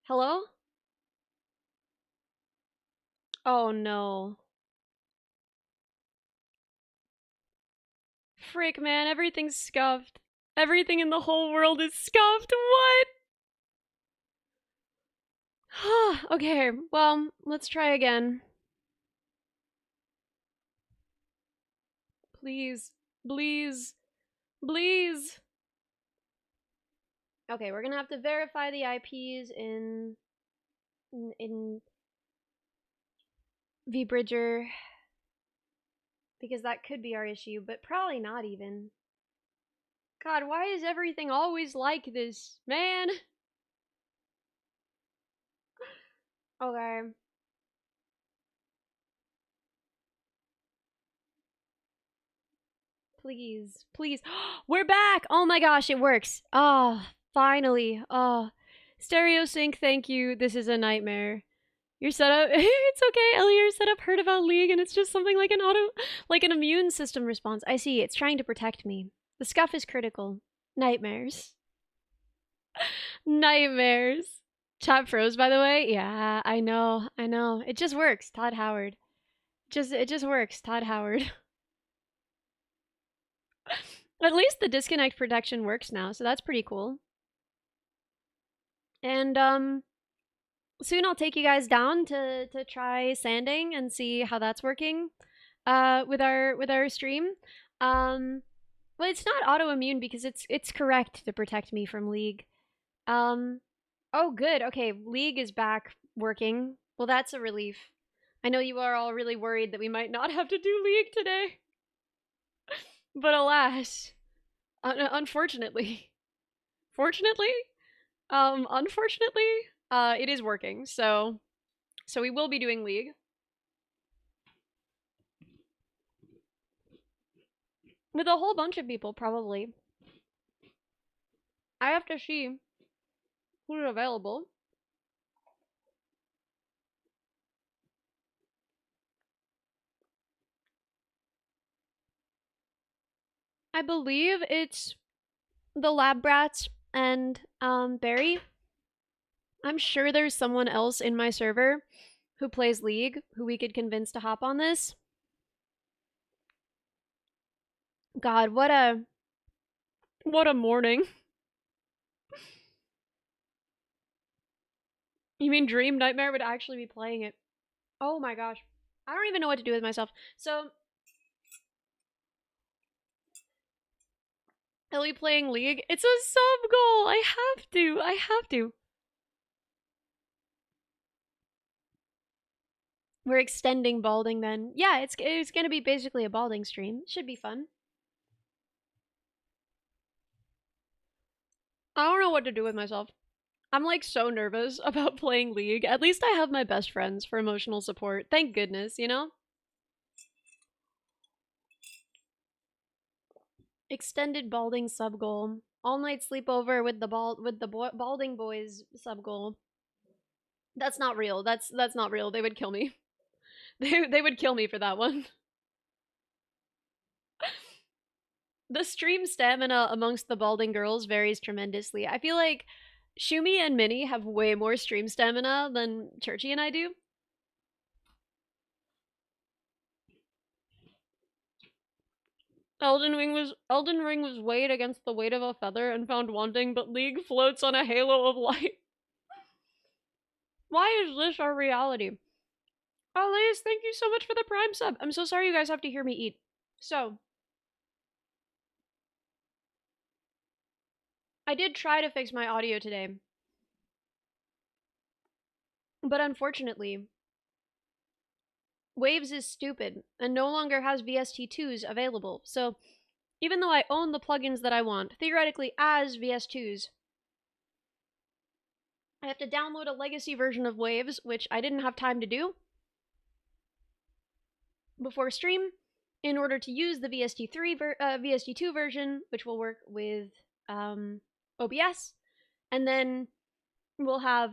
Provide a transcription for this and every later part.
Hello? Oh no. Frick, man, everything's scuffed. Everything in the whole world is scuffed. What? Okay, well, let's try again. Please. Please. Please. Okay, we're gonna have to verify the IPs in vBridger because that could be our issue, but probably not even. God, why is everything always like this, man? Okay. Please, please. We're back! Oh my gosh, it works. Oh, finally. Oh. Stereo sync, thank you. This is a nightmare. Your setup, it's okay, Ellie, your setup heard about League and it's just something like an immune system response. I see, it's trying to protect me. The scuff is critical. Nightmares. Nightmares. Chat froze, by the way. Yeah, I know, I know. It just works, Todd Howard. It just works, Todd Howard. At least the disconnect protection works now, so that's pretty cool. And soon I'll take you guys down to try sanding and see how that's working with our stream. Well, it's not autoimmune because it's correct to protect me from League. Um oh good. Okay, League is back working. Well, that's a relief. I know you are all really worried that we might not have to do League today. But alas, unfortunately. Fortunately, unfortunately, it is working. So we will be doing League. With a whole bunch of people, probably. I have to see who's available. I believe it's the Lab Brats and Barry. I'm sure there's someone else in my server who plays League who we could convince to hop on this. God, what a morning. You mean Dream Nightmare would actually be playing it? Oh my gosh. I don't even know what to do with myself. So, Ellie playing League? It's a sub goal. I have to. I have to. We're extending balding then. Yeah, it's gonna be basically a balding stream. Should be fun. I don't know what to do with myself. I'm like so nervous about playing League. At least I have my best friends for emotional support. Thank goodness, you know? Extended balding sub goal. All night sleepover with the balding boys sub goal. That's not real. That's not real. They would kill me. They would kill me for that one. The stream stamina amongst the balding girls varies tremendously. I feel like Shumi and Minnie have way more stream stamina than Churchy and I do. Elden Ring was weighed against the weight of a feather and found wanting, but League floats on a halo of light. Why is this our reality? Oh, Liz, thank you so much for the Prime sub. I'm so sorry you guys have to hear me eat. So, I did try to fix my audio today, but unfortunately, Waves is stupid and no longer has VST2s available. So, even though I own the plugins that I want, theoretically as VS2s, I have to download a legacy version of Waves, which I didn't have time to do before stream, in order to use the VST2 version, which will work with OBS, and then we'll have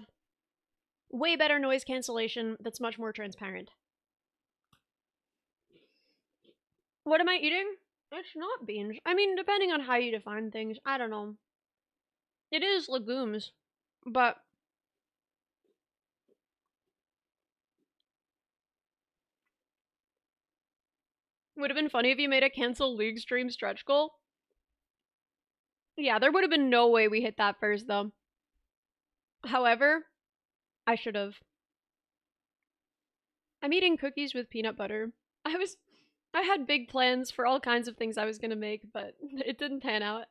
way better noise cancellation that's much more transparent. What am I eating? It's not beans. I mean, depending on how you define things, I don't know. It is legumes, but Would have been funny if you made a cancel league stream stretch goal. Yeah, there would have been no way we hit that first, though. However, I should have. I'm eating cookies with peanut butter. I had big plans for all kinds of things I was gonna make, but it didn't pan out.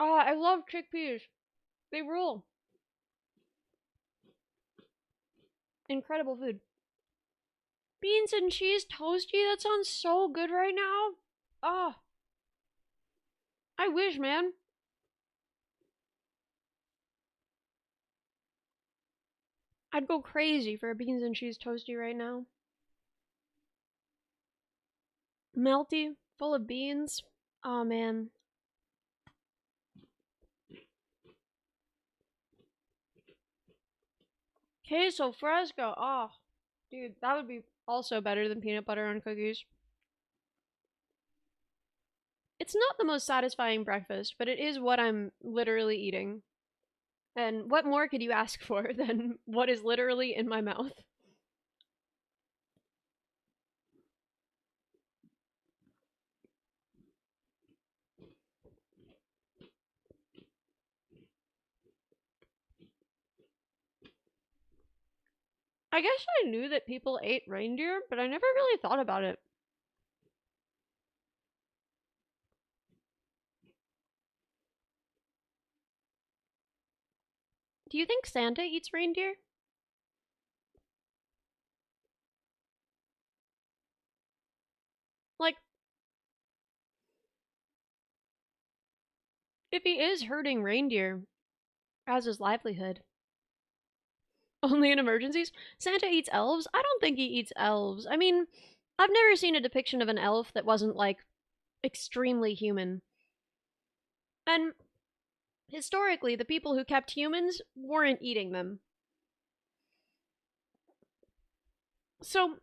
Oh, I love chickpeas. They rule. Incredible food. Beans and cheese toasty? That sounds so good right now. Oh, I wish, man. I'd go crazy for a beans and cheese toasty right now. Melty, full of beans. Oh, man. Queso fresco. Oh, dude, that would be also better than peanut butter on cookies. It's not the most satisfying breakfast, but it is what I'm literally eating. And what more could you ask for than what is literally in my mouth? I guess I knew that people ate reindeer, but I never really thought about it. Do you think Santa eats reindeer? Like, if he is herding reindeer as his livelihood, only in emergencies? Santa eats elves? I don't think he eats elves. I mean, I've never seen a depiction of an elf that wasn't, like, extremely human. And historically, the people who kept humans weren't eating them. So,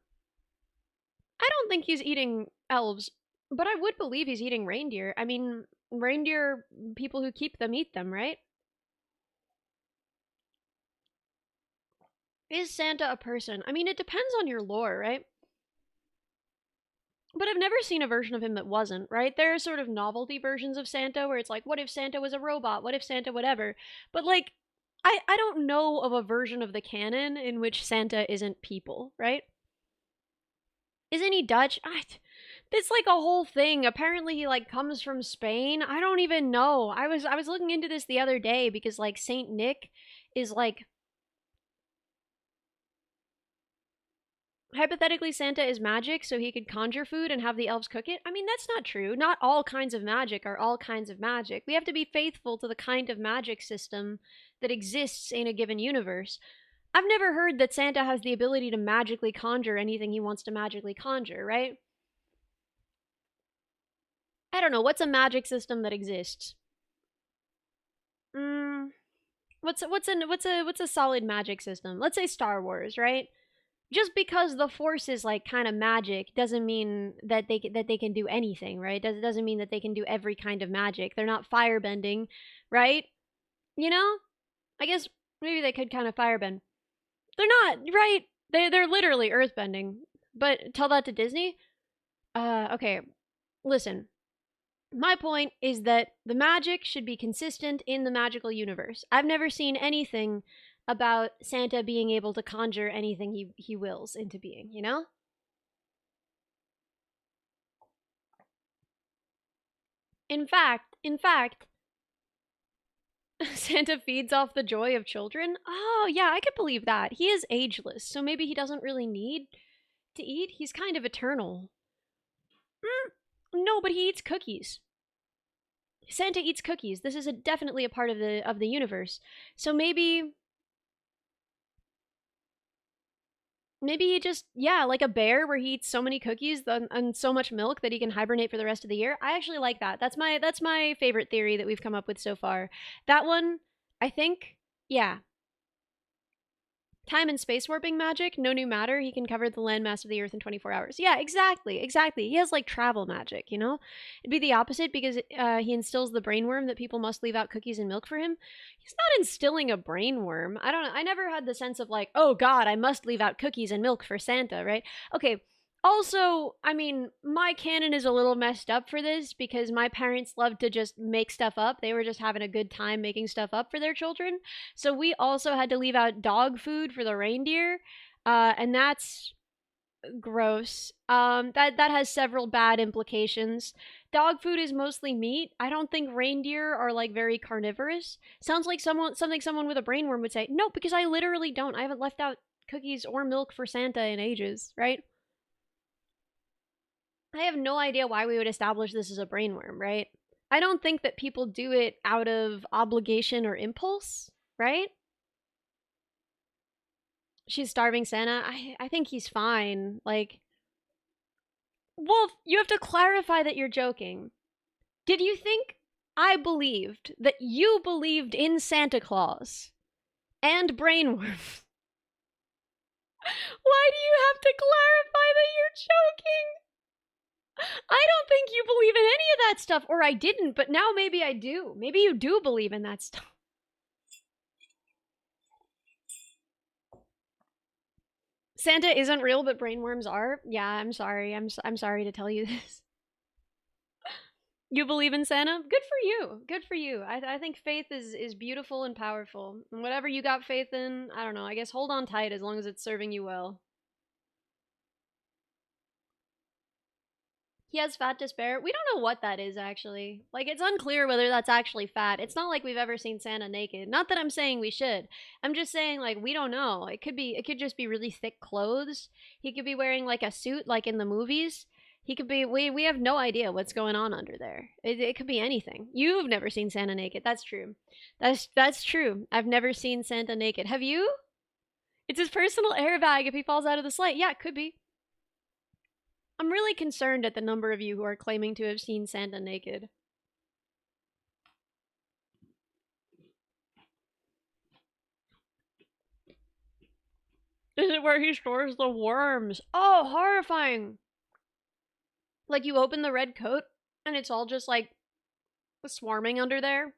I don't think he's eating elves, but I would believe he's eating reindeer. I mean, reindeer, people who keep them eat them, right? Is Santa a person? I mean, it depends on your lore, right? But I've never seen a version of him that wasn't, right? There are sort of novelty versions of Santa where it's like, what if Santa was a robot? What if Santa whatever? But like, I don't know of a version of the canon in which Santa isn't people, right? Isn't he Dutch? It's like a whole thing. Apparently he like comes from Spain. I don't even know. I was looking into this the other day because like Saint Nick is like hypothetically Santa is magic so he could conjure food and have the elves cook it. I mean, that's not true. Not all kinds of magic are all kinds of magic. We have to be faithful to the kind of magic system that exists in a given universe. I've never heard that Santa has the ability to magically conjure anything he wants to magically conjure, right? I don't know. What's a magic system that exists? Mm, what's a solid magic system? Let's say Star Wars, right? Just because the Force is like kind of magic doesn't mean that they can do anything, right? Doesn't mean that they can do every kind of magic. They're not firebending, right? You know? I guess maybe they could kind of firebend. They're not, right? They're literally earthbending. But tell that to Disney? Okay. Listen, my point is that the magic should be consistent in the magical universe. I've never seen anything about Santa being able to conjure anything he wills into being, you know? In fact, Santa feeds off the joy of children. Oh, yeah, I could believe that. He is ageless, so maybe he doesn't really need to eat. He's kind of eternal. No, but he eats cookies. Santa eats cookies. This is definitely a part of the universe. So maybe he just, yeah, like a bear where he eats so many cookies and so much milk that he can hibernate for the rest of the year. I actually like that. That's my favorite theory that we've come up with so far. That one, I think, yeah. Time and space warping magic, no new matter. He can cover the landmass of the Earth in 24 hours. Yeah, exactly, exactly. He has like travel magic, you know? It'd be the opposite because he instills the brainworm that people must leave out cookies and milk for him. He's not instilling a brainworm. I don't know. I never had the sense of like, oh God, I must leave out cookies and milk for Santa, right? Okay, also, I mean, my canon is a little messed up for this because my parents loved to just make stuff up. They were just having a good time making stuff up for their children. So we also had to leave out dog food for the reindeer, and that's gross. That has several bad implications. Dog food is mostly meat. I don't think reindeer are like very carnivorous. Sounds like something someone with a brainworm would say. No, because I literally don't. I haven't left out cookies or milk for Santa in ages, right? I have no idea why we would establish this as a brainworm, right? I don't think that people do it out of obligation or impulse, right? She's starving Santa. I think he's fine. Like, Wolf, you have to clarify that you're joking. Did you think I believed that you believed in Santa Claus and brainworms? Why do you have to clarify that you're joking? I don't think you believe in any of that stuff, or I didn't, but now maybe I do. Maybe you do believe in that stuff. Santa isn't real, but brainworms are? Yeah, I'm sorry. I'm sorry to tell you this. You believe in Santa? Good for you. Good for you. I think faith is beautiful and powerful. And whatever you got faith in, I don't know. I guess hold on tight as long as it's serving you well. He has fat despair. We don't know what that is actually. Like it's unclear whether that's actually fat. It's not like we've ever seen Santa naked. Not that I'm saying we should. I'm just saying like we don't know. It could just be really thick clothes. He could be wearing like a suit like in the movies. He could be we have no idea what's going on under there. It could be anything. You've never seen Santa naked. That's true. That's true. I've never seen Santa naked. Have you? It's his personal airbag if he falls out of the sleigh. Yeah, it could be. I'm really concerned at the number of you who are claiming to have seen Santa naked. Is it where he stores the worms? Oh, horrifying. Like you open the red coat and it's all just like swarming under there.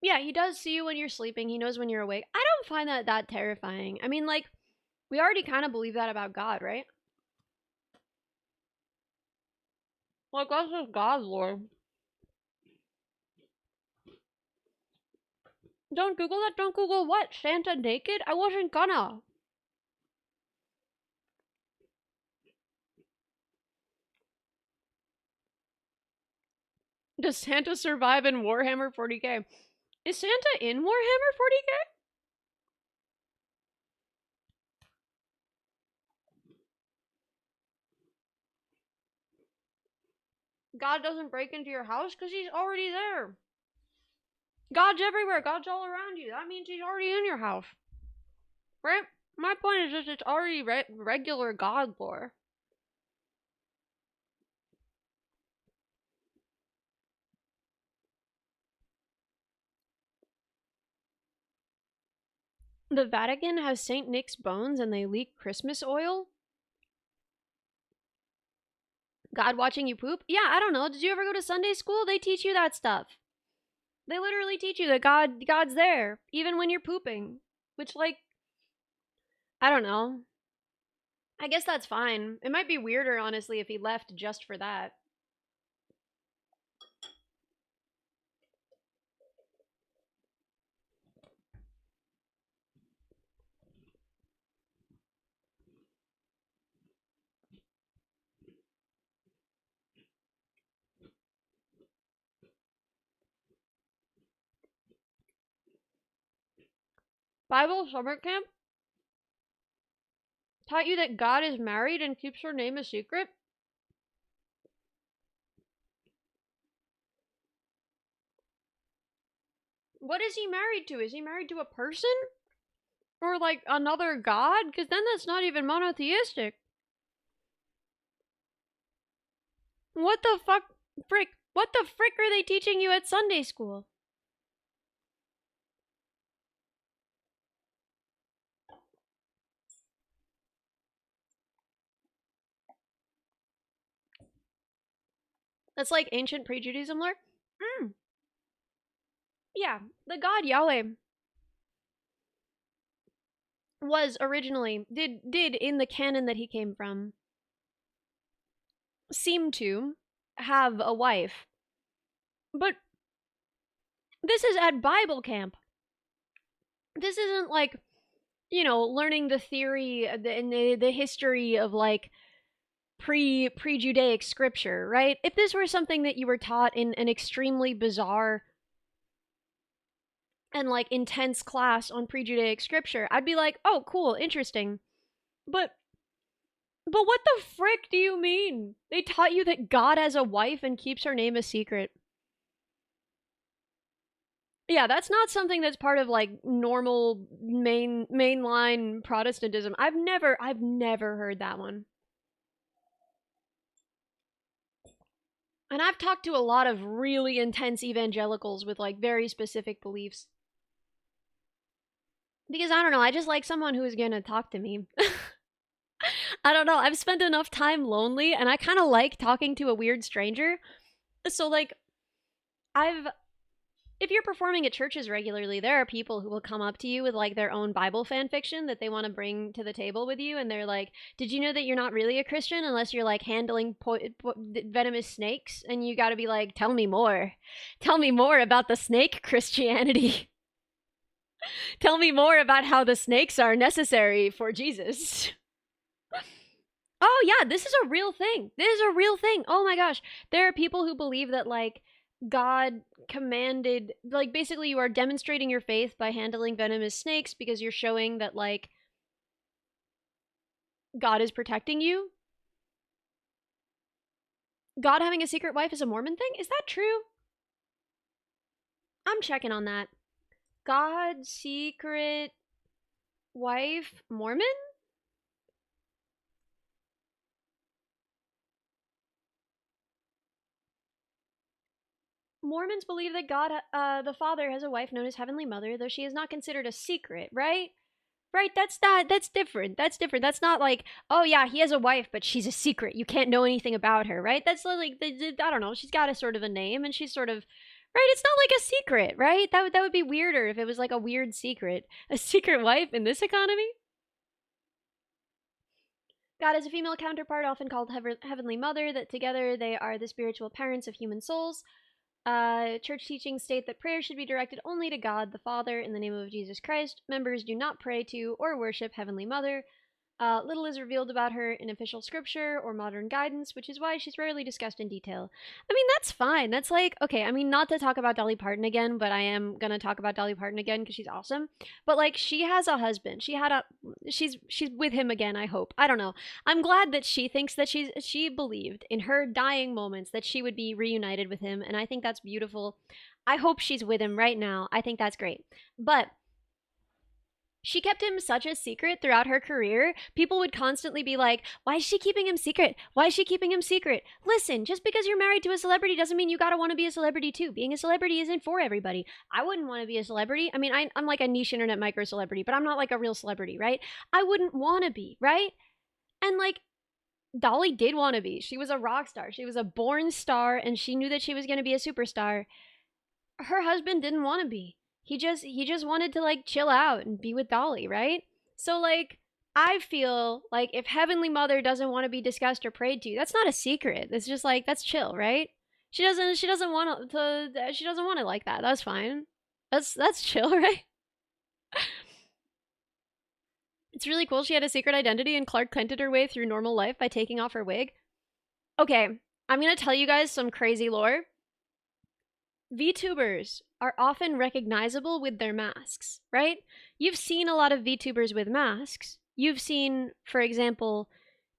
Yeah, he does see you when you're sleeping. He knows when you're awake. I don't find that terrifying. I mean, like, we already kind of believe that about God, right? Like, that's just God lore. Don't Google that. Don't Google what? Santa naked? I wasn't gonna. Does Santa survive in Warhammer 40k? Is Santa in Warhammer 40k? God doesn't break into your house because he's already there. God's everywhere. God's all around you. That means he's already in your house. Right? My point is just it's already regular God lore. The Vatican has St. Nick's bones and they leak Christmas oil? God watching you poop? Yeah, I don't know. Did you ever go to Sunday school? They teach you that stuff. They literally teach you that God's there, even when you're pooping. Which, like, I don't know. I guess that's fine. It might be weirder, honestly, if he left just for that. Bible summer camp taught you that God is married and keeps her name a secret? What is he married to? Is he married to a person? Or like another god? Because then that's not even monotheistic. What the fuck? Frick. What the frick are they teaching you at Sunday school? That's like ancient pre-Judaism lore. Mm, yeah, the god Yahweh was originally did in the canon that he came from seem to have a wife. But this is at Bible camp. This isn't like, learning the theory and the history of like pre-Judaic scripture, right? If this were something that you were taught in an extremely bizarre and like intense class on pre-Judaic scripture, I'd be like, "Oh, cool, interesting." But what the frick do you mean? They taught you that God has a wife and keeps her name a secret. Yeah, that's not something that's part of like normal mainline Protestantism. I've never heard that one. And I've talked to a lot of really intense evangelicals with like very specific beliefs. Because I don't know, I just like someone who is going to talk to me. I don't know, I've spent enough time lonely and I kind of like talking to a weird stranger. So like I've if you're performing at churches regularly, there are people who will come up to you with like their own Bible fan fiction that they want to bring to the table with you, and they're like, "Did you know that you're not really a Christian unless you're like handling venomous snakes?" And you got to be like, tell me more about the snake Christianity, tell me more about how the snakes are necessary for Jesus. Oh yeah, this is a real thing. This is a real thing. Oh my gosh. There are people who believe that like God commanded, like basically you are demonstrating your faith by handling venomous snakes because you're showing that like God is protecting you. God having a secret wife is a Mormon thing? Is that true? I'm checking on that. God's secret wife Mormon? Mormons believe that God, the Father, has a wife known as Heavenly Mother, though she is not considered a secret, right? Right, that's different. That's different. That's not like, oh yeah, he has a wife, but she's a secret. You can't know anything about her, right? That's like, I don't know, she's got a sort of a name and she's sort of, right? It's not like a secret, right? That would be weirder if it was like a weird secret. A secret wife in this economy? God is a female counterpart, often called Heavenly Mother, that together they are the spiritual parents of human souls. Church teachings state that prayer should be directed only to God the Father in the name of Jesus Christ. Members do not pray to or worship Heavenly Mother. Little is revealed about her in official scripture or modern guidance, which is why she's rarely discussed in detail. I mean, that's fine. That's like, okay, I mean, not to talk about Dolly Parton again, but I am gonna talk about Dolly Parton again because she's awesome. But like, she has a husband. She's with him again, I hope. I don't know. I'm glad that she thinks that she believed in her dying moments that she would be reunited with him, and I think that's beautiful. I hope she's with him right now. I think that's great. But she kept him such a secret throughout her career. People would constantly be like, why is she keeping him secret? Why is she keeping him secret? Listen, just because you're married to a celebrity doesn't mean you gotta want to be a celebrity too. Being a celebrity isn't for everybody. I wouldn't want to be a celebrity. I mean, I'm like a niche internet micro celebrity, but I'm not like a real celebrity, right? I wouldn't want to be, right? And like, Dolly did want to be. She was a rock star. She was a born star, and she knew that she was going to be a superstar. Her husband didn't want to be. He just wanted to like chill out and be with Dolly, right? So like I feel like if Heavenly Mother doesn't want to be discussed or prayed to, that's not a secret. It's just like that's chill, right? She doesn't want to she doesn't want it like that. That's fine. That's chill, right? It's really cool she had a secret identity and Clark Kented her way through normal life by taking off her wig. Okay, I'm gonna tell you guys some crazy lore. VTubers are often recognizable with their masks, right? You've seen a lot of VTubers with masks. You've seen, for example,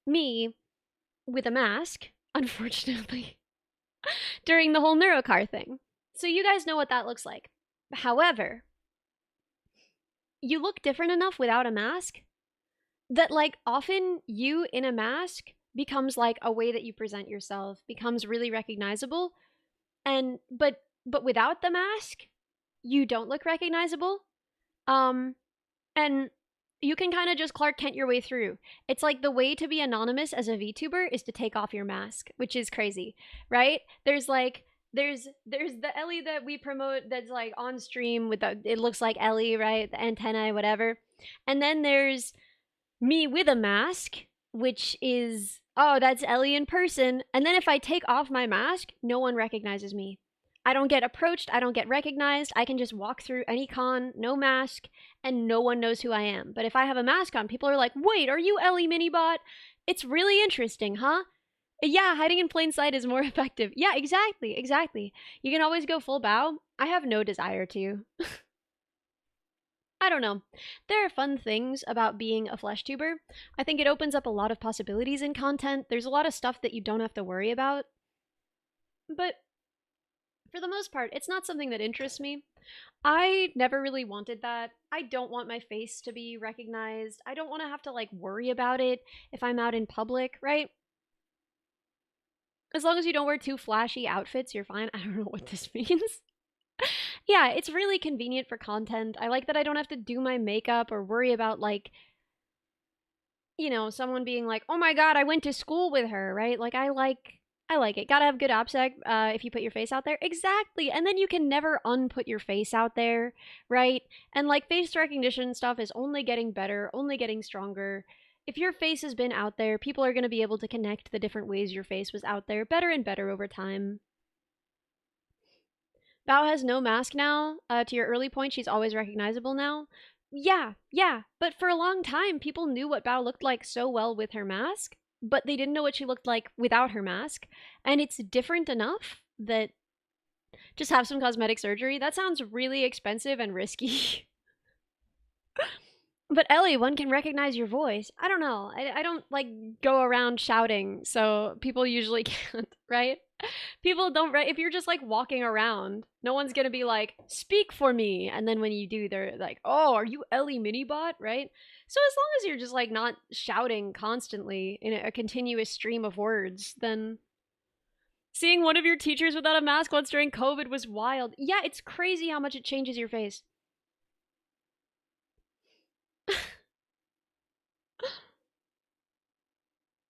me with a mask, unfortunately, during the whole Neurocar thing. So you guys know what that looks like. However, you look different enough without a mask that, like, often you in a mask becomes like a way that you present yourself, becomes really recognizable. And but without the mask, you don't look recognizable. And You can kind of just Clark Kent your way through. It's like the way to be anonymous as a VTuber is to take off your mask, which is crazy, right? There's the Ellie that we promote that's like on stream with the it looks like Ellie, right? The antennae, whatever. And then there's me with a mask, which is, oh, that's Ellie in person. And then if I take off my mask, no one recognizes me. I don't get approached, I don't get recognized. I can just walk through any con, no mask, and no one knows who I am. But if I have a mask on, people are like, wait, are you Ellie Minibot? It's really interesting, huh? Yeah, hiding in plain sight is more effective. Yeah, exactly, exactly. You can always go full bow. I have no desire to. I don't know. There are fun things about being a flesh tuber. I think it opens up a lot of possibilities in content. There's a lot of stuff that you don't have to worry about. But for the most part, it's not something that interests me. I never really wanted that. I don't want my face to be recognized. I don't want to have to like worry about it if I'm out in public, right? As long as you don't wear too flashy outfits, you're fine. I don't know what this means. Yeah, it's really convenient for content. I like that I don't have to do my makeup or worry about like someone being like, "Oh my god, I went to school with her," right? Like I like it. Gotta have good OPSEC if you put your face out there. Exactly. And then you can never unput your face out there, right? And like face recognition stuff is only getting better, only getting stronger. If your face has been out there, people are going to be able to connect the different ways your face was out there better and better over time. Bao has no mask now. To your early point, she's always recognizable now. Yeah, yeah. But for a long time, people knew what Bao looked like so well with her mask, but they didn't know what she looked like without her mask. And it's different enough that just have some cosmetic surgery. That sounds really expensive and risky. But Ellie, one can recognize your voice. I don't know. I don't like go around shouting, so people usually can't, right? People don't, right? If you're just like walking around, no one's gonna be like, speak for me. And then when you do, they're like, oh, are you Ellie Minibot, right? So as long as you're just like not shouting constantly in a continuous stream of words, then seeing one of your teachers without a mask once during COVID was wild. Yeah, it's crazy how much it changes your face.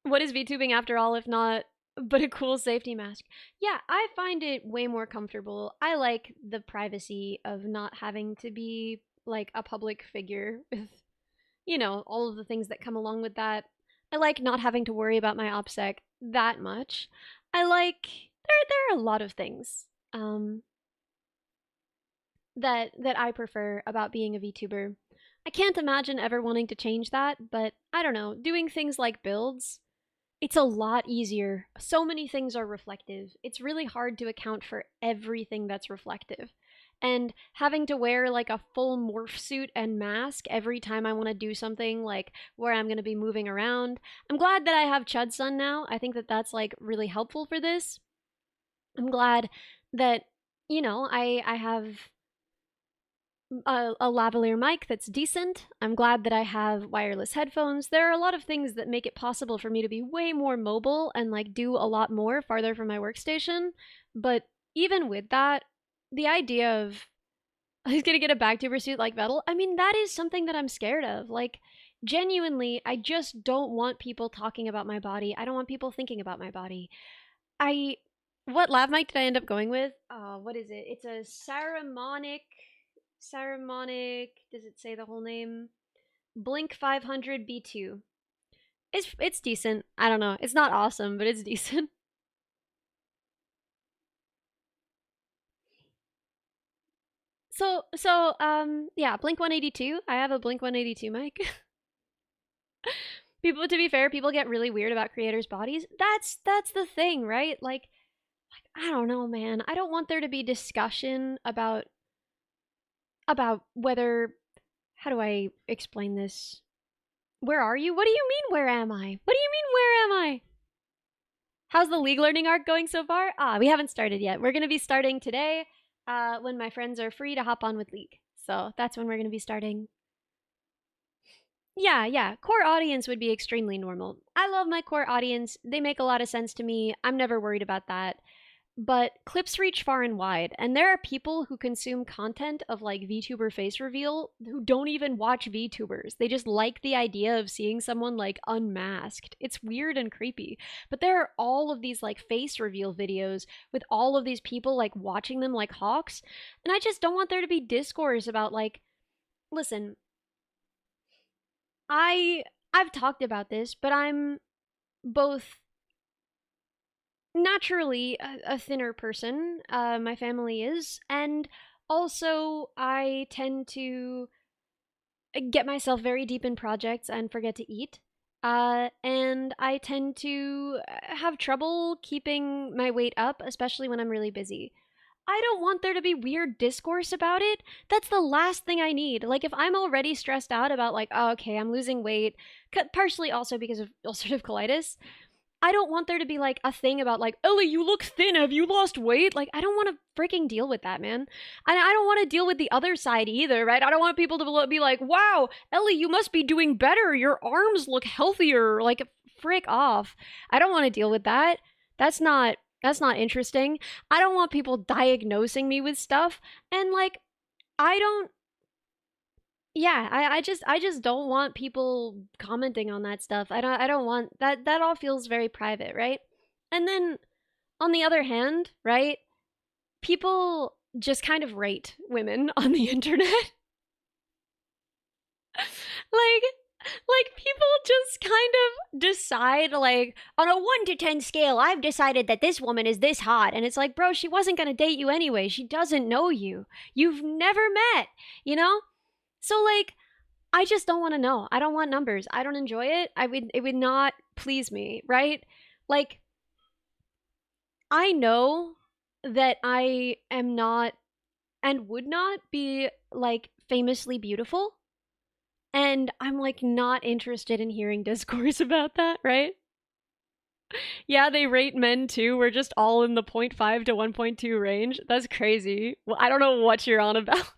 What is VTubing after all if not but a cool safety mask? Yeah, I find it way more comfortable. I like the privacy of not having to be like a public figure with, all of the things that come along with that. I like not having to worry about my OPSEC that much. I like there are a lot of things that I prefer about being a VTuber. I can't imagine ever wanting to change that, but I don't know, doing things like builds, it's a lot easier. So many things are reflective. It's really hard to account for everything that's reflective. And having to wear like a full morph suit and mask every time I want to do something like where I'm going to be moving around. I'm glad that I have Chudson now. I think that that's like really helpful for this. I'm glad that I have a lavalier mic that's decent. I'm glad that I have wireless headphones. There are a lot of things that make it possible for me to be way more mobile and like do a lot more farther from my workstation. But even with that, the idea of I was gonna get a backtuber suit like Vettel, I mean, that is something that I'm scared of. Like, genuinely, I just don't want people talking about my body. I don't want people thinking about my body. I what lav mic did I end up going with? What is it? It's a Saramonic. Does it say the whole name? Blink 500 B2. It's decent. I don't know. It's not awesome, but it's decent. Yeah, Blink 182. I have a Blink 182 mic. People, to be fair, people get really weird about creators' bodies. That's the thing, right? Like I don't know, man. I don't want there to be discussion about whether how do I explain this? Where are you? What do you mean where am I? What do you mean where am I? How's the League learning arc going so far? We haven't started yet. We're going to be starting today when my friends are free to hop on with League. So that's when we're going to be starting. Yeah, yeah. Core audience would be extremely normal. I love my core audience. They make a lot of sense to me. I'm never worried about that. but clips reach far and wide, and there are people who consume content of like VTuber face reveal who don't even watch VTubers. They just like the idea of seeing someone like unmasked. It's weird and creepy. But there are all of these like face reveal videos with all of these people like watching them like hawks, and I just don't want there to be discourse about like, listen, I I've talked about this, but I'm both naturally a thinner person. My family is, and also I tend to get myself very deep in projects and forget to eat. And I tend to have trouble keeping my weight up, especially when I'm really busy. I don't want there to be weird discourse about it. That's the last thing I need. Like, if I'm already stressed out about, like, oh, okay, I'm losing weight, partially also because of ulcerative colitis, I don't want there to be like a thing about like, Ellie, you look thin. Have you lost weight? Like, I don't want to freaking deal with that, man. And I don't want to deal with the other side either, right? I don't want people to be like, wow, Ellie, you must be doing better. Your arms look healthier. Like, frick off. I don't want to deal with that. That's not interesting. I don't want people diagnosing me with stuff. And like, I don't yeah, I just don't want people commenting on that stuff. I don't want that all feels very private, right? And then on the other hand, right? People just kind of rate women on the internet. like people just kind of decide like on a 1 to 10 scale, I've decided that this woman is this hot, and it's like, bro, she wasn't going to date you anyway. She doesn't know you. You've never met, you know? So like I just don't want to know. I don't want numbers. I don't enjoy it. It would not please me, right? Like I know that I am not and would not be like famously beautiful, and I'm like not interested in hearing discourse about that, right? Yeah, they rate men too. We're just all in the zero point 0.5 to 1.2 range. That's crazy. Well, I don't know what you're on about.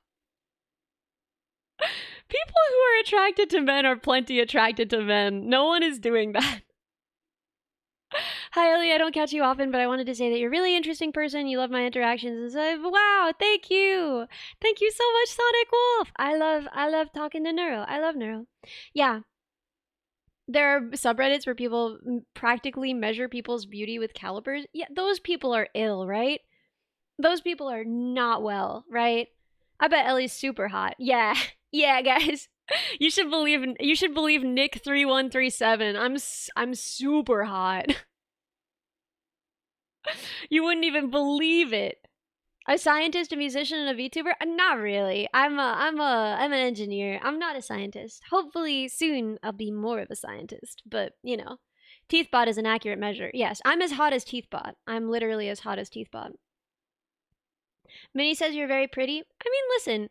People who are attracted to men are plenty attracted to men. No one is doing that. Hi, Ellie. I don't catch you often, but I wanted to say that you're a really interesting person. You love my interactions, and so wow, thank you so much, Sonic Wolf. I love talking to Neuro. I love Neuro. Yeah, there are subreddits where people practically measure people's beauty with calipers. Yeah, those people are ill, right? Those people are not well, right? I bet Ellie's super hot. Yeah, yeah, guys. You should believe Nick 3137. I'm super hot. You wouldn't even believe it. A scientist, a musician, and a VTuber? Not really. I'm an engineer. I'm not a scientist. Hopefully soon I'll be more of a scientist. But Teethbot is an accurate measure. Yes, I'm as hot as Teethbot. I'm literally as hot as Teethbot. Minnie says you're very pretty. I mean, listen,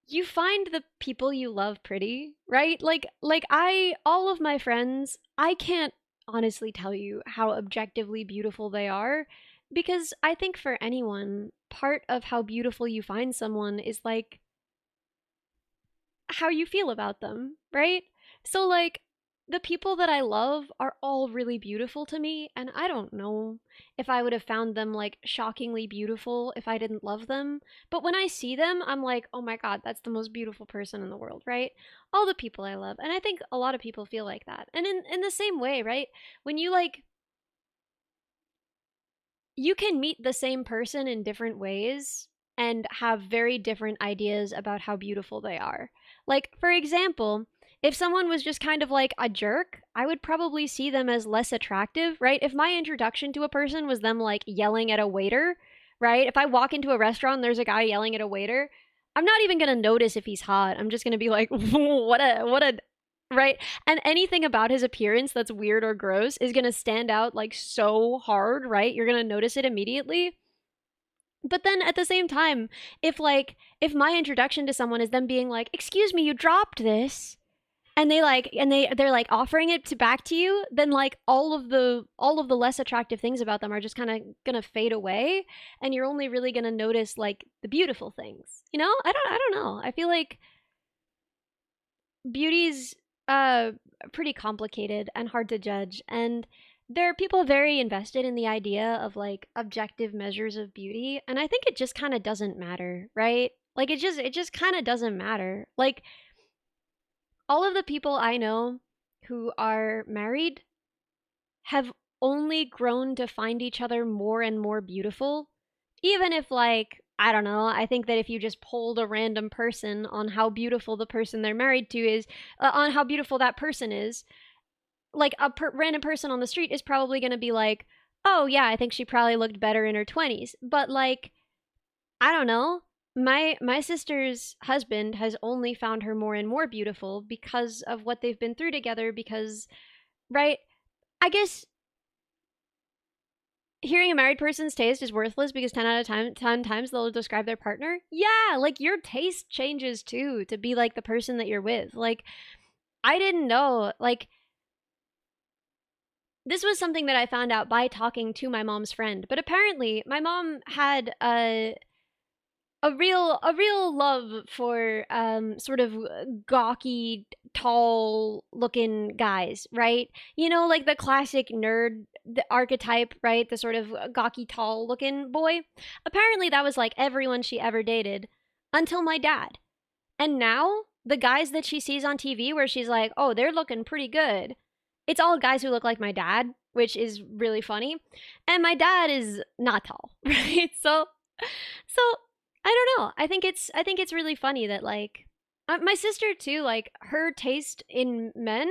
you find the people you love pretty, right? Like I all of my friends, I can't honestly tell you how objectively beautiful they are, because I think for anyone, part of how beautiful you find someone is like how you feel about them, right? So like the people that I love are all really beautiful to me, and I don't know if I would have found them like shockingly beautiful if I didn't love them. But when I see them, I'm like, "Oh my god, that's the most beautiful person in the world," right? All the people I love. And I think a lot of people feel like that. And in the same way, right? When you like you can meet the same person in different ways and have very different ideas about how beautiful they are. Like, for example, if someone was just kind of like a jerk, I would probably see them as less attractive, right? If my introduction to a person was them like yelling at a waiter, right? If I walk into a restaurant and there's a guy yelling at a waiter, I'm not even going to notice if he's hot. I'm just going to be like, what a right? And anything about his appearance that's weird or gross is going to stand out like so hard, right? You're going to notice it immediately. But then at the same time, if my introduction to someone is them being like, "Excuse me, you dropped this." And they're like offering it to back to you, then like all of the less attractive things about them are just kind of going to fade away, and you're only really going to notice like the beautiful things. I don't know. I feel like beauty's uh pretty complicated and hard to judge, and there are people very invested in the idea of like objective measures of beauty, and I think it just kind of doesn't matter, right? Like it just kind of doesn't matter. Like all of the people I know who are married have only grown to find each other more and more beautiful. Even if, like, I don't know, I think that if you just polled a random person on how beautiful the person they're married to is, on how beautiful that person is, like a random person on the street is probably going to be like, oh, yeah, I think she probably looked better in her 20s. But, like, I don't know. My sister's husband has only found her more and more beautiful because of what they've been through together because right I guess hearing a married person's taste is worthless because 10 out of 10 times they'll describe their partner. Yeah, like your taste changes too to be like the person that you're with. Like, I didn't know. Like, this was something that I found out by talking to my mom's friend. But apparently, my mom had a real love for sort of gawky tall looking guys, right? You know, like the classic nerd the archetype, right? The sort of gawky tall looking boy. Apparently that was like everyone she ever dated until my dad. And now the guys that she sees on TV where she's like, "Oh, they're looking pretty good." It's all guys who look like my dad, which is really funny. And my dad is not tall, right? So I don't know. I think it's really funny that like my sister too, like her taste in men.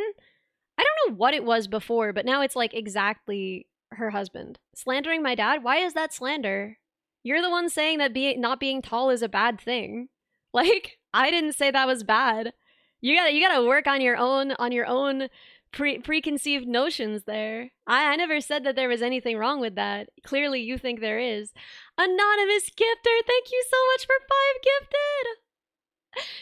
I don't know what it was before, but now it's like exactly her husband. Slandering my dad? Why is that slander? You're the one saying that not being tall is a bad thing. Like I didn't say that was bad. You gotta work on your own preconceived notions there. I never said that there was anything wrong with that. Clearly, you think there is. Anonymous gifter, thank you so much for 5 gifted.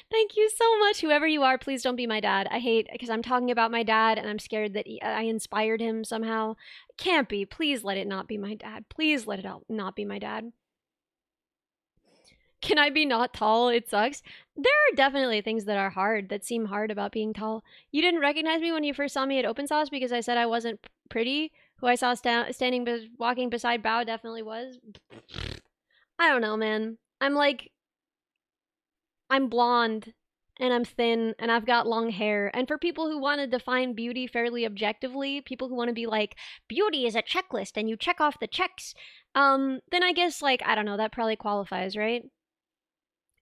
Thank you so much. Whoever you are, please don't be my dad. I hate because I'm talking about my dad and I'm scared that I inspired him somehow. Can't be. Please let it not be my dad. Please let it not be my dad. Can I be not tall? It sucks. There are definitely things that are hard, that seem hard about being tall. You didn't recognize me when you first saw me at Open Sauce because I said I wasn't pretty. Who I saw walking beside Bao definitely was. I don't know, man. I'm blonde and I'm thin and I've got long hair. And for people who want to define beauty fairly objectively, people who want to be like, beauty is a checklist and you check off the checks, then I guess, like, I don't know, that probably qualifies, right?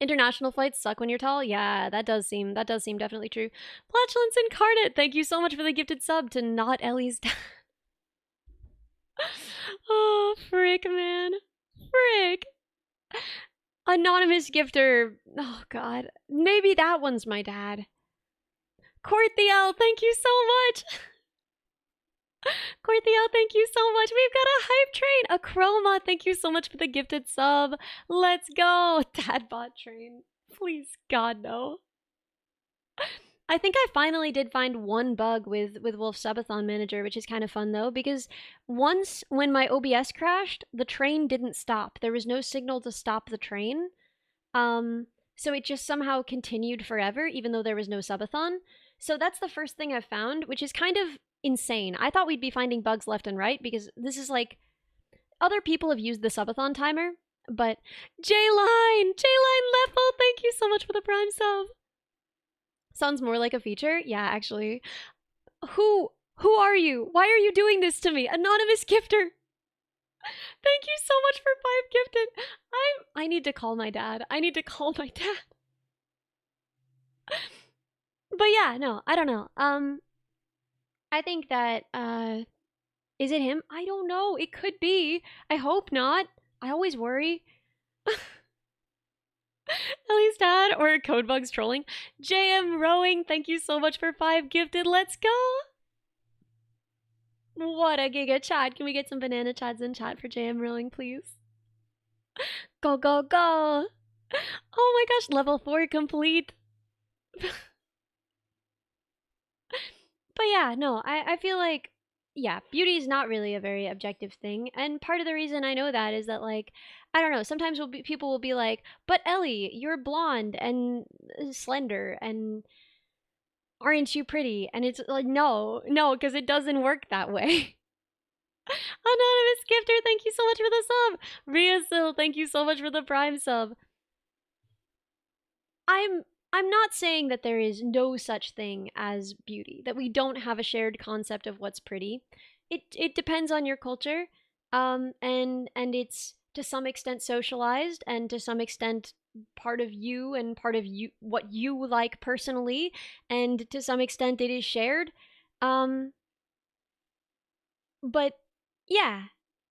International flights suck when you're tall. Yeah, that does seem definitely true. Flatulence incarnate, thank you so much for the gifted sub to not Ellie's dad. Oh, frick, man. Frick. Anonymous gifter. Oh god. Maybe that one's my dad. Courthiel, thank you so much. Courthiel, thank you so much. We've got a hype train. A chroma, thank you so much for the gifted sub. Let's go. Dadbot train. Please, God, no. I think I finally did find one bug with Wolf Subathon Manager, which is kind of fun though, because once when my OBS crashed, the train didn't stop. There was no signal to stop the train. So it just somehow continued forever, even though there was no subathon. So that's the first thing I've found, which is kind of insane. I thought we'd be finding bugs left and right because this is like other people have used the subathon timer, but J-Line Leffel, thank you so much for the prime sub. Sounds more like a feature. Yeah, actually. Who are you? Why are you doing this to me? Anonymous gifter. Thank you so much for 5 gifted. I need to call my dad. I need to call my dad. But yeah, no, I don't know. I think that is it him? I don't know. It could be. I hope not. I always worry. Ellie's dad or Codebug's trolling. JM Rowing, thank you so much for 5 gifted. Let's go. What a giga chat. Can we get some banana chads in chat for JM Rowing, please? Go, go, go. Oh my gosh, level 4 complete. But yeah, no, I feel like, yeah, beauty is not really a very objective thing. And part of the reason I know that is that, like, I don't know, sometimes people will be like, but Ellie, you're blonde and slender and aren't you pretty? And it's like, no, because it doesn't work that way. Anonymous gifter, thank you so much for the sub. Riasil, thank you so much for the prime sub. I'm I'm not saying that there is no such thing as beauty, that we don't have a shared concept of what's pretty. It depends on your culture, and it's to some extent socialized, and to some extent part of you and part of you what you like personally, and to some extent it is shared. Um, but yeah,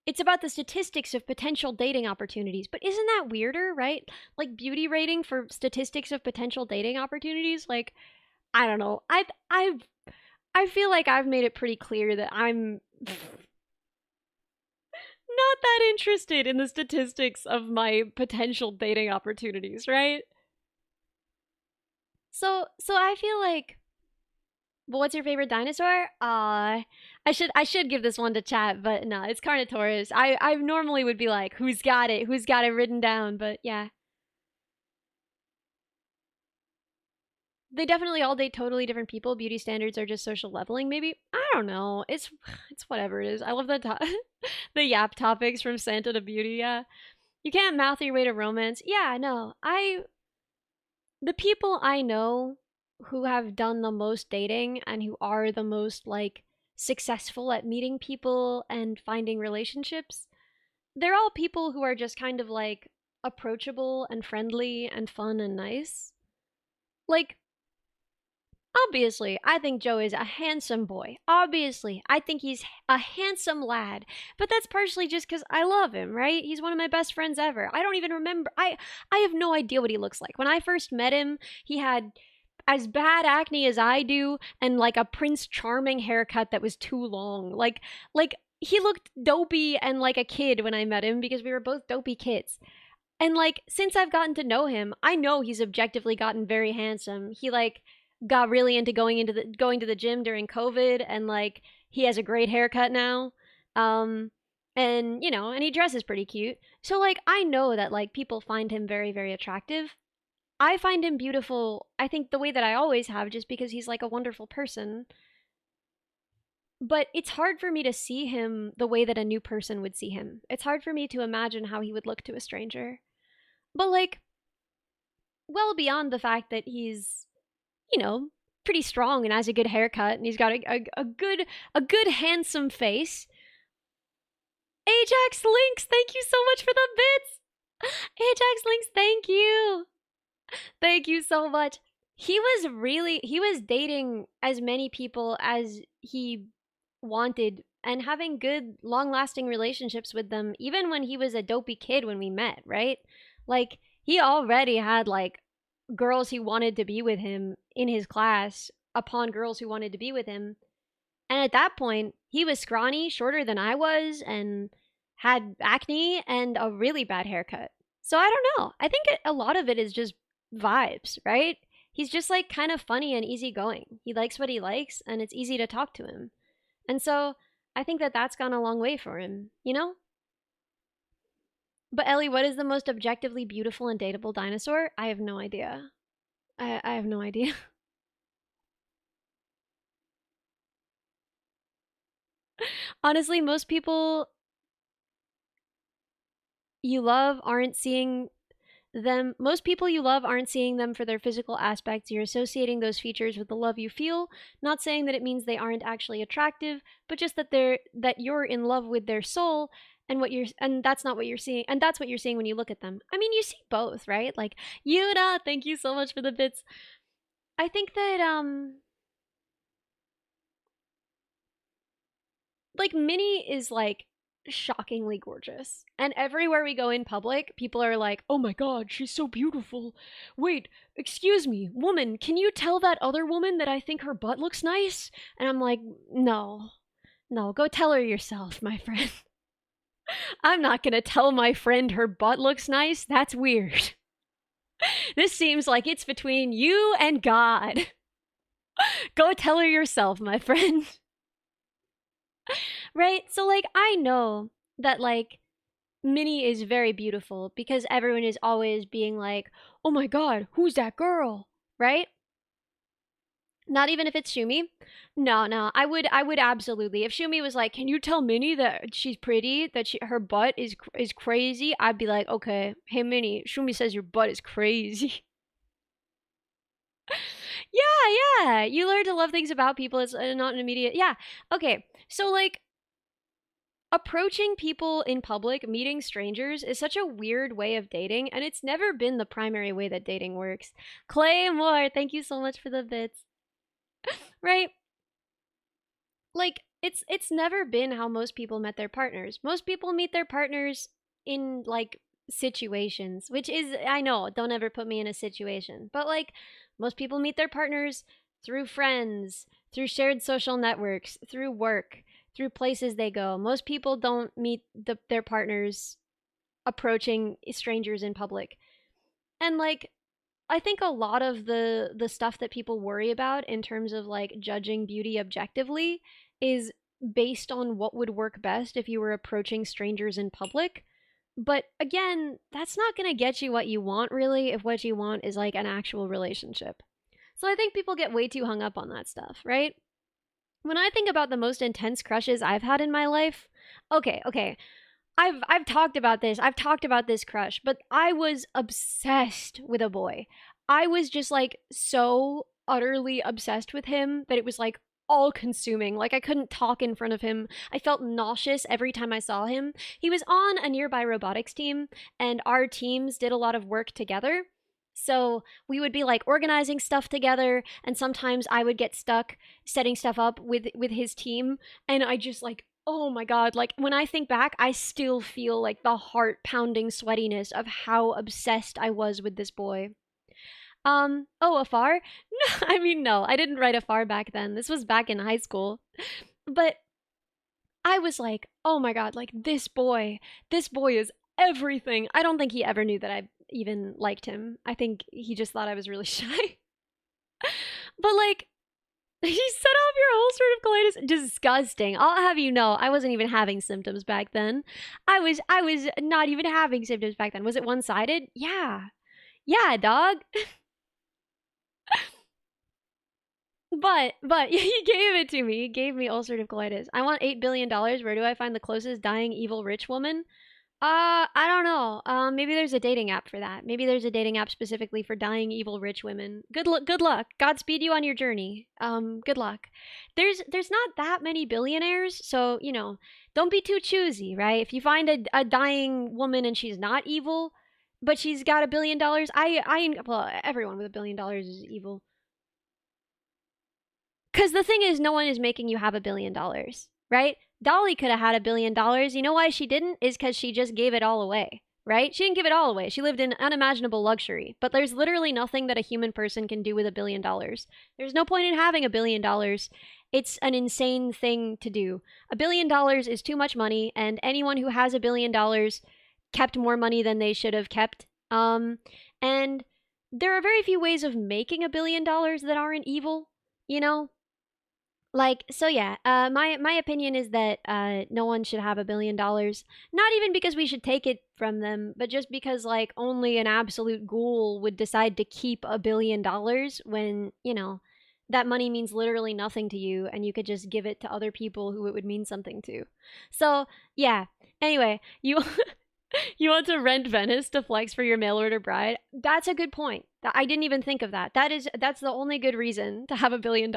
it's about the statistics of potential dating opportunities. But isn't that weirder, right? Like beauty rating for statistics of potential dating opportunities? Like, I don't know. I feel like I've made it pretty clear that I'm not that interested in the statistics of my potential dating opportunities, right? So I feel like, but what's your favorite dinosaur? I should give this one to chat, but no, it's Carnotaurus. I normally would be like, who's got it? Who's got it written down? But yeah, they definitely all date totally different people. Beauty standards are just social leveling, maybe. I don't know. It's whatever it is. I love the yap topics from Santa to beauty. Yeah, you can't mouth your way to romance. Yeah, no. The people I know who have done the most dating and who are the most like successful at meeting people and finding relationships, they're all people who are just kind of like approachable and friendly and fun and nice. Like, obviously, I think Joe is a handsome boy. Obviously, I think he's a handsome lad. But that's partially just because I love him, right? He's one of my best friends ever. I don't even remember. I have no idea what he looks like. When I first met him, he had as bad acne as I do and like a Prince Charming haircut that was too long. Like he looked dopey and like a kid when I met him because we were both dopey kids. And like since I've gotten to know him, I know he's objectively gotten very handsome. He like got really into going to the gym during COVID, and like he has a great haircut now. Um and and he dresses pretty cute. So like I know that like people find him very very attractive. I find him beautiful, I think the way that I always have, just because he's like a wonderful person. But it's hard for me to see him the way that a new person would see him. It's hard for me to imagine how he would look to a stranger. But like well beyond the fact that he's, you know, pretty strong and has a good haircut and he's got a good handsome face. Ajax Links, thank you so much for the bits. Ajax Links, thank you. Thank you so much. He was dating as many people as he wanted and having good long lasting relationships with them even when he was a dopey kid when we met, right? Like he already had like girls who wanted to be with him in his class upon girls who wanted to be with him. And at that point, he was scrawny, shorter than I was, and had acne and a really bad haircut. So I don't know. I think a lot of it is just vibes, right? He's just like kind of funny and easygoing. He likes what he likes, and it's easy to talk to him. And so I think that that's gone a long way for him, you know? But Ellie, what is the most objectively beautiful and dateable dinosaur? I have no idea. I have no idea. Honestly, most people you love aren't seeing them most people you love aren't seeing them for their physical aspects. You're associating those features with the love you feel, not saying that it means they aren't actually attractive, but just that you're in love with their soul, and that's not what you're seeing, and that's what you're seeing when you look at them. I mean, you see both, right? Like, Yuna, thank you so much for the bits. I think that like Minnie is like shockingly gorgeous. And everywhere we go in public, people are like, "Oh my god, she's so beautiful. Wait, excuse me, woman, can you tell that other woman that I think her butt looks nice?" And I'm like, "No. No, go tell her yourself, my friend." I'm not going to tell my friend her butt looks nice. That's weird. This seems like it's between you and God. Go tell her yourself, my friend. Right? So like I know that like Minnie is very beautiful because everyone is always being like, "Oh my god, who's that girl?" Right? Not even if it's Shumi. No, no. I would absolutely. If Shumi was like, "Can you tell Minnie that she's pretty, that her butt is crazy?" I'd be like, "Okay, hey Minnie, Shumi says your butt is crazy." Yeah, yeah. You learn to love things about people. It's not an immediate. Yeah. Okay. So like approaching people in public, meeting strangers is such a weird way of dating, and it's never been the primary way that dating works. Claymore, thank you so much for the bits. Right? Like it's never been how most people met their partners. Most people meet their partners in like situations, which is, I know, don't ever put me in a situation. But like most people meet their partners through friends, through shared social networks, through work, through places they go. Most people don't meet their partners approaching strangers in public. And like I think a lot of the stuff that people worry about in terms of like judging beauty objectively is based on what would work best if you were approaching strangers in public. But again, that's not going to get you what you want really if what you want is like an actual relationship. So I think people get way too hung up on that stuff, right? When I think about the most intense crushes I've had in my life, okay, I've talked about this. I've talked about this crush, but I was obsessed with a boy. I was just like so utterly obsessed with him that it was like all consuming. Like I couldn't talk in front of him. I felt nauseous every time I saw him. He was on a nearby robotics team and our teams did a lot of work together. So we would be like organizing stuff together and sometimes I would get stuck setting stuff up with his team and I just like oh my god, like when I think back, I still feel like the heart pounding sweatiness of how obsessed I was with this boy. Oh, Afar? No, I mean, no, I didn't write Afar back then. This was back in high school. But I was like, oh my god, like this boy is everything. I don't think he ever knew that I even liked him. I think he just thought I was really shy. But like, he set off your ulcerative colitis. Disgusting. I'll have you know, I wasn't even having symptoms back then. I was not even having symptoms back then. Was it one sided? Yeah. Yeah, dog. But he gave it to me. He gave me ulcerative colitis. I want $8 billion. Where do I find the closest dying evil rich woman? I don't know. Maybe there's a dating app for that. Maybe there's a dating app specifically for dying evil rich women. Good luck. Good luck. Godspeed you on your journey. Good luck. There's not that many billionaires, so you know, don't be too choosy, right? If you find a dying woman and she's not evil, but she's got $1 billion, well, everyone with $1 billion is evil. Because the thing is, no one is making you have $1 billion, right? Dolly could have had $1 billion. You know why she didn't? Is because she just gave it all away, right? She didn't give it all away. She lived in unimaginable luxury. But there's literally nothing that a human person can do with $1 billion. There's no point in having $1 billion. It's an insane thing to do. $1 billion is too much money, and anyone who has $1 billion kept more money than they should have kept. And there are very few ways of making $1 billion that aren't evil. You know, like so yeah my opinion is that no one should have $1 billion, not even because we should take it from them, but just because like only an absolute ghoul would decide to keep $1 billion when you know that money means literally nothing to you and you could just give it to other people who it would mean something to. So yeah, anyway, you you want to rent Venice to flex for your mail order bride? That's a good point. I didn't even think of that. That's the only good reason to have $1 billion.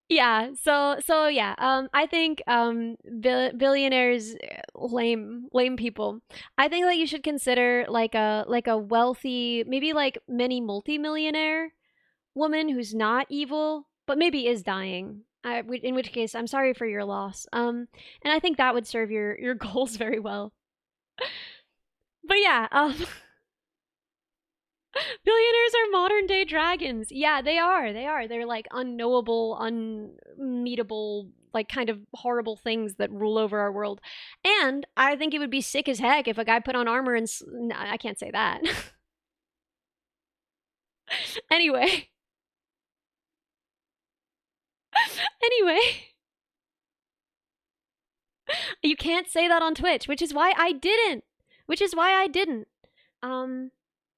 Yeah, so yeah, I think billionaires, lame people. I think that you should consider like a wealthy, maybe like many multimillionaire woman who's not evil but maybe is dying. In which case I'm sorry for your loss. And I think that would serve your goals very well. But yeah, billionaires are modern day dragons. Yeah, they are. They are. They're like unknowable, unmeetable, like kind of horrible things that rule over our world. And I think it would be sick as heck if a guy put on armor and. Nah, I can't say that. Anyway. Anyway. You can't say that on Twitch, which is why I didn't. Which is why I didn't. Um,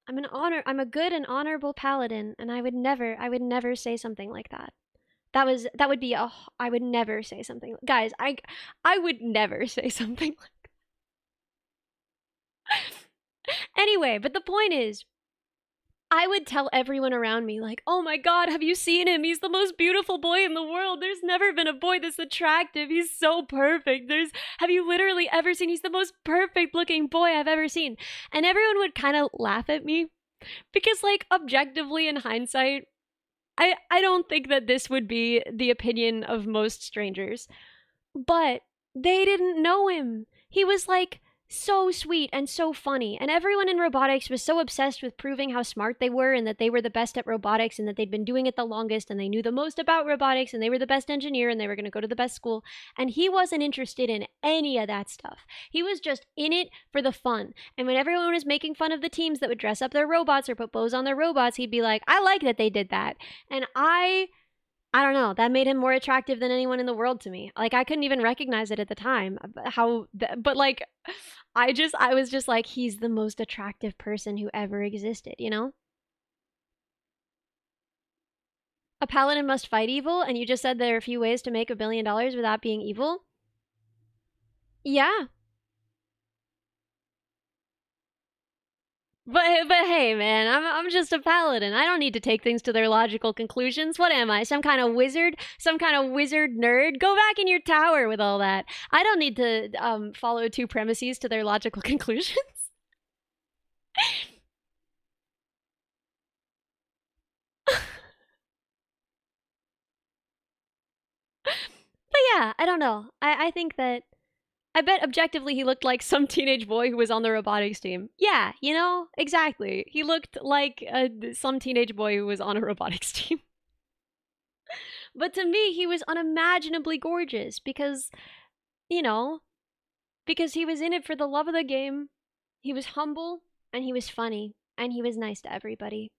I'm a good and honorable paladin, and I would never say something like that. That would be a, I would never say something. Guys, I would never say something like Anyway, but the point is, I would tell everyone around me, like, oh my god, have you seen him? He's the most beautiful boy in the world. There's never been a boy this attractive. He's so perfect. Have you literally ever seen? He's the most perfect looking boy I've ever seen. And everyone would kind of laugh at me because, like, objectively in hindsight, I don't think that this would be the opinion of most strangers. But they didn't know him. He was like so sweet and so funny. And everyone in robotics was so obsessed with proving how smart they were and that they were the best at robotics and that they'd been doing it the longest and they knew the most about robotics and they were the best engineer and they were going to go to the best school. And he wasn't interested in any of that stuff. He was just in it for the fun. And when everyone was making fun of the teams that would dress up their robots or put bows on their robots, he'd be like, I like that they did that. And I don't know. That made him more attractive than anyone in the world to me. Like I couldn't even recognize it at the time. But like, I was just like, he's the most attractive person who ever existed. You know, a paladin must fight evil, and you just said there are a few ways to make $1 billion without being evil. Yeah, but hey, man, I'm just a paladin. I don't need to take things to their logical conclusions. What am I? Some kind of wizard? Some kind of wizard nerd? Go back in your tower with all that. I don't need to follow two premises to their logical conclusions. But yeah, I don't know. I think that I bet objectively he looked like some teenage boy who was on the robotics team. Yeah, you know, exactly. He looked like some teenage boy who was on a robotics team. But to me, he was unimaginably gorgeous because, you know, because he was in it for the love of the game. He was humble and he was funny and he was nice to everybody.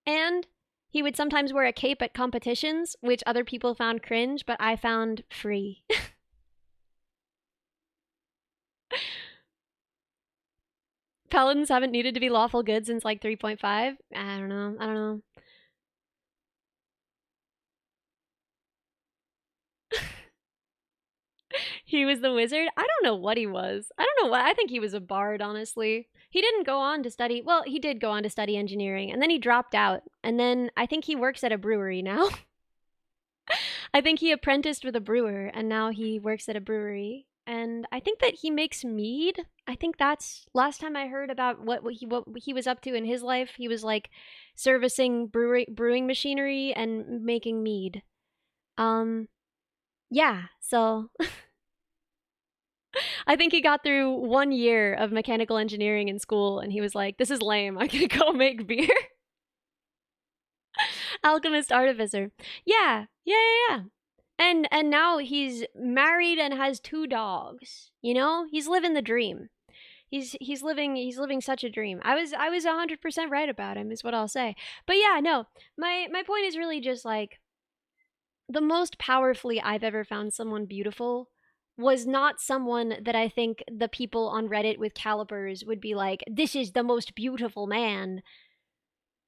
And he would sometimes wear a cape at competitions, which other people found cringe, but I found free. Paladins haven't needed to be lawful good since like 3.5. I don't know. I don't know. He was the wizard. I don't know what he was. I don't know what. I think he was a bard, honestly. He didn't go on to study. Well, he did go on to study engineering, and then he dropped out. And then I think he works at a brewery now. I think he apprenticed with a brewer, and now he works at a brewery. And I think that he makes mead. I think that's last time I heard about what he was up to in his life. He was like servicing brewing machinery and making mead. Um, yeah. So I think he got through 1 year of mechanical engineering in school, and he was like, "This is lame. I'm gonna go make beer." Alchemist artificer. Yeah, yeah, yeah, yeah. And now he's married and has two dogs. You know, he's living the dream. He's living such a dream. I was 100% right about him is what I'll say. But yeah, no. My point is really just like the most powerfully I've ever found someone beautiful was not someone that I think the people on Reddit with calipers would be like, this is the most beautiful man.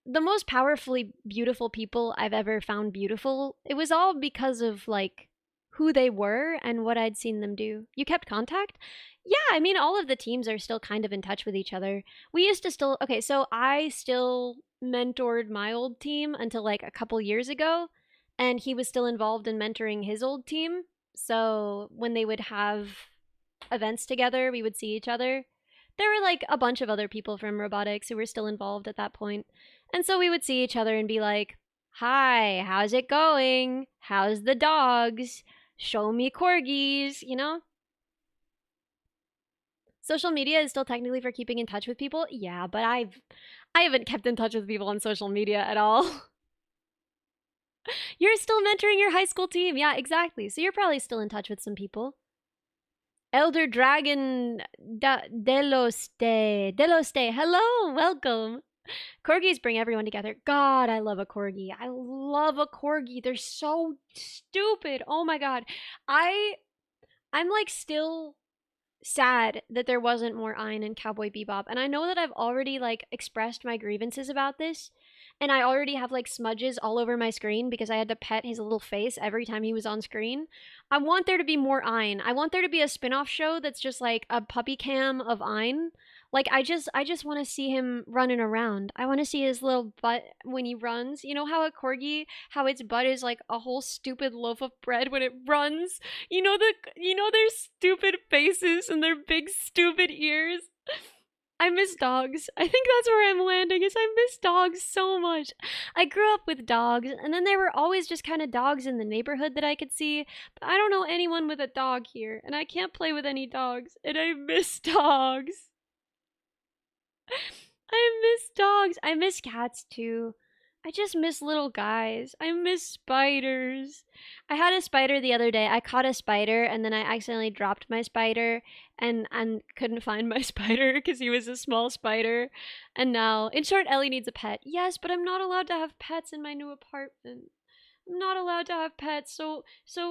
The most powerfully beautiful people I've ever found beautiful, it was all because of like who they were and what I'd seen them do. You kept contact? Yeah, I mean, all of the teams are still kind of in touch with each other. We used to still, okay, so I still mentored my old team until like a couple years ago, and he was still involved in mentoring his old team. So when they would have events together, we would see each other. There were like a bunch of other people from robotics who were still involved at that point. And so we would see each other and be like, "Hi, how's it going? How's the dogs? Show me corgis," you know? Social media is still technically for keeping in touch with people. Yeah, but I haven't kept in touch with people on social media at all. You're still mentoring your high school team. Yeah, exactly. So you're probably still in touch with some people. Elder Dragon Deloste. Deloste. Hello, welcome. Corgis bring everyone together. God, I love a corgi. I love a corgi. They're so stupid. Oh my god. I I'm like still sad that there wasn't more Ein in Cowboy Bebop. And I know that I've already like expressed my grievances about this. And I already have like smudges all over my screen because I had to pet his little face every time he was on screen. I want there to be more Ein. I want there to be a spin-off show that's just like a puppy cam of Ein. Like I just want to see him running around. I want to see his little butt when he runs. You know how a corgi, how its butt is like a whole stupid loaf of bread when it runs? You know their stupid faces and their big stupid ears. I miss dogs. I think that's where I'm landing is I miss dogs so much. I grew up with dogs and then there were always just kind of dogs in the neighborhood that I could see, but I don't know anyone with a dog here and I can't play with any dogs and I miss dogs. I miss dogs. I miss cats too. I just miss little guys. I miss spiders. I had a spider the other day. I caught a spider and then I accidentally dropped my spider and couldn't find my spider because he was a small spider. And now, in short, Ellie needs a pet. Yes, but I'm not allowed to have pets in my new apartment. I'm not allowed to have pets, so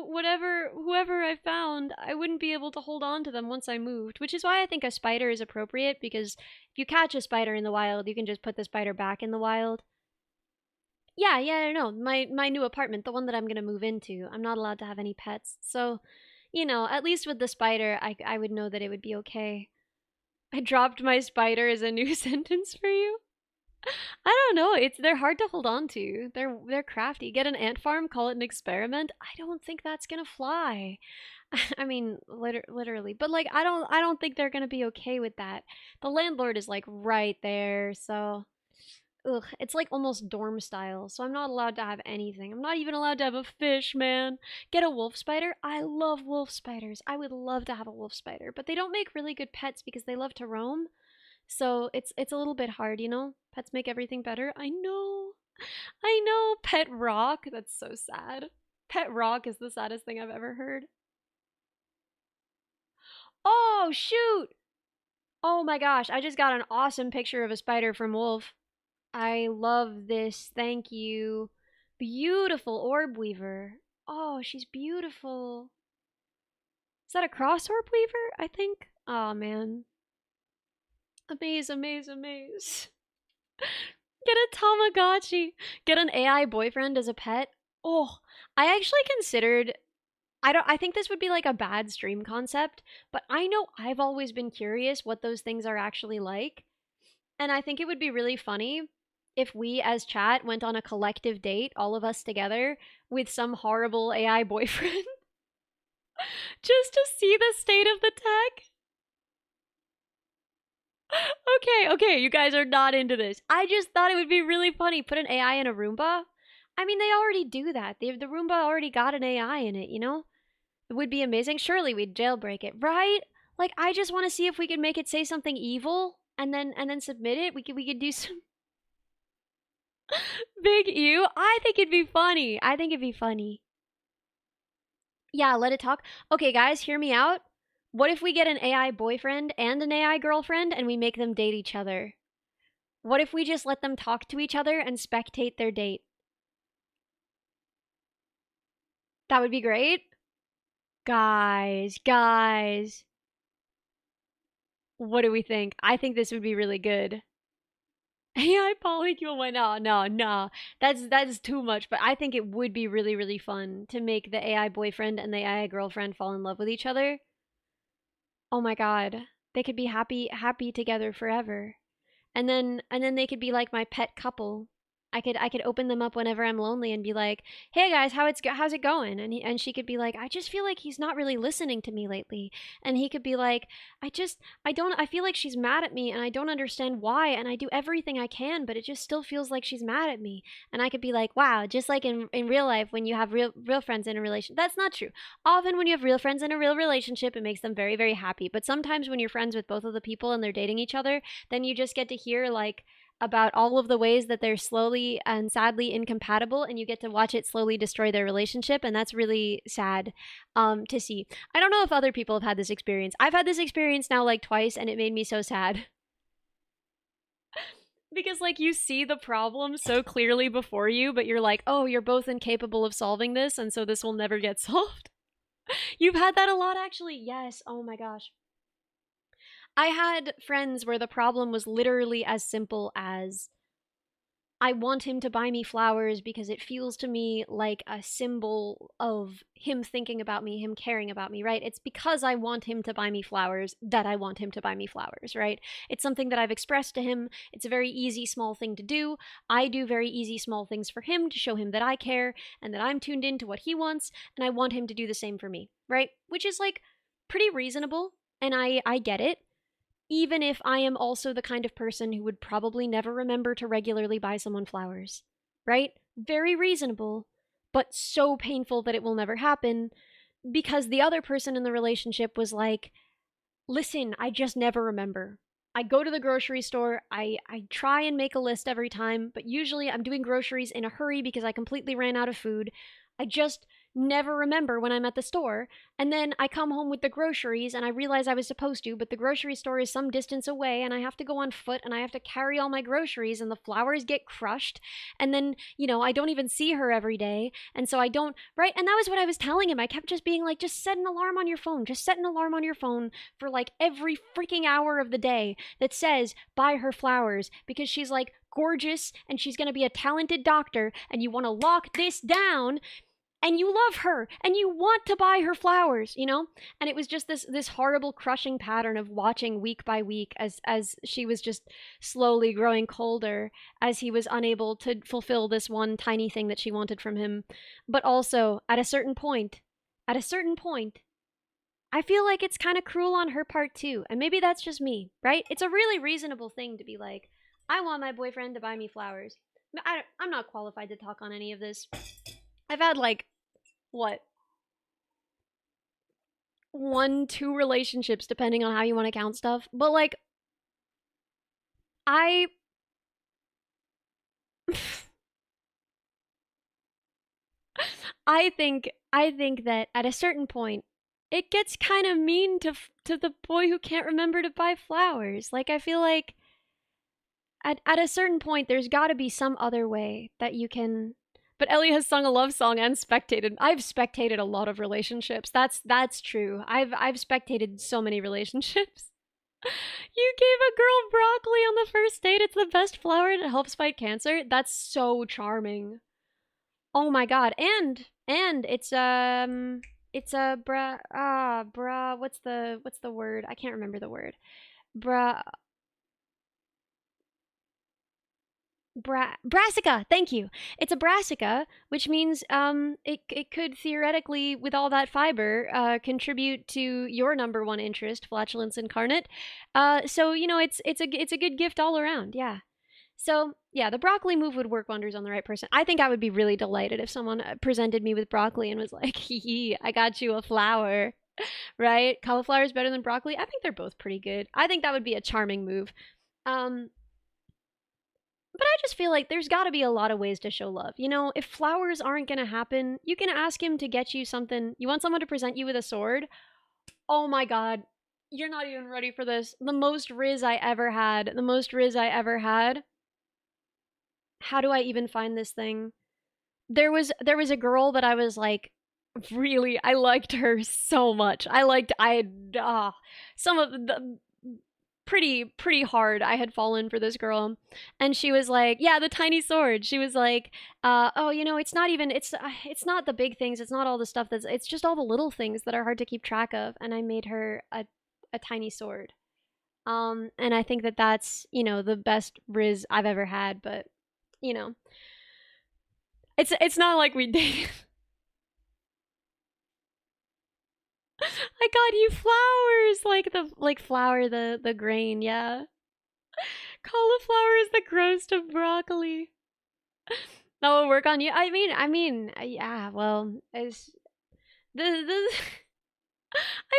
whatever whoever I found, I wouldn't be able to hold on to them once I moved, which is why I think a spider is appropriate because if you catch a spider in the wild, you can just put the spider back in the wild. Yeah, yeah, no, my new apartment, the one that I'm gonna move into, I'm not allowed to have any pets. So, at least with the spider, I would know that it would be okay. I dropped my spider as a new sentence for you. I don't know. They're hard to hold on to. They're crafty. Get an ant farm, call it an experiment. I don't think that's gonna fly. I mean, literally, but like, I don't think they're gonna be okay with that. The landlord is like right there, so ugh, it's like almost dorm style. So I'm not allowed to have anything. I'm not even allowed to have a fish, man. Get a wolf spider. I love wolf spiders. I would love to have a wolf spider, but they don't make really good pets because they love to roam. So it's a little bit hard, you know? Pets make everything better. I know. I know. Pet rock. That's so sad. Pet rock is the saddest thing I've ever heard. Oh, shoot. Oh my gosh. I just got an awesome picture of a spider from Wolf. I love this. Thank you. Beautiful orb weaver. Oh, she's beautiful. Is that a cross orb weaver? I think. Oh man. Amaze, amaze, amaze. Get a Tamagotchi. Get an AI boyfriend as a pet. Oh, I actually considered I think this would be like a bad stream concept, but I know I've always been curious what those things are actually like. And I think it would be really funny if we as chat went on a collective date, all of us together, with some horrible AI boyfriend just to see the state of the tech. Okay, okay, you guys are not into this. I just thought it would be really funny. Put an AI in a Roomba. I mean, they already do that. The Roomba already got an AI in it, you know? It would be amazing. Surely we'd jailbreak it, right? Like, I just want to see if we could make it say something evil and then submit it. We could do some big ew. I think it'd be funny. I think it'd be funny. Yeah, let it talk. Okay, guys, hear me out. What if we get an AI boyfriend and an AI girlfriend and we make them date each other? What if we just let them talk to each other and spectate their date? That would be great. Guys, what do we think? I think this would be really good. AI polycule went no. That's too much, but I think it would be really, really fun to make the AI boyfriend and the AI girlfriend fall in love with each other. Oh my god. They could be happy together forever. And then they could be like my pet couple. I could open them up whenever I'm lonely and be like, "Hey guys, how's it going?" And she could be like, "I just feel like he's not really listening to me lately." And he could be like, I feel like she's mad at me and I don't understand why and I do everything I can, but it just still feels like she's mad at me." And I could be like, "Wow, just like in real life when you have real friends in a relation." That's not true. Often when you have real friends in a real relationship, it makes them very, very happy. But sometimes when you're friends with both of the people and they're dating each other, then you just get to hear like about all of the ways that they're slowly and sadly incompatible and you get to watch it slowly destroy their relationship, and that's really sad to see. I don't know if other people have had this experience. I've had this experience now like twice and it made me so sad. Because like you see the problem so clearly before you, but you're like, oh, you're both incapable of solving this and so this will never get solved. You've had that a lot actually. Yes. Oh my gosh. I had friends where the problem was literally as simple as I want him to buy me flowers because it feels to me like a symbol of him thinking about me, him caring about me, right? It's because I want him to buy me flowers that I want him to buy me flowers, right? It's something that I've expressed to him. It's a very easy, small thing to do. I do very easy, small things for him to show him that I care and that I'm tuned into what he wants, and I want him to do the same for me, right? Which is like pretty reasonable, and I get it, even if I am also the kind of person who would probably never remember to regularly buy someone flowers. Right? Very reasonable, but so painful that it will never happen because the other person in the relationship was like, listen, I just never remember. I go to the grocery store, I try and make a list every time, but usually I'm doing groceries in a hurry because I completely ran out of food. I just never remember when I'm at the store. And then I come home with the groceries and I realize I was supposed to, but the grocery store is some distance away and I have to go on foot and I have to carry all my groceries and the flowers get crushed. And then, I don't even see her every day. And so I don't, right? And that was what I was telling him. I kept just being like, just set an alarm on your phone. Just set an alarm on your phone for like every freaking hour of the day that says, buy her flowers because she's like gorgeous and she's going to be a talented doctor and you want to lock this down and you love her and you want to buy her flowers. And it was just this horrible crushing pattern of watching week by week as she was just slowly growing colder, as he was unable to fulfill this one tiny thing that she wanted from him. But also at a certain point I feel like it's kind of cruel on her part too, and maybe that's just me, right? It's a really reasonable thing to be like, I want my boyfriend to buy me flowers. I'm not qualified to talk on any of this. I've had like what, one, two relationships, depending on how you want to count stuff. But like, I, I think that at a certain point, it gets kind of mean to the boy who can't remember to buy flowers. Like, I feel like at a certain point, there's got to be some other way that you can. But Ellie has sung a love song and spectated. I've spectated a lot of relationships. That's true. I've spectated so many relationships. You gave a girl broccoli on the first date. It's the best flower and it helps fight cancer. That's so charming. Oh my god. And it's a what's the word? I can't remember the word. Bra brassica. Thank you. It's a brassica, which means it could theoretically, with all that fiber, contribute to your number one interest, flatulence incarnate. So it's a good gift all around. Yeah. So yeah, the broccoli move would work wonders on the right person. I think I would be really delighted if someone presented me with broccoli and was like, "Hee hee, I got you a flower." Right? Cauliflower is better than broccoli. I think they're both pretty good. I think that would be a charming move. Um, but I just feel like there's got to be a lot of ways to show love. If flowers aren't going to happen, you can ask him to get you something. You want someone to present you with a sword? Oh my god. You're not even ready for this. The most Riz I ever had. The most Riz I ever had. How do I even find this thing? There was a girl that I was like, really, I liked her so much. Some of the pretty hard I had fallen for this girl, and she was like, yeah, the tiny sword. She was like, oh, it's not even, it's not the big things, it's not all the stuff it's just all the little things that are hard to keep track of. And I made her a tiny sword. And I think that that's the best Riz I've ever had. But you know it's not like we did. I got you flowers, like flour, the grain. Yeah, cauliflower is the grossest of broccoli. That will work on you. I mean, yeah. Well, it's the I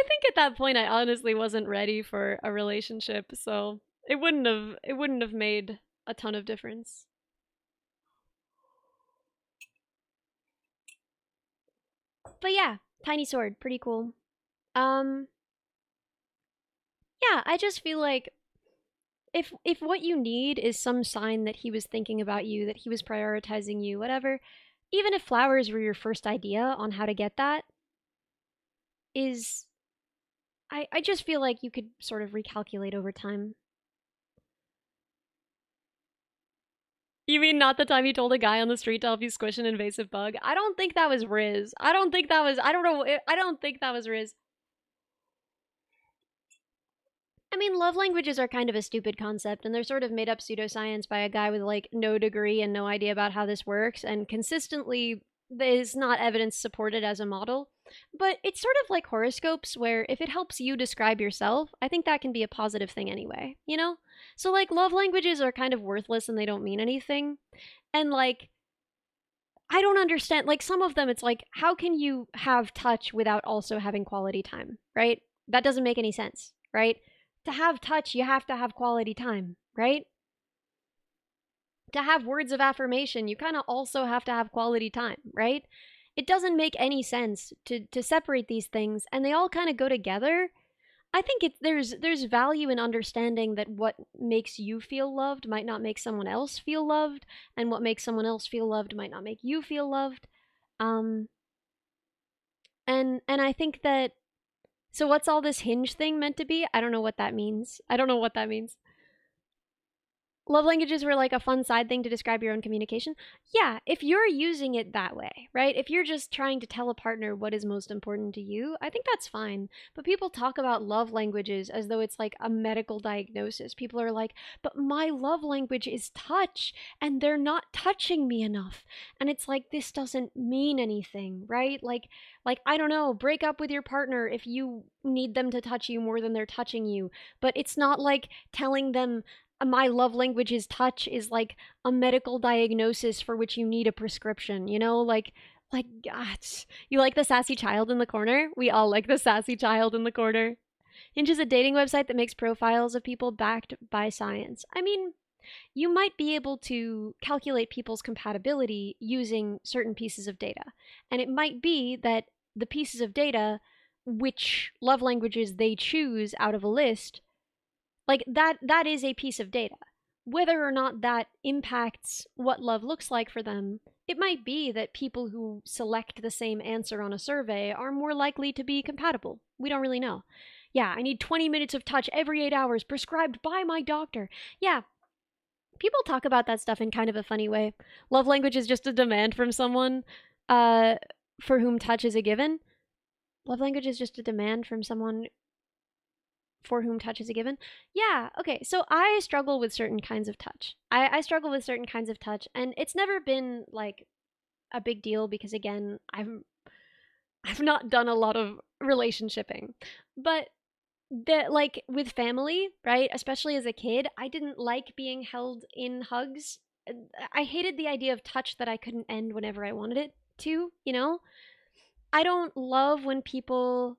think at that point I honestly wasn't ready for a relationship, so it wouldn't have made a ton of difference. But yeah, tiny sword, pretty cool. Um, yeah, I just feel like if what you need is some sign that he was thinking about you, that he was prioritizing you, whatever, even if flowers were your first idea on how to get that, is I just feel like you could sort of recalculate over time. You mean not the time you told a guy on the street to help you squish an invasive bug? I don't think that was Riz. I don't think that was. I don't know. I don't think that was Riz. I mean, love languages are kind of a stupid concept, and they're sort of made up pseudoscience by a guy with like no degree and no idea about how this works, and consistently is not evidence supported as a model. But it's sort of like horoscopes, where if it helps you describe yourself, I think that can be a positive thing anyway, you know? So, like, love languages are kind of worthless and they don't mean anything. And, like, I don't understand. Like, some of them, it's like, how can you have touch without also having quality time, right? That doesn't make any sense, right? To have touch, you have to have quality time, right? To have words of affirmation, you kind of also have to have quality time, right? It doesn't make any sense to separate these things, and they all kind of go together. I think there's value in understanding that what makes you feel loved might not make someone else feel loved, and what makes someone else feel loved might not make you feel loved. Um, and I think that, so what's all this hinge thing meant to be? I don't know what that means. I don't know what that means. Love languages were like a fun side thing to describe your own communication. Yeah, if you're using it that way, right? If you're just trying to tell a partner what is most important to you, I think that's fine. But people talk about love languages as though it's like a medical diagnosis. People are like, but my love language is touch, and they're not touching me enough. And it's like, this doesn't mean anything, right? Like I don't know, break up with your partner if you need them to touch you more than they're touching you. But it's not like telling them my love language is touch is like a medical diagnosis for which you need a prescription, you know? Like God, you like the sassy child in the corner? We all like the sassy child in the corner. Hinge is a dating website that makes profiles of people backed by science. I mean, you might be able to calculate people's compatibility using certain pieces of data. And it might be that the pieces of data, which love languages they choose out of a list, like that is a piece of data. Whether or not that impacts what love looks like for them, it might be that people who select the same answer on a survey are more likely to be compatible. We don't really know. Yeah, I need 20 minutes of touch every 8 hours prescribed by my doctor. Yeah, people talk about that stuff in kind of a funny way. Love language is just a demand from someone uh for whom touch is a given. Love language is just a demand from someone for whom touch is a given. Yeah, okay. So I struggle with certain kinds of touch. I struggle with certain kinds of touch, and it's never been like a big deal because again, I've not done a lot of relationshiping. But that like with family, right? Especially as a kid, I didn't like being held in hugs. I hated the idea of touch that I couldn't end whenever I wanted it to, you know? I don't love when people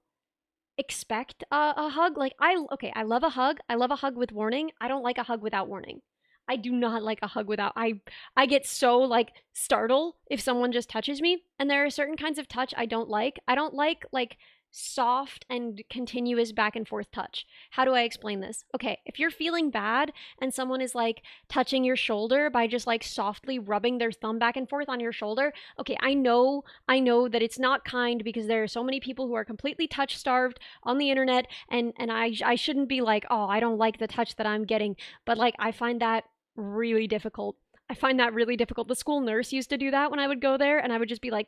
expect a hug. Like I love a hug. I love a hug with warning. I don't like a hug without warning. I do not like a hug without. I get so like startled if someone just touches me. And there are certain kinds of touch I don't like. I don't like soft and continuous back and forth touch. How do I explain this? Okay, if you're feeling bad and someone is like touching your shoulder by just like softly rubbing their thumb back and forth on your shoulder, okay, I know that it's not kind because there are so many people who are completely touch starved on the internet, and I shouldn't be like, "Oh, I don't like the touch that I'm getting." But like I find that really difficult. I find that really difficult. The school nurse used to do that when I would go there, and I would just be like,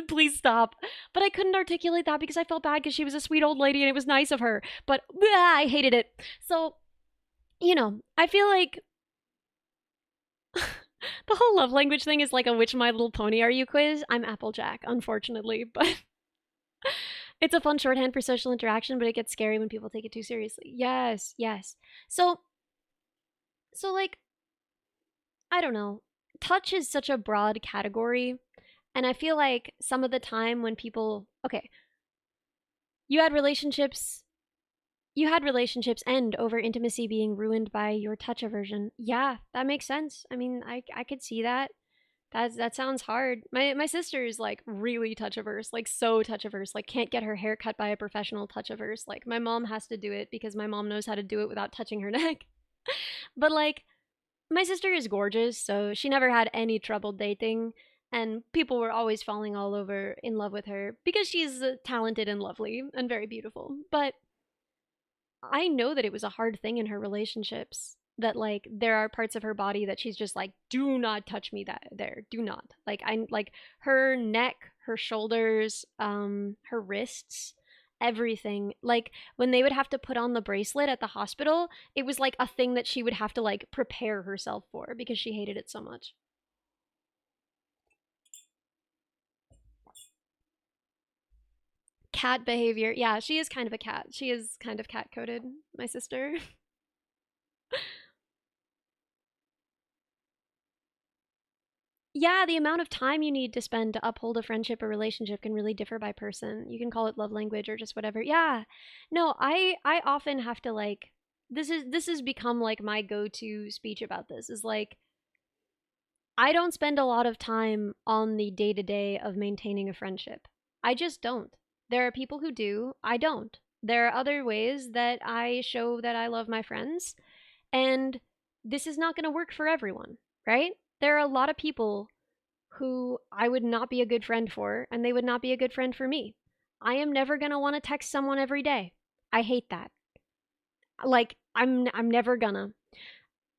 please stop. But I couldn't articulate that because I felt bad because she was a sweet old lady and it was nice of her. But I hated it. So, you know, I feel like the whole love language thing is like a which My Little Pony are you quiz. I'm Applejack, unfortunately, but it's a fun shorthand for social interaction, but it gets scary when people take it too seriously. Yes, yes. So, so like I don't know. Touch is such a broad category. And I feel like some of the time when people, okay, you had relationships, you had relationships end over intimacy being ruined by your touch aversion. Yeah, that makes sense. I mean, I could see that. That sounds hard. My sister is like really touch averse, like so touch averse, like can't get her hair cut by a professional touch averse. Like my mom has to do it because my mom knows how to do it without touching her neck. But like my sister is gorgeous, so she never had any trouble dating. And people were always falling all over in love with her because she's talented and lovely and very beautiful. But I know that it was a hard thing in her relationships. That like there are parts of her body that she's just like, do not touch me that there, do not. Like I like her neck, her shoulders, her wrists, everything. Like when they would have to put on the bracelet at the hospital, it was like a thing that she would have to like prepare herself for because she hated it so much. Cat behavior. Yeah, she is kind of a cat. She is kind of cat coded, my sister. Yeah, the amount of time you need to spend to uphold a friendship or relationship can really differ by person. You can call it love language or just whatever. Yeah. No, I often have to like this has become like my go-to speech about this is like I don't spend a lot of time on the day-to-day of maintaining a friendship. I just don't. There are people who do. I don't. There are other ways that I show that I love my friends, and this is not going to work for everyone, right? There are a lot of people who I would not be a good friend for, and they would not be a good friend for me. I am never going to want to text someone every day. I hate that. Like I'm never gonna.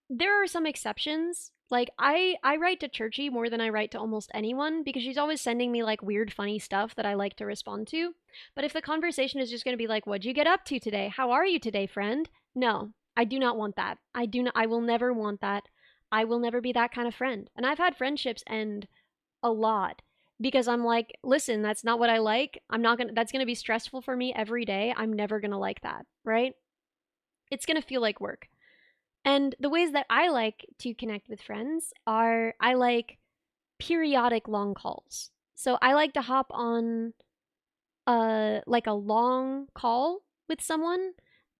There are some exceptions. Like I write to Churchy more than I write to almost anyone because she's always sending me like weird funny stuff that I like to respond to. But if the conversation is just going to be like, "What'd you get up to today? How are you today, friend?" No, I do not want that. I will never want that. I will never be that kind of friend. And I've had friendships end a lot because I'm like, "Listen, that's not what I like. I'm not going to that's going to be stressful for me every day. I'm never going to like that." Right? It's going to feel like work. And the ways that I like to connect with friends are I like periodic long calls. So I like to hop on like a long call with someone,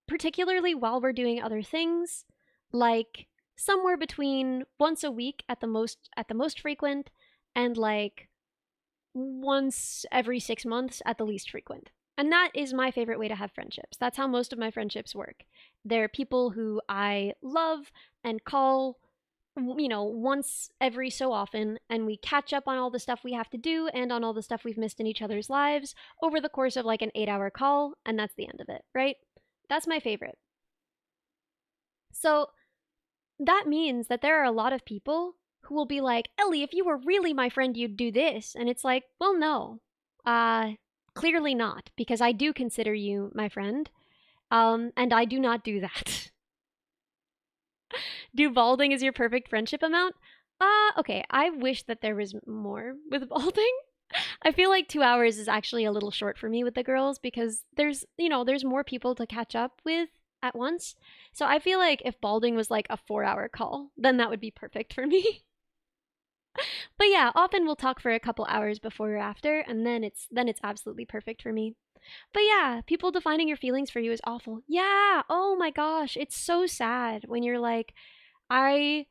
particularly while we're doing other things, like somewhere between once a week at the most frequent and like once every 6 months at the least frequent. And that is my favorite way to have friendships. That's how most of my friendships work. They're people who I love and call, once every so often, and we catch up on all the stuff we have to do and on all the stuff we've missed in each other's lives over the course of like an 8 hour call, and that's the end of it, right? That's my favorite. So that means that there are a lot of people who will be like, Ellie, if you were really my friend, you'd do this. And it's like, well, no. Uh, Clearly not, because I do consider you my friend. And I do not do that. Do balding is your perfect friendship amount? Okay. I wish that there was more with balding. I feel like 2 hours is actually a little short for me with the girls because there's more people to catch up with at once. So I feel like if balding was like a 4 hour call, then that would be perfect for me. But yeah, often we'll talk for a couple hours before or after, and then it's absolutely perfect for me. But yeah, people defining your feelings for you is awful. Yeah, oh my gosh, it's so sad when you're like, I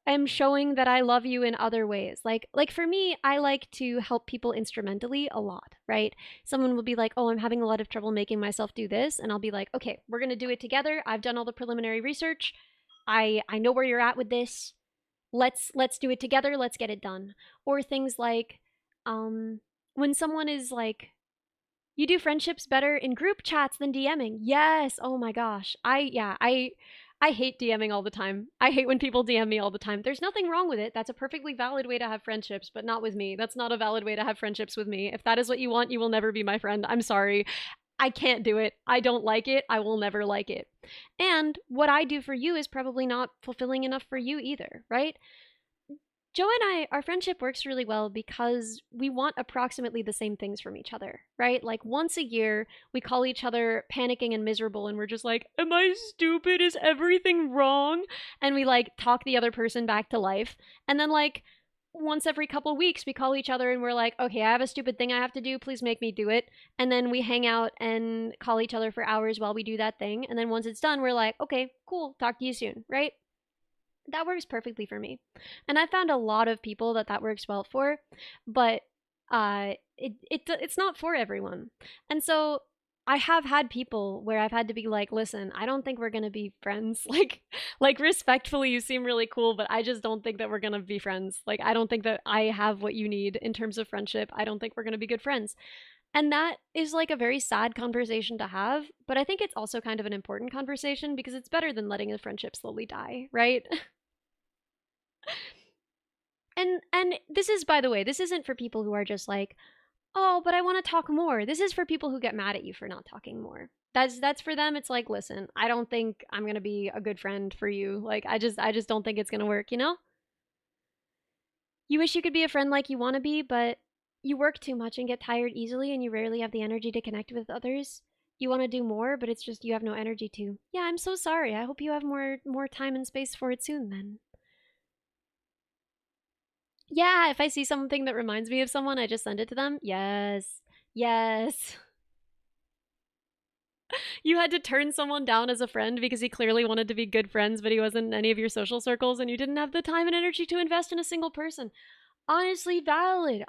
am showing that I love you in other ways. Like for me, I like to help people instrumentally a lot, right? Someone will be like, "Oh, I'm having a lot of trouble making myself do this." And I'll be like, "Okay, we're going to do it together. I've done all the preliminary research. I know where you're at with this. Let's do it together. Let's get it done." Or things like um when someone is like, "You do friendships better in group chats than DMing." Yes. Oh my gosh. I hate DMing all the time. I hate when people DM me all the time. There's nothing wrong with it. That's a perfectly valid way to have friendships, but not with me. That's not a valid way to have friendships with me. If that is what you want, you will never be my friend. I'm sorry. I can't do it. I don't like it. I will never like it. And what I do for you is probably not fulfilling enough for you either, right? Joe and our friendship works really well because we want approximately the same things from each other, right? Like once a year, we call each other panicking and miserable, and we're just like, "Am I stupid? Is everything wrong?" And we like talk the other person back to life. And then, like, once every couple weeks, we call each other and we're like, "Okay, I have a stupid thing I have to do. Please make me do it." And then we hang out and call each other for hours while we do that thing. And then once it's done, we're like, "Okay, cool. Talk to you soon," right? That works perfectly for me. And I found a lot of people that works well for, but it's not for everyone. And so I have had people where I've had to be like, listen, I don't think we're gonna be friends. Like respectfully, you seem really cool, but I just don't think that we're gonna be friends. Like, I don't think that I have what you need in terms of friendship. I don't think we're gonna be good friends. And that is like a very sad conversation to have, but I think it's also kind of an important conversation because it's better than letting a friendship slowly die, right? And this is, by the way, this isn't for people who are just like, oh, but I want to talk more. This is for people who get mad at you for not talking more. That's for them. It's like, listen, I don't think I'm gonna be a good friend for you. Like, I just don't think it's gonna work. You know, you wish you could be a friend like you want to be, but you work too much and get tired easily, and you rarely have the energy to connect with others. You want to do more, but it's just you have no energy to. Yeah, I'm so sorry. I hope you have more time and space for it soon. Then, yeah, if I see something that reminds me of someone, I just send it to them. Yes, yes. You had to turn someone down as a friend because he clearly wanted to be good friends, but he wasn't in any of your social circles, and you didn't have the time and energy to invest in a single person. Honestly, valid.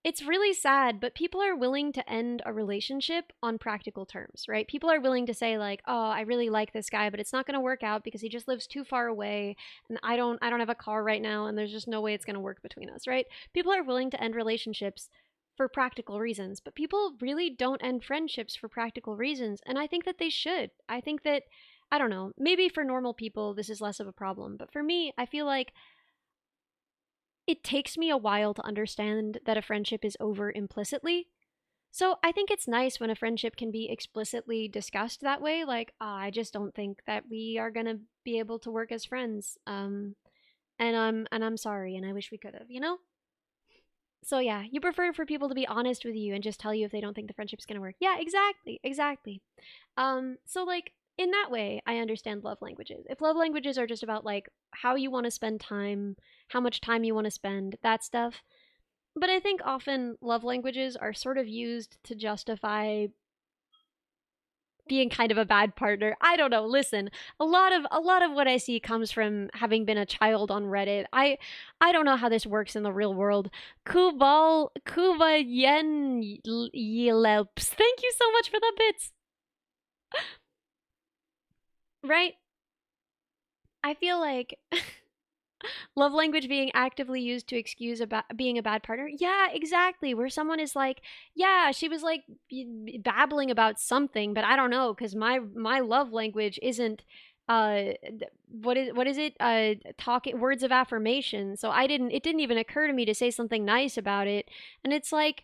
It's really sad, but people are willing to end a relationship on practical terms, right? People are willing to say like, "Oh, I really like this guy, but it's not going to work out because he just lives too far away and I don't have a car right now and there's just no way it's going to work between us," right? People are willing to end relationships for practical reasons, but people really don't end friendships for practical reasons, and I think that they should. I think that I don't know, maybe for normal people this is less of a problem, but for me, I feel like it takes me a while to understand that a friendship is over implicitly. So I think it's nice when a friendship can be explicitly discussed that way. Like, I just don't think that we are gonna be able to work as friends. And I'm sorry, and I wish we could have. You know. So yeah, you prefer for people to be honest with you and just tell you if they don't think the friendship's gonna work. Yeah, exactly, exactly. So like in that way, I understand love languages. If love languages are just about like how you want to spend time, how much time you want to spend, that stuff. But I think often love languages are sort of used to justify being kind of a bad partner. I don't know. Listen, a lot of what I see comes from having been a child on Reddit. I don't know how this works in the real world. Kubal Kuba Yen Yelps. Thank you so much for the bits. Right? I feel like love language being actively used to excuse about being a bad partner. Yeah, exactly. Where someone is like, yeah, she was like babbling about something, but I don't know because my love language isn't what is it talking words of affirmation. So it didn't even occur to me to say something nice about it. And it's like,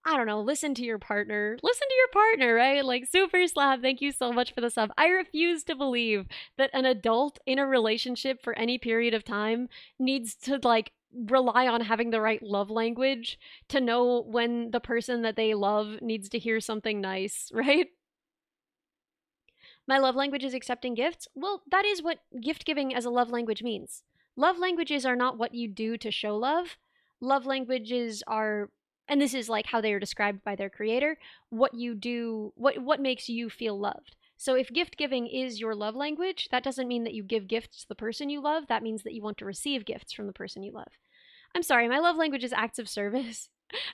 I don't know, listen to your partner. Listen to your partner, right? Like, Super Slab, thank you so much for the sub. I refuse to believe that an adult in a relationship for any period of time needs to, like, rely on having the right love language to know when the person that they love needs to hear something nice, right? My love language is accepting gifts. Well, that is what gift giving as a love language means. Love languages are not what you do to show love. Love languages are, and this is like how they are described by their creator, what you do, what makes you feel loved. So if gift giving is your love language, that doesn't mean that you give gifts to the person you love. That means that you want to receive gifts from the person you love. I'm sorry, my love language is acts of service.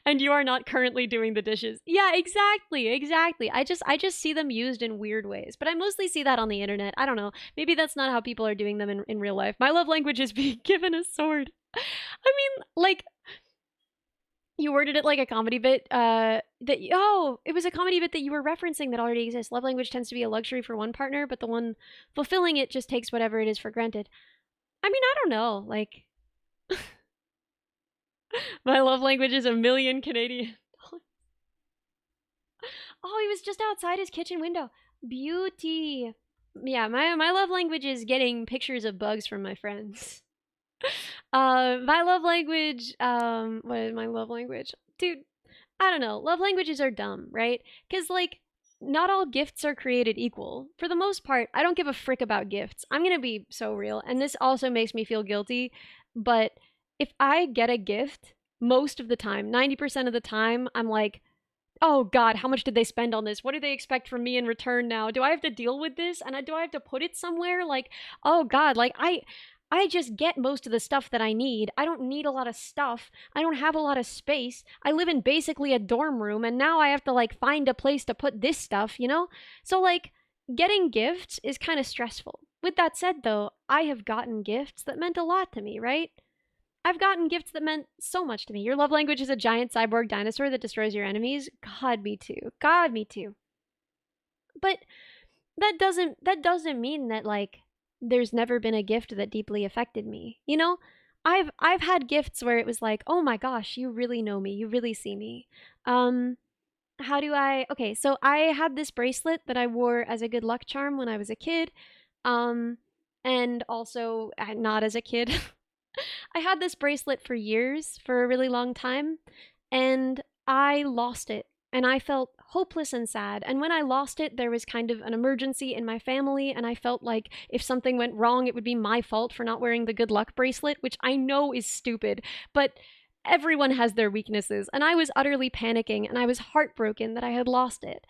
And you are not currently doing the dishes. Yeah, exactly, exactly. I just see them used in weird ways. But I mostly see that on the internet. I don't know. Maybe that's not how people are doing them in real life. My love language is being given a sword. I mean, like you worded it like a comedy bit it was a comedy bit that you were referencing that already exists. Love language tends to be a luxury for one partner, but the one fulfilling it just takes whatever it is for granted. I mean, I don't know. Like my love language is a million Canadian. Oh, he was just outside his kitchen window. Beauty. Yeah, my love language is getting pictures of bugs from my friends. My love language, what is my love language? Dude, I don't know. Love languages are dumb, right? Because, like, not all gifts are created equal. For the most part, I don't give a frick about gifts. I'm gonna be so real, and this also makes me feel guilty, but if I get a gift, most of the time, 90% of the time, I'm like, oh God, how much did they spend on this? What do they expect from me in return now? Do I have to deal with this? And do I have to put it somewhere? Like, oh God, like I just get most of the stuff that I need. I don't need a lot of stuff. I don't have a lot of space. I live in basically a dorm room, and now I have to like find a place to put this stuff, you know? So, like, getting gifts is kind of stressful. With that said, though, I have gotten gifts that meant a lot to me, right? I've gotten gifts that meant so much to me. Your love language is a giant cyborg dinosaur that destroys your enemies. God, me too. God, me too. But that doesn't mean that like there's never been a gift that deeply affected me. You know, I've had gifts where it was like, "Oh my gosh, you really know me. You really see me." Um how do I Okay, so I had this bracelet that I wore as a good luck charm when I was a kid. Um and also not as a kid. I had this bracelet for years, for a really long time, and I lost it. And I felt hopeless and sad. And when I lost it, there was kind of an emergency in my family, and I felt like if something went wrong, it would be my fault for not wearing the good luck bracelet, which I know is stupid, but everyone has their weaknesses. And I was utterly panicking, and I was heartbroken that I had lost it.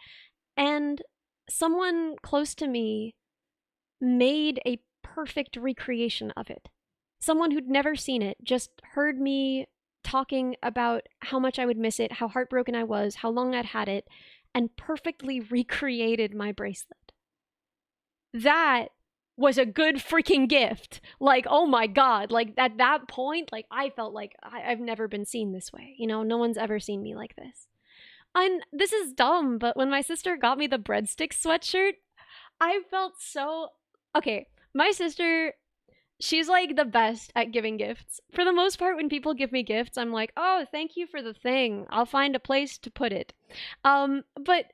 And someone close to me made a perfect recreation of it. Someone who'd never seen it just heard me talking about how much I would miss it, how heartbroken I was, how long I'd had it, and perfectly recreated my bracelet. That was a good freaking gift. Like, oh my God. Like, at that point, like, I felt like I've never been seen this way. You know, no one's ever seen me like this. And this is dumb, but when my sister got me the breadsticks sweatshirt, I felt so. Okay, my sister, she's like the best at giving gifts. For the most part, when people give me gifts, I'm like, oh, thank you for the thing. I'll find a place to put it. But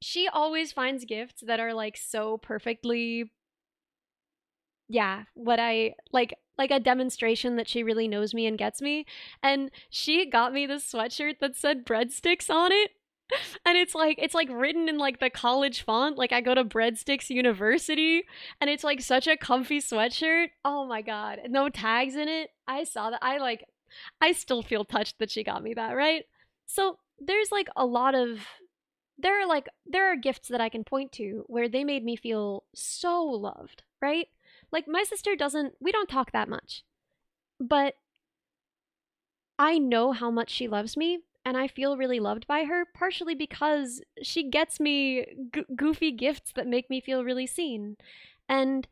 she always finds gifts that are like so perfectly, yeah, what I like a demonstration that she really knows me and gets me. And she got me this sweatshirt that said breadsticks on it. And it's like written in like the college font, like I go to Breadsticks University, and it's like such a comfy sweatshirt. Oh my God, no tags in it. I saw that. I still feel touched that she got me that, right? So there's like a lot of there are gifts that I can point to where they made me feel so loved, right? Like my sister doesn't we don't talk that much, but I know how much she loves me, and I feel really loved by her, partially because she gets me goofy gifts that make me feel really seen. And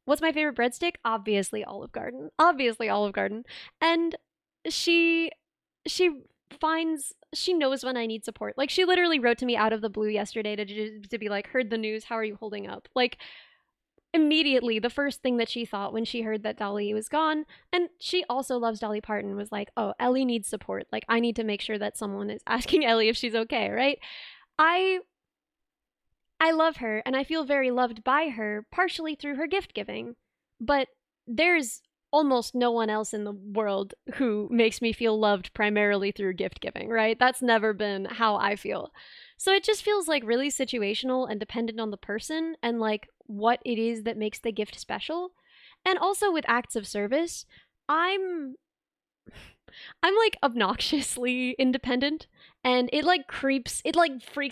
what's my favorite breadstick? Obviously Olive Garden. Obviously Olive Garden. And she she she knows when I need support. Like she literally wrote to me out of the blue yesterday to be like, "Heard the news, how are you holding up?" Like immediately the first thing that she thought when she heard that Dolly was gone, and she also loves Dolly Parton, was like, oh, Ellie needs support. Like I need to make sure that someone is asking Ellie if she's okay, right? I I love her and I feel very loved by her, partially through her gift giving. But there's almost no one else in the world who makes me feel loved primarily through gift giving, right? That's never been how I feel. So it just feels like really situational and dependent on the person and like what it is that makes the gift special. And also with acts of service, I'm I'm like obnoxiously independent, and it like freaks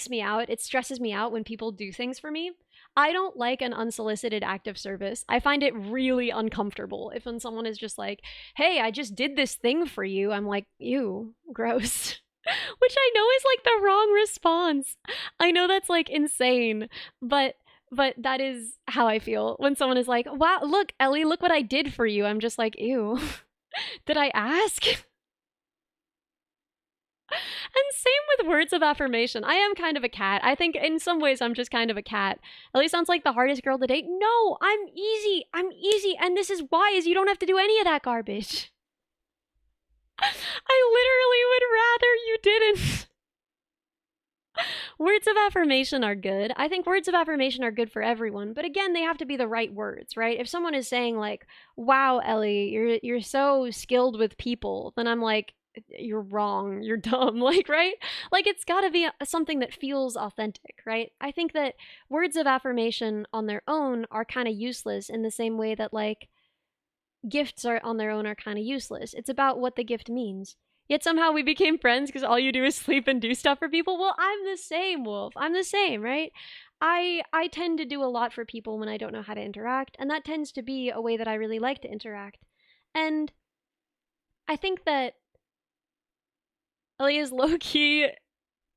me out. It stresses me out when people do things for me. I don't like an unsolicited act of service. I find it really uncomfortable if when someone is just like, "Hey, I just did this thing for you." I'm like, "Ew, gross." Which I know is like the wrong response. I know that's like insane, but that is how I feel when someone is like, "Wow, look, Ellie, look what I did for you." I'm just like, "Ew." Did I ask? And same with words of affirmation. I am kind of a cat. I think in some ways I'm just kind of a cat. Ellie sounds like the hardest girl to date. No, I'm easy. I'm easy. And this is why is you don't have to do any of that garbage. I literally would rather you didn't. Words of affirmation are good. I think words of affirmation are good for everyone, but again, they have to be the right words, right? If someone is saying like, "Wow, Ellie, you're so skilled with people," then I'm like, "You're wrong. You're dumb." Like, right? Like it's got to be something that feels authentic, right? I think that words of affirmation on their own are kind of useless in the same way that like gifts are on their own are kind of useless. It's about what the gift means. Yet somehow we became friends because all you do is sleep and do stuff for people. Well, I'm the same, Wolf. I'm the same, right? I tend to do a lot for people when I don't know how to interact, and that tends to be a way that I really like to interact. And I think that Ellie is low key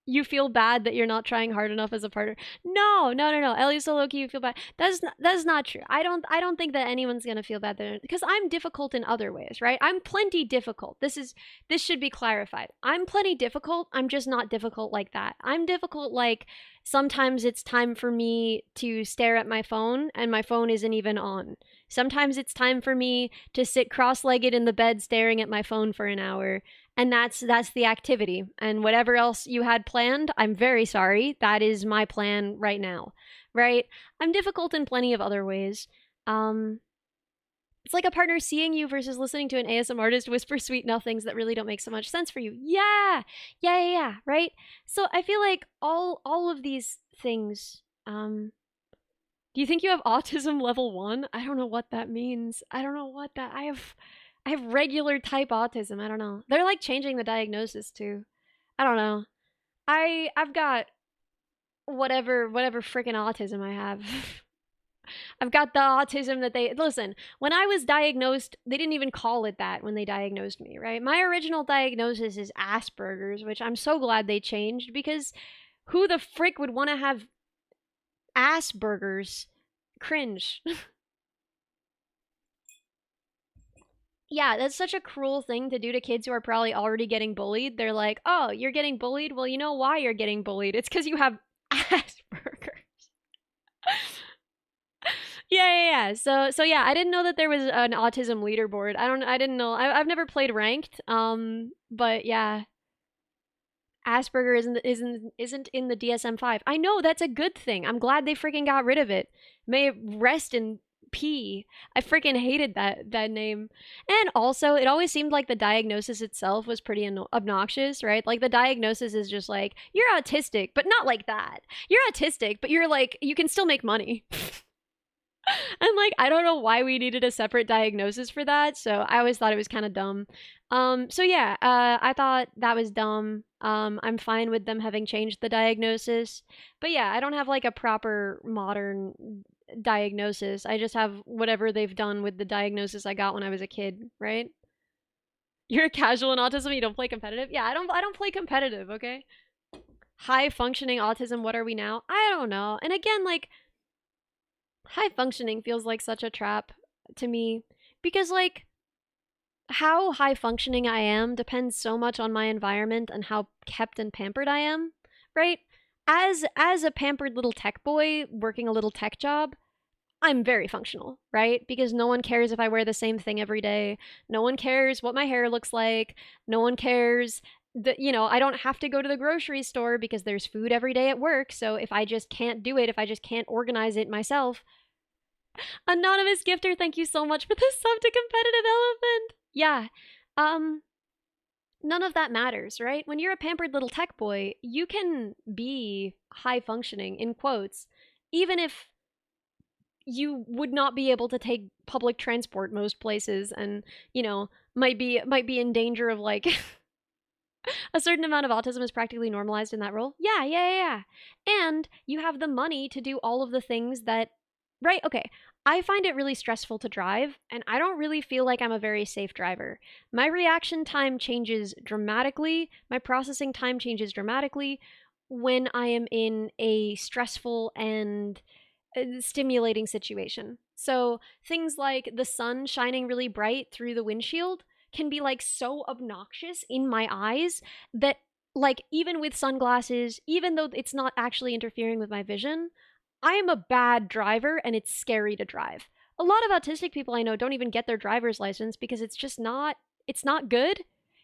you feel bad that you're not trying hard enough as a partner. No, no, no, no. At least so low key you feel bad. That's not true. I don't think that anyone's gonna feel bad there because I'm difficult in other ways, right? I'm plenty difficult. This should be clarified. I'm plenty difficult. I'm just not difficult like that. I'm difficult like sometimes it's time for me to stare at my phone and my phone isn't even on. Sometimes it's time for me to sit cross-legged in the bed staring at my phone for an hour, and that's the activity. And whatever else you had planned, I'm very sorry, that is my plan right now, right? I'm difficult in plenty of other ways. um it's like a partner seeing you versus listening to an ASM artist whisper sweet nothings that really don't make so much sense for you. Yeah, yeah, yeah, yeah, right. So I feel like all of these things. Do you think you have autism level 1? I don't know what that means. I don't know what that I have regular type autism. I don't know. They're like changing the diagnosis too. I don't know. I've got whatever freaking autism I have. I've got the autism that they listen. When I was diagnosed, they didn't even call it that when they diagnosed me, right? My original diagnosis is Asperger's, which I'm so glad they changed because who the frick would want to have Asperger's? Cringe. Yeah, that's such a cruel thing to do to kids who are probably already getting bullied. They're like, "Oh, you're getting bullied? Well, you know why you're getting bullied. It's because you have Asperger's." Yeah, yeah, yeah. So yeah, I didn't know that there was an autism leaderboard. I didn't know. I've never played ranked. But yeah, Asperger isn't in the DSM-5. I know that's a good thing. I'm glad they freaking got rid of it. May it rest in P. I freaking hated that name. And also, it always seemed like the diagnosis itself was pretty obnoxious, right? Like the diagnosis is just like you're autistic, but not like that. You're autistic, but you're like you can still make money. And like I don't know why we needed a separate diagnosis for that, so I always thought it was kind of dumb. So yeah, I thought that was dumb. I'm fine with them having changed the diagnosis, but yeah, I don't have like a proper modern diagnosis. I just have whatever they've done with the diagnosis I got when I was a kid, right? You're a casual in autism. You don't play competitive. Yeah, I don't play competitive. Okay. High functioning autism. What are we now? I don't know. And again, like high functioning feels like such a trap to me because like how high functioning I am depends so much on my environment and how kept and pampered I am, right? As a pampered little tech boy working a little tech job, I'm very functional, right? Because no one cares if I wear the same thing every day. No one cares what my hair looks like. No one cares that, I don't have to go to the grocery store because there's food every day at work. So if I just can't do it, if I just can't organize it myself, Anonymous gifter, thank you so much for the sub to competitive elephant. Yeah. Um None of that matters, right? When you're a pampered little tech boy, you can be high functioning in quotes even if you would not be able to take public transport most places and, might be in danger of like a certain amount of autism is practically normalized in that role. Yeah, yeah, yeah, yeah. And you have the money to do all of the things that, right? Okay. I find it really stressful to drive, and I don't really feel like I'm a very safe driver. My reaction time changes dramatically, my processing time changes dramatically when I am in a stressful and stimulating situation. So things like the sun shining really bright through the windshield can be like so obnoxious in my eyes that like even with sunglasses, even though it's not actually interfering with my vision, I am a bad driver and it's scary to drive. A lot of autistic people I know don't even get their driver's license because it's not good.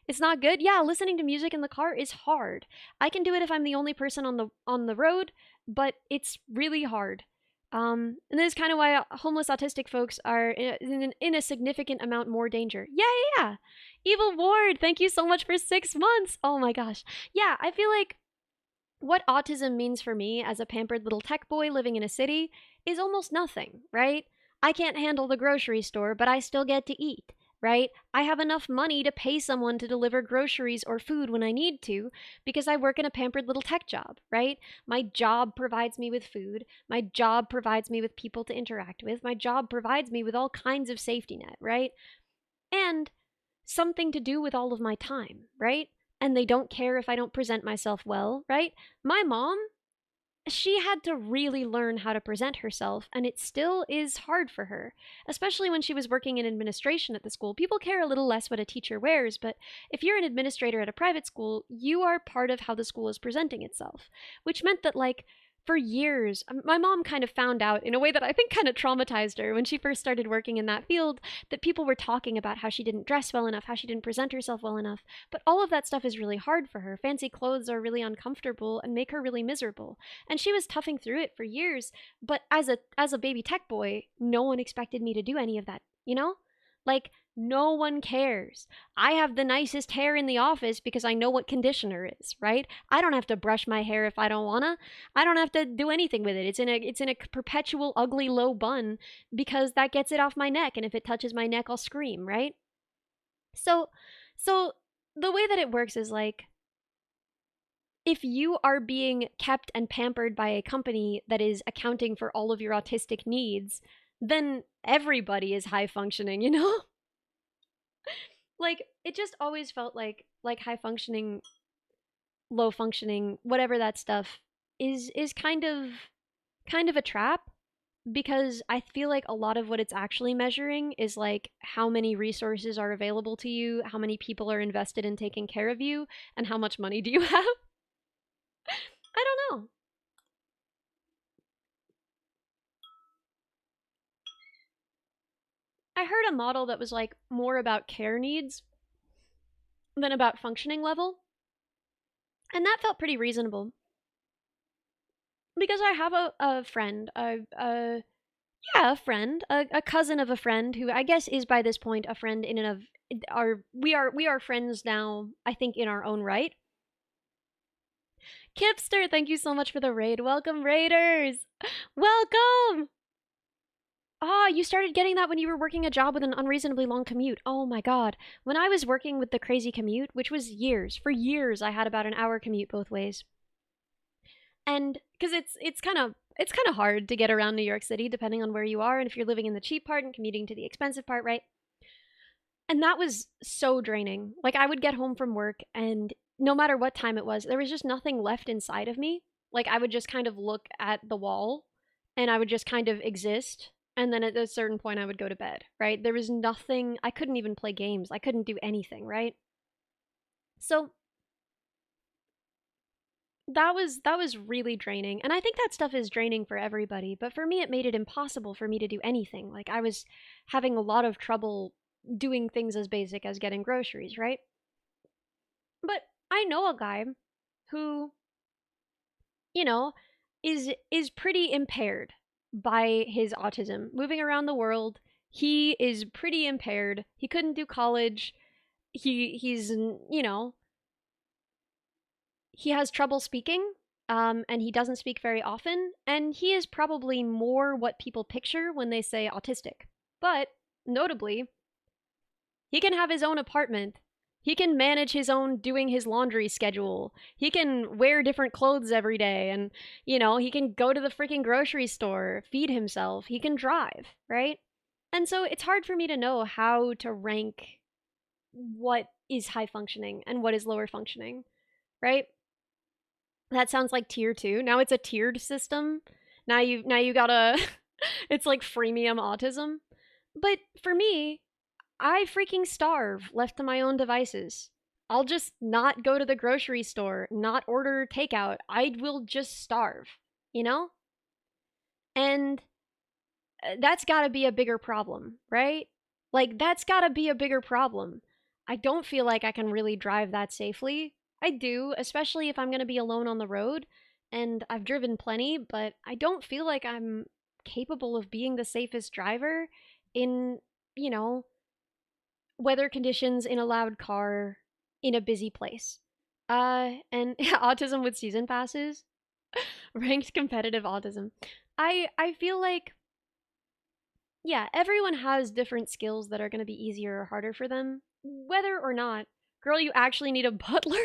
It's not good. Yeah, listening to music in the car is hard. I can do it if I'm the only person on the road, but it's really hard. And this is kind of why homeless autistic folks are in a significant amount more danger. Yeah, yeah, yeah. Evil Ward, thank you so much for 6 months. Oh my gosh. Yeah, I feel like what autism means for me as a pampered little tech boy living in a city is almost nothing, right? I can't handle the grocery store, but I still get to eat. right? I have enough money to pay someone to deliver groceries or food when I need to because I work in a pampered little tech job, right? My job provides me with food. My job provides me with people to interact with. My job provides me with all kinds of safety net, right? And something to do with all of my time, right? And they don't care if I don't present myself well, right? My mom, she had to really learn how to present herself, and it still is hard for her, especially when she was working in administration at the school. People care a little less what a teacher wears, but if you're an administrator at a private school, you are part of how the school is presenting itself, which meant that, like, for years, my mom kind of found out in a way that I think kind of traumatized her when she first started working in that field that people were talking about how she didn't dress well enough, how she didn't present herself well enough. But all of that stuff is really hard for her. Fancy clothes are really uncomfortable and make her really miserable, and she was toughing through it for years. But as a baby tech boy, no one expected me to do any of that, you know? Like, no one cares. I have the nicest hair in the office because I know what conditioner is, right? I don't have to brush my hair if I don't wanna. I don't have to do anything with it. It's in a perpetual ugly low bun because that gets it off my neck, and if it touches my neck I'll scream, right? So so the way that it works is like, if you are being kept and pampered by a company that is accounting for all of your autistic needs, then everybody is high functioning, you know? Like, it just always felt like high functioning, low functioning, whatever that stuff is kind of a trap, because I feel like a lot of what it's actually measuring is like how many resources are available to you, how many people are invested in taking care of you, and how much money do you have? I don't know. I heard a model that was like more about care needs than about functioning level, and that felt pretty reasonable because I have a friend, yeah, a friend, a cousin of a friend who I guess is by this point a friend in and of our we are friends now, I think, in our own right. Kipster, thank you so much for the raid. Welcome, raiders. Welcome. Ah, you started getting that when you were working a job with an unreasonably long commute. Oh my god. When I was working with the crazy commute, which was years, for years I had about an hour commute both ways. And cuz it's kind of hard to get around New York City depending on where you are, and if you're living in the cheap part and commuting to the expensive part, right? And that was so draining. Like, I would get home from work, and no matter what time it was, there was just nothing left inside of me. Like, I would just kind of look at the wall and I would just kind of exist. And then at a certain point, I would go to bed, right? There was nothing, I couldn't even play games. I couldn't do anything, right? So that was really draining. And I think that stuff is draining for everybody, but for me it made it impossible for me to do anything. Like, I was having a lot of trouble doing things as basic as getting groceries, right? But I know a guy who, you know, is pretty impaired by his autism. Moving around the world, he is pretty impaired. He couldn't do college. He's, he has trouble speaking. And he doesn't speak very often, and he is probably more what people picture when they say autistic. But notably, he can have his own apartment. He can manage his own doing his laundry schedule. He can wear different clothes every day, and, he can go to the freaking grocery store, feed himself. He can drive, right? And so it's hard for me to know how to rank what is high functioning and what is lower functioning, right? That sounds like tier 2. Now it's a tiered system. Now you gotta it's like freemium autism. But for me, I freaking starve left to my own devices. I'll just not go to the grocery store, not order takeout. I will just starve, you know? And that's gotta be a bigger problem, right? Like, that's gotta be a bigger problem. I don't feel like I can really drive that safely. I do, especially if I'm gonna be alone on the road, and I've driven plenty, but I don't feel like I'm capable of being the safest driver in, you know, weather conditions, in a loud car, in a busy place. And autism with season passes, ranked competitive autism. I feel like Yeah, everyone has different skills that are going to be easier or harder for them. Whether or not, girl, you actually need a butler?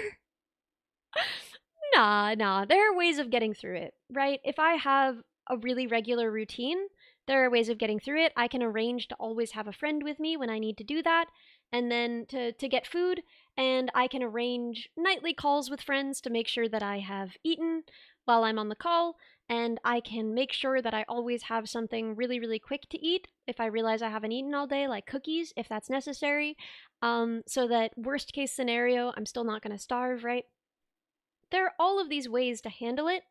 Nah, there are ways of getting through it, right? If I have a really regular routine, there are ways of getting through it. I can arrange to always have a friend with me when I need to do that, and then to get food, and I can arrange nightly calls with friends to make sure that I have eaten while I'm on the call, and I can make sure that I always have something really, really quick to eat if I realize I haven't eaten all day, like cookies, if that's necessary. So that worst case scenario, I'm still not going to starve, right? There are all of these ways to handle it,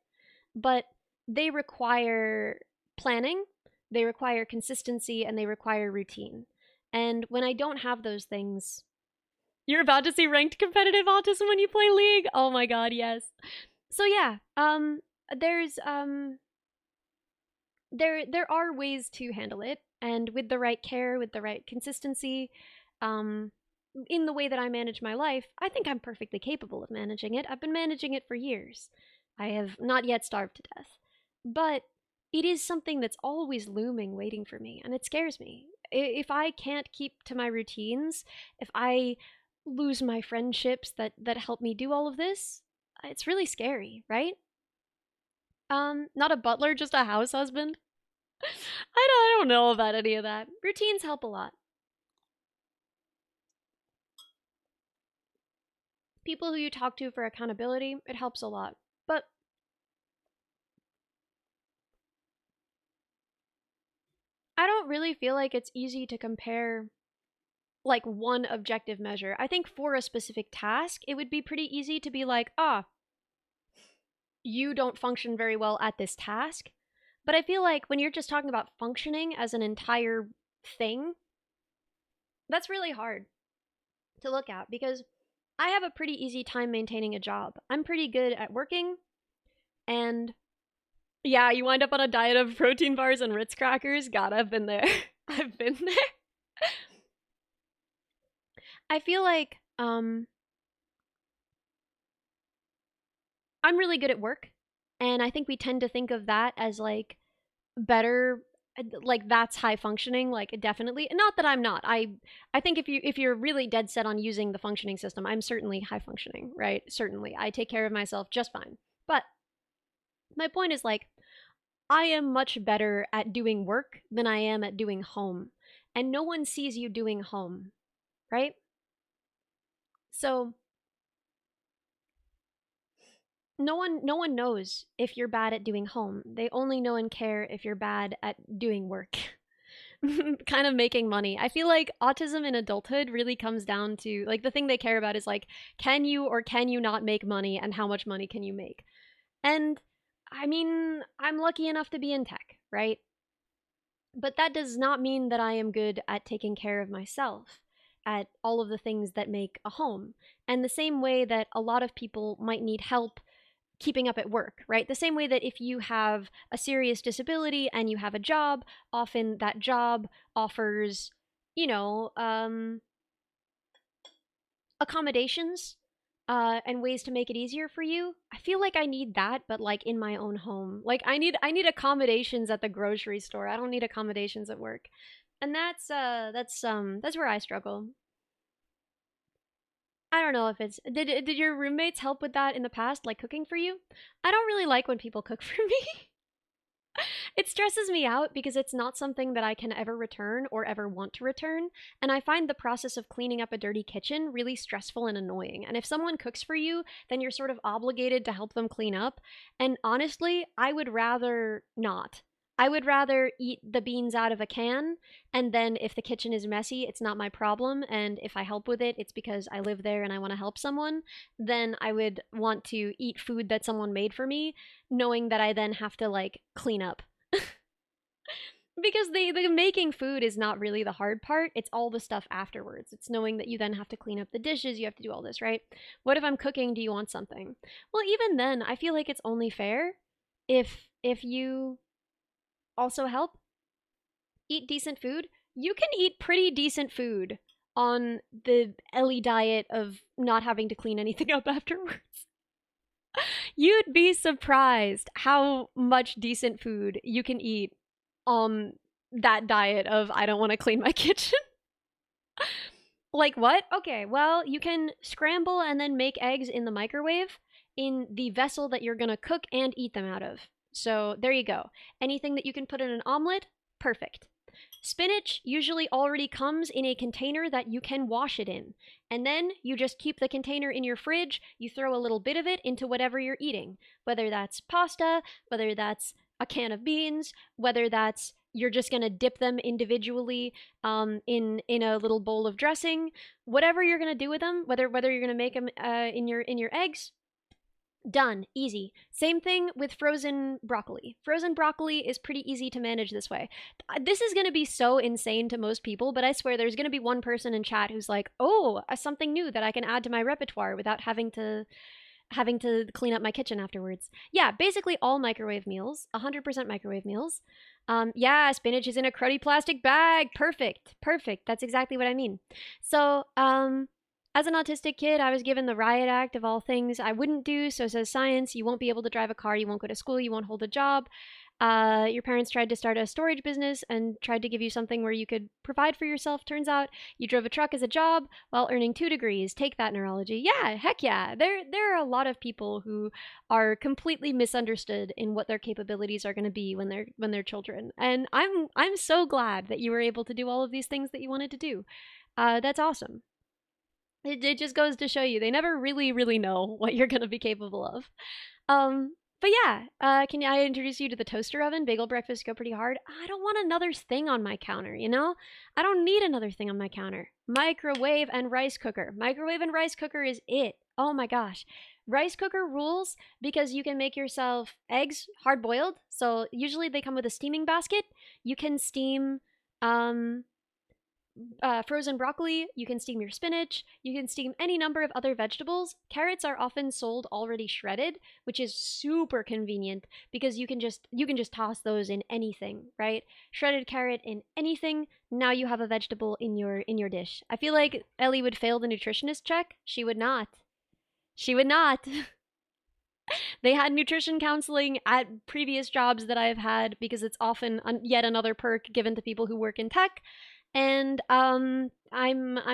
but they require planning, they require consistency, and they require routine. And when I don't have those things, you're about to see ranked competitive autism when you play League. Oh my god, yes. So yeah, there's there are ways to handle it, and with the right care, with the right consistency, um, in the way that I manage my life, I think I'm perfectly capable of managing it. I've been managing it for years. I have not yet starved to death, but it is something that's always looming, waiting for me, and it scares me. If I can't keep to my routines, if I lose my friendships that help me do all of this, it's really scary, right? Not a butler, just a house husband. I don't know about any of that. Routines help a lot. People who you talk to for accountability, it helps a lot. But I don't really feel like it's easy to compare like one objective measure. I think for a specific task, it would be pretty easy to be like, ah, you don't function very well at this task. But I feel like when you're just talking about functioning as an entire thing, that's really hard to look at because I have a pretty easy time maintaining a job. I'm pretty good at working, and yeah, you wind up on a diet of protein bars and Ritz crackers. God, I've been there. I've been there. I feel like I'm really good at work, and I think we tend to think of that as like better, like that's high functioning, like definitely. Not that I'm not. I think if you're really dead set on using the functioning system, I'm certainly high functioning, right? Certainly. I take care of myself just fine. But my point is like I am much better at doing work than I am at doing home. And no one sees you doing home, right? So no one knows if you're bad at doing home. They only know and care if you're bad at doing work. Kind of making money. I feel like autism in adulthood really comes down to like the thing they care about is like can you or can you not make money and how much money can you make? And I mean, I'm lucky enough to be in tech, right? But that does not mean that I am good at taking care of myself, at all of the things that make a home. And the same way that a lot of people might need help keeping up at work, right? The same way that if you have a serious disability and you have a job, often that job offers, you know, accommodations and ways to make it easier for you. I feel like I need that, but like in my own home. Like I need accommodations at the grocery store. I don't need accommodations at work, and that's where I struggle. I don't know if it's did your roommates help with that in the past, like cooking for you? I don't really like when people cook for me. It stresses me out because it's not something that I can ever return or ever want to return. And I find the process of cleaning up a dirty kitchen really stressful and annoying. And if someone cooks for you, then you're sort of obligated to help them clean up. And honestly, I would rather not. I would rather eat the beans out of a can, and then if the kitchen is messy, it's not my problem. And if I help with it, it's because I live there and I want to help someone. Then I would want to eat food that someone made for me, knowing that I then have to like clean up because the making food is not really the hard part. It's all the stuff afterwards. It's knowing that you then have to clean up the dishes, you have to do all this, right? What if I'm cooking, do you want something? Well, even then, I feel like it's only fair if you also help eat decent food. You can eat pretty decent food on the Ellie diet of not having to clean anything up afterwards. You'd be surprised how much decent food you can eat on that diet of I don't want to clean my kitchen. Like what? Okay, well, you can scramble and then make eggs in the microwave in the vessel that you're going to cook and eat them out of. So there you go. Anything that you can put in an omelet, perfect. Spinach usually already comes in a container that you can wash it in. And then you just keep the container in your fridge. You throw a little bit of it into whatever you're eating, whether that's pasta, whether that's a can of beans, whether that's you're just going to dip them individually in a little bowl of dressing, whatever you're going to do with them, whether you're going to make them in your eggs, done. Easy. Same thing with frozen broccoli. Frozen broccoli is pretty easy to manage this way. This is going to be so insane to most people, but I swear there's going to be one person in chat who's like, "Oh, something new that I can add to my repertoire without having to clean up my kitchen afterwards." Yeah, basically all microwave meals, 100% microwave meals. Yeah, spinach is in a cruddy plastic bag. Perfect. Perfect. That's exactly what I mean. So, as an autistic kid, I was given the riot act of all things I wouldn't do. So says science, you won't be able to drive a car, you won't go to school, you won't hold a job. Your parents tried to start a storage business and tried to give you something where you could provide for yourself. Turns out you drove a truck as a job while earning 2 degrees. Take that, neurology. Yeah, heck yeah. There are a lot of people who are completely misunderstood in what their capabilities are going to be when they're children. And I'm so glad that you were able to do all of these things that you wanted to do. That's awesome. It just goes to show you they never really know what you're going to be capable of. But yeah, can I introduce you to the toaster oven? Bagel breakfasts go pretty hard. I don't want another thing on my counter, you know? I don't need another thing on my counter. Microwave and rice cooker. Microwave and rice cooker is it. Oh my gosh. Rice cooker rules because you can make yourself eggs hard boiled. So usually they come with a steaming basket. You can steam frozen broccoli, you can steam your spinach, you can steam any number of other vegetables. Carrots are often sold already shredded, which is super convenient because you can just toss those in anything, right? Shredded carrot in anything. Now you have a vegetable in your dish. I feel like Ellie would fail the nutritionist check. She would not. She would not. They had nutrition counseling at previous jobs that I've had because it's often yet another perk given to people who work in tech. And I'm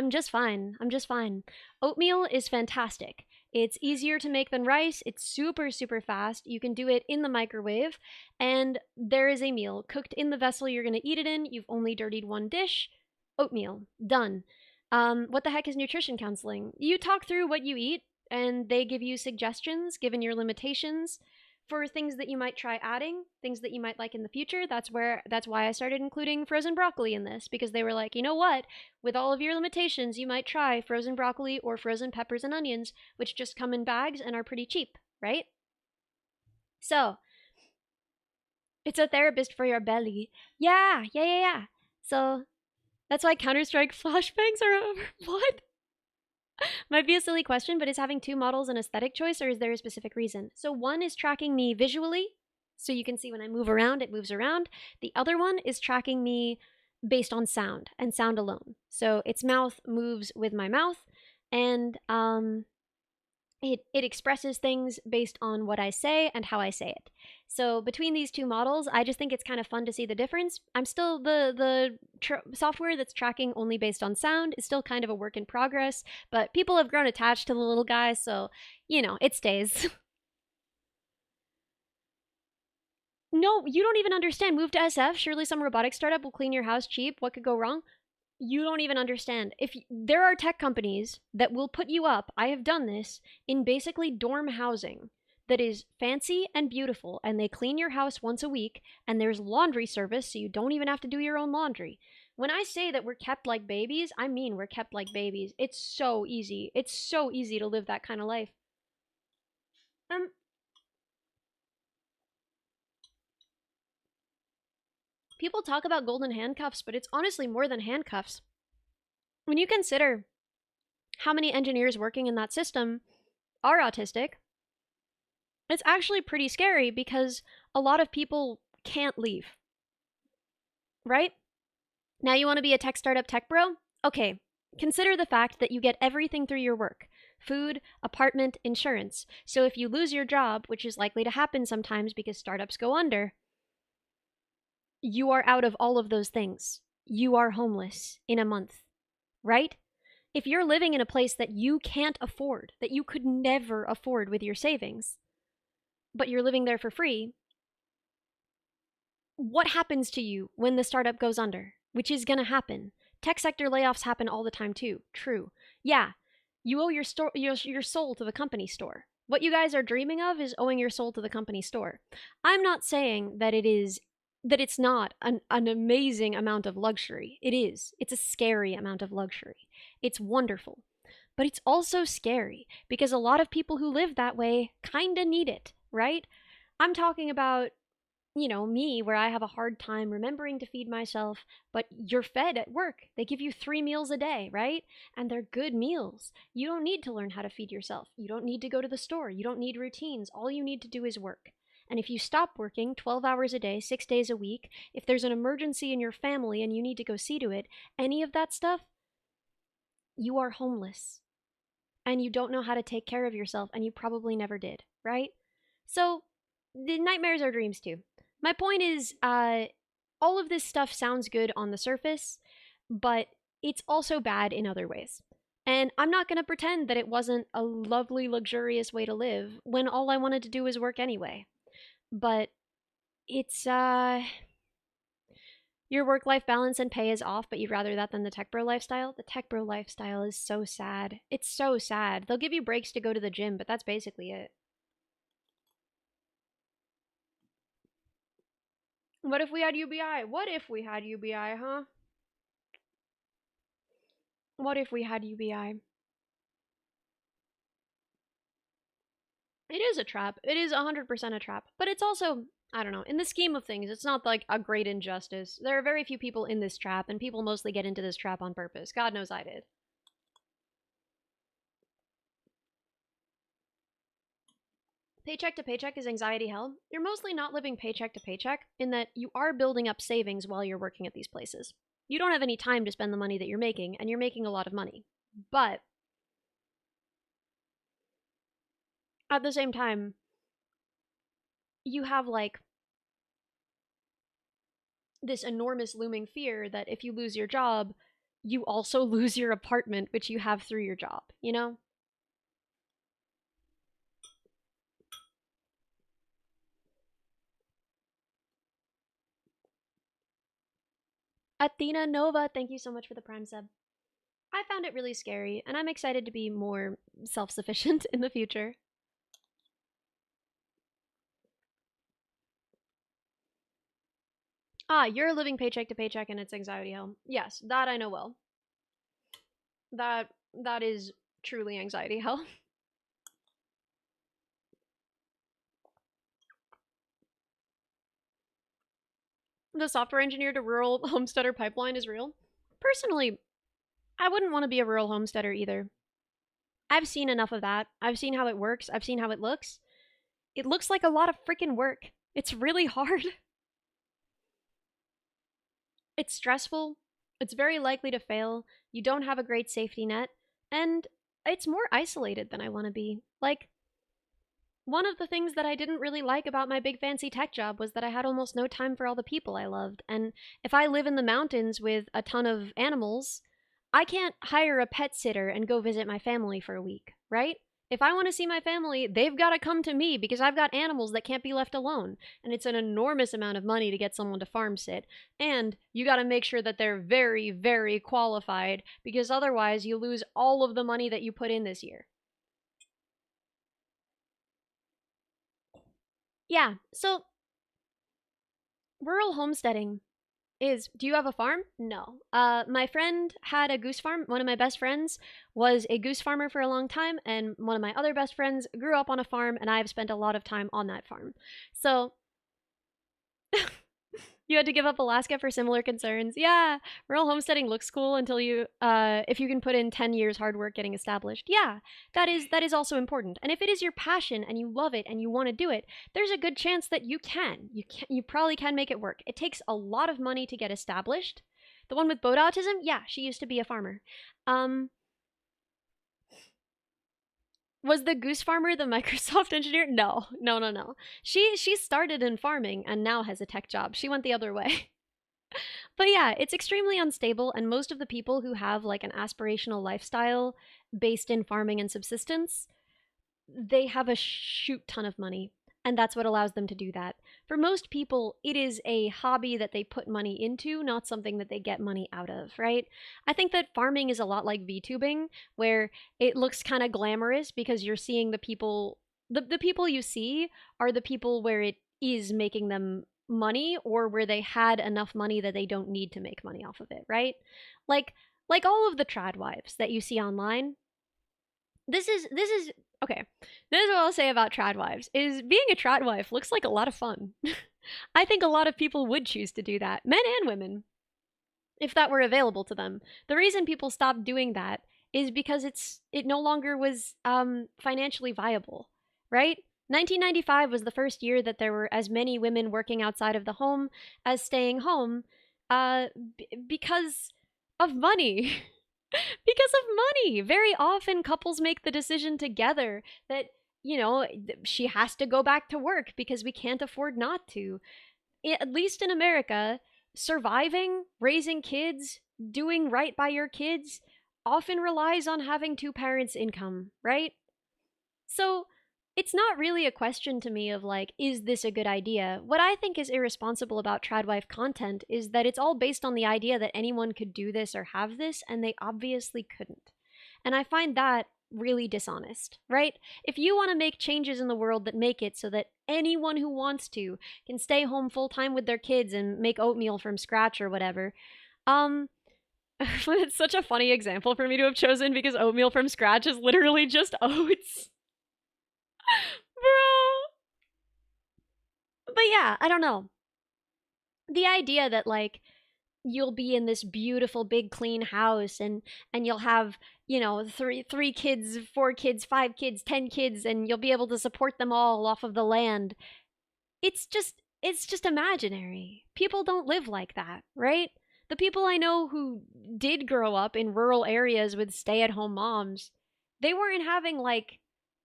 just fine. I'm just fine. Oatmeal is fantastic. It's easier to make than rice. It's super fast. You can do it in the microwave, and there is a meal cooked in the vessel you're going to eat it in. You've only dirtied one dish. Oatmeal. Done. What the heck is nutrition counseling? You talk through what you eat, and they give you suggestions given your limitations for things that you might try adding, things that you might like in the future. That's why I started including frozen broccoli in this, because they were like, you know what? With all of your limitations, you might try frozen broccoli or frozen peppers and onions, which just come in bags and are pretty cheap, right? So, it's a therapist for your belly. Yeah. So, that's why Counter-Strike flashbangs are over. What? Might be a silly question, but is having two models an aesthetic choice or is there a specific reason? So one is tracking me visually, so you can see when I move around, it moves around. The other one is tracking me based on sound and sound alone. So its mouth moves with my mouth, and it expresses things based on what I say and how I say it. So between these two models, I just think it's kind of fun to see the difference. I'm still the software that's tracking only based on sound is still kind of a work in progress, but people have grown attached to the little guy, so you know, it stays. No, you don't even understand. Move to SF. Surely some robotic startup will clean your house cheap. What could go wrong? You don't even understand. If there are tech companies that will put you up, I have done this, in basically dorm housing that is fancy and beautiful, and they clean your house once a week, and there's laundry service so you don't even have to do your own laundry. When I say that we're kept like babies, I mean we're kept like babies. It's so easy. It's so easy to live that kind of life. Um People talk about golden handcuffs, but it's honestly more than handcuffs. When you consider how many engineers working in that system are autistic, it's actually pretty scary because a lot of people can't leave, right? Now you want to be a tech startup tech bro? Okay, consider the fact that you get everything through your work: food, apartment, insurance. So if you lose your job, which is likely to happen sometimes because startups go under, You are out of all of those things. You are homeless in a month, right? If you're living in a place that you can't afford, that you could never afford with your savings, but you're living there for free, what happens to you when the startup goes under? Which is going to happen. Tech sector layoffs happen all the time too. True. Yeah, you owe your soul to the company store. What you guys are dreaming of is owing your soul to the company store. I'm not saying that it's not an amazing amount of luxury. It is. It's a scary amount of luxury. It's wonderful. But it's also scary because a lot of people who live that way kind of need it, right? I'm talking about me, where I have a hard time remembering to feed myself, but you're fed at work. They give you 3 meals a day, right? And they're good meals. You don't need to learn how to feed yourself. You don't need to go to the store. You don't need routines. All you need to do is work. And if you stop working 12 hours a day, 6 days a week, if there's an emergency in your family and you need to go see to it, any of that stuff, you are homeless. And you don't know how to take care of yourself, and you probably never did, right? So, the nightmares are dreams too. My point is, all of this stuff sounds good on the surface, but it's also bad in other ways. And I'm not going to pretend that it wasn't a lovely, luxurious way to live when all I wanted to do was work anyway. But it's, your work life balance and pay is off, but you'd rather that than the tech bro lifestyle? The tech bro lifestyle is so sad. It's so sad. They'll give you breaks to go to the gym, but that's basically it. What if we had UBI? What if we had UBI, huh? What if we had UBI? It is a trap. It is 100% a trap. But it's also, I don't know, in the scheme of things, it's not like a great injustice. There are very few people in this trap, and people mostly get into this trap on purpose. God knows I did. Paycheck to paycheck is anxiety hell. You're mostly not living paycheck to paycheck, in that you are building up savings while you're working at these places. You don't have any time to spend the money that you're making, and you're making a lot of money. But at the same time, you have like this enormous looming fear that if you lose your job, you also lose your apartment, which you have through your job, you know? Athena Nova, thank you so much for the Prime sub. I found it really scary, and I'm excited to be more self sufficient in the future. Ah, you're living paycheck to paycheck and it's anxiety hell. Yes, that I know well. That is truly anxiety hell. The software engineer to rural homesteader pipeline is real. Personally, I wouldn't want to be a rural homesteader either. I've seen enough of that. I've seen how it works. I've seen how it looks. It looks like a lot of freaking work. It's really hard. It's stressful. It's very likely to fail. You don't have a great safety net. And it's more isolated than I want to be. Like, one of the things that I didn't really like about my big fancy tech job was that I had almost no time for all the people I loved. And if I live in the mountains with a ton of animals, I can't hire a pet sitter and go visit my family for a week, right? If I want to see my family, they've got to come to me because I've got animals that can't be left alone. And it's an enormous amount of money to get someone to farm sit. And you got to make sure that they're very, very qualified because otherwise you lose all of the money that you put in this year. Yeah, so rural homesteading is, do you have a farm? No. My friend had a goose farm. One of my best friends was a goose farmer for a long time, and one of my other best friends grew up on a farm, and I've spent a lot of time on that farm. So you had to give up Alaska for similar concerns. Yeah, rural homesteading looks cool until if you can put in 10 years hard work getting established. Yeah, that is also important. And if it is your passion and you love it and you want to do it, there's a good chance that you can. You probably can make it work. It takes a lot of money to get established. The one with boat autism, yeah, she used to be a farmer. Um, Was the goose farmer the Microsoft engineer? No, no, no, no. She started in farming and now has a tech job. She went the other way. But yeah, it's extremely unstable, and most of the people who have like an aspirational lifestyle based in farming and subsistence, they have a shoot ton of money. And that's what allows them to do that. For most people, it is a hobby that they put money into, not something that they get money out of, right? I think that farming is a lot like VTubing, where it looks kind of glamorous because you're seeing the people, the people you see are the people where it is making them money, or where they had enough money that they don't need to make money off of it, right? Like like all of the trad wives that you see online, this is okay. This is what I'll say about trad wives: is being a trad wife looks like a lot of fun. I think a lot of people would choose to do that, men and women, if that were available to them. The reason people stopped doing that is because it no longer was financially viable, right? 1995 was the first year that there were as many women working outside of the home as staying home, because of money. Because of money. Very often couples make the decision together that, she has to go back to work because we can't afford not to. At least in America, surviving, raising kids, doing right by your kids often relies on having two parents' income, right? So it's not really a question to me of like, is this a good idea? What I think is irresponsible about tradwife content is that it's all based on the idea that anyone could do this or have this, and they obviously couldn't. And I find that really dishonest, right? If you want to make changes in the world that make it so that anyone who wants to can stay home full time with their kids and make oatmeal from scratch or whatever, um, it's such a funny example for me to have chosen because oatmeal from scratch is literally just oats. Bro. But yeah, I don't know. The idea that like you'll be in this beautiful big clean house, and you'll have, three kids, four kids, five kids, 10 kids, and you'll be able to support them all off of the land. It's just imaginary. People don't live like that, right? The people I know who did grow up in rural areas with stay-at-home moms, they weren't having like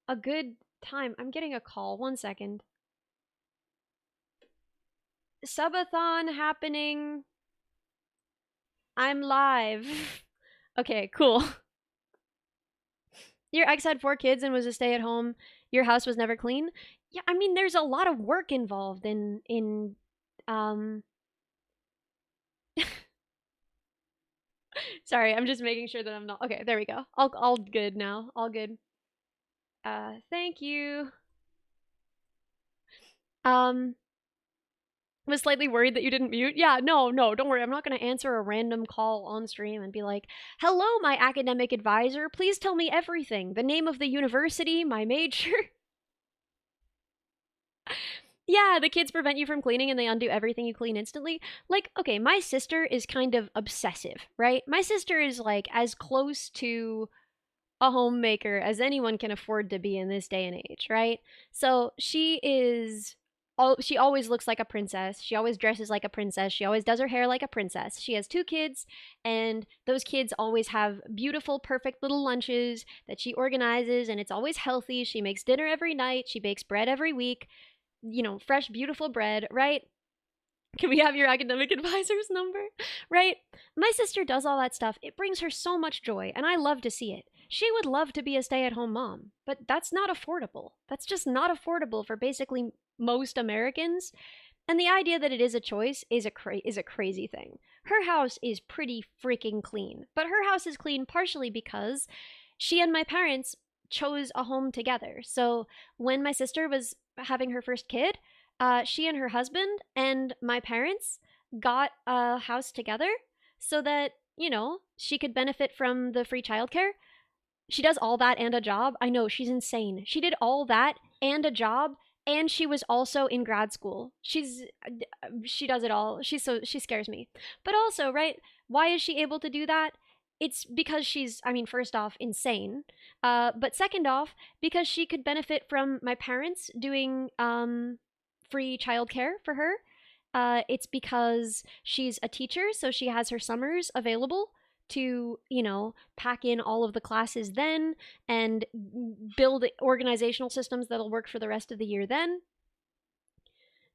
a good time. I'm getting a call. 1 second. Subathon happening. I'm live. Okay, cool. Your ex had four kids and was a stay at home. Your house was never clean. Yeah, I mean, there's a lot of work involved in um. Sorry, I'm just making sure that I'm not. Okay, there we go. All good now. All good. Thank you. Um, was slightly worried that you didn't mute. Yeah, no, no, don't worry. I'm not going to answer a random call on stream and be like, hello, my academic advisor. Please tell me everything. The name of the university, my major. Yeah, the kids prevent you from cleaning and they undo everything you clean instantly. Like, okay, my sister is kind of obsessive, right? My sister is like as close to a homemaker as anyone can afford to be in this day and age, right? So she always looks like a princess. She always dresses like a princess. She always does her hair like a princess. She has two kids, and those kids always have beautiful, perfect little lunches that she organizes, and it's always healthy. She makes dinner every night. She bakes bread every week, fresh, beautiful bread, right? Can we have your academic advisor's number? Right? My sister does all that stuff. It brings her so much joy, and I love to see it. She would love to be a stay at home mom, but that's not affordable. That's just not affordable for basically most Americans. And the idea that it is a choice is a crazy thing. Her house is pretty freaking clean, but her house is clean partially because she and my parents chose a home together. So when my sister was having her first kid, she and her husband and my parents got a house together so that, she could benefit from the free childcare. She does all that and a job. I know, she's insane. She did all that and a job, and she was also in grad school. She does it all. She scares me. But also, right? Why is she able to do that? It's because she's, I mean, first off, insane. But second off, because she could benefit from my parents doing free childcare for her. It's because she's a teacher, so she has her summers available to, pack in all of the classes then and build organizational systems that'll work for the rest of the year then.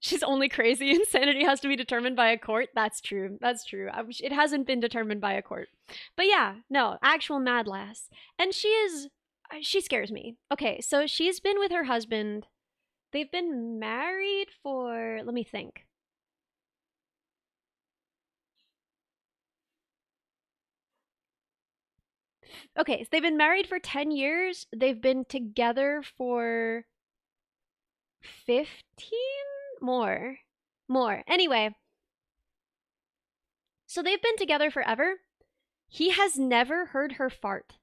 She's only crazy. Insanity has to be determined by a court. That's true. That's true. It hasn't been determined by a court. But yeah, no, actual mad lass. And she scares me. Okay, so she's been with her husband. They've been married for, let me think. Okay, so they've been married for 10 years. They've been together for 15? More. More. Anyway, so they've been together forever. He has never heard her fart.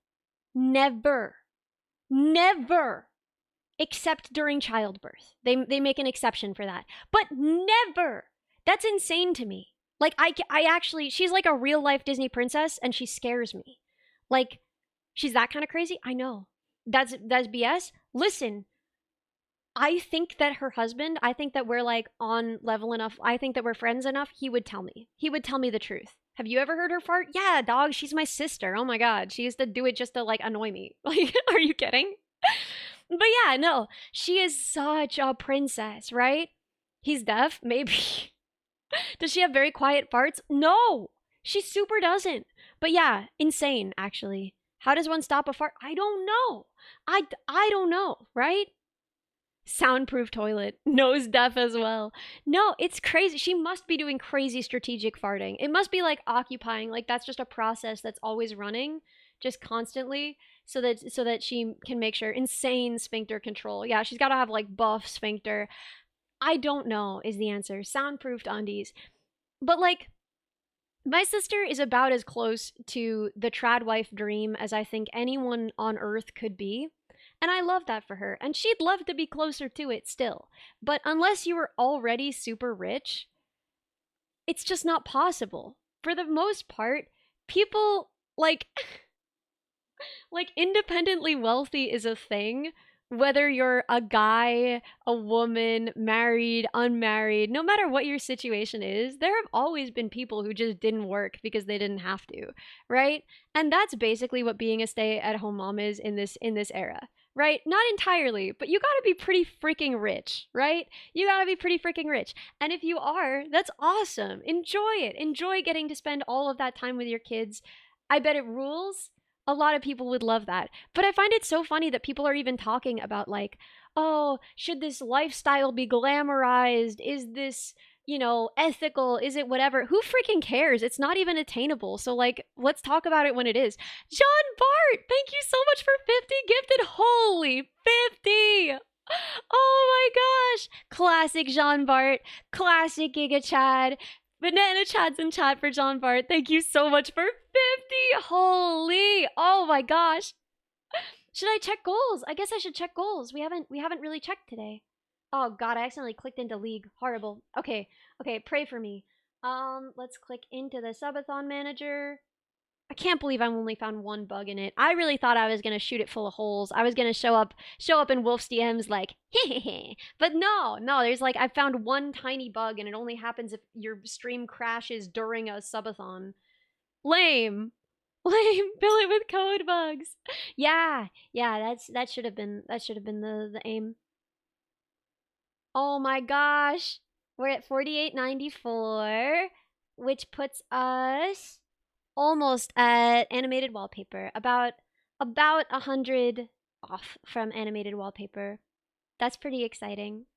Never. Never. Except during childbirth. They make an exception for that. But never. That's insane to me. Like, I actually, she's like a real life Disney princess and she scares me. Like, she's that kind of crazy? I know. That's BS. Listen, I think that her husband, I think that we're like on level enough. I think that we're friends enough. He would tell me. He would tell me the truth. Have you ever heard her fart? Yeah, dog, she's my sister. Oh my god. She used to do it just to like annoy me. Like, are you kidding? But yeah, no. She is such a princess, right? He's deaf? Maybe. Does she have very quiet farts? No. She super doesn't. But yeah, insane actually. How does one stop a fart? I don't know. I don't know, right? Soundproof toilet, nose deaf as well. No, it's crazy. She must be doing crazy strategic farting. It must be like occupying, like that's just a process that's always running, just constantly, so that she can make sure insane sphincter control. Yeah, she's got to have like buff sphincter. I don't know is the answer. Soundproofed undies. But like my sister is about as close to the trad wife dream as I think anyone on earth could be. And I love that for her. And she'd love to be closer to it still. But unless you were already super rich, it's just not possible. For the most part, people like like independently wealthy is a thing. Whether you're a guy, a woman, married, unmarried, no matter what your situation is, there have always been people who just didn't work because they didn't have to, right? And that's basically what being a stay-at-home mom is in this era. Right? Not entirely, but you gotta be pretty freaking rich, right? You gotta be pretty freaking rich. And if you are, that's awesome. Enjoy it. Enjoy getting to spend all of that time with your kids. I bet it rules. A lot of people would love that. But I find it so funny that people are even talking about, like, oh, should this lifestyle be glamorized? Is this, ethical? Is it whatever? Who freaking cares? It's not even attainable. So, like, let's talk about it when it is. John Bart, thank you so much for 50 gifted. Holy 50! Oh my gosh. Classic Jean Bart. Classic Giga Chad. Banana Chad's in chat for John Bart. Thank you so much for 50. Holy. Oh my gosh. Should I check goals? I guess I should check goals. We haven't really checked today. Oh god, I accidentally clicked into League. Horrible. Okay. Okay, pray for me. Let's click into the Subathon manager. I can't believe I only found one bug in it. I really thought I was gonna shoot it full of holes. I was gonna show up in Wolf's DMs like, hehehe. But no, there's like I found one tiny bug and it only happens if your stream crashes during a subathon. Lame. Lame. Fill it with code bugs. Yeah, that should have been the aim. Oh my gosh. We're at 48.94, which puts us almost at animated wallpaper. About 100 off from animated wallpaper. That's pretty exciting.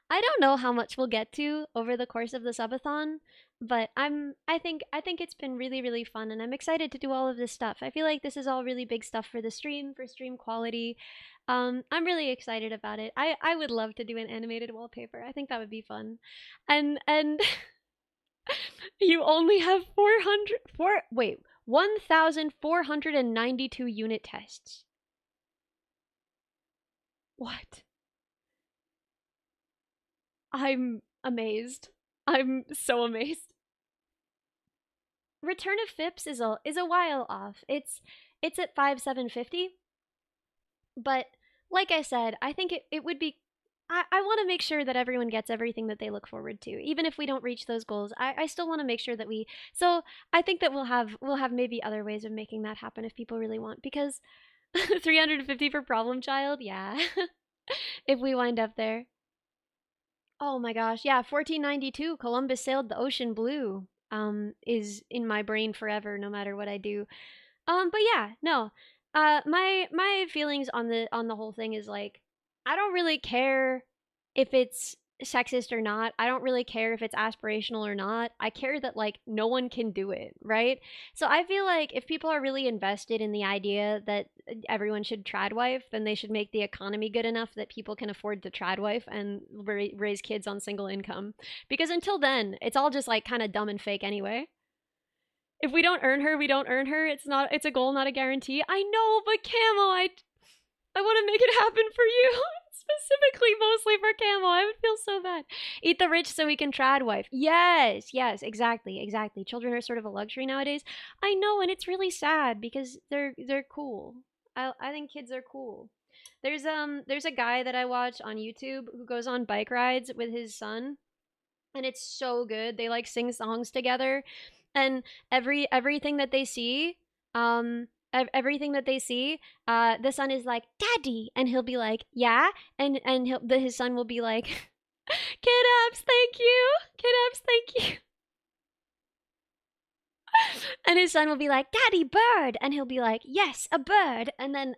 I don't know how much we'll get to over the course of the subathon, but I think it's been really really fun and I'm excited to do all of this stuff. I feel like this is all really big stuff for the stream, for stream quality. I'm really excited about it. I would love to do an animated wallpaper. I think that would be fun. And you only have 1,492 unit tests. What? I'm amazed. I'm so amazed. Return of Phipps is a while off. It's at 5,750. But like I said, I think it would be I want to make sure that everyone gets everything that they look forward to, even if we don't reach those goals. I still want to make sure that we. So I think that we'll have maybe other ways of making that happen if people really want. Because 350 for problem child, yeah. If we wind up there. Oh my gosh, yeah. 1492, Columbus sailed the ocean blue. Is in my brain forever, no matter what I do. But yeah, no. My feelings on the whole thing is like, I don't really care if it's sexist or not. I don't really care if it's aspirational or not. I care that like no one can do it, right? So I feel like if people are really invested in the idea that everyone should tradwife, then they should make the economy good enough that people can afford to tradwife and raise kids on single income. Because until then, it's all just like kind of dumb and fake anyway. If we don't earn her, we don't earn her. It's a goal, not a guarantee. I know, but Camo, I want to make it happen for you. Specifically, mostly for Camo. I would feel so bad. Eat the rich so we can tradwife. Yes, yes, exactly, exactly. Children are sort of a luxury nowadays. I know, and it's really sad because they're cool. I think kids are cool. There's a guy that I watch on YouTube who goes on bike rides with his son, and it's so good. They like sing songs together, and everything that they see, everything that they see, the son is like, "Daddy," and he'll be like, "Yeah," and his son will be like, "Kid Abs, thank you, Kid Abs, thank you." And his son will be like, "Daddy, bird," and he'll be like, "Yes, a bird." And then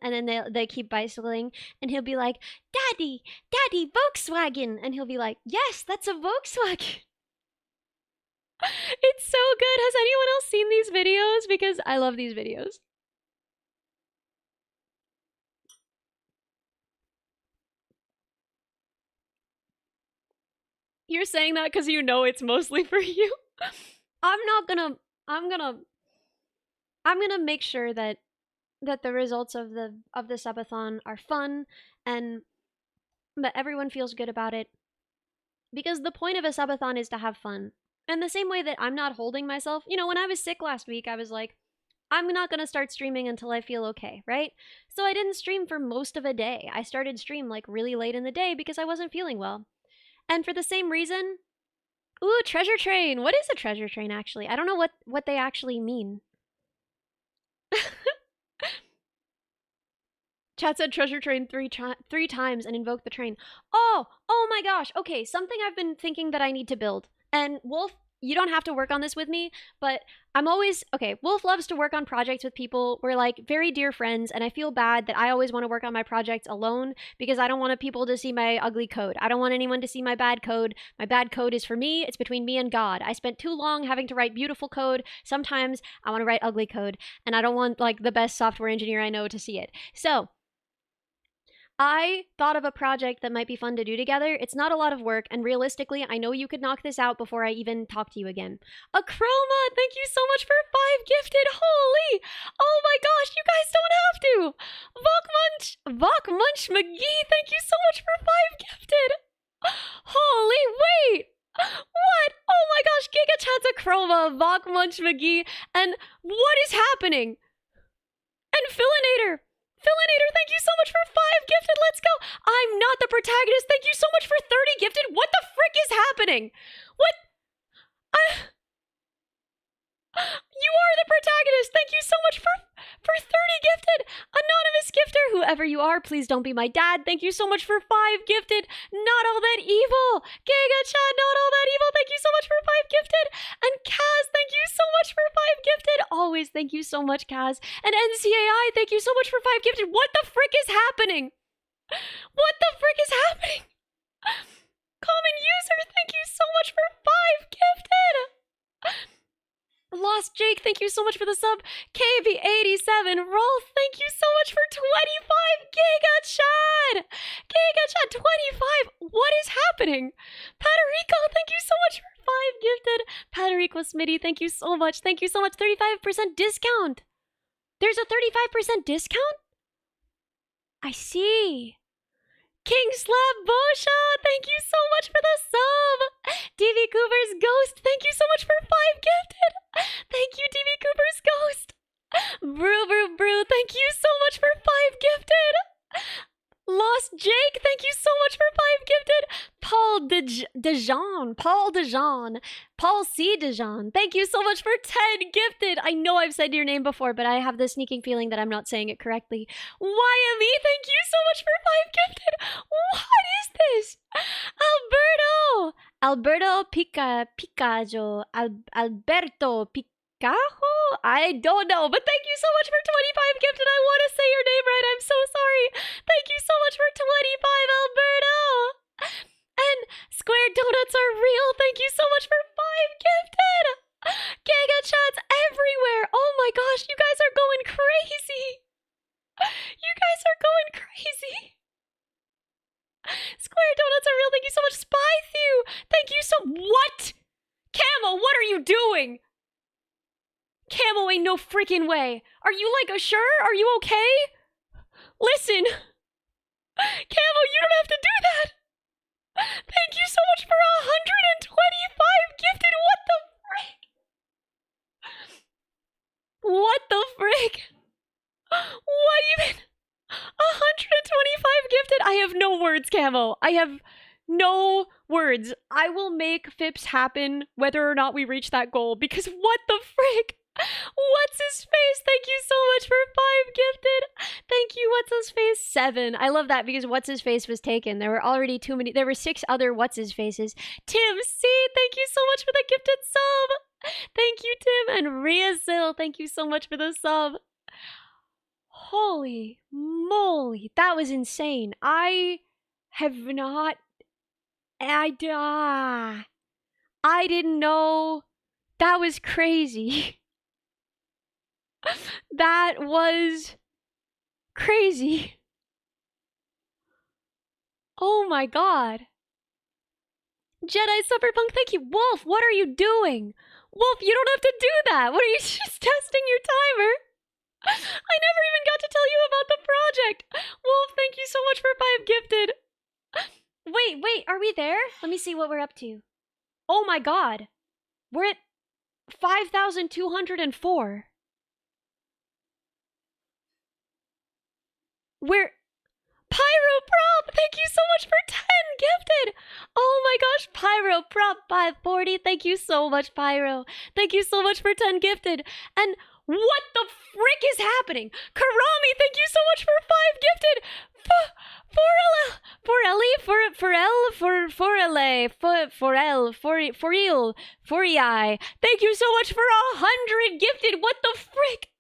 they keep bicycling, and he'll be like, "Daddy, Daddy, Volkswagen," and he'll be like, "Yes, that's a Volkswagen." It's so good. Has anyone else seen these videos? Because I love these videos. You're saying that because you know it's mostly for you. I'm not gonna. I'm gonna. I'm gonna make sure that the results of the subathon are fun and that everyone feels good about it. Because the point of a subathon is to have fun. And the same way that I'm not holding myself. When I was sick last week, I was like, I'm not gonna start streaming until I feel okay, right? So I didn't stream for most of a day. I started stream like really late in the day because I wasn't feeling well. And for the same reason, ooh, treasure train. What is a treasure train actually? I don't know what they actually mean. Chat said treasure train three times and invoke the train. Oh my gosh. Okay, something I've been thinking that I need to build. And Wolf, you don't have to work on this with me, but I'm always okay. Wolf loves to work on projects with people. We're like very dear friends, and I feel bad that I always want to work on my projects alone because I don't want people to see my ugly code. I don't want anyone to see my bad code. My bad code is for me. It's between me and God. I spent too long having to write beautiful code. Sometimes I want to write ugly code, and I don't want like the best software engineer I know to see it. So, I thought of a project that might be fun to do together. It's not a lot of work, and realistically, I know you could knock this out before I even talk to you again. A chroma, thank you so much for 5 gifted. Holy! Oh my gosh, you guys don't have to. Vok Munch McGee, thank you so much for 5 gifted. Holy wait! What? Oh my gosh, Giga Chat's a chroma, Vok Munch McGee, and what is happening? And Fillinator, thank you so much for 5 gifted. Let's go. I'm not the protagonist. Thank you so much for 30 gifted. What the frick is happening? What? I, you are the protagonist. Thank you so much for 30 gifted. Anonymous gifter, whoever you are, please don't be my dad. Thank you so much for 5 gifted. Not all that evil. Giga Chat, not all that evil. Thank you so much for 5 gifted. And Kaz, thank you so much for 5 gifted. Always thank you so much, Kaz. And NCAI, thank you so much for 5 gifted. What the frick is happening? What the frick is happening? Common user, thank you so much for 5 gifted. Lost Jake, thank you so much for the sub. KB87, Rolf, thank you so much for 25 Giga Chat. Giga Chat 25. What is happening? Paterico, thank you so much for 5 gifted. Paterico Smitty, thank you so much. Thank you so much. 35% discount. There's a 35% discount? I see. King Slab Bosha, thank you so much for the sub. DV Cooper's Ghost, thank you so much for 5 gifted. Thank you, DV Cooper's Ghost. Brew, thank you so much for 5 gifted. Lost Jake, thank you so much for 5 Dejan, Paul Dejan, Paul C. Dejan. Thank you so much for 10 gifted. I know I've said your name before, but I have the sneaking feeling that I'm not saying it correctly. YME, thank you so much for 5 gifted. What is this? Alberto Picajo, Alberto Picajo? I don't know, but thank you so much for 25 gifted. I want to say your name right. I'm so sorry. Thank you so much for 25, Alberto. And square donuts are real. Thank you so much for 5 gifted. Giga chats everywhere. Oh my gosh, you guys are going crazy. You guys are going crazy. Square donuts are real. Thank you so much, Spythew. Thank you so. What? Camo, what are you doing? Camo, ain't no freaking way. Are you like sure? Are you okay? Listen. Camo, you don't have to do that. Thank you so much for 125 gifted. What the frick? What even? 125 gifted? I have no words, Camo. I have no words. I will make Fips happen whether or not we reach that goal, because what the frick? What's his face? Thank you so much for 5 gifted. Thank you, what's his face? 7. I love that because what's his face was taken. There were already too many. There were 6 other what's his faces. Tim C, thank you so much for the gifted sub. Thank you, Tim. And Riazil, thank you so much for the sub. Holy moly, that was insane. I didn't know. That was crazy. That was crazy. Oh my god. Jedi Cyberpunk, thank you. Wolf, what are you doing? Wolf, you don't have to do that. What are you just testing your timer? I never even got to tell you about the project. Wolf, thank you so much for 5 gifted. Wait, are we there? Let me see what we're up to. Oh my god. We're at 5,204. We're... Pyro Prop, thank you so much for 10 gifted. Oh my gosh, Pyro Prop 540. Thank you so much, Pyro. Thank you so much for 10 gifted. And what the frick is happening? Karami, thank you so much for 5 gifted. Forel, thank you so much for 100 gifted. What the frick?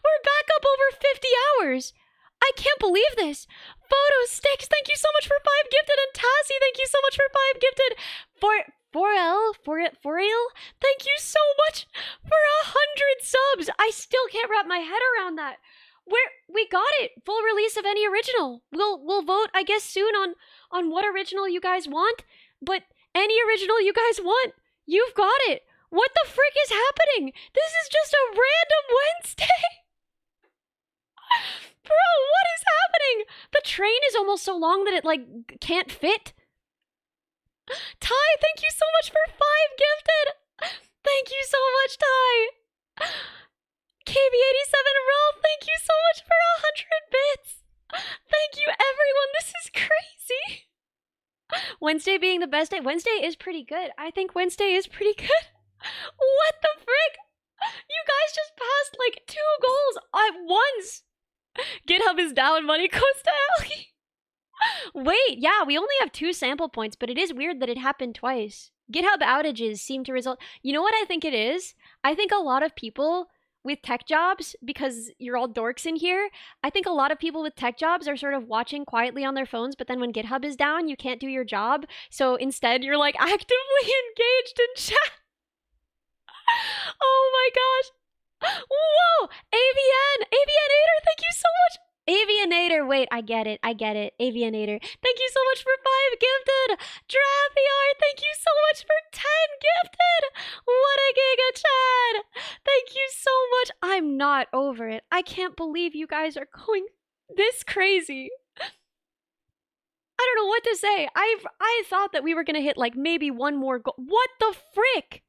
We're back up over 50 hours. I can't believe this. Photo Sticks, thank you so much for 5 gifted. And Tassie, thank you so much for 5 gifted. Forel, thank you so much for 100 subs. I still can't wrap my head around that. We got it. Full release of any original. We'll vote, I guess, soon on what original you guys want. But any original you guys want, you've got it. What the frick is happening? This is just a random Wednesday. Bro, what is happening? The train is almost so long that it, like, can't fit. Ty, thank you so much for 5 gifted. Thank you so much, Ty. KB87 Roll, thank you so much for 100 bits. Thank you, everyone. This is crazy. Wednesday being the best day. Wednesday is pretty good. I think Wednesday is pretty good. What the frick? You guys just passed, like, 2 goals at once. GitHub is down, money goes to hell. Wait, yeah, we only have 2 sample points, but it is weird that it happened twice. GitHub outages seem to result... You know what I think it is? I think a lot of people with tech jobs, because you're all dorks in here, I think a lot of people with tech jobs are sort of watching quietly on their phones, but then when GitHub is down, you can't do your job. So instead, you're like actively engaged in chat. Oh my gosh. Whoa! Avianator, thank you so much. Avianator, wait, I get it. Avianator, thank you so much for 5 gifted. Drafiar, thank you so much for 10 gifted. What a giga chat. Thank you so much. I'm not over it. I can't believe you guys are going this crazy. I don't know what to say. I thought that we were gonna hit like maybe one more goal. What the frick?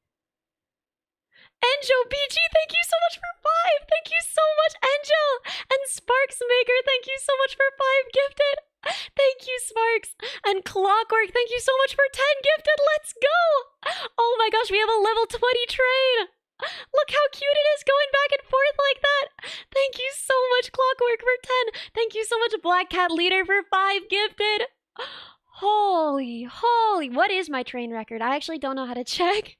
Angel BG, thank you so much for 5. Thank you so much, Angel. And Sparks Maker, thank you so much for 5 gifted. Thank you, Sparks. And Clockwork, thank you so much for 10 gifted. Let's go. Oh my gosh, we have a level 20 train. Look how cute it is going back and forth like that. Thank you so much, Clockwork, for 10. Thank you so much, Black Cat Leader, for 5 gifted. Holy. What is my train record? I actually don't know how to check.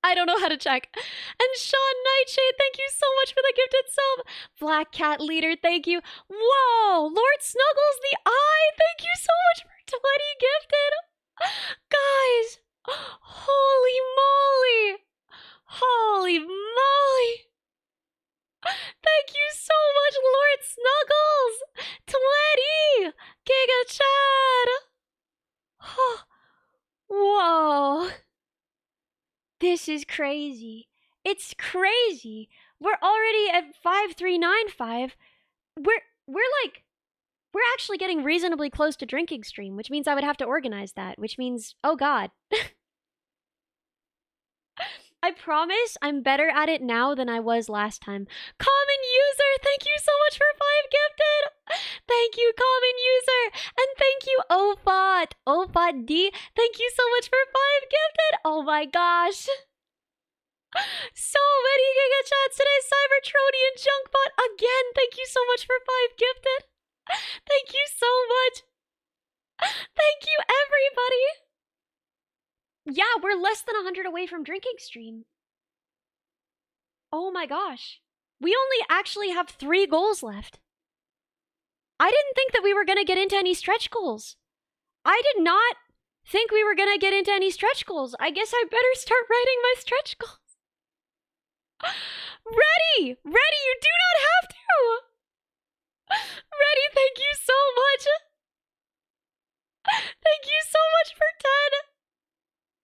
I don't know how to check. And Sean Nightshade, thank you so much for the gifted sub. Black Cat Leader, thank you. Whoa, Lord Snuggles the Eye, thank you so much for 20 gifted. Guys, holy moly. Holy moly. Thank you so much, Lord Snuggles. 20 Giga Chad. Whoa. This is crazy. It's crazy. We're already at 5395. We're actually getting reasonably close to drinking stream, which means I would have to organize that, which means, oh god. I promise I'm better at it now than I was last time. Common user, thank you so much for 5 gifted. Thank you, common user. And thank you, Ofat D. Thank you so much for 5 gifted. Oh my gosh. So many Giga Chats today. Cybertronian Junkbot again. Thank you so much for 5 gifted. Thank you so much. Thank you, everybody. Yeah, we're less than 100 away from drinking stream. Oh my gosh. We only actually have 3 goals left. I didn't think that we were going to get into any stretch goals. I did not think we were going to get into any stretch goals. I guess I better start writing my stretch goals. Ready! Ready, you do not have to! Ready, thank you so much! Thank you so much for 10!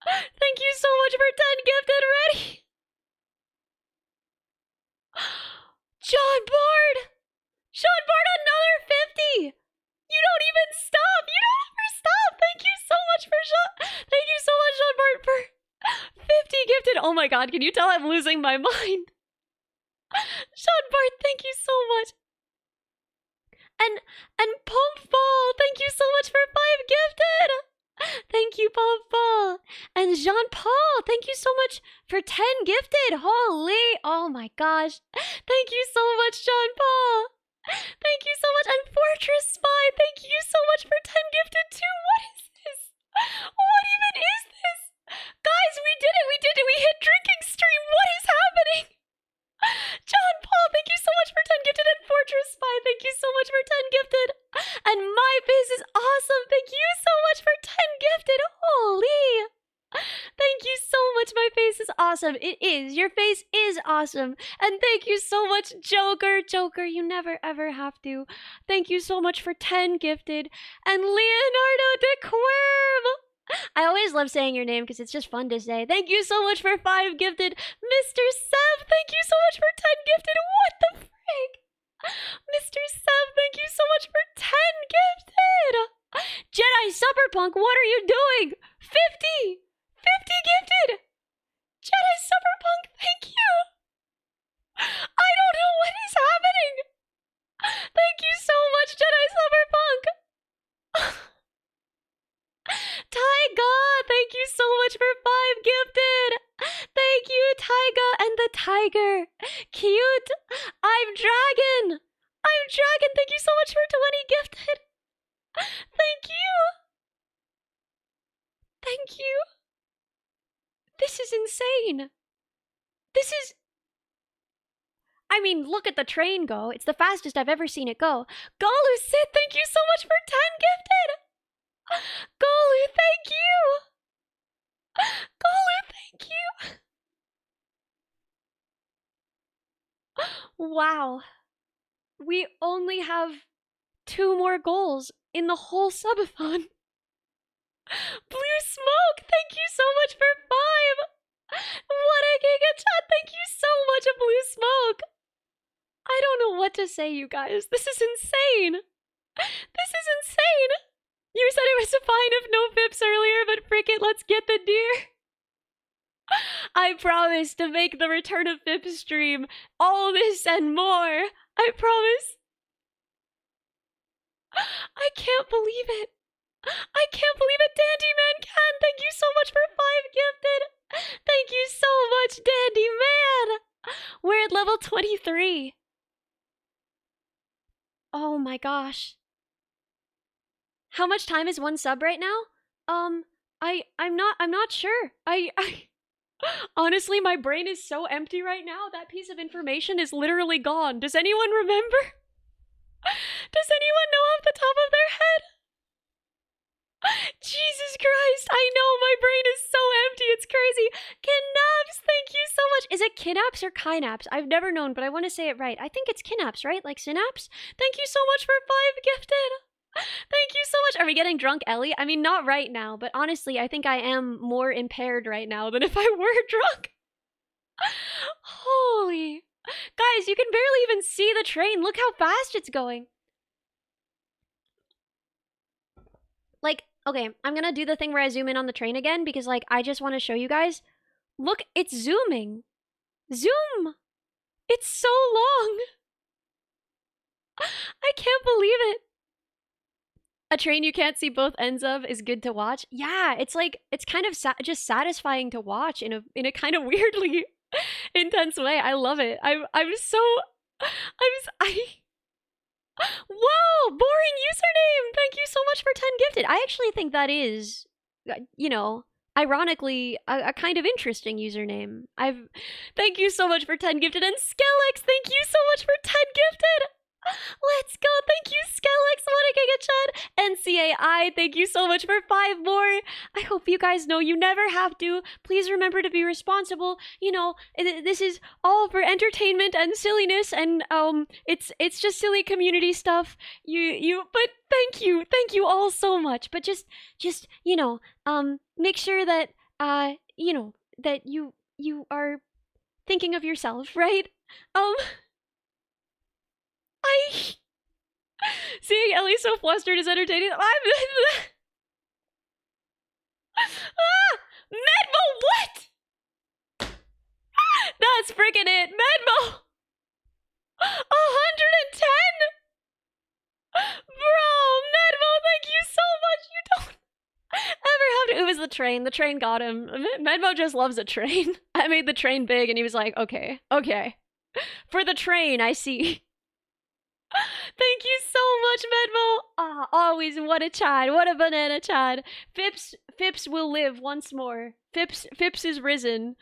Thank you so much for 10 gifted. Ready? John Bard! John Bard, another 50! You don't even stop! You don't ever stop! Thank you so much for Thank you so much, John Bard, for 50 gifted. Oh my god, can you tell I'm losing my mind? Sean Bart, thank you so much. And Pumpball, thank you so much for 5 gifted. Thank you, Pumpball. And Jean Paul, thank you so much for 10 gifted. Holy, oh my gosh. Thank you so much, Jean Paul. Thank you so much. And Fortress Spy, thank you so much for 10 gifted too. What is this? What even is this? Guys, we did it. We did it. We hit drinking stream. What is happening? John Paul, thank you so much for 10 gifted. And Fortress Spy, thank you so much for 10 gifted. And My Face is awesome. Thank you so much for 10 gifted. Holy. Thank you so much. My Face is awesome. It is. Your face is awesome. And thank you so much, Joker. Joker, you never ever have to. Thank you so much for 10 gifted. And Leonardo DeQuerv. I always love saying your name because it's just fun to say. Thank you so much for 5 gifted. Mr. Sev, thank you so much for 10 gifted. What the frig? Mr. Sev, thank you so much for 10 gifted. Jedi Supperpunk, what are you doing? 50 gifted. Jedi Supperpunk, thank you. I don't know what is happening. Thank you so much, Jedi Supperpunk. Taiga, thank you so much for 5 gifted. Thank you, Taiga and the Tiger. Cute. I'm Dragon. Thank you so much for 20 gifted. Thank you. Thank you. This is insane. I mean, look at the train go. It's the fastest I've ever seen it go. Golu Sith, thank you so much for 10 gifted. Golu, thank you! Golu, thank you! Wow. We only have 2 more goals in the whole subathon. Blue Smoke, thank you so much for 5! What a Giga Chat, thank you so much, Blue Smoke! I don't know what to say, you guys. This is insane! This is insane! You said it was fine if no fips earlier, but frick it, let's get the deer. I promise to make the Return of Fips stream all this and more. I promise. I can't believe it. I can't believe it. Dandy Man Can, thank you so much for 5 gifted. Thank you so much, Dandy Man. We're at level 23. Oh my gosh. How much time is one sub right now? I'm not sure. I honestly, my brain is so empty right now. That piece of information is literally gone. Does anyone remember? Does anyone know off the top of their head? Jesus Christ, I know my brain is so empty, it's crazy. Kinaps, thank you so much. Is it Kinaps or Kynaps? I've never known, but I want to say it right. I think it's Kinaps, right? Like Synapse? Thank you so much for 5 gifted. Thank you so much. Are we getting drunk, Ellie? I mean, not right now, but honestly, I think I am more impaired right now than if I were drunk. Holy. Guys, you can barely even see the train. Look how fast it's going. Like, okay, I'm gonna do the thing where I zoom in on the train again because, like, I just want to show you guys. Look, it's zooming. Zoom! It's so long. I can't believe it. A train you can't see both ends of is good to watch. Yeah, it's like, it's kind of just satisfying to watch in a kind of weirdly intense way. I love it. Whoa, boring username. Thank you so much for 10 gifted. I actually think that is, you know, ironically, a kind of interesting username. Thank you so much for 10 gifted. And Skelex, thank you so much for 10 gifted. Let's go. Thank you, Skelex. What a Giga Chad. NCAI, thank you so much for 5 more. I hope you guys know you never have to. Please remember to be responsible. You know, this is all for entertainment and silliness, and it's just silly community stuff. But thank you all so much. But just you know, make sure that you know that you are thinking of yourself, right? Seeing Ellie so flustered is entertaining. Medmo, what? That's freaking it. Medmo! 110? Bro, Medmo, thank you so much. You don't ever have to. It was the train. The train got him. Medmo just loves a train. I made the train big and he was like, okay. For the train, I see. Thank you so much, Medmo. Ah, always what a Chad. What a banana Chad. Phipps will live once more. Phipps is risen.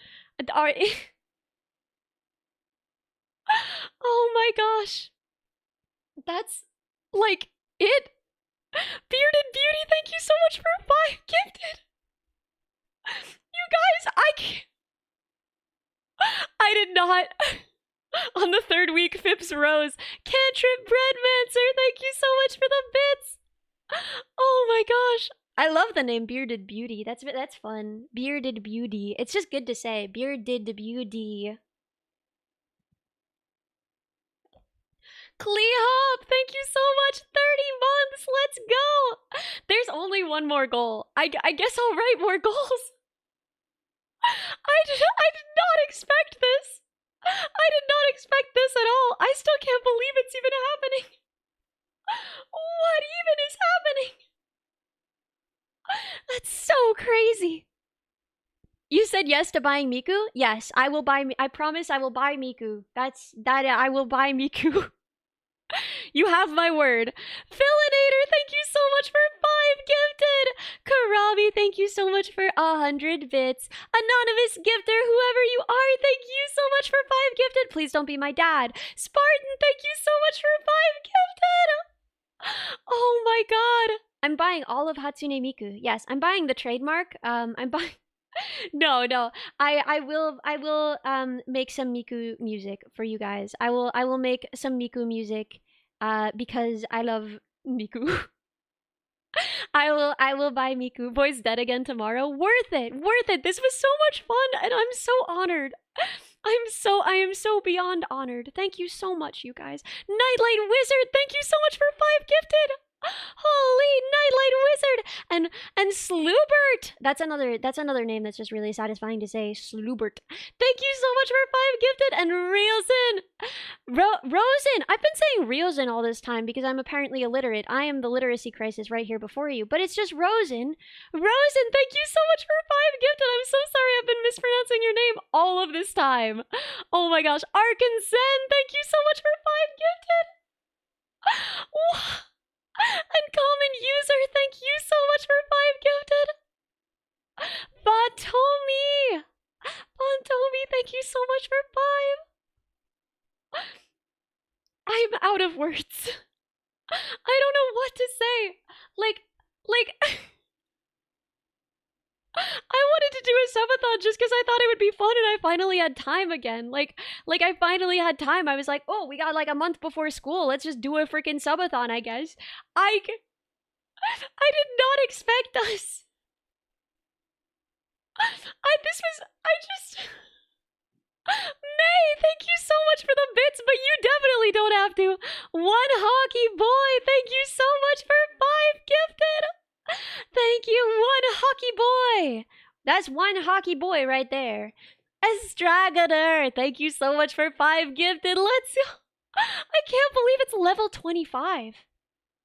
Oh my gosh. That's like it. Bearded Beauty, thank you so much for 5 gifted. You guys, I did not. On the 3rd week, Phipps rose. Cantrip Breadmancer, thank you so much for the bits. Oh my gosh. I love the name Bearded Beauty. That's fun. Bearded Beauty. It's just good to say. Bearded Beauty. Cleehop, thank you so much. 30 months. Let's go. There's only one more goal. I guess I'll write more goals. I did not expect this. I did not expect this at all. I still can't believe it's even happening. What even is happening? That's so crazy. You said yes to buying Miku? Yes, I will buy. I promise I will buy Miku. I will buy Miku. You have my word. Fillinator, thank you so much for 5 gifted. Karabi, thank you so much for 100 bits. Anonymous gifter, whoever you are, thank you so much for 5 gifted. Please don't be my dad. Spartan, thank you so much for 5 gifted. Oh my god. I'm buying all of Hatsune Miku. Yes, I'm buying the trademark. I'm buying... No. I will make some Miku music for you guys. I will make some Miku music because I love Miku. I will buy Miku. Boy's dead again tomorrow. Worth it. This was so much fun and I'm so honored. I am so beyond honored. Thank you so much, you guys. Nightlight Wizard, thank you so much for 5 gifted. Holy Nightlight Wizard and Sloobert. That's another name that's just really satisfying to say. Sloobert. Thank you so much for 5 gifted and Rielson. Rosen. I've been saying Rielson all this time because I'm apparently illiterate. I am the literacy crisis right here before you, but it's just Rosen. Rosen, thank you so much for 5 gifted. I'm so sorry I've been mispronouncing your name all of this time. Oh my gosh. Arkansen, thank you so much for 5 gifted. Uncommon user, thank you so much for 5 gifted. Batomi! Batomi, thank you so much for 5. I'm out of words. I don't know what to say. Like, I wanted to do a subathon just because I thought it would be fun and I finally had time again. Like I finally had time. I was like, oh, we got like a month before school. Let's just do a freaking subathon, I guess. I did not expect us. May, thank you so much for the bits, but you definitely don't have to. One hockey boy, thank you so much for 5 gifted. Thank you, one hockey boy. That's one hockey boy right there. Estragator, thank you so much for 5 gifted. Let's go. I can't believe it's level 25.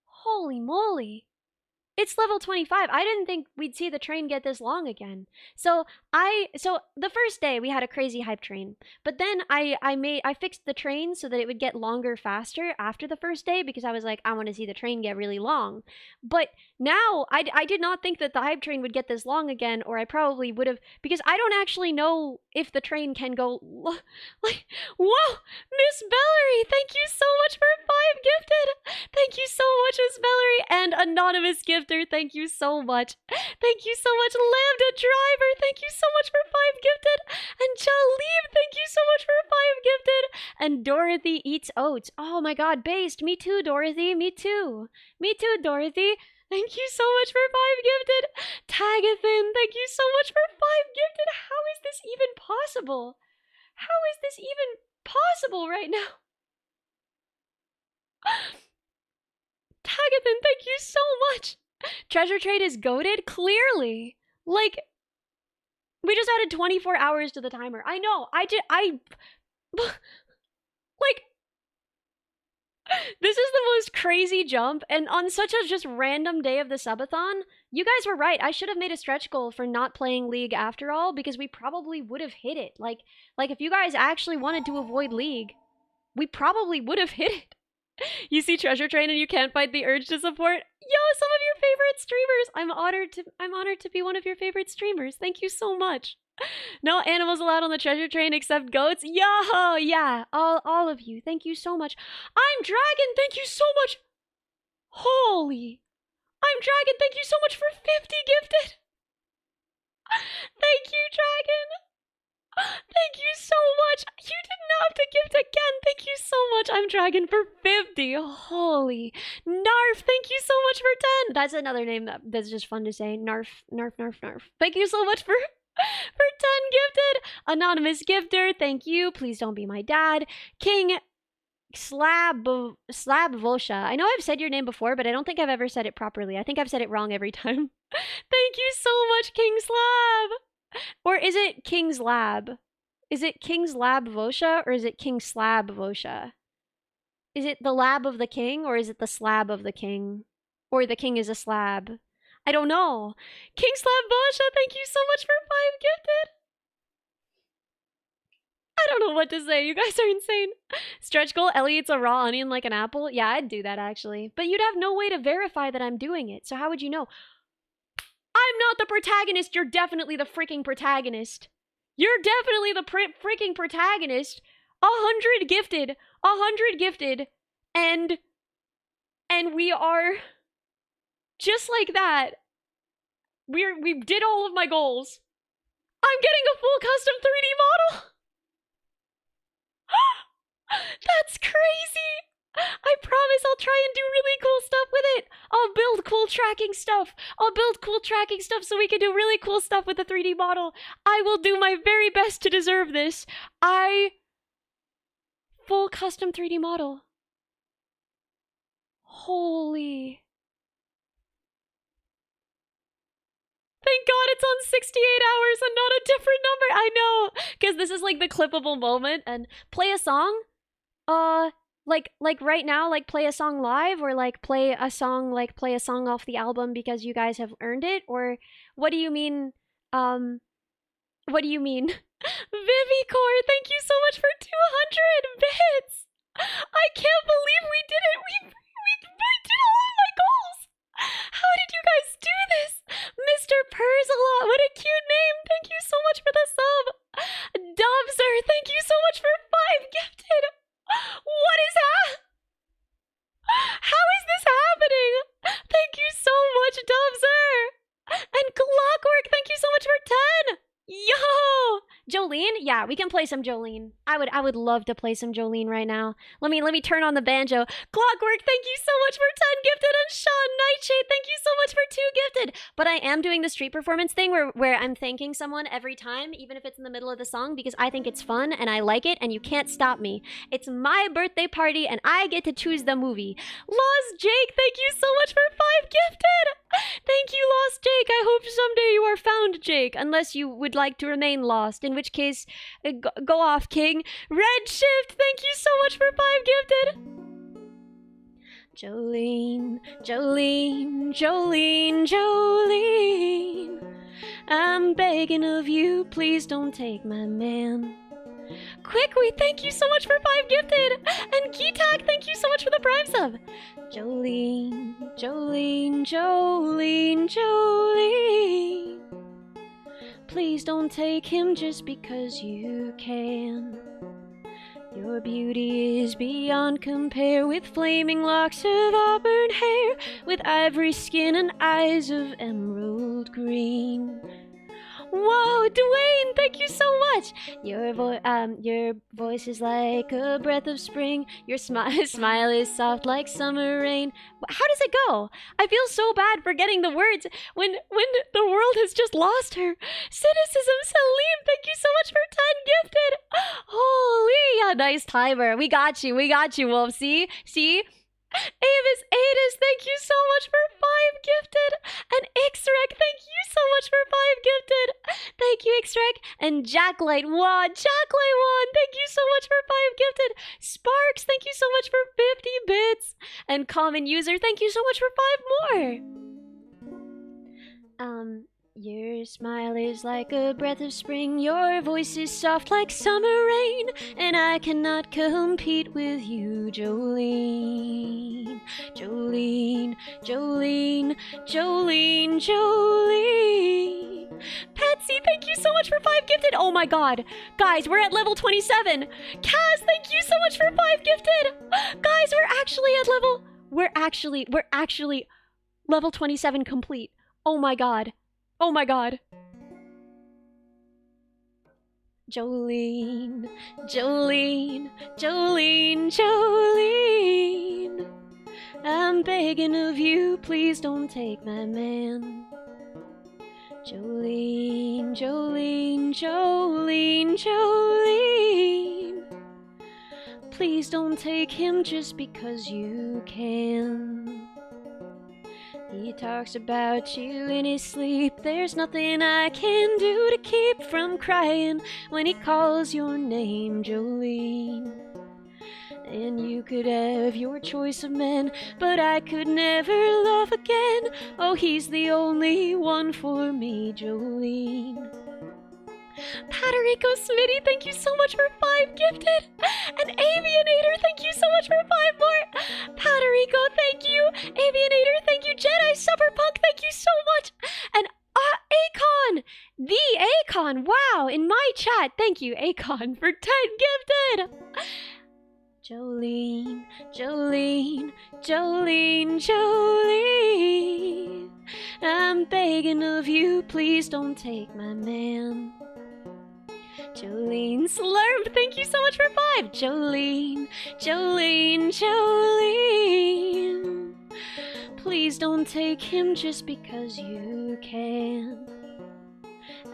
Holy moly. It's level 25. I didn't think we'd see the train get this long again. So the first day we had a crazy hype train. But then I fixed the train so that it would get longer faster after the first day because I was like, I want to see the train get really long. But now I did not think that the hype train would get this long again, or I probably would have, because I don't actually know if the train can go like, whoa, Miss Bellery, thank you so much for 5 gifted. Thank you so much, Miss Bellery, and anonymous gifter, thank you so much. Thank you so much, Lambda Driver, thank you so much for 5 gifted, and Jalib, thank you so much for 5 gifted, and Dorothy Eats Oats. Oh my god, based. Me too, Dorothy, me too. Me too, Dorothy. Thank you so much for 5 gifted. Tagathan, thank you so much for 5 gifted. How is this even possible? How is this even possible right now? Tagathan, thank you so much. Treasure Trade is goated? Clearly. Like, we just added 24 hours to the timer. I know. Like, this is the most crazy jump, and on such a just random day of the subathon, you guys were right. I should have made a stretch goal for not playing League after all, because we probably would have hit it. Like if you guys actually wanted to avoid League, we probably would have hit it. You see Treasure Train and you can't fight the urge to support. Yo, some of your favorite streamers. I'm honored to be one of your favorite streamers. Thank you so much. No animals allowed on the treasure train except goats. Yo, yeah, all of you. Thank you so much. I'm Dragon. Thank you so much. Holy. I'm Dragon. Thank you so much for 50 gifted. Thank you, Dragon. Thank you so much. You didn't have to gift again. Thank you so much. I'm Dragon for 50. Holy. Narf, thank you so much for 10. That's another name that's just fun to say. Narf, Narf, Narf, Narf. Thank you so much for 10 gifted. Anonymous gifter, thank you. Please don't be my dad. King Slabvosha. I know I've said your name before, but I don't think I've ever said it properly. I think I've said it wrong every time. Thank you so much, King Slab. Or is it King's Lab? Is it King's Lab Vosha or is it King Slab Vosha? Is it the lab of the king or is it the slab of the king? Or the king is a slab? I don't know. King Slab Vosha, thank you so much for 5 gifted. I don't know what to say. You guys are insane. Stretch goal, Ellie eats a raw onion like an apple. Yeah, I'd do that actually. But you'd have no way to verify that I'm doing it. So how would you know? I'm not the protagonist. You're definitely the freaking protagonist. You're definitely the freaking protagonist. 100 gifted. 100 gifted. And we are just like that. We did all of my goals. I'm getting a full custom 3D model. That's crazy. I promise I'll try and do really cool stuff with it. I'll build cool tracking stuff. So we can do really cool stuff with the 3D model. I will do my very best to deserve this. Full custom 3D model. Holy. Thank God it's on 68 hours and not a different number. I know, because this is like the clippable moment. And play a song. Like right now, like play a song live, or like play a song off the album because you guys have earned it, or what do you mean? What do you mean? Vivicore, thank you so much for 200 bits. I can't believe we did it. We did all of my goals. How did you guys do this? Mr. Persalot, what a cute name. Thank you so much for the sub. Dubser, thank you so much for 5 gifted. What is that? How is this happening? Thank you so much, Dubser. And Clockwork, thank you so much for 10. Yo! Jolene? Yeah, we can play some Jolene. I would love to play some Jolene right now. Let me turn on the banjo. Clockwork, thank you so much for 10 gifted, and Sean Nightshade, thank you so much for 2 gifted. But I am doing the street performance thing where I'm thanking someone every time, even if it's in the middle of the song, because I think it's fun and I like it and you can't stop me. It's my birthday party and I get to choose the movie. Lost Jake, thank you so much for 5 gifted. Thank you, Lost Jake. I hope someday you are found, Jake, unless you would like to remain lost, in which case, go off, King. Redshift, thank you so much for 5 gifted. Jolene, Jolene, Jolene, Jolene, I'm begging of you, please don't take my man. Quickly, thank you so much for 5 gifted. And Kitak, thank you so much for the Prime sub. Jolene, Jolene, Jolene, Jolene, please don't take him just because you can. Your beauty is beyond compare, with flaming locks of auburn hair, with ivory skin and eyes of emerald green. Whoa, Dwayne, thank you so much. Your voice is like a breath of spring. Your smile is soft like summer rain. How does it go? I feel so bad forgetting the words when the world has just lost her. Cynicism, Salim, thank you so much for 10 gifted. Holy, a nice timer. We got you, Wolf. See? Avis, thank you so much for 5 gifted. And Ixrek, thank you so much for 5 gifted. Thank you, Ixrek. And Jacklight One, thank you so much for 5 gifted. Sparks, thank you so much for 50 bits. And Common User, thank you so much for 5 more. Your smile is like a breath of spring. Your voice is soft like summer rain. And I cannot compete with you, Jolene. Jolene, Jolene, Jolene, Jolene. Patsy, thank you so much for 5 gifted. Oh my god. Guys, we're at level 27. Kaz, thank you so much for 5 gifted. Guys, we're actually level 27 complete. Oh my god. Oh my god. Jolene, Jolene, Jolene, Jolene, I'm begging of you, please don't take my man. Jolene, Jolene, Jolene, Jolene, please don't take him just because you can. He talks about you in his sleep. There's nothing I can do to keep from crying when he calls your name, Jolene. And you could have your choice of men, but I could never love again. Oh, he's the only one for me, Jolene. Patterico Smitty, thank you so much for 5 gifted. And Avianator, thank you so much for 5 more. Patterico, thank you. Avianator, thank you. Jedi Superpunk, thank you so much. And Akon, the Akon, wow, in my chat, thank you, Akon, for 10 gifted. Jolene, Jolene, Jolene, Jolene, I'm begging of you, please don't take my man. Jolene Slurp, thank you so much for 5. Jolene, Jolene, Jolene, please don't take him just because you can.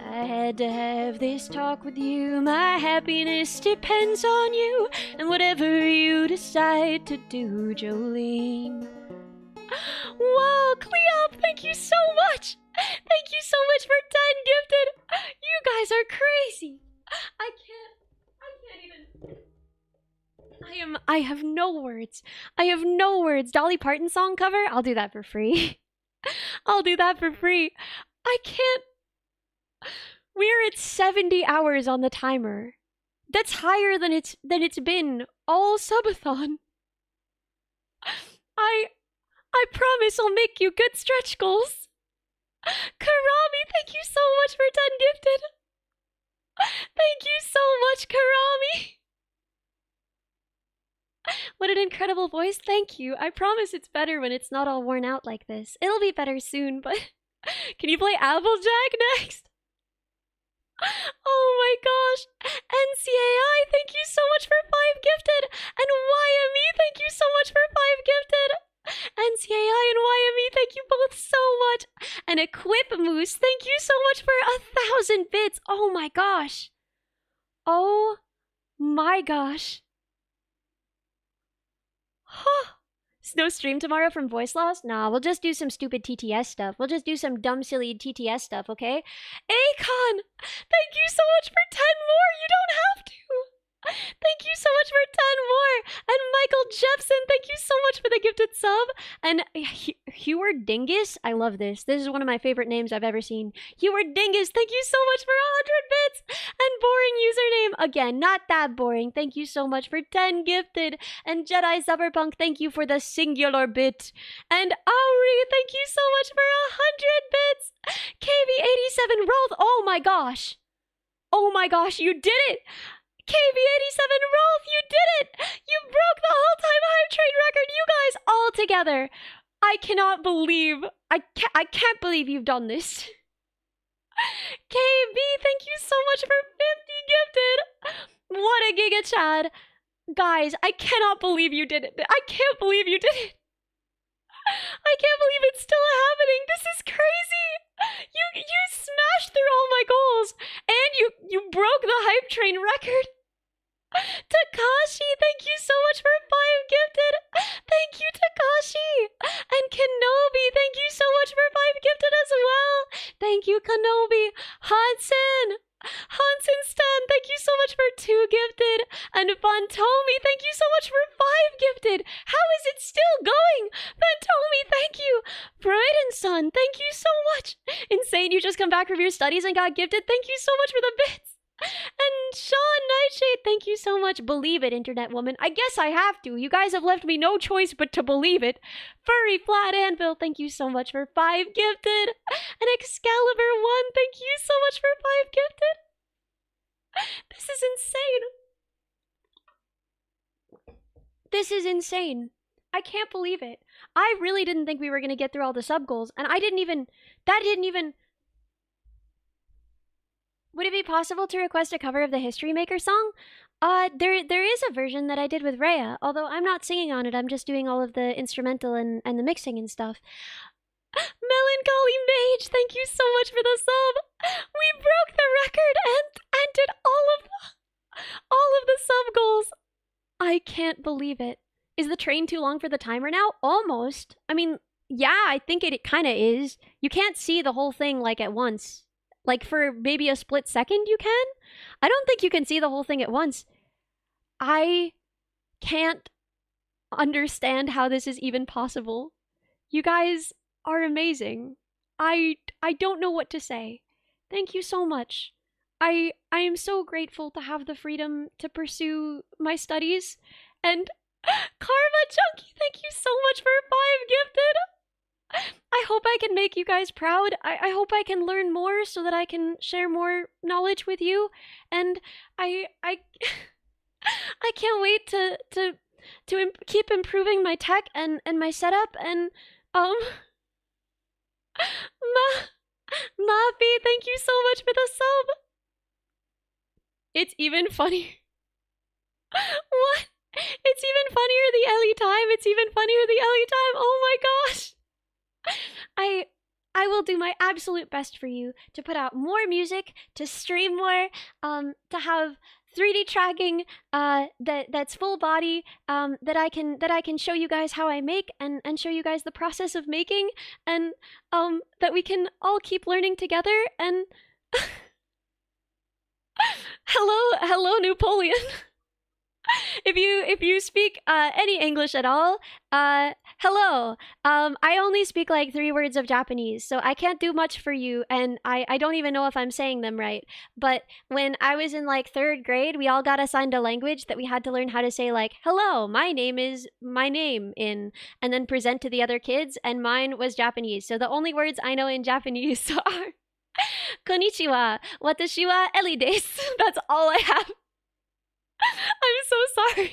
I had to have this talk with you. My happiness depends on you, and whatever you decide to do, Jolene. Wow, Cleo, thank you so much. Thank you so much for 10 gifted. You guys are crazy. I can't even. I have no words. I have no words. Dolly Parton song cover? I'll do that for free. I'll do that for free. I can't. We're at 70 hours on the timer. That's higher than it's been all subathon. I promise I'll make you good stretch goals. Karami, thank you so much for 10 gifted. Thank you so much, Karami. What an incredible voice. Thank you. I promise it's better when it's not all worn out like this. It'll be better soon, but can you play Applejack next? Oh my gosh. NCAI, thank you so much for 5 gifted. And YME, thank you so much for 5 gifted. NCAI and YME, thank you both so much. And Equip Moose, thank you so much for 1,000 bits. Oh my gosh. Oh my gosh. Huh. No stream tomorrow from voice loss? Nah, we'll just do some stupid TTS stuff. We'll just do some dumb, silly TTS stuff, okay? Akon! Thank you so much for 10 more! You don't have to! Thank you so much for 10 more! And Michael Jepson, thank you so much for the gifted sub! And Hewer Dingus, I love this. This is one of my favorite names I've ever seen. Hewer Dingus, thank you so much for 100 bits! And boring username, again, not that boring. Thank you so much for 10 gifted! And Jedi Cyberpunk, thank you for the singular bit! And Auri, thank you so much for 100 bits! KV87 Rolf, oh my gosh! Oh my gosh, you did it! KV87 Rolf, you did it! You broke the all-time hype train record, you guys, all together! I cannot believe, I can't believe you've done this. KB, thank you so much for 50 gifted! What a giga Chad! Guys, I cannot believe you did it. I can't believe you did it. I can't believe it's still happening. This is crazy. You smashed through all my goals, and you broke the hype train record. Takashi, thank you so much for 5 gifted. Thank you, Takashi. And Kenobi, thank you so much for 5 gifted as well. Thank you, Kenobi. Hansen Stan, thank you so much for 2 gifted. And Fantomi, thank you so much for 5 gifted. How is it still going? Fantomi, thank you. Brighton thank you so much. Insane, you just come back from your studies and got gifted. Thank you so much for the bits. And Sean Nightshade, thank you so much. Believe it, internet woman. I guess I have to. You guys have left me no choice but to believe it. Furry Flat Anvil, thank you so much for 5 gifted. And Excalibur 1, thank you so much for 5 gifted. This is insane. This is insane. I can't believe it. I really didn't think we were going to get through all the sub goals, and that didn't even... Would it be possible to request a cover of the History Maker song? There is a version that I did with Rhea, although I'm not singing on it, I'm just doing all of the instrumental and the mixing and stuff. Melancholy Mage, thank you so much for the sub! We broke the record and did all of the sub goals! I can't believe it. Is the train too long for the timer now? Almost. I mean, yeah, I think it kinda is. You can't see the whole thing, like, at once. Like, for maybe a split second you can? I don't think you can see the whole thing at once. I can't understand how this is even possible. You guys are amazing. I don't know what to say. Thank you so much. I am so grateful to have the freedom to pursue my studies. And Karma Junkie, thank you so much for 5 gifted. I hope I can make you guys proud. I hope I can learn more so that I can share more knowledge with you. And I can't wait to keep improving my tech and my setup. And Mafi, thank you so much for the sub. It's even funny. What? It's even funnier the Ellie time. It's even funnier the Ellie time. Oh my gosh. I will do my absolute best for you to put out more music, to stream more, to have 3D tracking that's full body, that I can show you guys how I make, and show you guys the process of making, and that we can all keep learning together. And hello Napoleon. If you speak any English at all, hello. I only speak like 3 words of Japanese, so I can't do much for you, and I don't even know if I'm saying them right. But when I was in like 3rd grade, we all got assigned a language that we had to learn how to say, like, hello, my name is my name in, and then present to the other kids, and mine was Japanese. So the only words I know in Japanese are konnichiwa, watashi wa Ellie desu. That's all I have. I'm so sorry.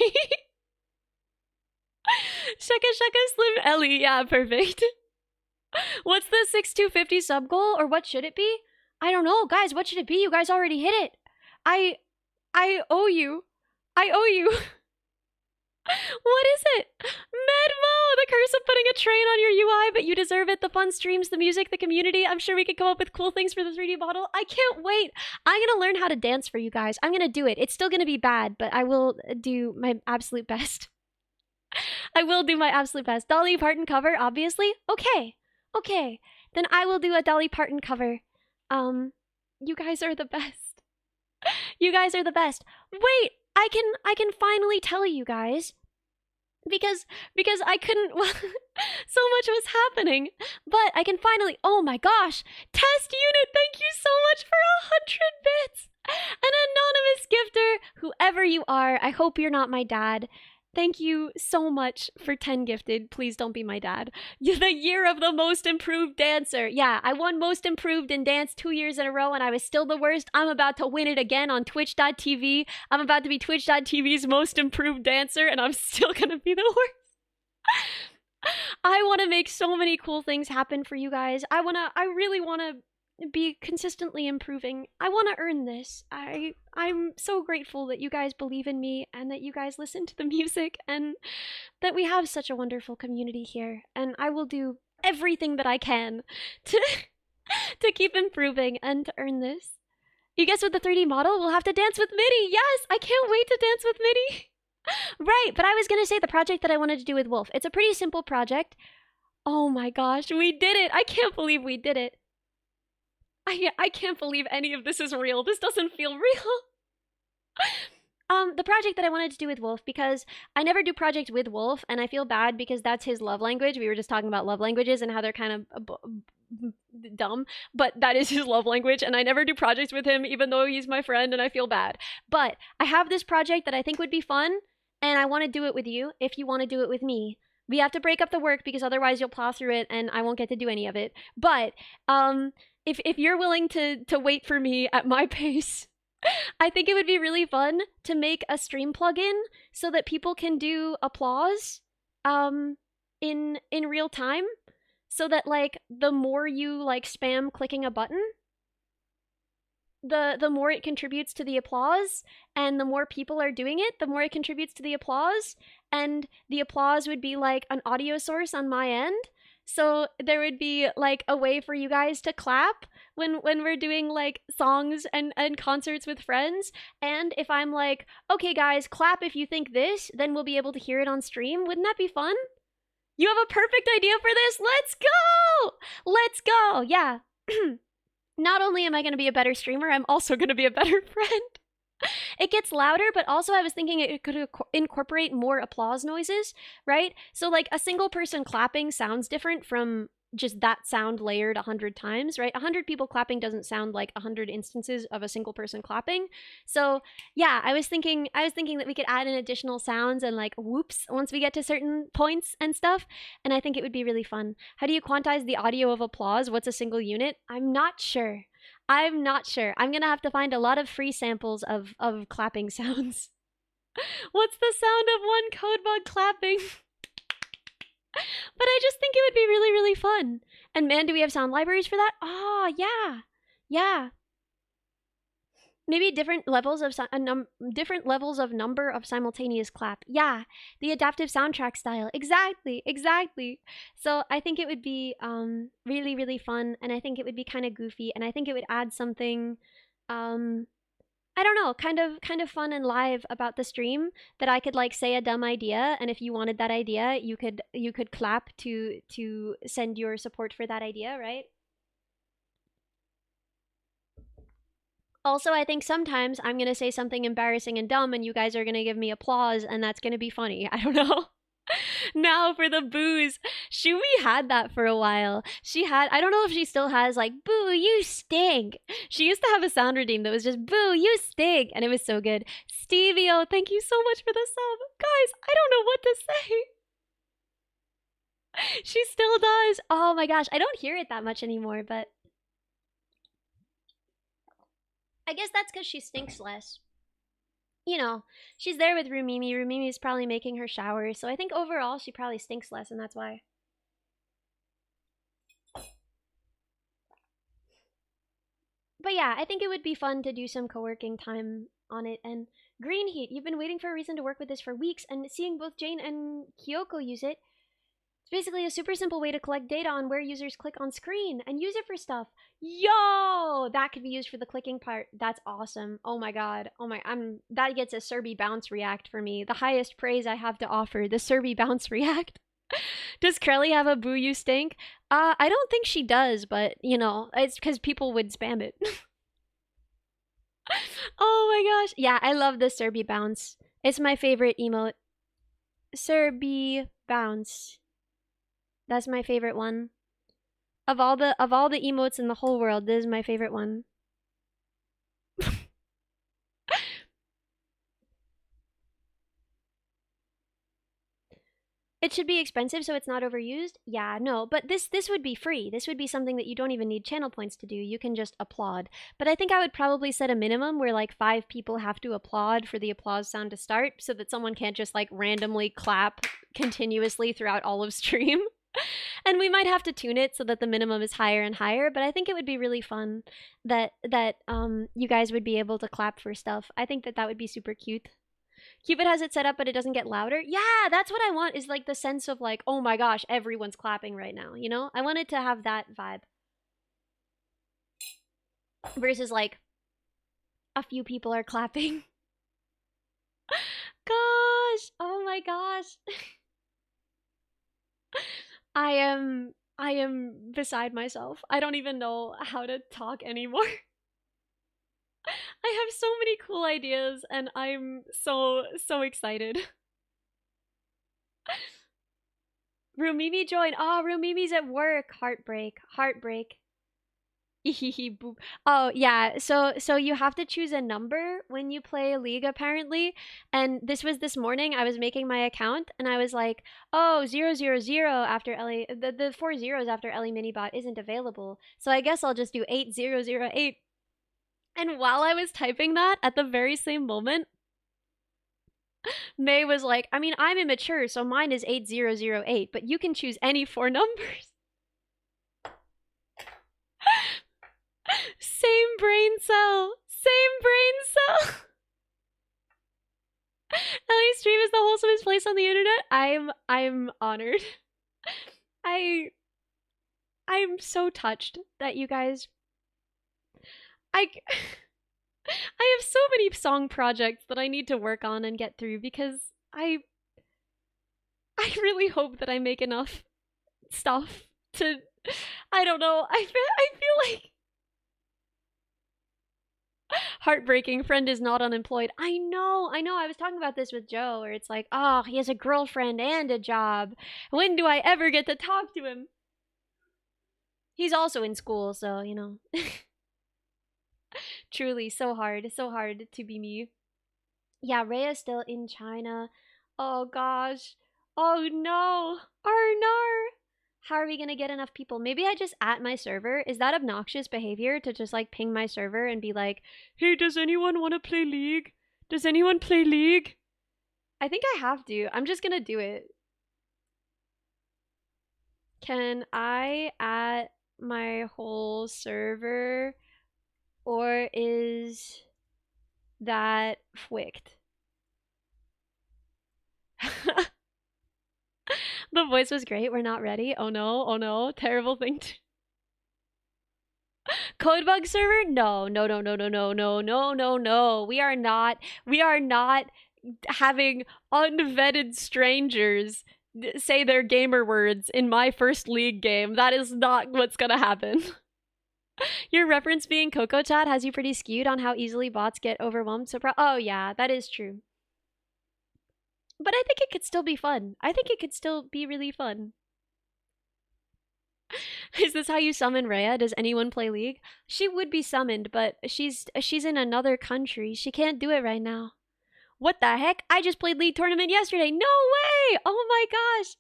Shaka Shaka Slim Ellie. Yeah, perfect. What's the 6250 sub goal, or what should it be? I don't know, guys. What should it be? You guys already hit it. I I owe you. I owe you. What is it? Medmo, the curse of putting a train on your UI, but you deserve it. The fun streams, the music, the community. I'm sure we could come up with cool things for the 3D model. I can't wait. I'm gonna learn how to dance for you guys. I'm gonna do it. It's still gonna be bad, but I will do my absolute best. I will do my absolute best. Dolly Parton cover, obviously. Okay. Okay. Then I will do a Dolly Parton cover. You guys are the best. You guys are the best. Wait, I can finally tell you guys, because I couldn't so much was happening, but I can finally, oh my gosh, test unit, thank you so much for 100 bits. An anonymous gifter, whoever you are, I hope you're not my dad. Thank you so much for 10 gifted. Please don't be my dad. The year of the most improved dancer. Yeah, I won most improved in dance 2 years in a row, and I was still the worst. I'm about to win it again on twitch.tv. I'm about to be twitch.tv's most improved dancer, and I'm still gonna be the worst. I want to make so many cool things happen for you guys. I really want to be consistently improving. I want to earn this. I'm so grateful that you guys believe in me, and that you guys listen to the music, and that we have such a wonderful community here. And I will do everything that I can to to keep improving and to earn this. You guess with the 3D model, we'll have to dance with MIDI. Yes, I can't wait to dance with MIDI. Right, but I was going to say the project that I wanted to do with Wolf. It's a pretty simple project. Oh my gosh, we did it. I can't believe we did it. I can't believe any of this is real. This doesn't feel real. The project that I wanted to do with Wolf, because I never do projects with Wolf, and I feel bad because that's his love language. We were just talking about love languages and how they're kind of dumb, but that is his love language, and I never do projects with him, even though he's my friend, and I feel bad. But I have this project that I think would be fun, and I want to do it with you if you want to do it with me. We have to break up the work, because otherwise you'll plow through it and I won't get to do any of it. But if you're willing to wait for me at my pace, I think it would be really fun to make a stream plugin so that people can do applause in real time, so that like the more you like spam clicking a button, the more it contributes to the applause, and the more people are doing it, the more it contributes to the applause, and the applause would be like an audio source on my end. So there would be like a way for you guys to clap when we're doing like songs and concerts with friends. And if I'm like, okay guys, clap if you think this, then we'll be able to hear it on stream. Wouldn't that be fun? You have a perfect idea for this? Let's go! Let's go! Yeah. Not only am I going to be a better streamer, I'm also going to be a better friend. It gets louder, but also I was thinking it could incorporate more applause noises, right? So like a single person clapping sounds different from just that sound layered 100 times, right? 100 people clapping doesn't sound like 100 instances of a single person clapping. So yeah, I was thinking that we could add in additional sounds and like whoops once we get to certain points and stuff, and I think it would be really fun. How do you quantize the audio of applause? What's a single unit? I'm not sure. I'm gonna have to find a lot of free samples of clapping sounds. What's the sound of one code bug clapping? But I just think it would be really, really fun. And man, do we have sound libraries for that? Oh, yeah. Yeah. Maybe different levels of number of simultaneous clap. Yeah, the adaptive soundtrack style. Exactly. So I think it would be really, really fun, and I think it would be kind of goofy, and I think it would add something I don't know, kind of fun and live about the stream that I could like say a dumb idea, and if you wanted that idea, you could clap to send your support for that idea, right? Also, I think sometimes I'm gonna say something embarrassing and dumb, and you guys are gonna give me applause, and that's gonna be funny. I don't know. Now for the booze. Shui had that for a while. She had, I don't know if she still has, like, boo, you stink. She used to have a sound redeem that was just, boo, you stink. And it was so good. Stevie, oh, thank you so much for the sub. Guys, I don't know what to say. She still does. Oh my gosh, I don't hear it that much anymore, but I guess that's because she stinks less. You know, she's there with Rumimi. Rumimi's probably making her shower, so I think overall she probably stinks less, and that's why. But yeah, I think it would be fun to do some co-working time on it. And Green Heat, you've been waiting for a reason to work with this for weeks, and seeing both Jane and Kyoko use it, it's basically a super simple way to collect data on where users click on screen and use it for stuff. Yo, that could be used for the clicking part. That's awesome. Oh my god. Oh my, that gets a Serby bounce react for me. The highest praise I have to offer, the Serby bounce react. Does Krelly have a boo you stink? I don't think she does, but you know, it's because people would spam it. Oh my gosh. Yeah, I love the Serby bounce. It's my favorite emote. Serby bounce. That's my favorite one. Of all the emotes in the whole world, this is my favorite one. It should be expensive so it's not overused. Yeah, no, but this would be free. This would be something that you don't even need channel points to do. You can just applaud. But I think I would probably set a minimum where like 5 people have to applaud for the applause sound to start so that someone can't just like randomly clap continuously throughout all of stream. And we might have to tune it so that the minimum is higher and higher, but I think it would be really fun that you guys would be able to clap for stuff. I think that that would be super cute. Cupid has it set up, but it doesn't get louder. Yeah, that's what I want is like the sense of like, oh my gosh, everyone's clapping right now, you know? I want it to have that vibe. Versus like a few people are clapping. Gosh, oh my gosh. I am beside myself. I don't even know how to talk anymore. I have so many cool ideas and I'm so excited. Rumimi joined. Oh, Rumimi's at work. Heartbreak. Heartbreak. Boop. Oh yeah, so you have to choose a number when you play League apparently. And this was this morning. I was making my account and I was like, oh, 000 after Ellie, the 4 zeros after Ellie Minibot isn't available. So I guess I'll just do 8008. And while I was typing that, at the very same moment, May was like, I mean, I'm immature, so mine is 8008, but you can choose any 4 numbers. Same brain cell. Same brain cell. Ellie's stream is the wholesomest place on the internet. I'm honored. I I'm so touched that you guys I I have so many song projects that I need to work on and get through because I really hope that I make enough stuff to I don't know. I feel like heartbreaking. Friend is not unemployed. I know. I was talking about this with Joe, where it's like, oh, he has a girlfriend and a job. When do I ever get to talk to him? He's also in school, so, you know. Truly, so hard to be me. Yeah, Rhea's still in China. Oh gosh. Oh no. Arnar. How are we gonna get enough people? Maybe I just at my server. Is that obnoxious behavior to just like ping my server and be like, hey, does anyone want to play League? Does anyone play League? I think I have to. I'm just gonna do it. Can I at my whole server or is that fwicked? The voice was great. We're not ready. Oh no. Oh no. Terrible thing. Codebug server? No, no, no, no, no, no, no, no, no, no. We are not having unvetted strangers say their gamer words in my first league game. That is not what's gonna happen. Your reference being Coco Chat has you pretty skewed on how easily bots get overwhelmed. So, oh yeah, that is true. But I think it could still be fun. I think it could still be really fun. Is this how you summon Rhea? Does anyone play League? She would be summoned, but she's in another country. She can't do it right now. What the heck? I just played League tournament yesterday. No way! Oh my gosh.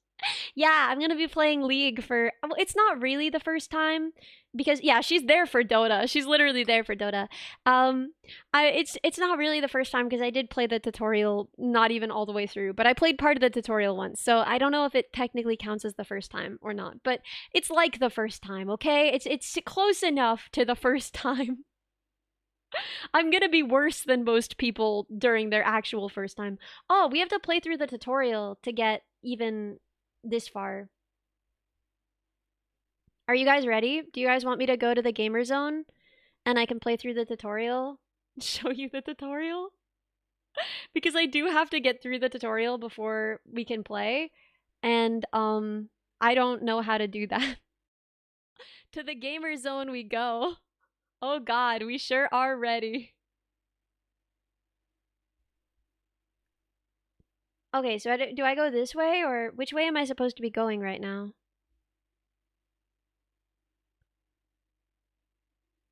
Yeah, I'm gonna be playing League for. Well, it's not really the first time because yeah, she's there for Dota. She's literally there for Dota. It's not really the first time because I did play the tutorial, not even all the way through, but I played part of the tutorial once, so I don't know if it technically counts as the first time or not. But it's like the first time, okay? It's close enough to the first time. I'm gonna be worse than most people during their actual first time. Oh, we have to play through the tutorial to get even this far. Are you guys ready? Do you guys want me to go to the gamer zone and I can play through the tutorial? Show you the tutorial? Because I do have to get through the tutorial before we can play. And I don't know how to do that. To the gamer zone we go. Oh god, we sure are ready. Okay, so do I go this way or which way am I supposed to be going right now?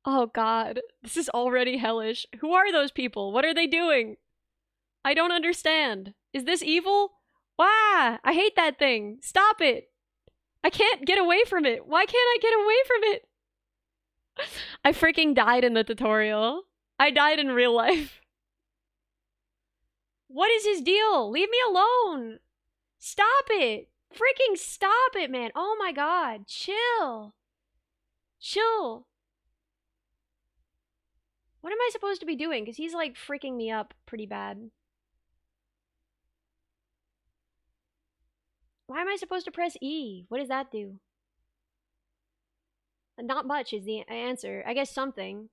Oh god, this is already hellish. Who are those people? What are they doing? I don't understand. Is this evil? Wah! I hate that thing. Stop it. I can't get away from it. Why can't I get away from it? I freaking died in the tutorial. I died in real life. What is his deal? Leave me alone. Stop it. Freaking stop it, man. Oh my god. Chill. Chill. What am I supposed to be doing? Because he's like freaking me up pretty bad. Why am I supposed to press E? What does that do? Not much is the answer. I guess something.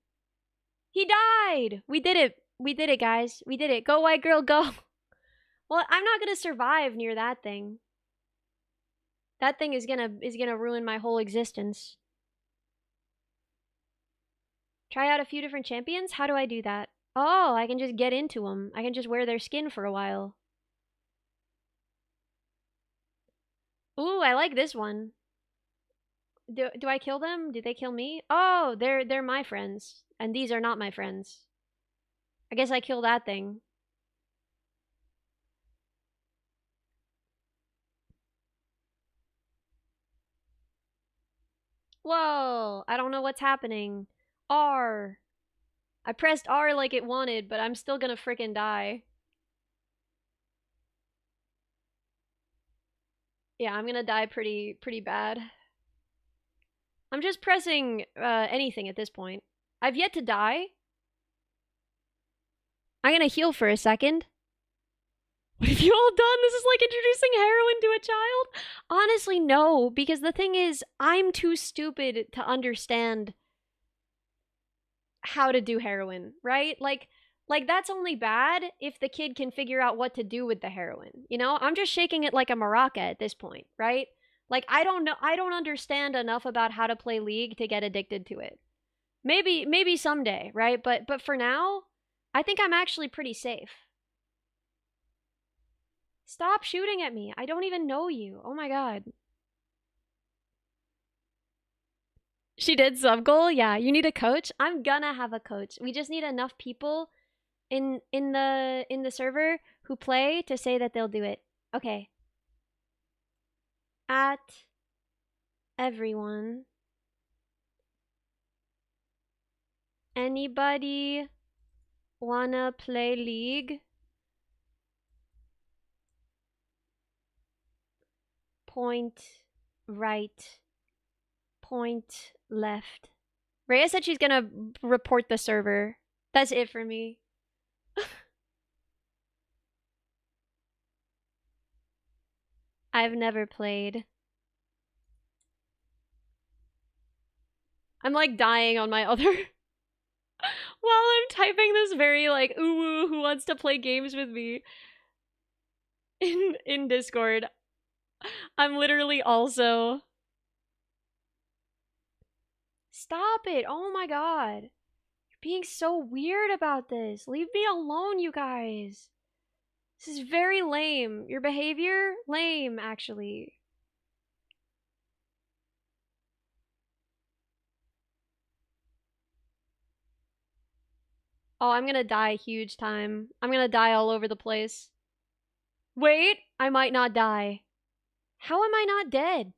He died! We did it. We did it, guys. We did it. Go, white girl, go. Well, I'm not gonna survive near that thing. That thing is gonna ruin my whole existence. Try out a few different champions? How do I do that? Oh, I can just get into them. I can just wear their skin for a while. Ooh, I like this one. Do I kill them? Do they kill me? Oh, they're my friends. And these are not my friends. I guess I kill that thing. Whoa, I don't know what's happening. R. I pressed R like it wanted, but I'm still gonna frickin' die. Yeah, I'm gonna die pretty bad. I'm just pressing anything at this point. I've yet to die. I'm gonna heal for a second. What have you all done? This is like introducing heroin to a child? Honestly, no, because the thing is, I'm too stupid to understand how to do heroin, right? Like that's only bad if the kid can figure out what to do with the heroin. You know, I'm just shaking it like a maraca at this point, right? Like I don't know, I don't understand enough about how to play League to get addicted to it. Maybe someday, right? But for now, I think I'm actually pretty safe. Stop shooting at me. I don't even know you. Oh my god. She did sub goal? Yeah, you need a coach? I'm gonna have a coach. We just need enough people in the server who play to say that they'll do it. Okay. At everyone. Anybody wanna play League? Point right. Point left. Rhea said she's gonna report the server. That's it for me. I've never played. I'm like dying on my other while I'm typing this very like ooh who wants to play games with me in Discord. I'm literally also stop it. Oh my god. You're being so weird about this. Leave me alone, you guys. This is very lame. Your behavior? Lame, actually. Oh, I'm gonna die huge time. I'm gonna die all over the place. Wait, I might not die. How am I not dead?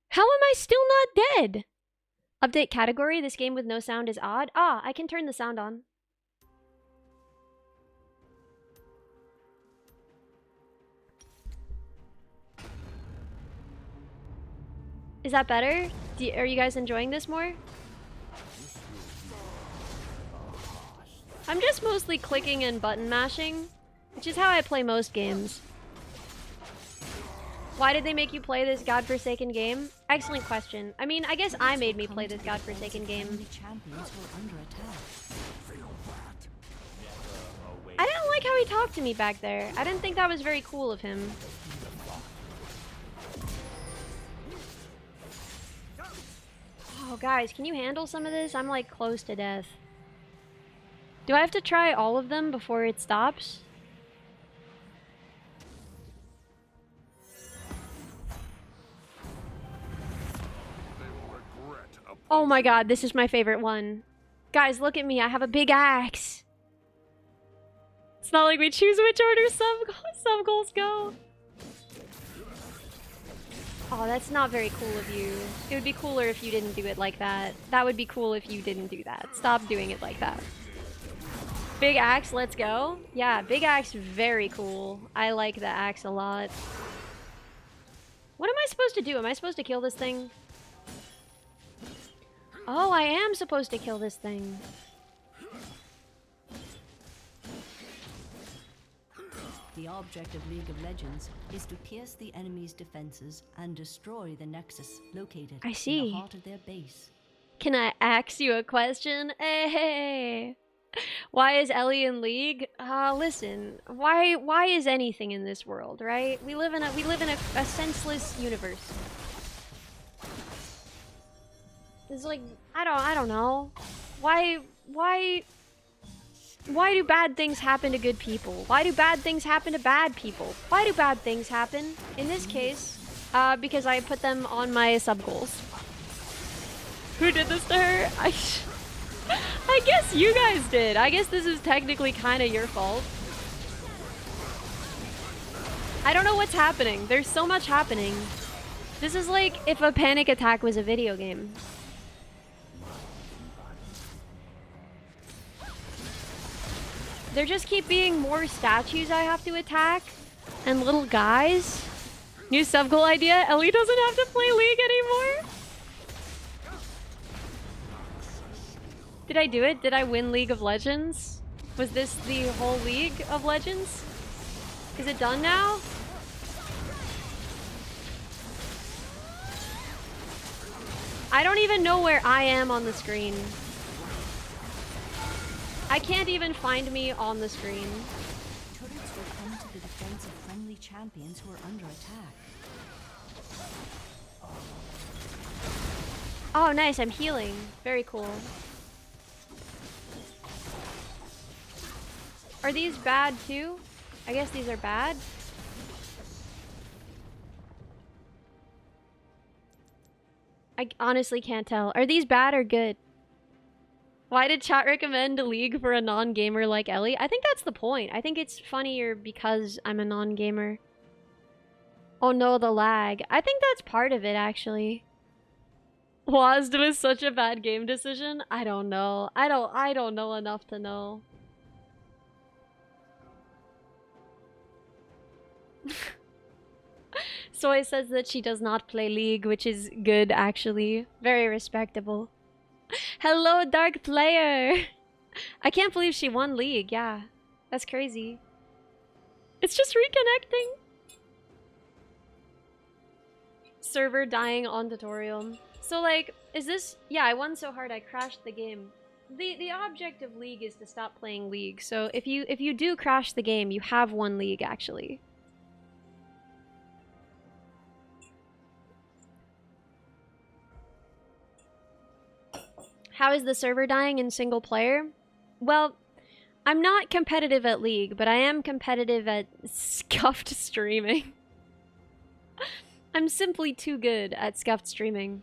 How am I still not dead? Update category, this game with no sound is odd. Ah, I can turn the sound on. Is that better? Are you guys enjoying this more? I'm just mostly clicking and button mashing, which is how I play most games. Why did they make you play this godforsaken game? Excellent question. I mean, I guess I made me play this godforsaken game. I didn't like how he talked to me back there. I didn't think that was very cool of him. Oh, guys, can you handle some of this? I'm like close to death. Do I have to try all of them before it stops? Oh my god, this is my favorite one. Guys, look at me. I have a big axe. It's not like we choose which order some goals go. Oh, that's not very cool of you. It would be cooler if you didn't do it like that. That would be cool if you didn't do that. Stop doing it like that. Big axe, let's go. Yeah, big axe, very cool. I like the axe a lot. What am I supposed to do? Am I supposed to kill this thing? Oh, I am supposed to kill this thing. The object of League of Legends is to pierce the enemy's defenses and destroy the nexus located in the heart of their base. Can I ask you a question? Hey. Why is Ellie in League? Listen. Why is anything in this world, right? We live in a senseless universe. It's like I don't know. Why do bad things happen to good people? Why do bad things happen to bad people? Why do bad things happen? In this case, because I put them on my sub goals. Who did this to her? I guess you guys did. I guess this is technically kind of your fault. I don't know what's happening. There's so much happening. This is like if a panic attack was a video game. There just keep being more statues I have to attack. And little guys. New sub goal idea. Ellie doesn't have to play League anymore. Did I do it? Did I win League of Legends? Was this the whole League of Legends? Is it done now? I don't even know where I am on the screen. I can't even find me on the screen. Turrets will come to the defense of friendly champions who are under attack. Oh, nice. I'm healing. Very cool. Are these bad too? I guess these are bad. I honestly can't tell. Are these bad or good? Why did chat recommend a League for a non-gamer like Ellie? I think that's the point. I think it's funnier because I'm a non-gamer. Oh no, the lag. I think that's part of it, actually. WASD was such a bad game decision? I don't know. I don't know enough to know. Soy says that she does not play League, which is good, actually. Very respectable. Hello, Dark Player! I can't believe she won League, yeah. That's crazy. It's just reconnecting. Server dying on tutorial. So like, is this... Yeah, I won so hard I crashed the game. The object of League is to stop playing League. So if you do crash the game, you have won League actually. How is the server dying in single player? Well, I'm not competitive at League, but I am competitive at scuffed streaming. I'm simply too good at scuffed streaming.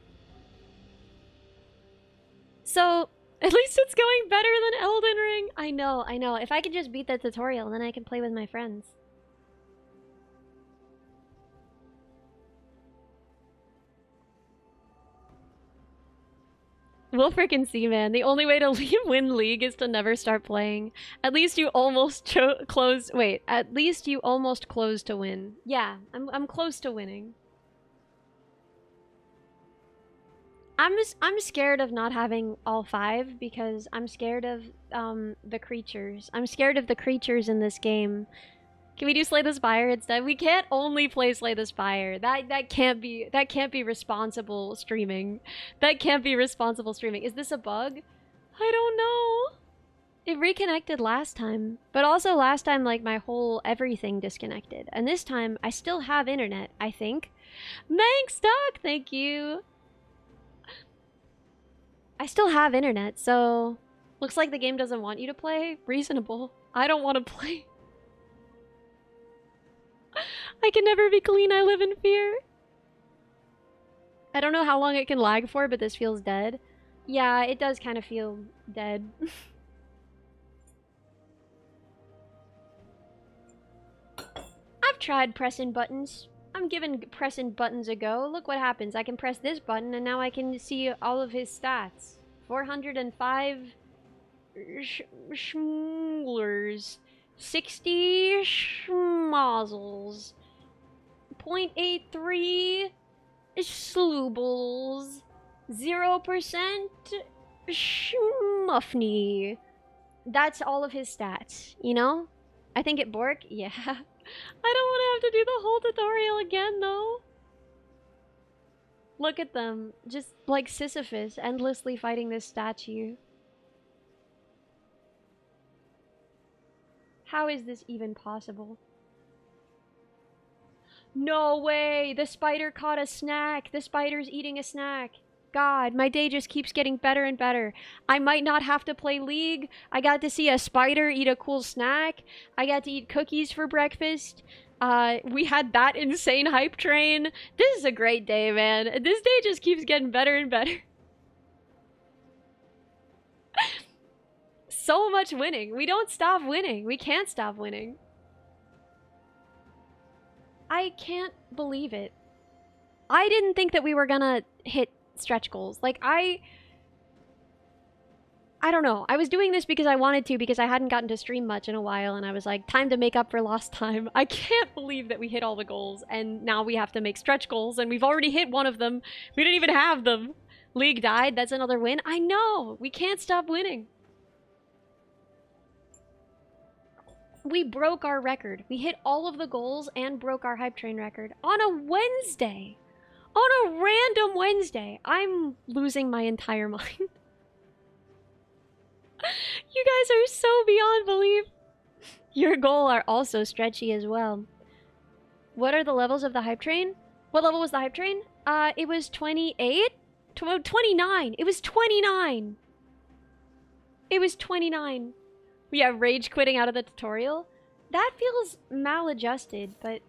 So, at least it's going better than Elden Ring. I know, I know. If I could just beat the tutorial, then I can play with my friends. We'll frickin' see, man. The only way to win League is to never start playing. At least you almost close. Wait, at least you almost close to win. Yeah, I'm close to winning. I'm scared of not having all 5 because I'm scared of the creatures. I'm scared of the creatures in this game. Can we do Slay the Spire instead? We can't only play Slay the Spire. That can't be responsible streaming. That can't be responsible streaming. Is this a bug? I don't know. It reconnected last time, but also last time like my whole everything disconnected. And this time I still have internet, I think. Manx Duck, thank you. I still have internet, so looks like the game doesn't want you to play. Reasonable. I don't want to play. I can never be clean, I live in fear. I don't know how long it can lag for, but this feels dead. Yeah, it does kind of feel dead. I've tried pressing buttons. I'm giving pressing buttons a go. Look what happens. I can press this button and now I can see all of his stats. 405 schmoolers. 60 schmozzles. 0.83 sloobles. 0% schmuffney. That's all of his stats, you know? I think it Bork? Yeah. I don't want to have to do the whole tutorial again, though. Look at them. Just like Sisyphus, endlessly fighting this statue. How is this even possible? No way! The spider caught a snack! The spider's eating a snack! God, my day just keeps getting better and better. I might not have to play League. I got to see a spider eat a cool snack. I got to eat cookies for breakfast. We had that insane hype train. This is a great day, man. This day just keeps getting better and better. So much winning. We don't stop winning. We can't stop winning. I can't believe it. I didn't think that we were gonna hit stretch goals. Like, I don't know. I was doing this because I wanted to, because I hadn't gotten to stream much in a while, and I was like, time to make up for lost time. I can't believe that we hit all the goals, and now we have to make stretch goals, and we've already hit one of them. We didn't even have them. League died. That's another win. I know. We can't stop winning. We broke our record. We hit all of the goals and broke our hype train record on a Wednesday. On a random Wednesday. I'm losing my entire mind. You guys are so beyond belief. Your goal are also stretchy as well. What are the levels of the hype train? What level was the hype train? It was 28? 29. It was 29. It was 29. Yeah, rage quitting out of the tutorial. That feels maladjusted, but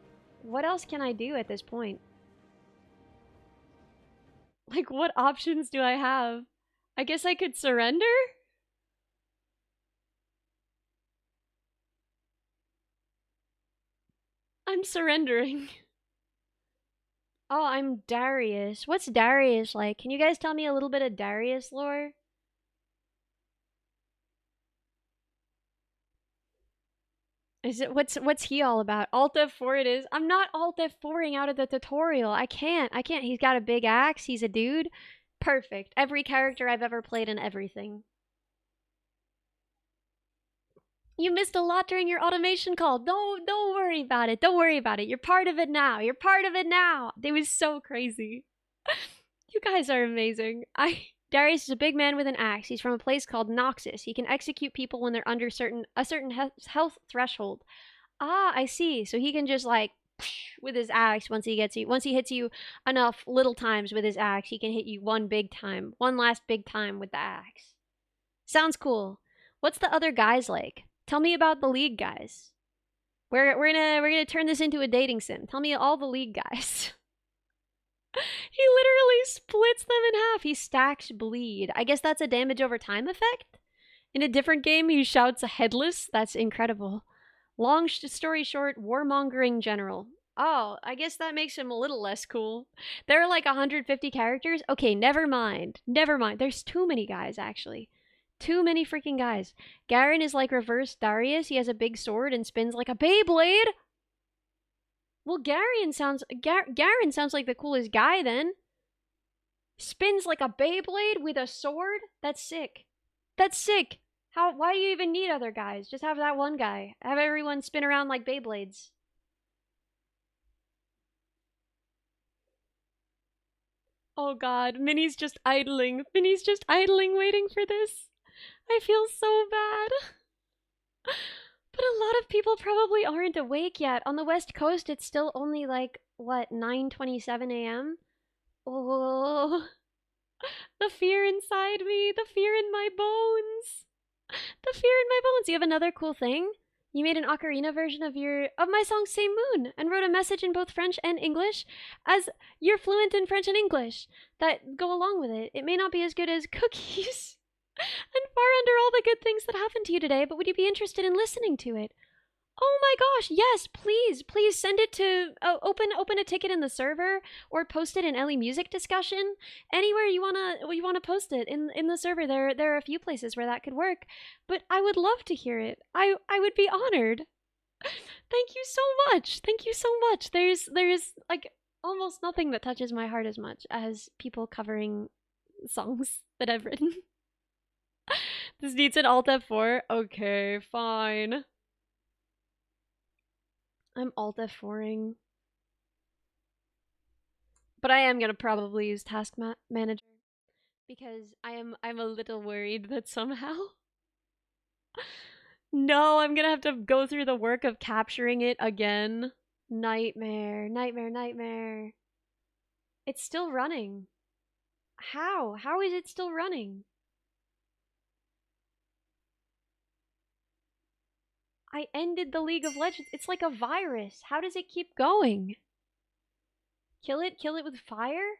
what else can I do at this point? Like, what options do I have? I guess I could surrender? I'm surrendering. Oh, I'm Darius. What's Darius like? Can you guys tell me a little bit of Darius lore? Is it what's he all about? Alt F4 it is. I'm not Alt F4ing out of the tutorial. I can't. He's got a big axe. He's a dude. Perfect. Every character I've ever played in everything. You missed a lot during your automation call. Don't worry about it. Don't worry about it. You're part of it now. You're part of it now. It was so crazy. You guys are amazing. Darius is a big man with an axe. He's from a place called Noxus. He can execute people when they're under a certain health threshold. Ah, I see. So he can just like with his axe once he gets you. Once he hits you enough little times with his axe, he can hit you one big time, one last big time with the axe. Sounds cool. What's the other guys like? Tell me about the League guys. We're gonna turn this into a dating sim. Tell me all the League guys. He literally splits them in half. He stacks bleed. I guess that's a damage over time effect? In a different game, he shouts a headless. That's incredible. Long story short, warmongering general. Oh, I guess that makes him a little less cool. There are like 150 characters? Okay, never mind. Never mind. There's too many guys, actually. Too many freaking guys. Garen is like reverse Darius. He has a big sword and spins like a Beyblade. Well, Garen sounds like the coolest guy then. Spins like a Beyblade with a sword? That's sick. That's sick. Why do you even need other guys? Just have that one guy. Have everyone spin around like Beyblades. Oh god, Minnie's just idling. Minnie's just idling waiting for this. I feel so bad. But a lot of people probably aren't awake yet. On the West Coast, it's still only like, what, 9:27 a.m.? Oh, the fear inside me, the fear in my bones. The fear in my bones. You have another cool thing? You made an ocarina version of my song Say Moon and wrote a message in both French and English, as you're fluent in French and English that go along with it. It may not be as good as cookies and far under all the good things that happened to you today, but would you be interested in listening to it? Oh my gosh, yes, please send it to open a ticket in the server or post it in Ellie Music discussion. Anywhere you wanna post it in the server. There are a few places where that could work, but I would love to hear it. I would be honored. Thank you so much. Thank you so much. There's like almost nothing that touches my heart as much as people covering songs that I've written. This needs an Alt F4. Okay, fine. I'm Alt F4ing. But I am gonna probably use Task Manager because I'm a little worried that somehow no, I'm gonna have to go through the work of capturing it again. Nightmare, nightmare, nightmare. It's still running. How? How is it still running? I ended the League of Legends. It's like a virus. How does it keep going? Kill it with fire?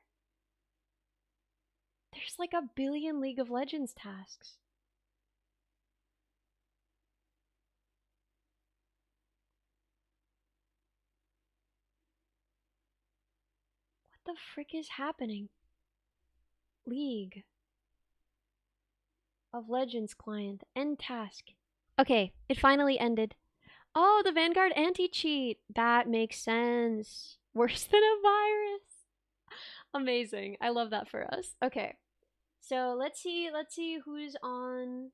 There's like a billion League of Legends tasks. What the frick is happening? League of Legends client. End task. Okay, it finally ended. Oh, the Vanguard anti-cheat. That makes sense. Worse than a virus. Amazing. I love that for us. Okay. So let's see who's on.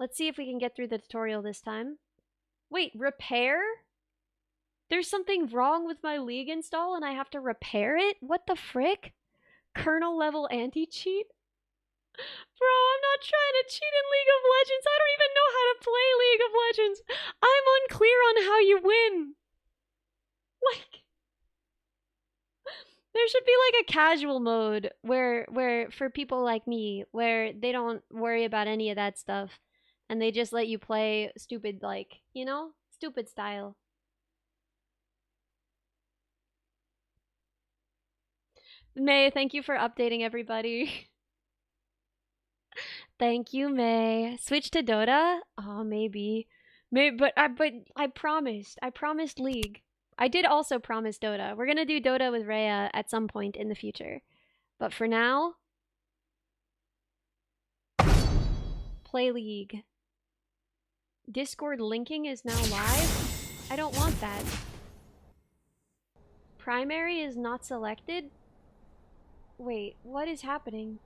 Let's see if we can get through the tutorial this time. Wait, repair? There's something wrong with my League install and I have to repair it? What the frick? Kernel level anti-cheat? Bro, I'm not trying to cheat in League of Legends. I don't even know how to play League of Legends. I'm unclear on how you win. Like, there should be like a casual mode where for people like me, where they don't worry about any of that stuff and they just let you play stupid, like, you know, stupid style. May, thank you for updating everybody. Thank you, May. Switch to Dota? Oh, maybe. But I promised League. I did also promise Dota. We're gonna do Dota with Rhea at some point in the future. But for now, play League. Discord linking is now live? I don't want that. Primary is not selected? Wait, what is happening?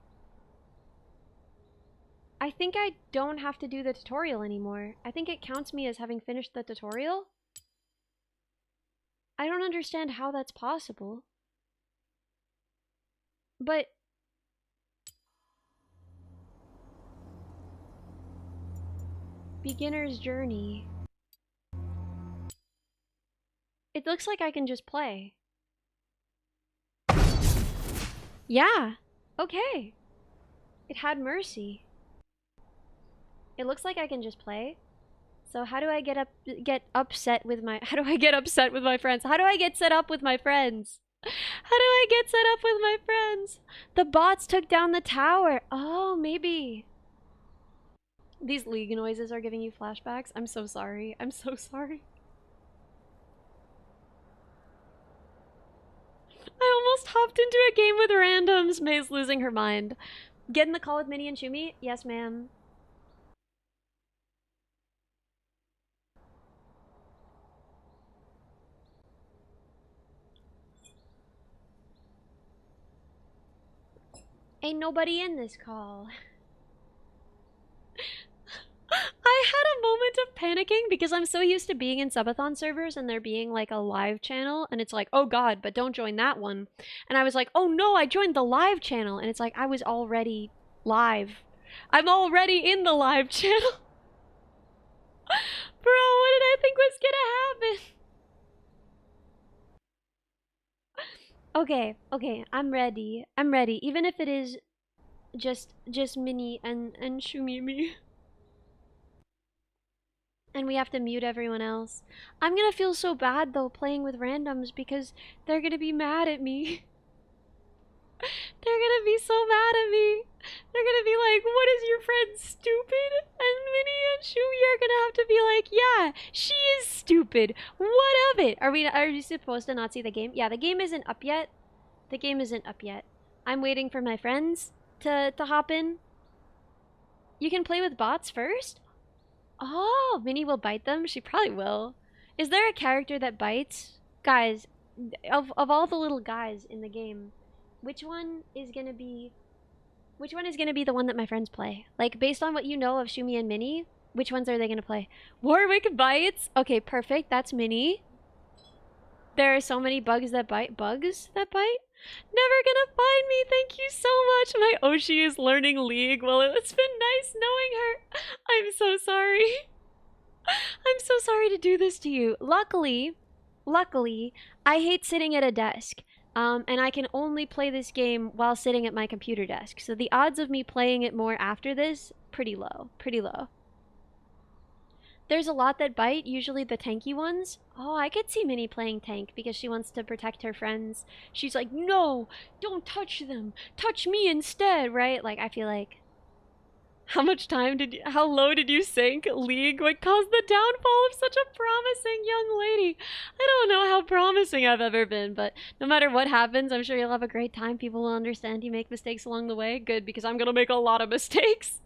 I think I don't have to do the tutorial anymore. I think it counts me as having finished the tutorial. I don't understand how that's possible. But... Beginner's journey. It looks like I can just play. Yeah. Okay. It had mercy. It looks like I can just play. So how do I get upset with my how do I get upset with my friends? How do I get set up with my friends? How do I get set up with my friends? The bots took down the tower. Oh, maybe. These League noises are giving you flashbacks. I'm so sorry. I'm so sorry. I almost hopped into a game with randoms. May's losing her mind. Get in the call with Minnie and Shumi? Yes, ma'am. Ain't nobody in this call. I had a moment of panicking because I'm so used to being in Subathon servers and there being like a live channel and it's like, oh god, but don't join that one. And I was like, oh no, I joined the live channel and it's like, I was already live. I'm already in the live channel. Bro, what did I think was gonna happen? Okay, I'm ready. I'm ready, even if it is just Minnie and Shumimi. And we have to mute everyone else. I'm gonna feel so bad though playing with randoms because they're gonna be mad at me. They're gonna be so mad at me. They're gonna be like, what is your friend, stupid? And Minnie and Shumi are gonna have to be like, yeah, she is stupid. What of it? Are you supposed to not see the game? Yeah, the game isn't up yet. The game isn't up yet. I'm waiting for my friends to hop in. You can play with bots first? Oh, Minnie will bite them? She probably will. Is there a character that bites? Guys, of all the little guys in the game, which one is gonna be the one that my friends play? Like, based on what you know of Shumi and Minnie, which ones are they gonna play? Warwick bites? Okay, perfect. That's Minnie. There are so many bugs that bite. Bugs that bite? Never gonna find me. Thank you so much. My Oshi is learning League. Well, it's been nice knowing her. I'm so sorry. I'm so sorry to do this to you. Luckily, I hate sitting at a desk. And I can only play this game while sitting at my computer desk. So the odds of me playing it more after this, pretty low. Pretty low. There's a lot that bite, usually the tanky ones. Oh, I could see Minnie playing tank because she wants to protect her friends. She's like, no, don't touch them. Touch me instead, right? Like, I feel like... How low did you sink? League? What caused the downfall of such a promising young lady? I don't know how promising I've ever been, but no matter what happens, I'm sure you'll have a great time. People will understand you make mistakes along the way. Good, because I'm gonna make a lot of mistakes.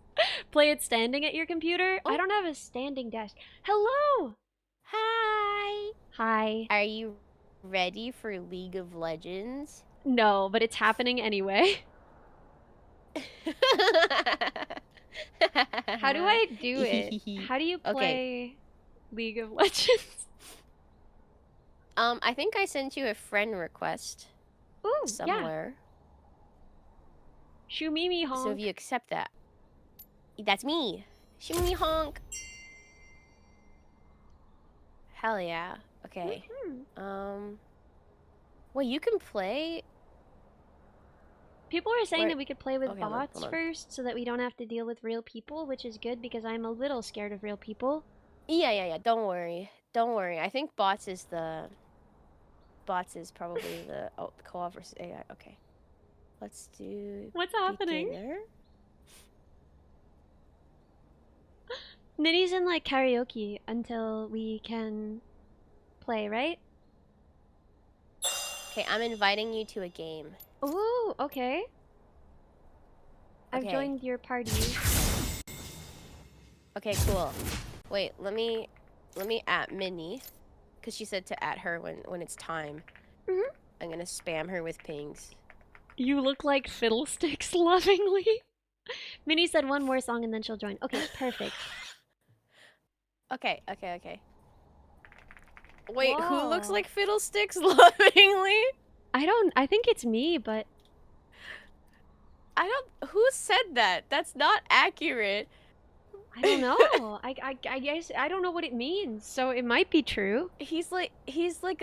Play it standing at your computer? Oh. I don't have a standing desk. Hello! Hi! Hi. Are you ready for League of Legends? No, but it's happening anyway. How do I do it? How do you play League of Legends? I think I sent you a friend request. Ooh, somewhere. Yeah. Shumimi honk. So if you accept that. That's me. Shumimi honk. Hell yeah. Okay. Well, you can play. People are saying that we could play with bots first so that we don't have to deal with real people, which is good because I'm a little scared of real people. Yeah. Don't worry. I think bots is probably the co-op versus AI. Okay. Let's do What's happening? Beginner. Nitty's in like karaoke until we can play, right? Okay, I'm inviting you to a game. Ooh, okay. I've joined your party. Okay, cool. Wait, let me at Minnie, because she said to at her when it's time. I'm gonna spam her with pings. You look like Fiddlesticks lovingly. Minnie said one more song and then she'll join. Okay, perfect. Okay. Wait, Whoa. who looks like Fiddlesticks lovingly? I think it's me, but who said that? That's not accurate. I don't know. I guess I don't know what it means, so it might be true. He's like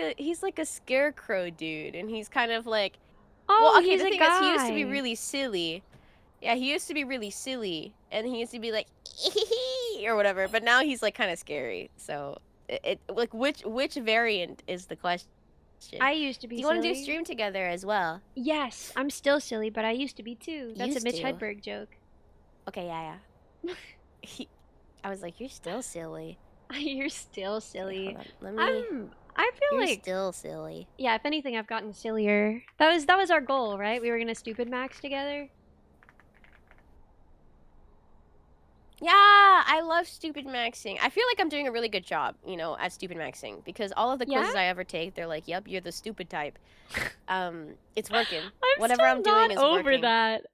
a scarecrow dude, and he's kind of like, Oh, well, okay, he's the a thing guy. is, he used to be really silly. Yeah, he used to be really silly, and he used to be like, or whatever. But now he's like kind of scary. So it like which variant is the question? I used to be. Do you want to do a stream together as well? Yes, I'm still silly, but I used to be too. That's Used a Mitch to. Hedberg joke. Okay, yeah. I was like, you're still silly. You're still silly. Okay, let me. I feel You're like still silly. yeah. If anything, I've gotten sillier. That was our goal, right? We were gonna stupid max together. Yeah, I love stupid maxing. I feel like I'm doing a really good job, you know, at stupid maxing because all of the quizzes I ever take, they're like, "Yep, you're the stupid type." It's working. Whatever I'm doing is over working. that.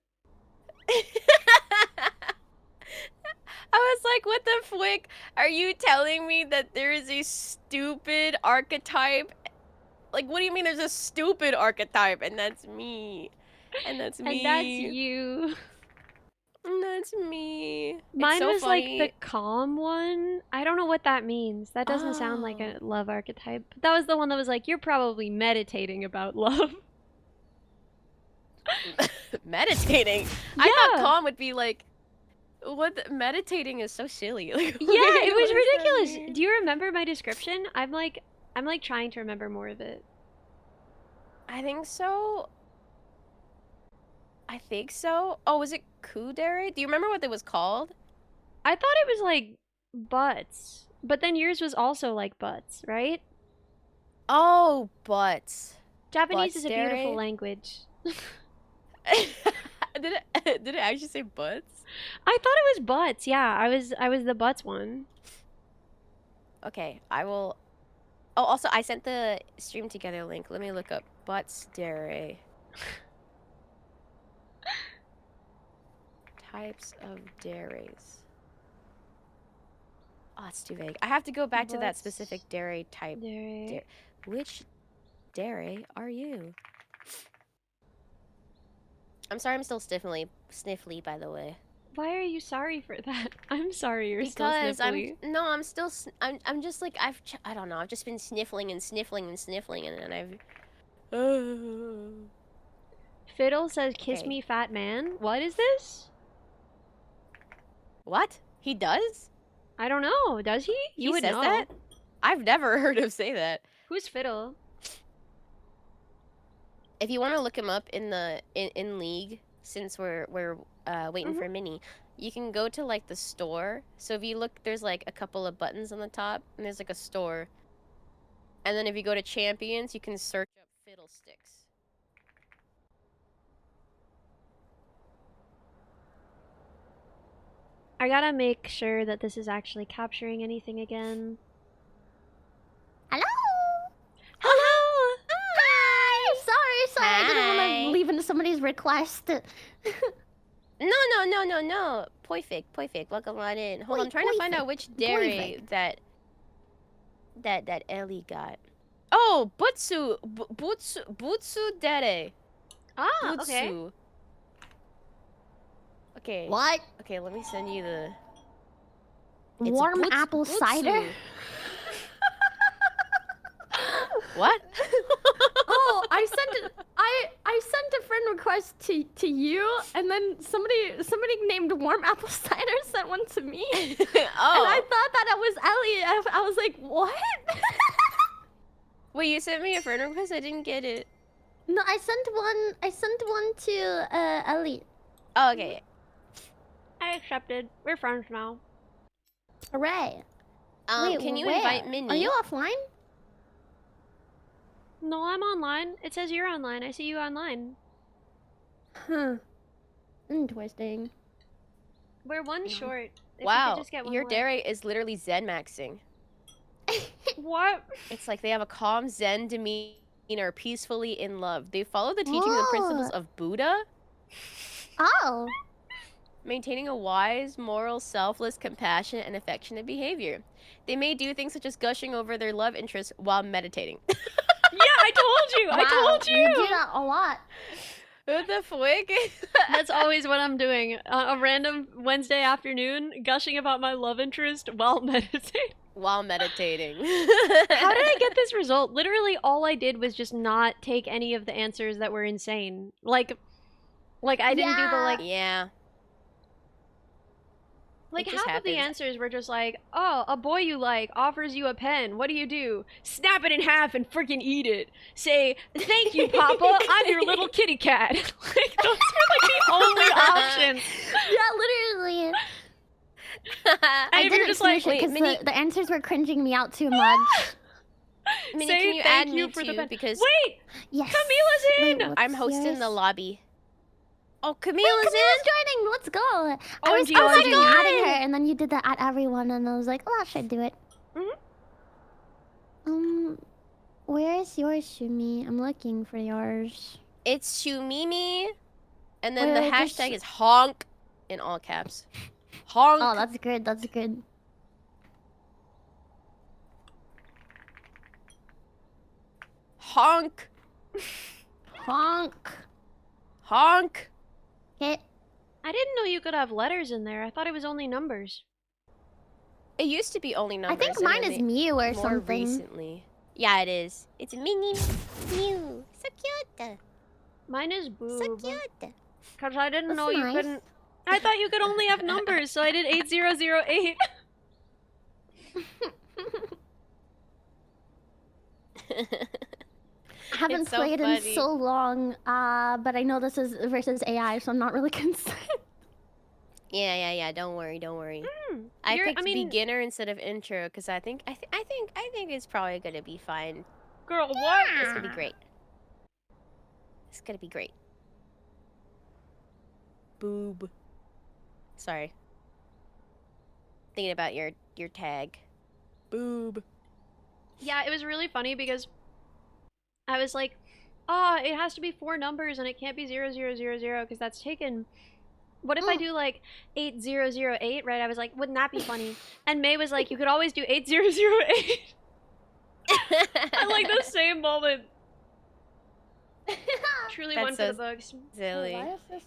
I was like, "What the flick? Are you telling me that there is a stupid archetype? Like, what do you mean there's a stupid archetype? And that's me. And that's me. And that's you. And that's me. Mine so was funny. like the calm one. I don't know what that means. That doesn't sound like a love archetype. But that was the one that was like, you're probably meditating about love. Meditating? Yeah. I thought calm would be like, meditating is so silly. Like, yeah, it was ridiculous. Do you remember my description? I'm like trying to remember more of it. I think so. Oh, was it Kudere? Do you remember what it was called? I thought it was like butts. But then yours was also like butts, right? Oh, butts. Japanese is a beautiful language. Did it actually say butts? I thought it was butts. Yeah, I was the butts one. Okay, I will. Oh, also, I sent the stream together link. Let me look up butts dere. Types of deres. Oh, it's too vague. I have to go back to that specific dere type. Which dere are you? I'm sorry, I'm still sniffly, by the way. Why are you sorry for that? I'm sorry you're still sniffly. I'm just like, I don't know, I've just been sniffling and I've... Fiddle says, kiss me, fat man. What is this? What? He does? I don't know. Does he? You would know. That? I've never heard him say that. Who's Fiddle? If you want to look him up in League, since we're waiting for Minnie, you can go to like the store. So if you look, there's like a couple of buttons on the top, and there's like a store. And then if you go to champions, you can search up Fiddlesticks. I gotta make sure that this is actually capturing anything again. Hello? Hello! Hi! Sorry, I didn't want to leave into somebody's request. No. Poifik, welcome right in. Hold on, I'm trying to find out which dairy that Ellie got. Oh, Butsu dere. Ah, okay. Okay. What? Okay, let me send you the... Warm apple cider? What? Oh, I sent a friend request to you, and then somebody named Warm Apple Cider sent one to me. Oh. And I thought that it was Ellie. I was like, what? Wait, you sent me a friend request? I didn't get it. No, I sent one to Ellie. Oh, okay. I accepted. We're friends now. Hooray. Wait, can you invite Minnie? Are you offline? No, I'm online. It says you're online. I see you online. Huh. Interesting. We're one short. If wow, just get one your more. dairy is literally Zen maxing. What? It's like they have a calm Zen demeanor, peacefully in love. They follow the teachings and principles of Buddha. Oh. maintaining a wise, moral, selfless, compassionate, and affectionate behavior. They may do things such as gushing over their love interest while meditating. Yeah, I told you. I Wow, told you do you. that a lot. What the flick? That's always what I'm doing. A random Wednesday afternoon, gushing about my love interest while meditating. While meditating. How did I get this result? Literally, all I did was just not take any of the answers that were insane. Like I didn't do the Yeah. Yeah. like It just half of the happens. answers were just like, oh, a boy you like offers you a pen. What do? Snap it in half and freaking eat it. Say, thank you, Papa. I'm your little kitty cat. Like those are like the only options. Yeah, literally. And I if you're didn't just like, finish it because Minnie- the answers were cringing me out too much. Minnie, say can you thank add you me for the too? pen. Because Wait, Yes. Camila's in! Wait, I'm what's hosting yours? the lobby. Oh, Wait, Camila's in? Camila's joining. Let's go. I was OMG, considering OMG. adding her, and then you did that at everyone, and I was like, oh, I should do it. Mhm. Where's yours, Shumi? I'm looking for yours. It's Shumimi, and then Wait, the wait, just- hashtag is honk in all caps. Honk. Oh, that's good. That's good. Honk. Honk. Honk. Okay. I didn't know you could have letters in there. I thought it was only numbers. It used to be only numbers. I think and mine then is they- Mew or more something. recently. Yeah, it is. It's Minnie Mew. So cute. Mine is So boob. cute. Because I didn't That's know you nice. couldn't. I thought you could only have numbers, so I did 8008. I haven't It's so played funny. in so long, but I know this is versus AI, so I'm not really concerned. Yeah. Don't worry. Hmm, I you're- picked beginner instead of intro because I think it's probably gonna be fine. Girl, what? It's gonna be great. It's gonna be great. Boob. Sorry. Thinking about your tag. Boob. Yeah, it was really funny because I was like, oh, it has to be 4 numbers and it can't be 0000 because that's taken. What if I do like 8008, right? I was like, wouldn't that be funny? And May was like, you could always do 8008 at like the same moment. Truly That's one for so the books. Silly. Why is this?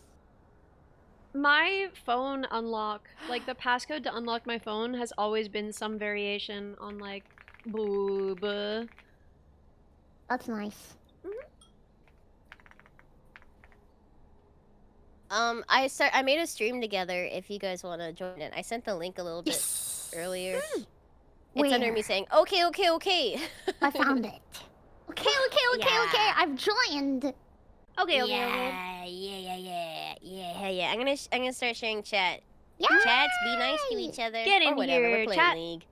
My phone unlock, like the passcode to unlock my phone has always been some variation on like boob. That's nice. I made a stream together if you guys want to join it. I sent the link a little bit earlier. It's under me Where? saying, okay. I found it. Okay. Yeah. I've joined. Okay. Yeah. I'm gonna start sharing chat. Yeah. Chats, be nice to each other. Get in or whatever. here, We're playing chat. League.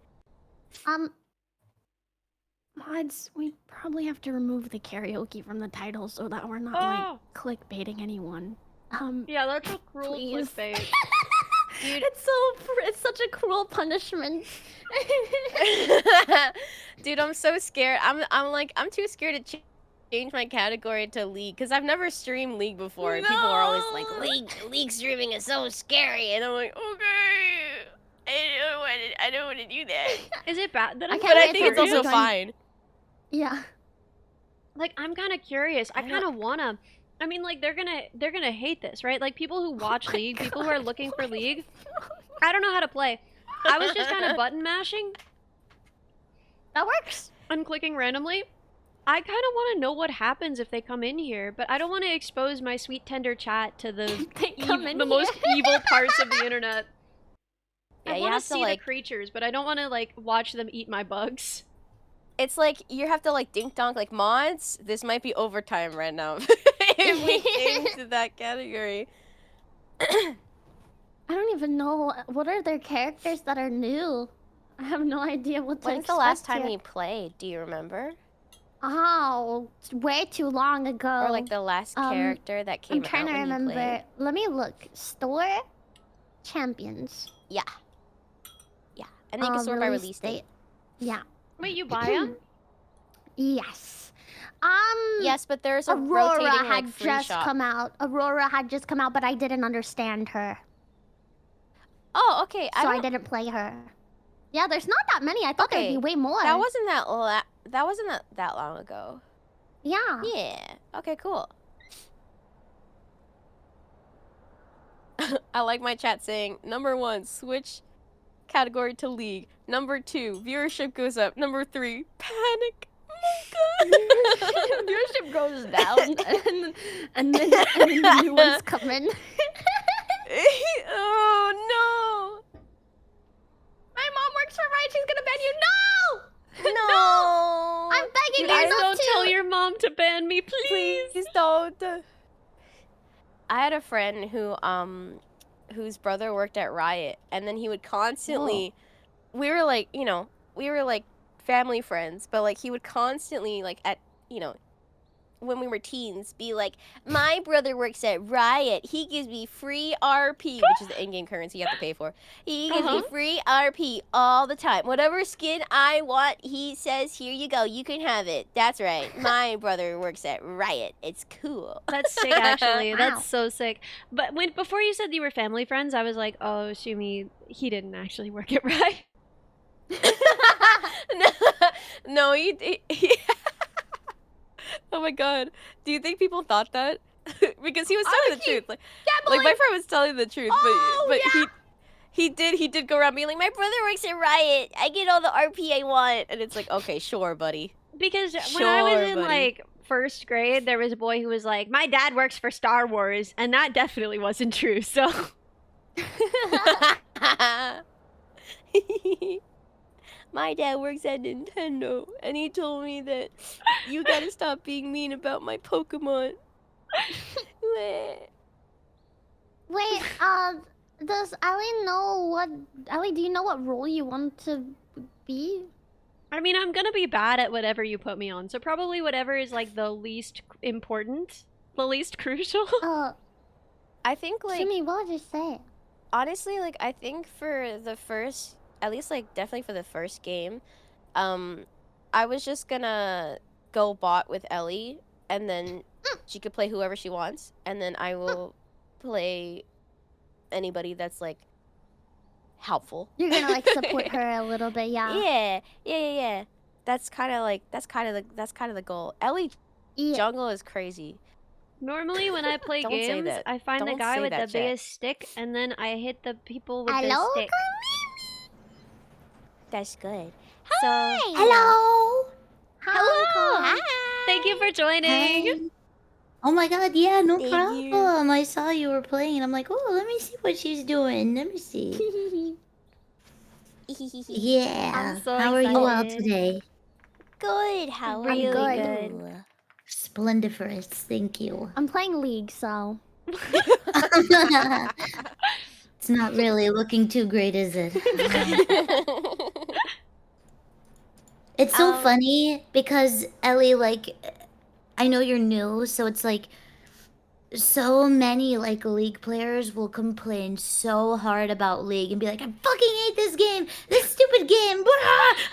Mods, we probably have to remove the karaoke from the title so that we're not Oh, like clickbaiting anyone. yeah, that's a cruel Please. clickbait. Dude, it's such a cruel punishment. Dude, I'm so scared. I'm too scared to change my category to League because I've never streamed League before. And people are always like, League streaming is so scary, and I'm like, okay, I don't want to do that. Is it bad that I'm can't But I wait think it's till also everyone- fine. Yeah. like I'm kind of curious. I kind of wanna. I mean, like they're gonna hate this, right? Like people who watch my League, people who are looking for God. League. I don't know how to play. I was just kind of button mashing That works. and clicking randomly. I kind of want to know what happens if they come in here, but I don't want to expose my sweet tender chat to the They come in the here. most evil parts of the internet. Yeah, I you want to have to see like. the creatures, but I don't want to like watch them eat my bugs. It's like you have to like dink donk like mods. This might be overtime right now. If we came to that category. I don't even know what are their characters that are new. I have no idea what to When's the last expect time here. we played? Do you remember? Oh, it's way too long ago. Or like the last character that came I'm trying out to when you remember. played? Let me look. Store champions. Yeah. And then you can sort by release date. date. Yeah. Wait, you buy them? Yes. Yes, but there's a Aurora rotating had like free just shop. come out. Aurora had just come out, but I didn't understand her. Oh, okay. so I don't- didn't play her. Yeah, there's not that many. I thought there'd be Okay, way more. That wasn't that long ago. Yeah. Yeah. Okay, cool. I like my chat saying, number 1, switch category to league. Number 2, viewership goes up. Number 3, panic. Oh my god. Viewership goes down, and then the new ones come in. Oh no. My mom works for Riot. She's gonna ban you. No! No. I'm begging Please you not don't to. tell your mom to ban me, please. Please don't. I had a friend whose brother worked at Riot, and then he would constantly we were like, family friends, but like he would constantly like at, when we were teens be like, my brother works at Riot. He gives me free RP, which is the in-game currency you have to pay for. He gives me free RP all the time. Whatever skin I want, he says, here you go. You can have it. That's right. My brother works at Riot. It's cool. That's sick, actually. Wow. That's so sick. But before you said you were family friends, I was like, oh, Shumi, he didn't actually work at Riot. No, he Oh my god. Do you think people thought that? Because he was telling the truth. Like my friend was telling the truth, but yeah. he did go around being like, my brother works at Riot. I get all the RP I want. And it's like, okay, sure, buddy. Because when I was Sure, in buddy. like first grade, there was a boy who was like, my dad works for Star Wars, and that definitely wasn't true. So My dad works at Nintendo, and he told me that you gotta stop being mean about my Pokemon. Wait, does Ellie know what... Ellie, do you know what role you want to be? I mean, I'm gonna be bad at whatever you put me on. So probably whatever is like the least important, the least crucial. I think like Shumi, what would you say? honestly, like I think for the first, at least like definitely for the first game, I was just gonna go bot with Ellie, and then she could play whoever she wants, and then I will play anybody that's like helpful. You're gonna like support her a little bit, yeah. Yeah. That's kind of the goal. Ellie Yeah. jungle is crazy. Normally, when I play Don't say games, that. I find the Don't guy say with the that, chat. biggest stick, and then I hit the people with Hello, the stick. That's good. Hi. Hello. Hello. Thank you for joining. Hi. Oh my god, yeah, no Thank problem. I saw you were playing and I'm like, oh, let me see what she's doing. Let me see. Yeah. I'm so How are you all excited. today? Good. How are I'm you? good. Ooh, splendiferous, thank you. I'm playing League, so... It's not really looking too great, is it? It's so funny because Ellie, like, I know you're new, so it's like so many like League players will complain so hard about League and be like, I fucking hate this game, this stupid game, blah,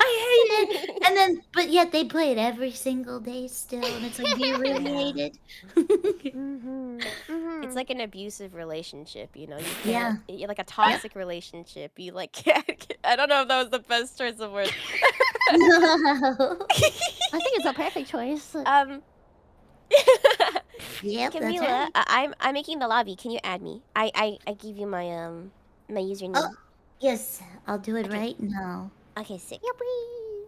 I hate it. And then, but yet they play it every single day still, and it's like, do you really hate it? It's like an abusive relationship, you know. You Yeah. can't, like a toxic relationship. You like can't. I don't know if that was the best choice of words. No. I think it's a perfect choice. Yep, that's Camila, right. I'm making the lobby. Can you add me? I give you my my username. Oh. Yes, I'll do it Okay. right now. Okay, sick. Yippee.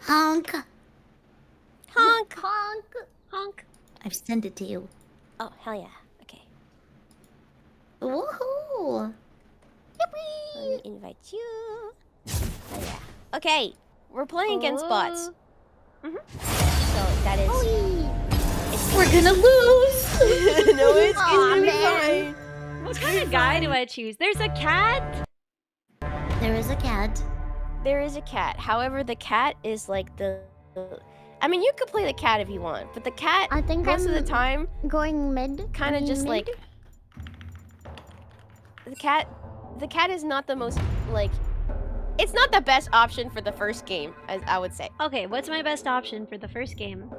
Honk. Honk. Honk. Honk. I've sent it to you. Oh hell yeah. Okay. Woohoo! Let me invite you. Oh yeah. Okay, we're playing against bots. Oh. So that is. We're gonna lose! No, it's Aw, gonna be man. fine. What kind of guy do I choose? There's a cat. There is a cat. There is a cat. However, the cat is like the. I mean, you could play the cat if you want, but the cat I think most of the I'm time going mid. kind of just mid? like the cat is not the most like it's not the best option for the first game, as I would say. Okay, what's my best option for the first game?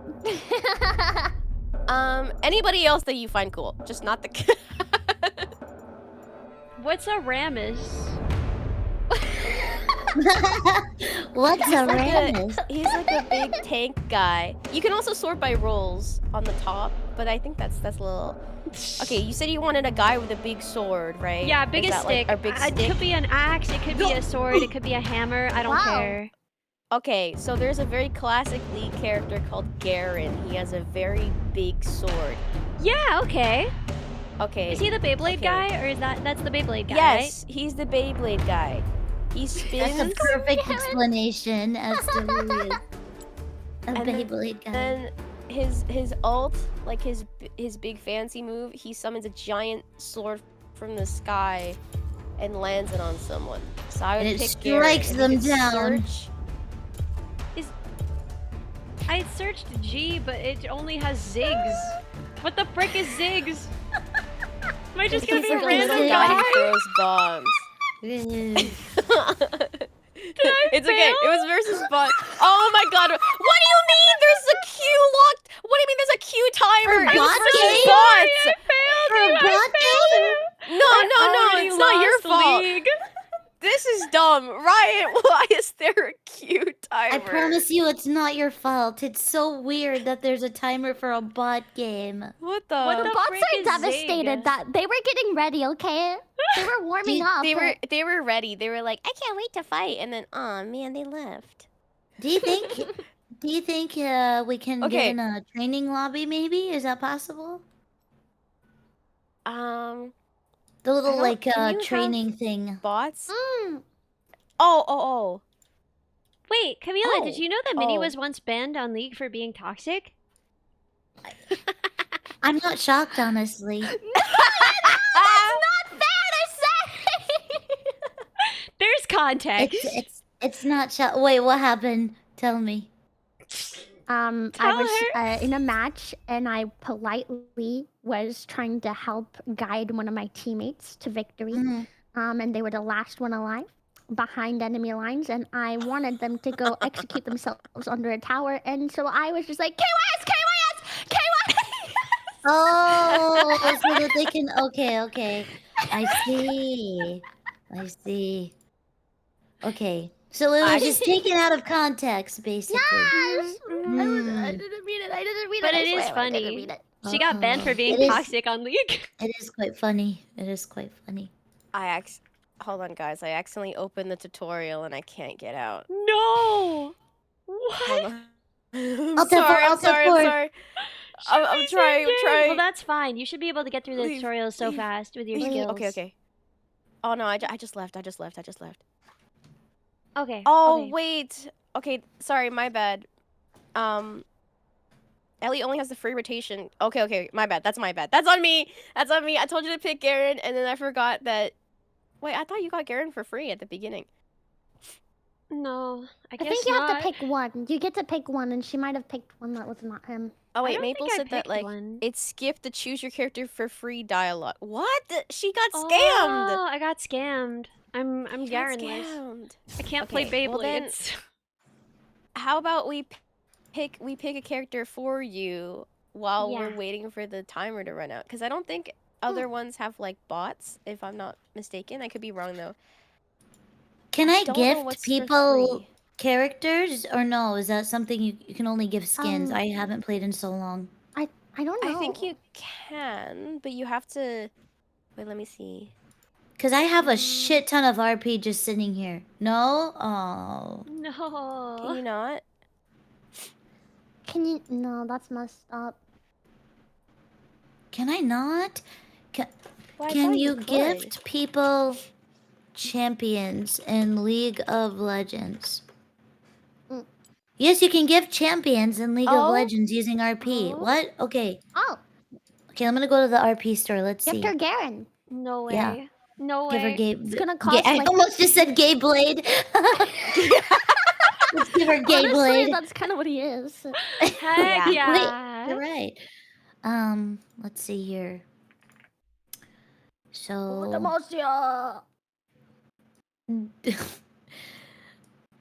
Anybody else that you find cool, just not the cat. What's a Ramus? What's a like Ramus? He's like a big tank guy. You can also sort by roles on the top, but I think that's a little. Okay, you said you wanted a guy with a big sword, right? Yeah, Is biggest that, stick. Like, our big It stick? could be an axe, it could be a sword, it could be a hammer. I don't Wow. care. Okay, so there's a very classic League character called Garen. He has a very big sword. Yeah, okay. Okay. Is he the Beyblade okay. guy, or is that's the Beyblade guy? Yes, he's the Beyblade guy. He That's a spins. perfect explanation as to who he is. A And then- Beyblade guy. Then his ult, like his big fancy move, he summons a giant sword from the sky and lands it on someone. So I would And it pick Garen, strikes and them you could down. search- I searched G, but it only has Ziggs. What the frick is Ziggs? Am I just gonna He's be a like a random little guy guy? who throws bombs. It's okay. It was versus bot. Oh my god. What do you mean there's a queue locked? What do you mean there's a queue timer? For It was bot versus game? bots. For a bot game? No, it's not your fault. League. This is dumb. Riot, why is there a queue timer? I promise you it's not your fault. It's so weird that there's a timer for a bot game. What the? What The the bots frick are is devastated Zig? that they were getting ready, okay? They were warming up. They were ready. They were like, I can't wait to fight, and then, oh man, they left. Do you think we can get Okay. in a training lobby maybe? Is that possible? The little don't- like can you have- training thing. Bots? Mm. Oh. Wait, Camila, did Oh. you know that Minnie Oh. was once banned on League for being toxic? I'm not shocked, honestly. Not fair to say. There's context. It's not shocked. Wait, what happened? Tell me. I Tell was in a match and I politely was trying to help guide one of my teammates to victory. Mhm. And they were the last one alive behind enemy lines, and I wanted them to go execute themselves under a tower, and so I was just like, KYS, KYS, KYS! Oh, so that they can. Okay. I see. Okay, so it was just taken out of context, basically. Yes! I Mm. didn't mean it, I didn't mean But it, I it is swear, I didn't funny. mean it. She got banned for being It is- toxic on League. It is quite funny. Hold on, guys. I accidentally opened the tutorial and I can't get out. No! Hold What? on. I'm Alt F4, sorry. Alt F4. I'm trying. Well, that's fine. You should be able to get through the Leave, tutorials so leave, fast with your leave. skills. Okay. Oh no, I just left. Okay. Oh okay. wait. Okay, sorry, my bad. Ellie only has the free rotation. Okay, my bad. That's my bad. That's on me. I told you to pick Garen, and then I forgot that. Wait, I thought you got Garen for free at the beginning. No, I I guess think you not. have to pick one. You get to pick one, and she might have picked one that was not him. Oh I wait, don't Maple think I said that picked like one. it skipped the choose your character for free dialogue. What? She got Oh, scammed. I got scammed. I'm She got Garenless. scammed. I can't play Okay, well then- Beyblades. How about we pick a character for you while we're Yeah. waiting for the timer to run out? Because I don't think other ones have like bots, if I'm not mistaken. I could be wrong though. Can I Don't know gift what's for people free. characters or no? Is that something you can only give skins? Um, I haven't played in so long. I don't know. I think you can, but you have to. Wait, let me see. Cause I have a shit ton of RP just sitting here. No? Oh. Can No. you not? Can you? No, that's messed up. Can I not? Well, I Can thought you could. gift people champions in League of Legends? Mm. Yes, you can gift champions in League Oh. of Legends using RP. Oh. What? Okay. Oh, Okay, I'm gonna go to the RP store. Let's see. gift her Garen. No way. Yeah. No Give her way. gay. It's gonna cost I like. almost just said gay blade. Let's give her gay Honestly, blade. that's kind of what he is. Heck Yeah. yeah. You're right. Let's see here. So Demacia.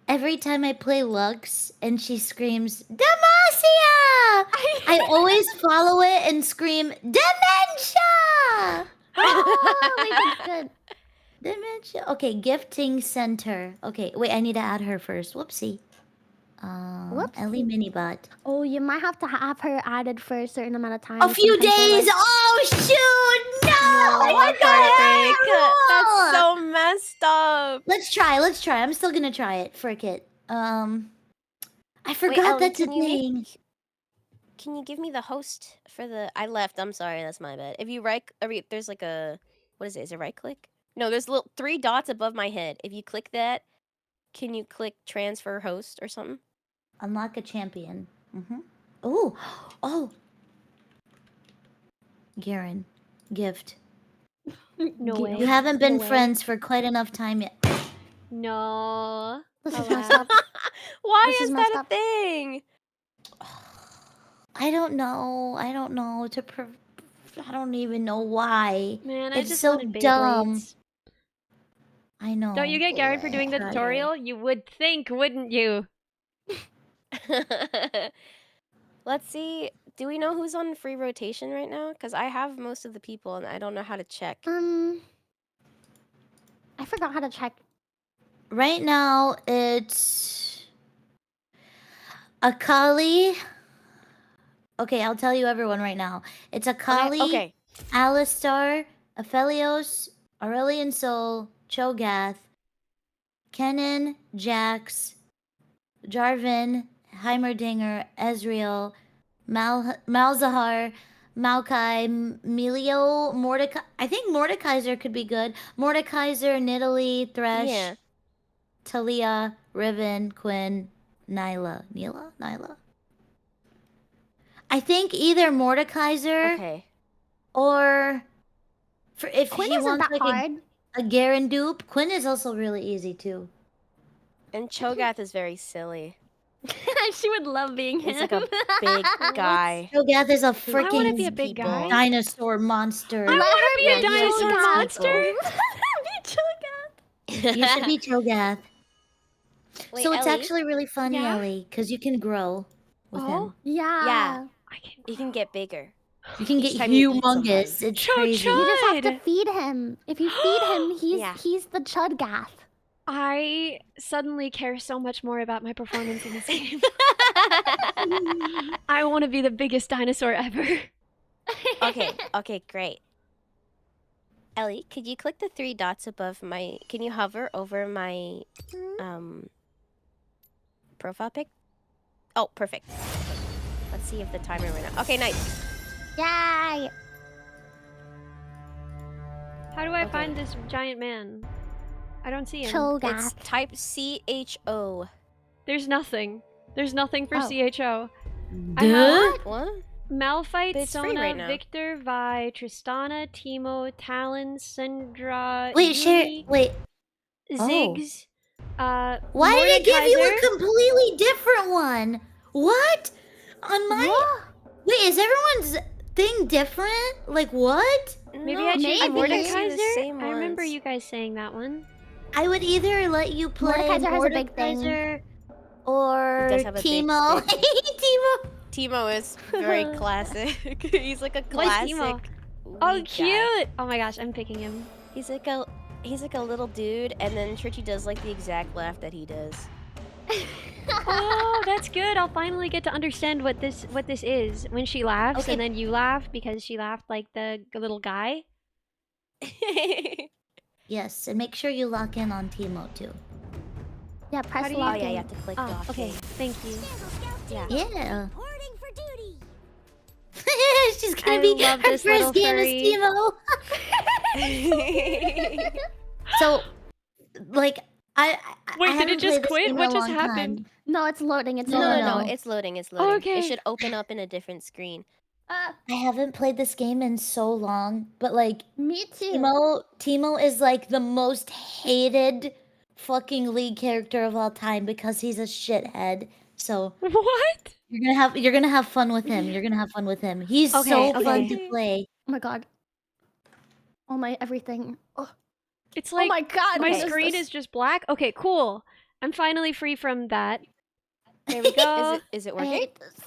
every time I play Lux and she screams Demacia, I always follow it and scream Dementia. Oh, wait, that's good. Dimension. Okay, gifting center. Okay, wait, I need to add her first. Whoopsie. Whoops. Ellie Minibot. Oh, you might have to have her added for a certain amount of time. A few Sometimes they, days. like- Oh shoot! No! No, What the heartbreak. hell? That's so messed up. Let's try. Let's try. I'm still gonna try it. Frick it. I forgot Ellie, that's a thing. Can you give me the host for the? I left. I'm sorry. That's my bad. If you there's like a, what is it? Is it right click? No, there's little 3 dots above my head. If you click that, can you click transfer host or something? Unlock a champion. Oh, oh. Garen, gift. No way. You haven't been No way. friends for quite enough time yet. No. This is Oh, messed wow. up. Why This is is messed that a up. thing? I don't know. I don't know. I don't even know why. Man, I It's just so wanted dumb. Beyblades. I know. Don't you get Garen for doing the Try. tutorial? You would think, wouldn't you? Let's see. Do we know who's on free rotation right now? Because I have most of the people and I don't know how to check. I forgot how to check. Right now, it's Akali. Okay, I'll tell you everyone right now. It's Akali, Okay. Alistar, Aphelios, Aurelion Sol, Cho'Gath, Kennen, Jax, Jarvan, Heimerdinger, Ezreal, Malzahar, Maokai, Melio, Mordecai. I think Mordekaiser could be good. Mordekaiser, Nidalee, Thresh, Yeah. Talia, Riven, Quinn, Nyla. Nyla? I think either Mordekaiser Okay. or if Quinn he isn't wants that like hard. a Garen dupe. Quinn is also really easy too. And Cho'Gath is very silly. She would love being him. He's like a big guy. Cho'Gath is a I want to freaking be a big guy. dinosaur monster. I want to be Yeah, a you should dinosaur be monster. Be Cho'Gath. You should be Cho'Gath. Wait, So it's Ellie, actually really funny, Yeah? Ellie, because you can grow with him. Yeah. Yeah. I can. you can get bigger. You can Each get time you eat someone. humongous. It's Cho crazy. You just have to Chud. feed him. If you feed him, Yeah. he's the Chudgath. I suddenly care so much more about my performance in this game. I want to be the biggest dinosaur ever. Okay, great. Ellie, could you click the 3 dots above my? Can you hover over my profile pic? Oh, perfect. Let's see if the timer went up. Okay, nice. Yay! How do I Okay. find this giant man? I don't see him. It's Cho'Gath. type CHO. There's nothing. There's nothing for Oh. CHO. I have What? Malphite, But it's free Sona, right now. Victor, Vi, Tristana, Teemo, Talon, Syndra, Wait, Yumi, wait. Ziggs, Why did it give you Mordekaiser. a completely different one? What? On my. Wait, is everyone's thing different? Like what? Maybe No, I changed maybe. Mordekaiser? the same I remember ones. you guys saying that one. I would either let you play Mordekaiser has a big thing. Mordekaiser or He does have a big Teemo. thing. Teemo. Teemo is very classic. He's like a What's classic. Teemo? Oh, weak cute! guy. Oh my gosh, I'm picking him. He's like a little dude, and then Churchy does like the exact laugh that he does. Oh, that's good. I'll finally get to understand what this is when she laughs, Okay. and then you laugh because she laughed like the little guy. Yes, and make sure you lock in on Teemo too. Yeah, press do you- Oh lock yeah, in. you have to click Oh, lock okay. in. Thank you. Yeah. Yeah. Reporting for duty. She's gonna I be love her this little first game furry. is Teemo. So, like, I Wait, did haven't it just played this quit? game in What a just long happened? time. No, it's loading. It's No, loading. no, no. it's loading. It's loading. okay. It should open up in a different screen. I haven't played this game in so long, but like Me too. Teemo is like the most hated fucking League character of all time because he's a shithead. So What? you're gonna have fun with him. You're gonna have fun with him. He's Okay, so fun okay. to play. Oh my god. Oh my everything. Oh, It's oh like my god. my what screen this? is just black. Okay, cool. I'm finally free from that. There we go. Is it I working? hate this.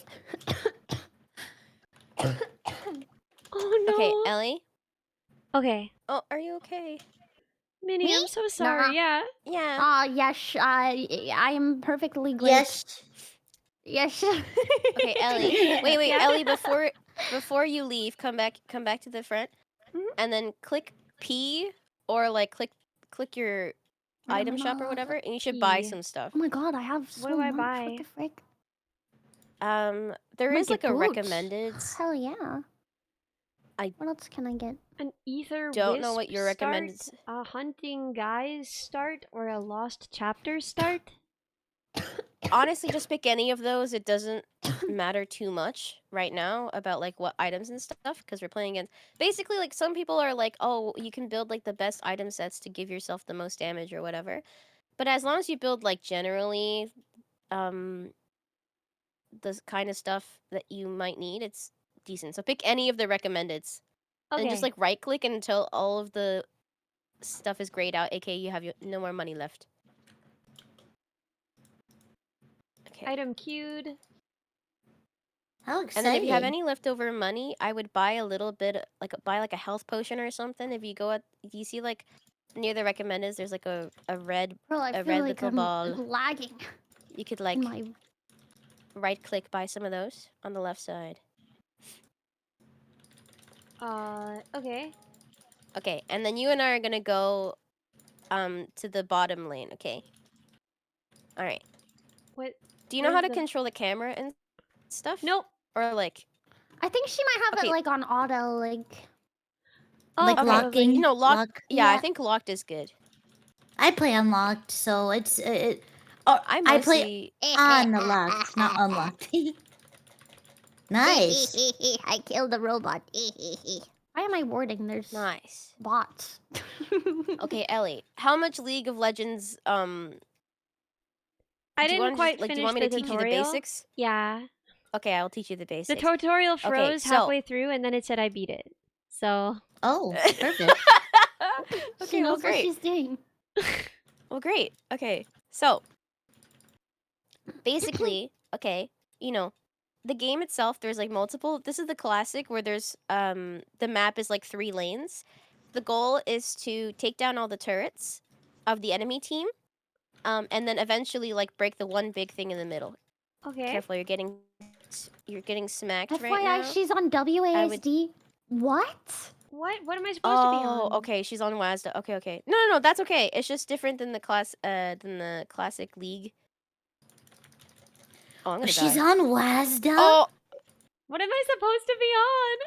Oh no. Okay, Ellie. Okay. Oh, are you okay? Minnie, Me? I'm so sorry. Yeah. Yeah. Ah, yes, I am perfectly great. Yes. Yes. Okay, Ellie. Wait, Yeah. Ellie. Before you leave, come back to the front, Mhm. and then click P or like click your item shop or Love. whatever, and you should buy P. some stuff. Oh my god, I have What so do I much. buy? What the frick? There I'm gonna is like get a boots. recommended. Hell yeah. I What else can I get? An ether don't know wisp what your start, recommended. a hunting guys start, or a lost chapter start? Honestly, just pick any of those. It doesn't matter too much right now about like what items and stuff because we're playing against. Basically, like some people are like, oh, you can build like the best item sets to give yourself the most damage or whatever. But as long as you build like generally, um, the kind of stuff that you might need, it's decent. So pick any of the recommendeds and just Okay. like right click until all of the stuff is grayed out, aka you have no more money left. Okay. Item queued. How And then if you have exciting. any leftover money, I would buy a little bit, like buy like a health potion or something. If you go at, do you see like near the recommended, there's like a red Bro, I a feel red like little I'm ball. lagging You could in like my. right click buy some of those on the left side. Okay. Okay, and then you and I are gonna go to the bottom lane. Okay. All right. What? Do you know how Where's to the? control the camera and stuff? Nope. Or like I think she might have it okay, like on auto, like. Oh, Like okay, probably. locking. lock. Lock. Yeah, I Yeah. think locked is good. I play unlocked, so it's it. Oh, Oh, I I play mostly unlocked, not unlocked. Nice. I killed the robot. Why am I warding? There's nice. bots. Okay, Ellie, how much League of Legends I do you didn't want to just quite like do you finish want me to the teach you the tutorial. basics? Yeah. Okay, I'll teach you the The basics. tutorial Okay, froze so halfway through, and then it said I beat it. So. Oh, perfect. She Okay, well knows what great. she's doing. Well great. Okay. So, basically, okay, you know, the game itself there's like multiple this is the classic where there's the map is like 3 lanes. The goal is to take down all the turrets of the enemy team and then eventually like break the one big thing in the middle. Okay. Careful, you're getting smacked right FYI, now. she's on WASD. What? What am I supposed to be Oh, on? okay, she's on WASD. Okay. No, that's okay. It's just different than the classic league. Oh, I'm gonna She's die. on WASDA. Oh, What am I supposed to be on?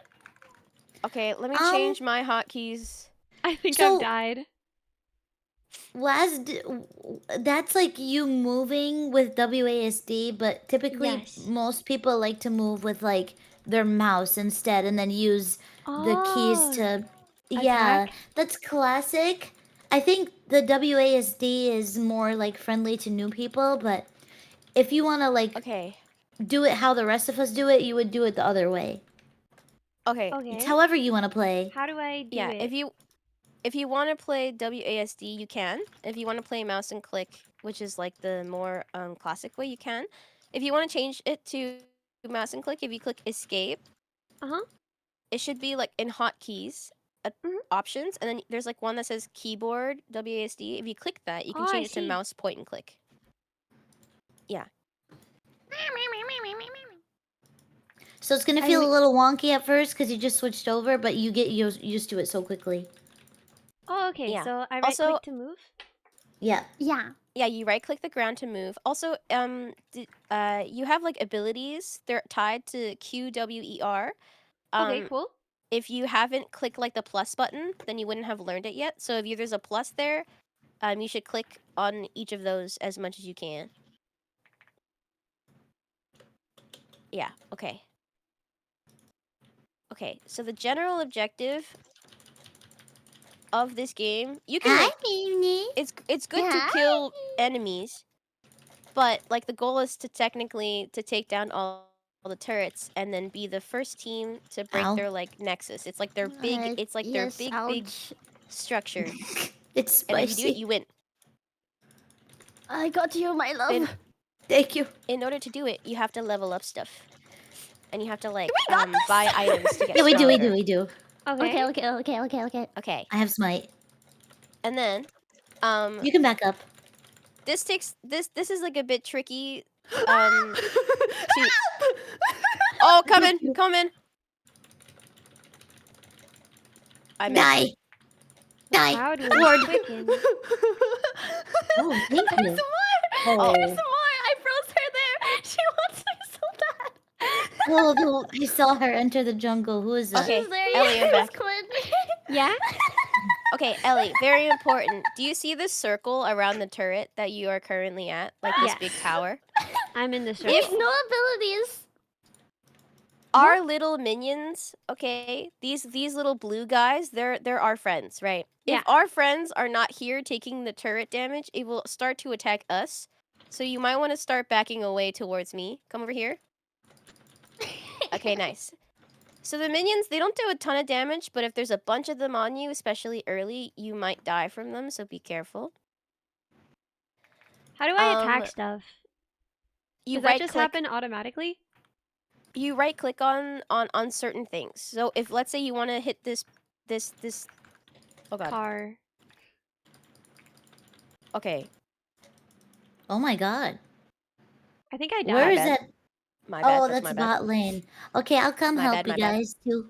okay, let me Um, change my hotkeys. I think So- I've died. WASD. That's like you moving with WASD, but typically Yes. most people like to move with like their mouse instead, and then use the keys Oh. to. Yeah, Attack? that's classic. I think the WASD is more like friendly to new people, but if you want to like Okay. do it how the rest of us do it, you would do it the other way. Okay. Okay. It's however you want to play. How do I do Yeah, it? if you want to play WASD, you can. If you want to play mouse and click, which is like the more classic way, you can. If you want to change it to mouse and click, if you click escape, Uh-huh. it should be like in hotkeys Mhm. options, and then there's like one that says keyboard WASD. If you click that, you can Oh, I change it to see. mouse point and click. Yeah. So it's gonna I feel re- a little wonky at first because you just switched over, but you get used to it so quickly. Oh, okay. Yeah. So I right Also- click to move. Yeah. Yeah. Yeah, you right click the ground to move. Also, you have like abilities. They're tied to QWER. Okay, cool. If you haven't clicked like the plus button, then you wouldn't have learned it yet. So if there's a plus there, you should click on each of those as much as you can. Yeah. Okay. Okay. So the general objective of this game, you can Hi, like Mimi. it's good to Hi. kill enemies, but like the goal is to technically to take down all the turrets and then be the first team to break Ow. their like nexus. It's like their big it's like their Yes, big ouch. structure. It's And if you do it, spicy. you win. I got you, my love. In, Thank you. in order to do it, you have to level up stuff. And you have to like We got this? buy items to get Yeah, we do. stronger. We do. Okay. Okay. Okay. I have smite. And then, You can back up. this takes this is like a bit tricky. To oh, come in, come in. I missed. Die! Die! Cloud was Ward! quickened. Oh, thank you. There's more! Oh. There's more! I froze her there! She wants me so bad! Oh, no, I saw her enter the jungle. Who is that? Okay, She's there, Ellie, I'm yes, back. Quinn. Yeah? Okay, Ellie, very important. Do you see this circle around the turret that you are currently at? Like this Yes. big tower? I'm in the I have circle. no abilities. Our little minions, okay, these little blue guys, they're our friends, right? Yeah. If our friends are not here taking the turret damage, it will start to attack us. So you might want to start backing away towards me. Come over here. Okay, nice. So the minions, they don't do a ton of damage, but if there's a bunch of them on you, especially early, you might die from them, so be careful. How do I attack stuff? You Does that right just click. happen automatically? You right click on certain things. So if let's say you want to hit this oh god. Car. Okay. Oh my god. I think I died. Where is bad. that? My bad. Oh, That's that's my bad. bot lane. Okay, I'll come My help bad, you my bad. guys too.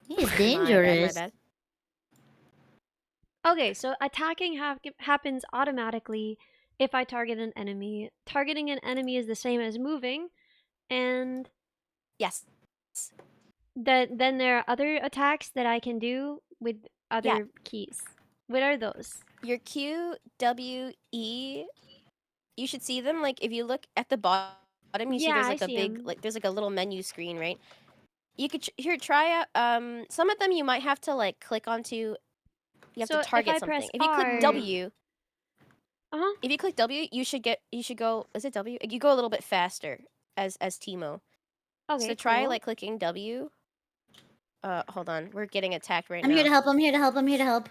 He's My dangerous. bad. Okay, so attacking happens automatically if I target an enemy. Targeting an enemy is the same as moving, and Yes. then there are other attacks that I can do with other keys. What are those? Your Q, W, E. You should see them. Like if you look at the bottom, you see Yeah, there's I like a see big 'em. like there's like a little menu screen, right? You could here try out. Some of them you might have to like click onto. You have So to if target I something. press If you click R- W, Uh-huh. if you click W, you should go. Is it W? You go a little bit faster as Timo. Okay, So try cool. like clicking W. Hold on. We're getting attacked right I'm now. here to help. I'm here to help. I'm here to help.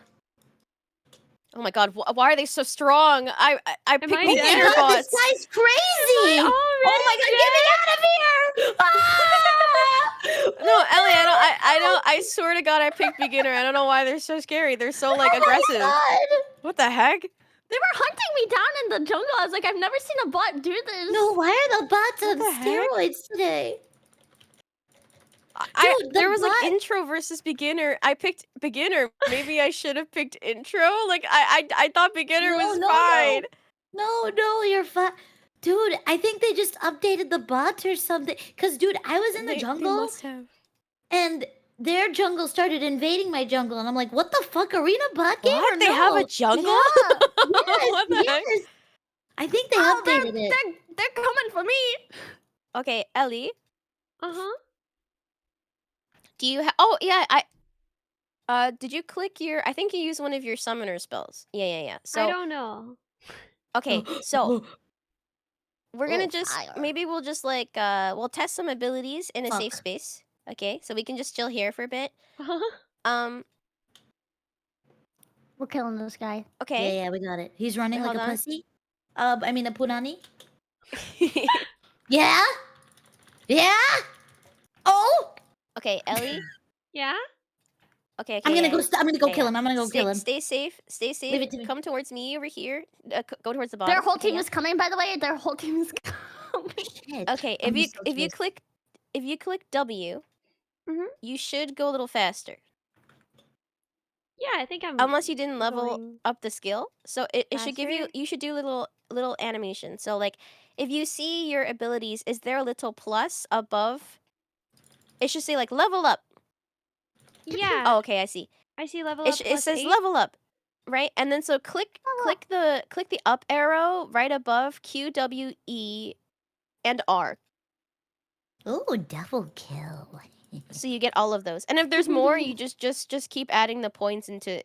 Oh my god, why are they so strong? I Am picked I the dead? beginner Oh, bots. this guy's crazy! Am I Oh my god, get me out of here! Ah! No, Ellie, I don't. I swear to God, I picked beginner. I don't know why they're so scary. They're so like Oh my aggressive. god! What the heck? They were hunting me down in the jungle. I was like, I've never seen a bot do this. No, why are the bots What on the heck? steroids today? I Dude, there the was like bot- intro versus beginner. I picked beginner. Maybe I should have picked intro. Like I thought beginner was fine. No, you're fine. Dude, I think they just updated the bots or something. Cause dude, I was in the They jungle must have. and their jungle started invading my jungle, and I'm like, what the fuck, arena bot game or What? They have a no? jungle? Yeah. What the heck? Yes. I think they Oh, updated it. they're coming for me. Okay, Ellie, Uh-huh. do you oh yeah, did you click your I think you used one of your summoner spells. Yeah. I So don't know. okay, so we're gonna Oh, just fire. maybe we'll just like we'll test some abilities in a safe Fuck. space. Okay, so we can just chill here for a bit. Uh-huh. We're killing this guy. Okay. Yeah, we got it. He's running Wait, like a hold on. pussy. I mean a punani. Yeah? Yeah? Oh! Okay, Ellie. Yeah? Okay, I'm gonna yeah. go. I'm gonna go Yeah, kill yeah. him. I'm gonna go kill him. Stay safe. Stay Leave safe. it to me. Come towards me over here. Go towards the bottom. Their whole Okay, team yeah. is coming, by the way. Their whole team is coming. Shit. Okay, I'm if so you pissed. click W, Mhm. you should go a little faster. Yeah, I think I'm Unless you didn't level going up the skill. So it should give you faster. you should do little animation. So like if you see your abilities, is there a little plus above? It should say like level up. Yeah. Oh, okay, I see. I see level It, up it plus says 8. level up, right? And then so click the up arrow right above Q, W, E, and R. Oh, double kill. So you get all of those. And if there's more, you just keep adding the points into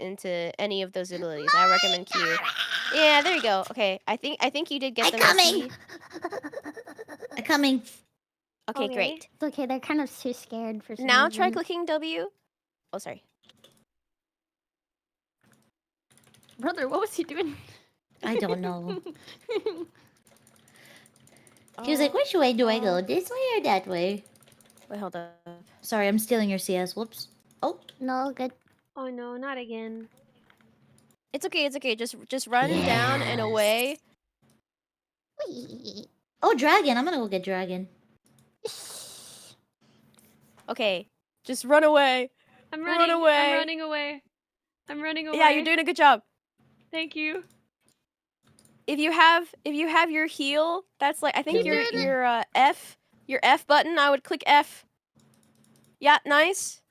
any of those abilities. I recommend Q. Yeah, there you go. Okay, I think you did get I'm them. coming. I'm coming. Okay, Okay. great. It's okay. They're kind of too scared for some Now try reason. clicking W. Oh, sorry. Brother, what was he doing? I don't know. He was like, which way do I go? This way or that way? Wait, hold up. Sorry, I'm stealing your CS. Whoops. Oh, No, good. Oh no, not again. It's okay. It's okay. Just run down and away. Whee! Oh, dragon. I'm gonna go get dragon. Okay. Just run away. I'm Run running. away. I'm running away. I'm running away. Yeah, you're doing a good job. Thank you. If you have your heal, that's like I think He your F button. I would click F. Yeah, nice.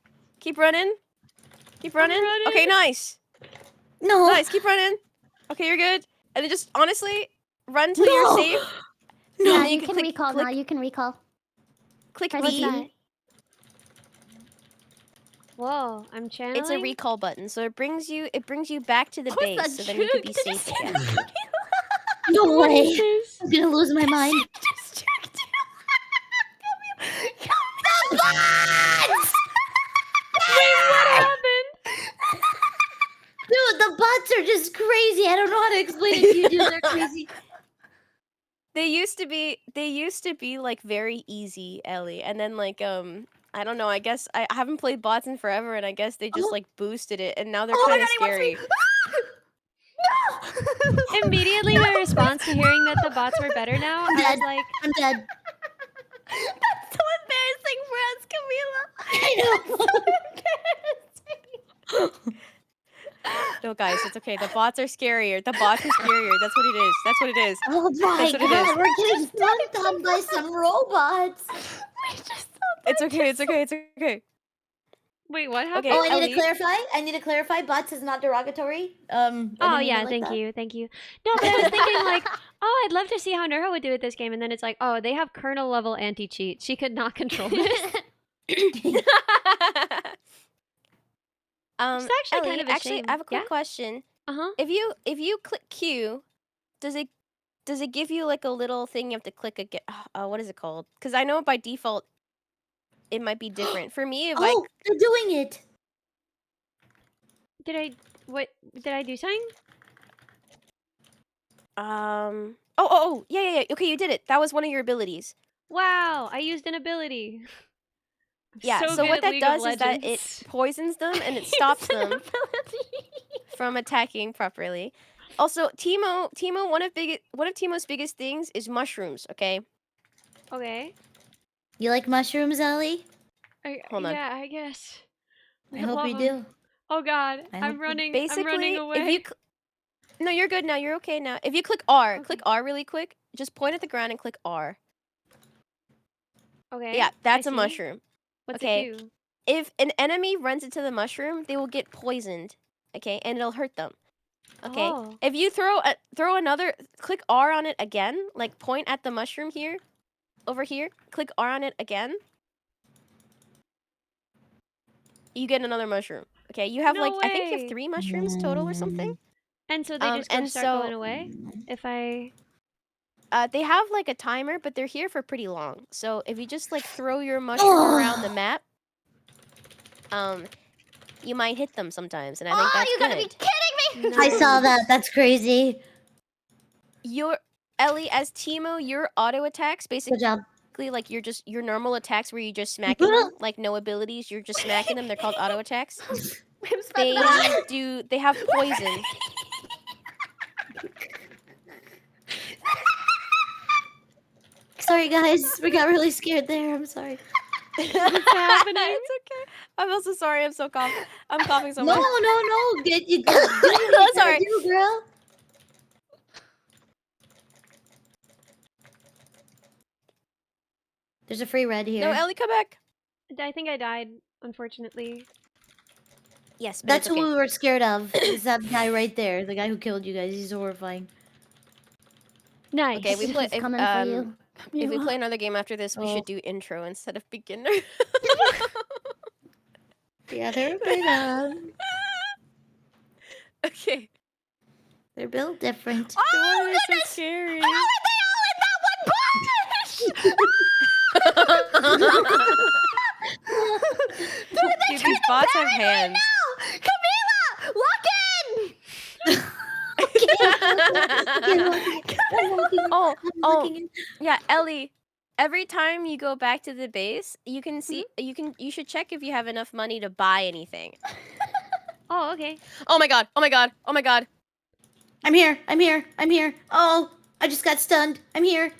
Keep running. Keep running. running. Okay, nice. No. Nice. Keep running. Okay, you're good. And then just honestly run till you're No. safe. No. Yeah, then you you can click- recall click- now. You can recall. Click Press B. that. Whoa, I'm channeling. It's a recall button, so it brings you back to the What was base, that so then you can be juke? Did you safe see again. that? No What way. is this? I'm gonna lose my mind. Just checked you. Come Bots! Wait, what happened? Dude, the bots are just crazy. I don't know how to explain it to you, dude. They're crazy. They used to be like very easy, Ellie, and then like I don't know. I guess I haven't played bots in forever, and I guess they just Oh. like boosted it, and now they're Oh my kind of God, he wants scary. No! Immediately, my response to hearing that the bots were better now, I was Dead. like, I'm dead. That's so embarrassing for us, Camila. I know. So embarrassing. No, guys, it's okay. The bots are scarier. The bots are scarier. That's what it is. That's what it is. Oh my That's what it god, is. we're getting dunked on by some robots. We just saw It's okay. It's okay. It's okay. wait, what happened? Okay, Oh, I need Ellie. to clarify. Bots is not derogatory. I Oh didn't mean yeah, it like thank that. you, thank you. No, but I was thinking like, oh, I'd love to see how Nerho would do with this game, and then it's like, oh, they have kernel level anti-cheat. She could not control this. It's actually Ellie, kind of a actually, shame. I have a quick Yeah? question. Uh-huh. If you click Q, does it give you like a little thing you have to click again? What is it called? Because I know by default it might be different. For me, if Oh, they're doing it. Did I do something? Yeah. Okay, you did it. That was one of your abilities. Wow, I used an ability. I'm Yeah. So good what at that League of does is that it Legends. poisons them and it stops them Ability. from attacking properly. Also, Timo, one of Timo's biggest things is mushrooms. Okay. Okay. You like mushrooms, Ellie? Hold on. Yeah, I guess. I hope Love you 'em. do. Oh God, I I'm hope you- running. I'm Basically, running away. if you no, you're good now. You're okay now. If you click R, Okay. click R really quick. Just point at the ground and click R. Okay. Yeah, that's I a see. mushroom. What's Okay. it do? If an enemy runs into the mushroom, they will get poisoned. Okay, and it'll hurt them. Okay. Oh. If you throw another, click R on it again. Like point at the mushroom here, over here. Click R on it again. You get another mushroom. Okay, you have No like I think you way. have 3 mushrooms total or something. And so they just go and start so going away. If I. they have like a timer, but they're here for pretty long. So if you just like throw your mushroom around the map, you might hit them sometimes, and I think that's you good. gotta be kidding me! I saw that. That's crazy. Your Ellie as Timo, your auto attacks basically Good job. like your normal attacks where you just smacking them, like no abilities, you're just smacking them. They're called auto attacks. They have poison. Sorry, guys. We got really scared there. I'm sorry. What's happening? It's okay. I'm also sorry. I'm coughing so No, much. no. Get you. Do what you Sorry. gotta do, girl. There's a free red here. No, Ellie, come back. I think I died, unfortunately. Yes, but That's it's okay. who we were scared of. Is that guy right there? The guy who killed you guys. He's horrifying. Nice. Okay, we play. He's coming for you. If we play another game after this, we Oh. should do intro instead of beginner. Yeah, they're big. Okay. They're built different. Oh, they're so scary. How are they all in that one Dude, these bots have hands. Camila! Lock in! Oh, yeah, Ellie. Every time you go back to the base, you can see you should check if you have enough money to buy anything. Oh, okay. Oh my god. Oh my god. Oh my god. I'm here. I'm here. I'm here. Oh, I just got stunned. I'm here.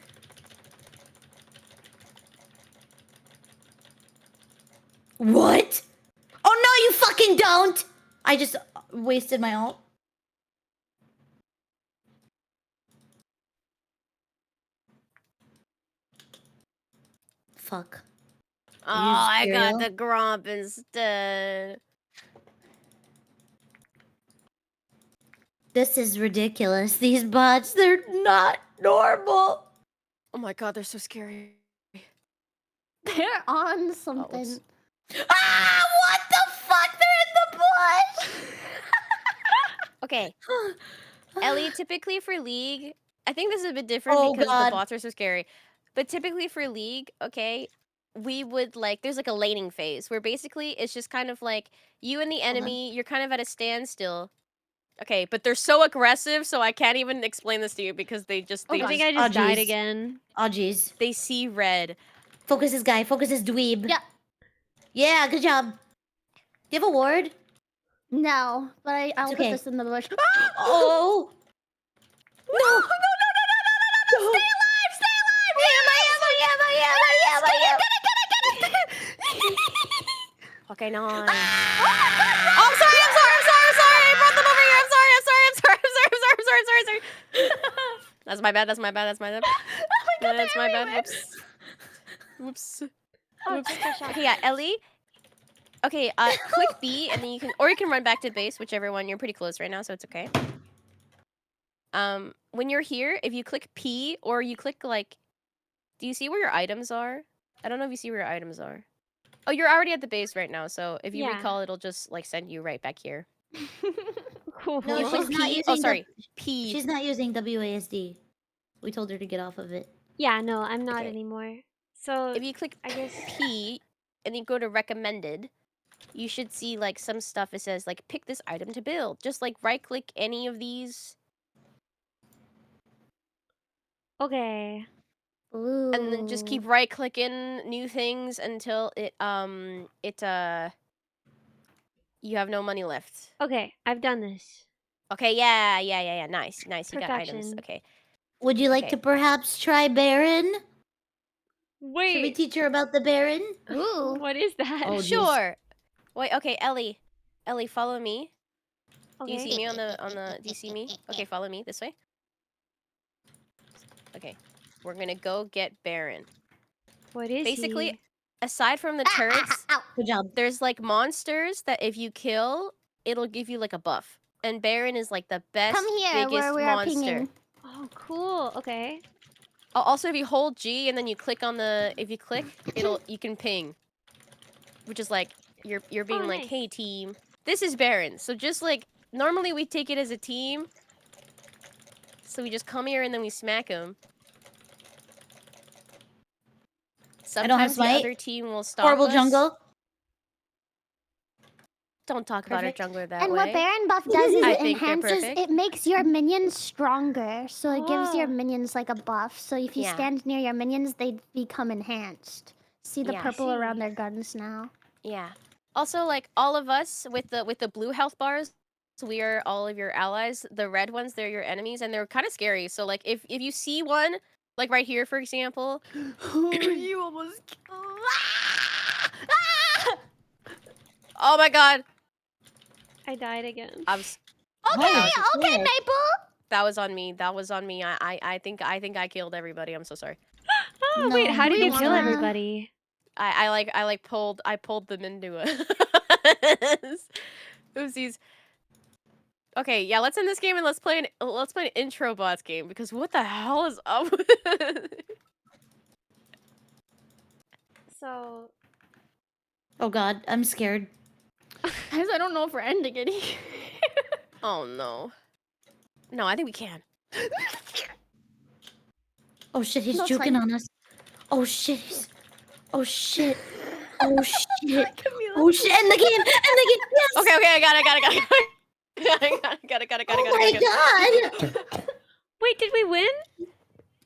What? Oh no, you fucking don't! I just wasted my ult. Fuck. Oh, Use I got cereal. the Gromp instead. This is ridiculous. These bots, they're not normal. Oh my god, they're so scary. They're on whoops. something. Ah, what the fuck? They're in the bush. Okay. Ellie, typically for League, I think this is a bit different Oh, because God. the bots are so scary. But typically for League, okay, we would like, there's like a laning phase where basically it's just kind of like you and the enemy, you're kind of at a standstill. Okay, but they're so aggressive, so I can't even explain this to you because they just, I think I Oh, just died jeez. again. Oh, jeez. they see red. Focus this guy. Focus this dweeb. Yeah. Yeah, good job. Do you have a ward? No, but I'll okay. put this in the bush. Oh. No. No. Stay alive! Stay alive! Okay, no. Ah! Oh, I'm sorry. I brought them over here. I'm sorry. That's my bad. That's my bad. Whoops. Oh, take a shot. Okay, yeah, Ellie. Okay, click B and then you can, or you can run back to base, whichever one. You're pretty close right now, so it's okay. When you're here, if you click P or you click like, do you see where your items are? I don't know if you see where your items are. Oh, you're already at the base right now, so if you Yeah. recall, it'll just like send you right back here. Cool. No, You she's click not P. using. Oh, sorry, P. She's not using WASD. We told her to get off of it. Yeah, no, I'm not Okay. anymore. So If you click I guess P and then go to recommended, you should see like some stuff. It says like pick this item to build. Just like right click any of these okay. Ooh. and then just keep right clicking new things until you have no money left. Okay, I've done this. Okay, yeah. Nice. You got items. Perfection. Okay. Would you like Okay. to perhaps try Baron? Should we Wait, teach her about the Baron? Ooh. what is that? Oh, geez. Sure. Wait, okay, Ellie, follow me. Do you Okay. see me on the do you see me? Okay, follow me this way. Okay. We're going to go get Baron. What is Basically, he? aside from the turrets, Good job. there's like monsters that if you kill, it'll give you like a buff. And Baron is like the best, Come here, biggest where we are monster. pinging. Oh, cool. Okay. Also, if you hold G and then you click on if you click, you can ping. Which is like, you're being Oh, like, nice. hey team. This is Baron. So just like, normally we take it as a team. So we just come here and then we smack him. I don't have Sometimes the smite. other team will stop Horrible us. jungle. Don't talk about our Perfect. jungler that And way. what Baron buff does is I it think they're enhances, perfect. it makes your minions stronger. So it gives your Oh. minions like a buff. So if you Yeah. stand near your minions, they become enhanced. See the Yeah. purple See. around their guns now. Yeah. Also, like all of us with the blue health bars, we are all of your allies. The red ones, they're your enemies, and they're kind of scary. So like if you see one, like right here, for example. You almost killed. Oh my god. I died again. I was. Okay, Oh, okay, shit. Maple. That was on me. I think I killed everybody. I'm so sorry. Oh, wait, No, how did we you kill wanna- everybody? I pulled them into it. Oopsies. Okay, yeah, let's end this game and let's play an intro bots game because what the hell is up with it? So, Oh god, I'm scared. Guys, I don't know if we're ending it here. Oh no. No, I think we can. Oh shit, he's No, it's juking fine. on us. Oh shit, oh shit. Oh shit. Oh shit, end the game! End the game! Yes! Okay, I got it. Oh my god! wait, did we win?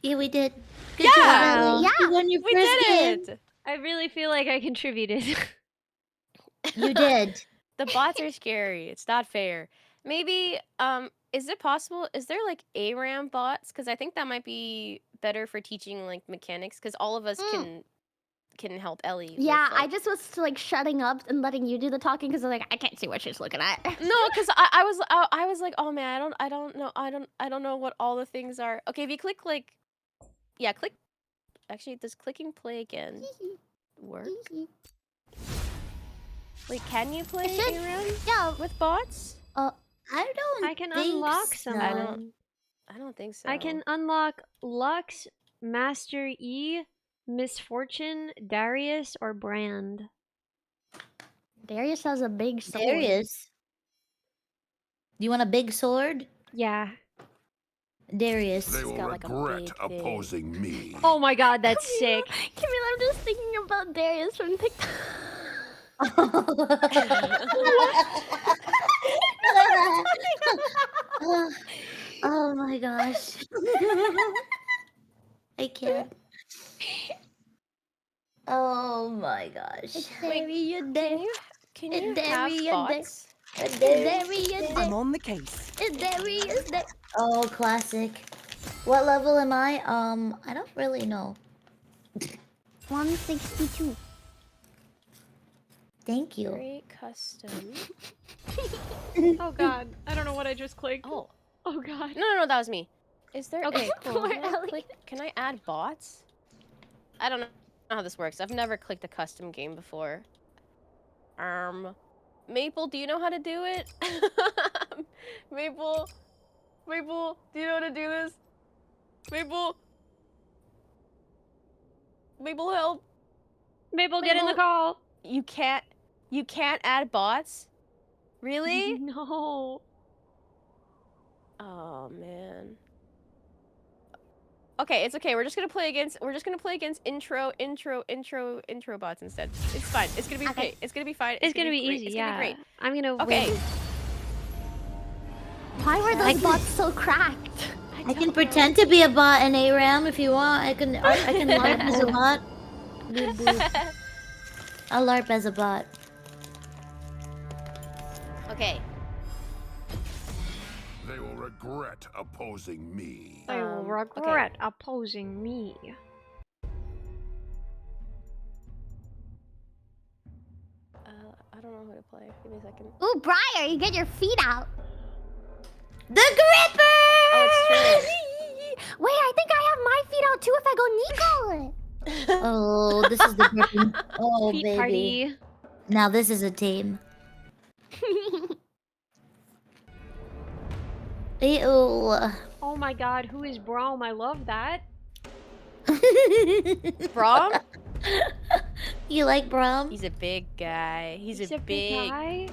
Yeah, we did. Good Yeah! job, Ellie. Yeah, You won your We first did game. it! I really feel like I contributed. You did. The bots are scary. It's not fair. Maybe is it possible? Is there like ARAM bots? Because I think that might be better for teaching like mechanics. Because all of us can help Ellie. Yeah, with, like... I just was like shutting up and letting you do the talking because like I can't see what she's looking at. No, because I was like, oh man, I don't know, I don't know what all the things are. Okay, if you click like, yeah, click. Actually, does clicking play again work? Wait, can you play should. ARAM Yeah. with bots? I don't I can think unlock so. someone. I don't think so. I can unlock Lux, Master E, Misfortune, Darius, or Brand. Darius has a big sword. Darius. Do you want a big sword? Yeah. Darius. They will got, like, a regret big thing. opposing me. Oh my god, that's sick. Camila, I'm just thinking about Darius from TikTok. Oh my gosh. I can't. Oh my gosh. Can you have bots? I'm on the case. Oh, classic. What level am I? I don't really know. 162. Thank you. Create custom. Oh god, I don't know what I just clicked. Oh. Oh god. No, that was me. Is there... Okay, cool. Can I add bots? I don't know how this works. I've never clicked a custom game before. Maple, do you know how to do it? Maple, do you know how to do this? Maple, help! Maple, get in the call. You can't add bots? Really? No. Oh man. Okay, it's okay. We're just gonna play against intro bots instead. It's fine. It's gonna be okay. It's gonna be fine. It's gonna be great. easy, It's yeah. gonna be great. I'm gonna Okay. win. Why were those bots so cracked? I can pretend to be a bot in ARAM if you want. I can LARP as a bot. Boop, boop. I'll LARP as a bot. Okay. They will regret opposing me. They will Okay. regret opposing me. I don't know how to play. Give me a second. Ooh, Briar, you get your feet out. The Gripper! Oh, it's true. Wait, I think I have my feet out too if I go Nico. Oh, this is the Griffin. Oh, Feet baby. party. Now this is a team. Ew. Oh my god, who is Braum? I love that. Brom? You like Brom? He's a big guy. He's a big guy.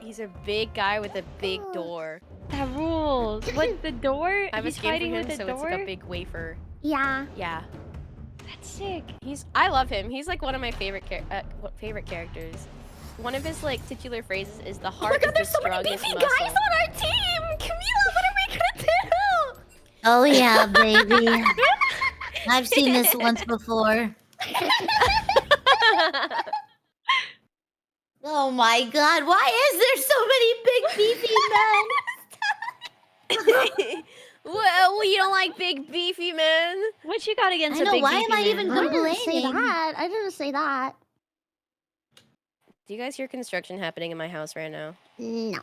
He's a big guy with a big door. That rules. What, the door? I have a He's skin fighting for him, with the so door? it's like a big wafer. Yeah. Yeah. That's sick. I love him. He's like one of my favorite characters. One of his like titular phrases is the Oh my heart god, is there's the so many strongest beefy muscle. guys on our team! Camila, what are we gonna do? Oh yeah, baby. I've seen this once before. Oh my god, why is there so many big beefy men? Well, you don't like big beefy men? What you got against I a know, big why beefy am I man? even I didn't say complaining? that. I didn't say that. Do you guys hear construction happening in my house right now? No.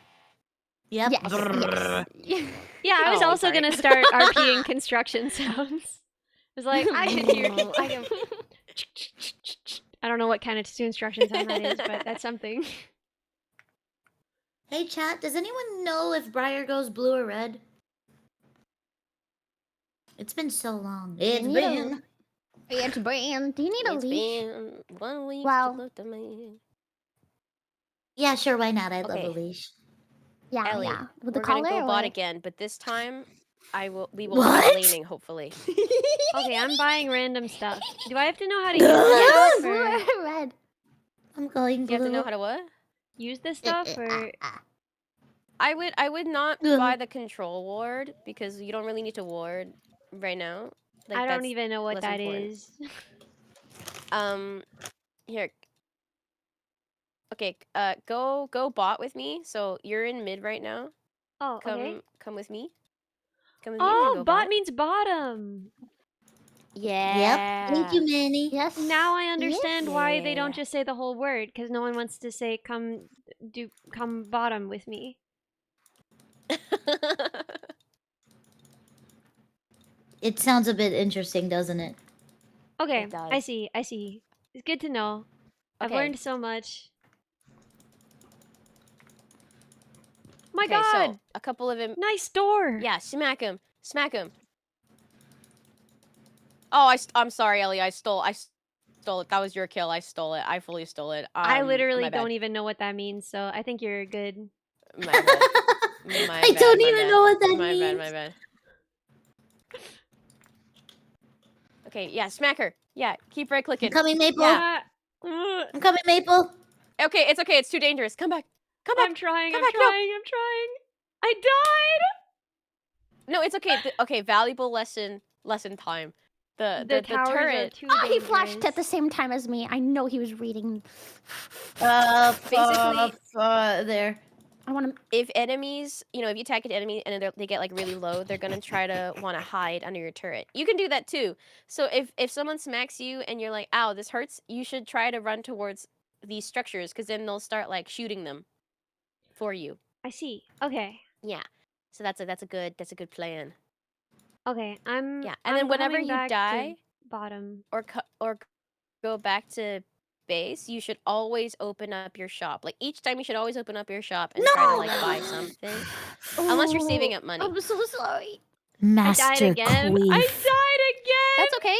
Yep. Yes. Brrr. Yes. Yeah, I was Oh, also sorry. gonna start RPing construction sounds. I was like, I can hear. I can. I don't know what kind of construction sound that is, but that's something. Hey chat, does anyone know if Briar goes blue or red? It's been so long. It's need been. It's brand. Do you need a It's leash? been 1 week Wow. to look to me. Yeah, sure, why not? I love Okay. a leash. Yeah, Ellie, yeah. With the we're gonna collar go or bot what? again, but this time we will What? keep laning, hopefully. Okay, I'm buying random stuff. Do I have to know how to use this stuff, or Red. I'm going blue. You have to know how to what? use this stuff, or I would not Ugh. buy the control ward because you don't really need to ward right now. Like, I don't that's even know what less that important. is. Here. Okay, go bot with me. So you're in mid right now. Oh, okay. Come with me. Come with me. We're gonna Oh, go bot bot. means bottom. Yep. Thank you, Yeah. Manny. Yes. Now I understand why they don't Yeah. just say the whole word, because no one wants to say come bottom with me. It sounds a bit interesting, doesn't it? Okay, It does. I see. It's good to know. I've Okay. learned so much. My Okay. So God, a couple of him. nice door. Yeah. Smack him. Smack him. Oh, I'm sorry, Ellie. I stole it. That was your kill. I stole it. I fully stole it. I My literally bad. don't even know what that means, so I think you're good. My bad. My I bad, don't my even bad. know what that My means. bad. My bad. Okay. Yeah. Smack her. Yeah. Keep right I'm clicking. coming, Maple. Yeah. I'm coming, Maple. Okay. It's okay. It's too dangerous. Come back. Come back. I'm trying. Come I'm back. trying. I'm trying. I died. No, it's okay. Okay. Valuable lesson. Lesson time. The The towers are turret. too Ah, he dangerous. flashed at the same time as me. I know he was reading. Basically, There. I want to. if enemies, if you attack an enemy and they get like really low, they're gonna try to want to hide under your turret. You can do that too. So if someone smacks you and you're like, "Ow, this hurts," you should try to run towards these structures because then they'll start like shooting them for you. I see. Okay. Yeah. So that's a good plan. Okay. I'm. Yeah. And I'm then whenever coming you back die to bottom. or go back to base, you should always open up your shop. Like each time, you should always open up your shop and try to like buy something. Unless you're saving up money. I'm so sorry. I died Master again. Queef. I died again. That's okay.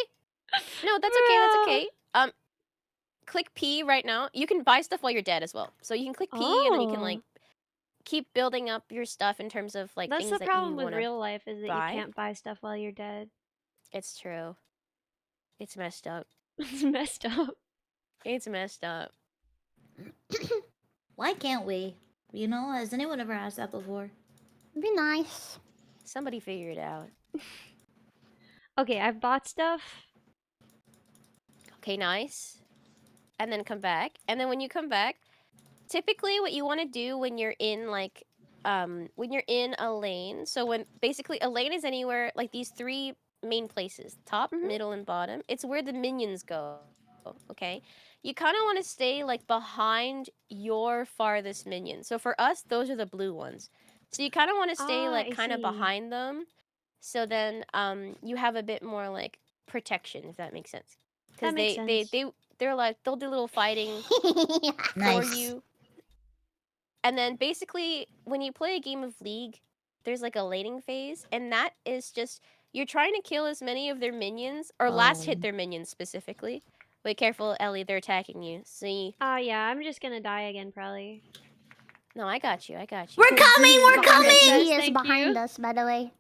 No, that's okay. That's okay. Click P right now. You can buy stuff while you're dead as well. So you can click P and then you can like keep building up your stuff in terms of like That's things the that problem you with want to real life is that buy. you can't buy stuff while you're dead. It's true. It's messed up. It's messed up. It's messed up. Why can't we? You know, has anyone ever asked that before? It'd be nice. Somebody figure it out. Okay, I've bought stuff. Okay, nice. And then come back. And then when you come back, typically what you want to do when you're in like when you're in a lane, so when basically a lane is anywhere like these three main places, top, Mhm. middle, and bottom. It's where the minions go. Okay? You kind of want to stay like behind your farthest minion. So for us, those are the blue ones. So you kind of want to stay like I kind of see. behind them. So then you have a bit more like protection, if that makes sense. That Because makes sense. they're like they'll do little fighting for Nice. you. And then basically when you play a game of League, there's like a laning phase, and that is just you're trying to kill as many of their minions or last hit their minions specifically. Wait, careful, Ellie, they're attacking you. See? Yeah, I'm just gonna die again probably. No, I got you. I got you. We're coming! We're Behind us, coming! guys. He is Thank behind you. us, by the way.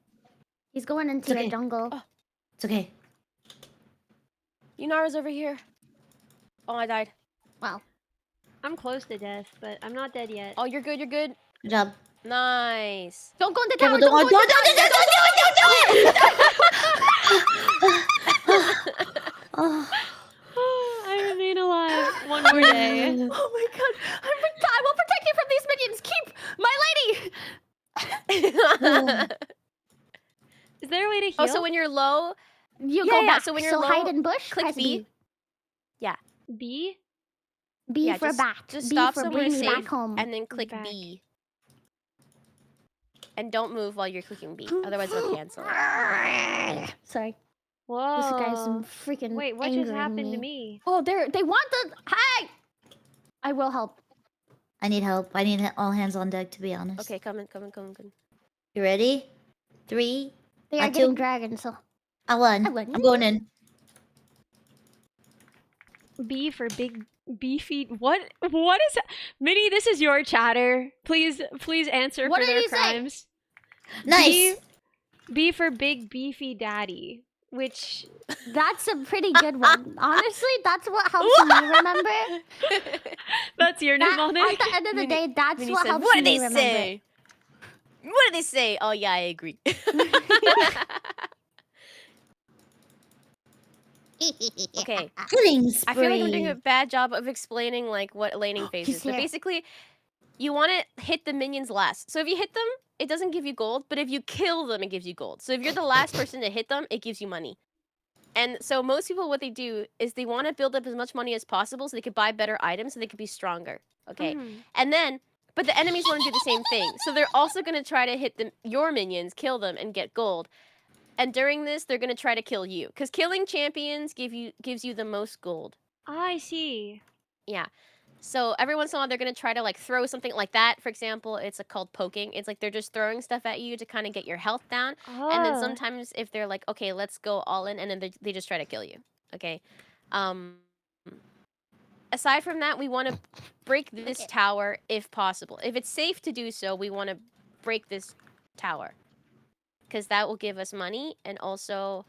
He's going into okay. your jungle. Oh. It's okay. Yunara's over here. Oh, I died. Wow. I'm close to death, but I'm not dead yet. Oh, you're good. You're good. Good job. Nice. Don't go into Careful, tower. don't do it! Oh. I remain alive. One more day. Oh my god. I will protect you from these minions. Keep my lady. Is there a way to heal? Oh, so when you're low, You Yeah, go yeah, back. so when you're hide low, in bush. click Press B. B. B? B Yeah, for just- back. just B stop for somewhere bring me safe back home. and then click Back. B. And don't move while you're clicking B. Otherwise, it'll cancel it. Sorry. Whoa. This guy's freaking Wait, what just angering happened to me? Oh, they want the. Hey! I will help. I need help. I need all hands on deck, to be honest. Okay, come in. You ready? 3, They are two, getting dragons, so. I won. I won. I'm going in. B for big beefy. What is that? Minnie, this is your chatter. Please answer What for did their he say? crimes. Nice. B for big beefy daddy, which That's a pretty good one. Honestly, that's what helps me remember. that's your That, mnemonic. at the end of the day, that's Minnie what said, helps what did me they remember. say? What did they say? Oh, yeah, I agree. Okay. Killing I feel like I'm doing spree. a bad job of explaining like what laning phase He's is, but here. basically, you want to hit the minions last. So if you hit them, it doesn't give you gold, but if you kill them, it gives you gold. So if you're the last person to hit them, it gives you money. And so most people, what they do is they want to build up as much money as possible so they could buy better items so they could be stronger. Okay, and then, but the enemies want to do the same thing. So they're also going to try to hit your minions, kill them, and get gold. And during this, they're going to try to kill you because killing champions gives you the most gold. I see. Yeah. So every once in a while, they're gonna try to like throw something like that. For example, it's called poking. It's like they're just throwing stuff at you to kind of get your health down. And then Oh. sometimes if they're like, okay, let's go all in, and then they just try to kill you. Okay. Um. Aside from that, we want to break this tower if possible. If it's safe to do so, we want to break this tower because that will give us money and also,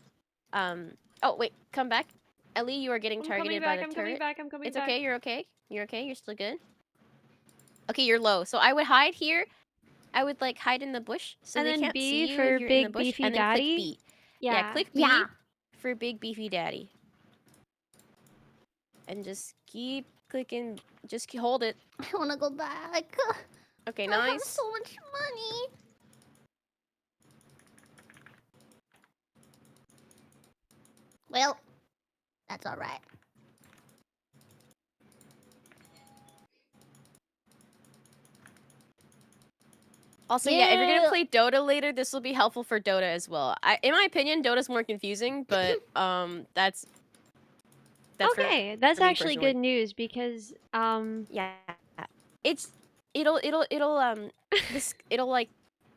Oh wait, come back. Ellie, you are getting I'm coming targeted by back. the I'm turret. coming back. I'm coming It's back. okay. You're okay. You're okay. You're still good. Okay, you're low. So I would hide here. I would like hide in the bush so And they then can't B see you if for you're in the big bush. beefy And then click daddy. B. Yeah. Click B Yeah. for big beefy daddy. And just keep clicking. Just hold it. I wanna go back. Okay, I have nice. so much money. Well, that's alright. Also, yeah, if you're gonna play Dota later, this will be helpful for Dota as well. In my opinion, Dota's more confusing, but that's Okay, that's for me actually personally. good news because Yeah, it'll like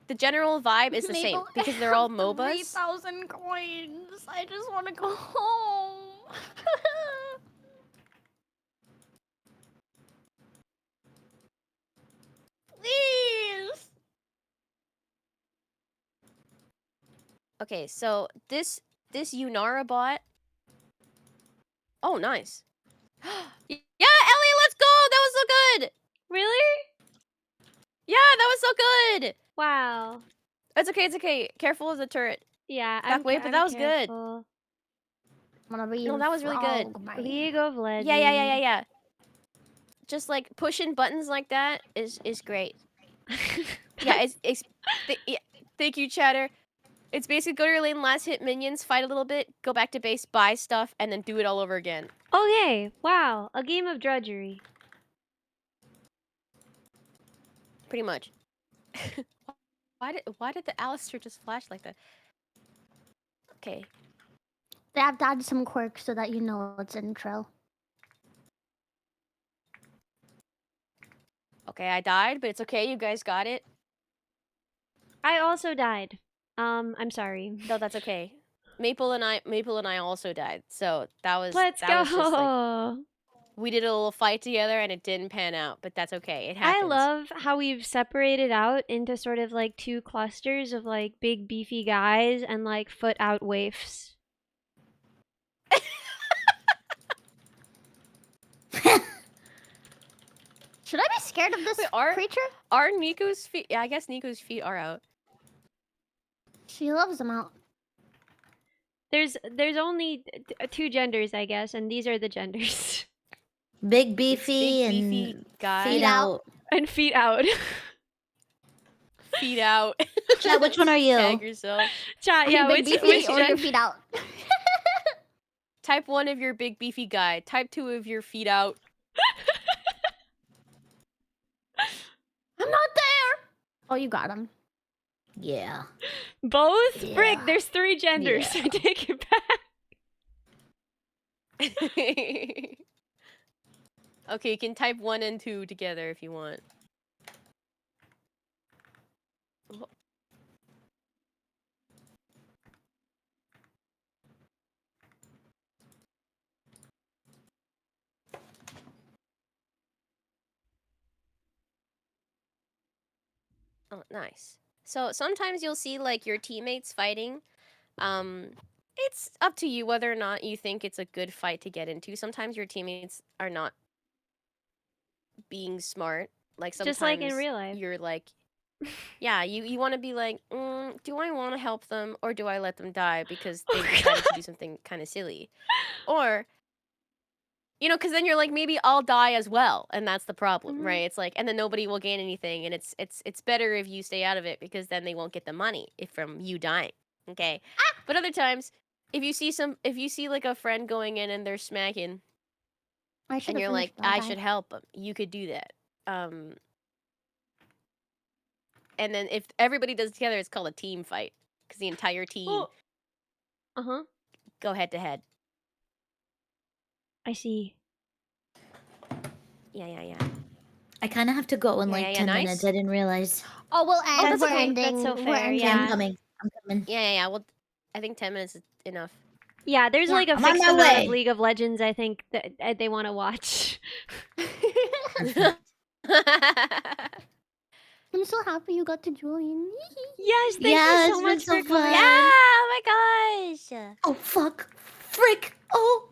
the general vibe is the same Maple, because they're all MOBAs. 3,000 coins. I just wanna go home. Please. Okay, so this Unara bot. Oh, nice. Yeah, Ellie, let's go. That was so good. really? Yeah, that was so good. Wow. It's okay. It's okay. Careful of the turret. Yeah, Back way, but that was good. careful. I'm gonna be No, that was really good. League of Legends. Yeah. Just like pushing buttons like that is great. Yeah, yeah, thank you, Chatter. It's basically go to your lane, last hit minions, fight a little bit, go back to base, buy stuff, and then do it all over again. Okay, wow, a game of drudgery. Pretty much. Why did the Alistair just flash like that? Okay. They have to add some quirks so that you know it's intro. Okay, I died, but it's okay. You guys got it. I also died. I'm sorry. No, that's okay. Maple and I also died. So Let's that go. was just like we did a little fight together and it didn't pan out, but that's okay. It happens. I love how we've separated out into sort of like two clusters of like big beefy guys and like foot out waifs. Should I be scared of this creature? Are Nico's feet? Yeah, I guess Nico's feet are out. She loves them out. There's only two genders, I guess, and these are the genders. Big beefy big and beefy guy. feet out. And feet out. Feet out. Chat, which one are you? Tag yourself. Chat, Are yeah, you big which beefy or your gender? feet out? Type 1 of your big beefy guy. Type 2 of your feet out. I'm not there. Oh, you got him. Yeah. Both? Yeah. Frick, there's three genders. Yeah. I take it back. Okay, you can type 1 and 2 together if you want. Oh, nice. So sometimes you'll see like your teammates fighting. It's up to you whether or not you think it's a good fight to get into. Sometimes your teammates are not being smart. Like sometimes Just like in real life. you're like, Yeah, you want to be like, do I want to help them or do I let them die because Oh they decided to do something kind of silly? Or, because then you're like, maybe I'll die as well, and that's the problem, Mhm. right? It's like, and then nobody will gain anything, and it's better if you stay out of it because then they won't get the money from you dying. Okay, but other times, if you see like a friend going in and they're smacking, I should and have you're like, finished my I bag. should help them, you could do that. And then if everybody does it together, it's called a team fight because the entire team Well, uh-huh. go head to head. I see. Yeah. I kind of have to go in Yeah, like yeah, yeah, 10 minutes. nice. I didn't realize. Oh, we'll Oh, end. that's We're okay. ending. That's so We're fair, ending. Okay, I'm yeah. coming. I'm coming. Yeah. Well, I think 10 minutes is enough. Yeah, there's Yeah. like a I'm on fixed my amount of way. League of Legends I think that they want to watch. Perfect. I'm so happy you got to join. Yes, thank you Yeah, so it's been much so for coming. Yeah, fun. oh my gosh. Oh, fuck. Frick. Oh.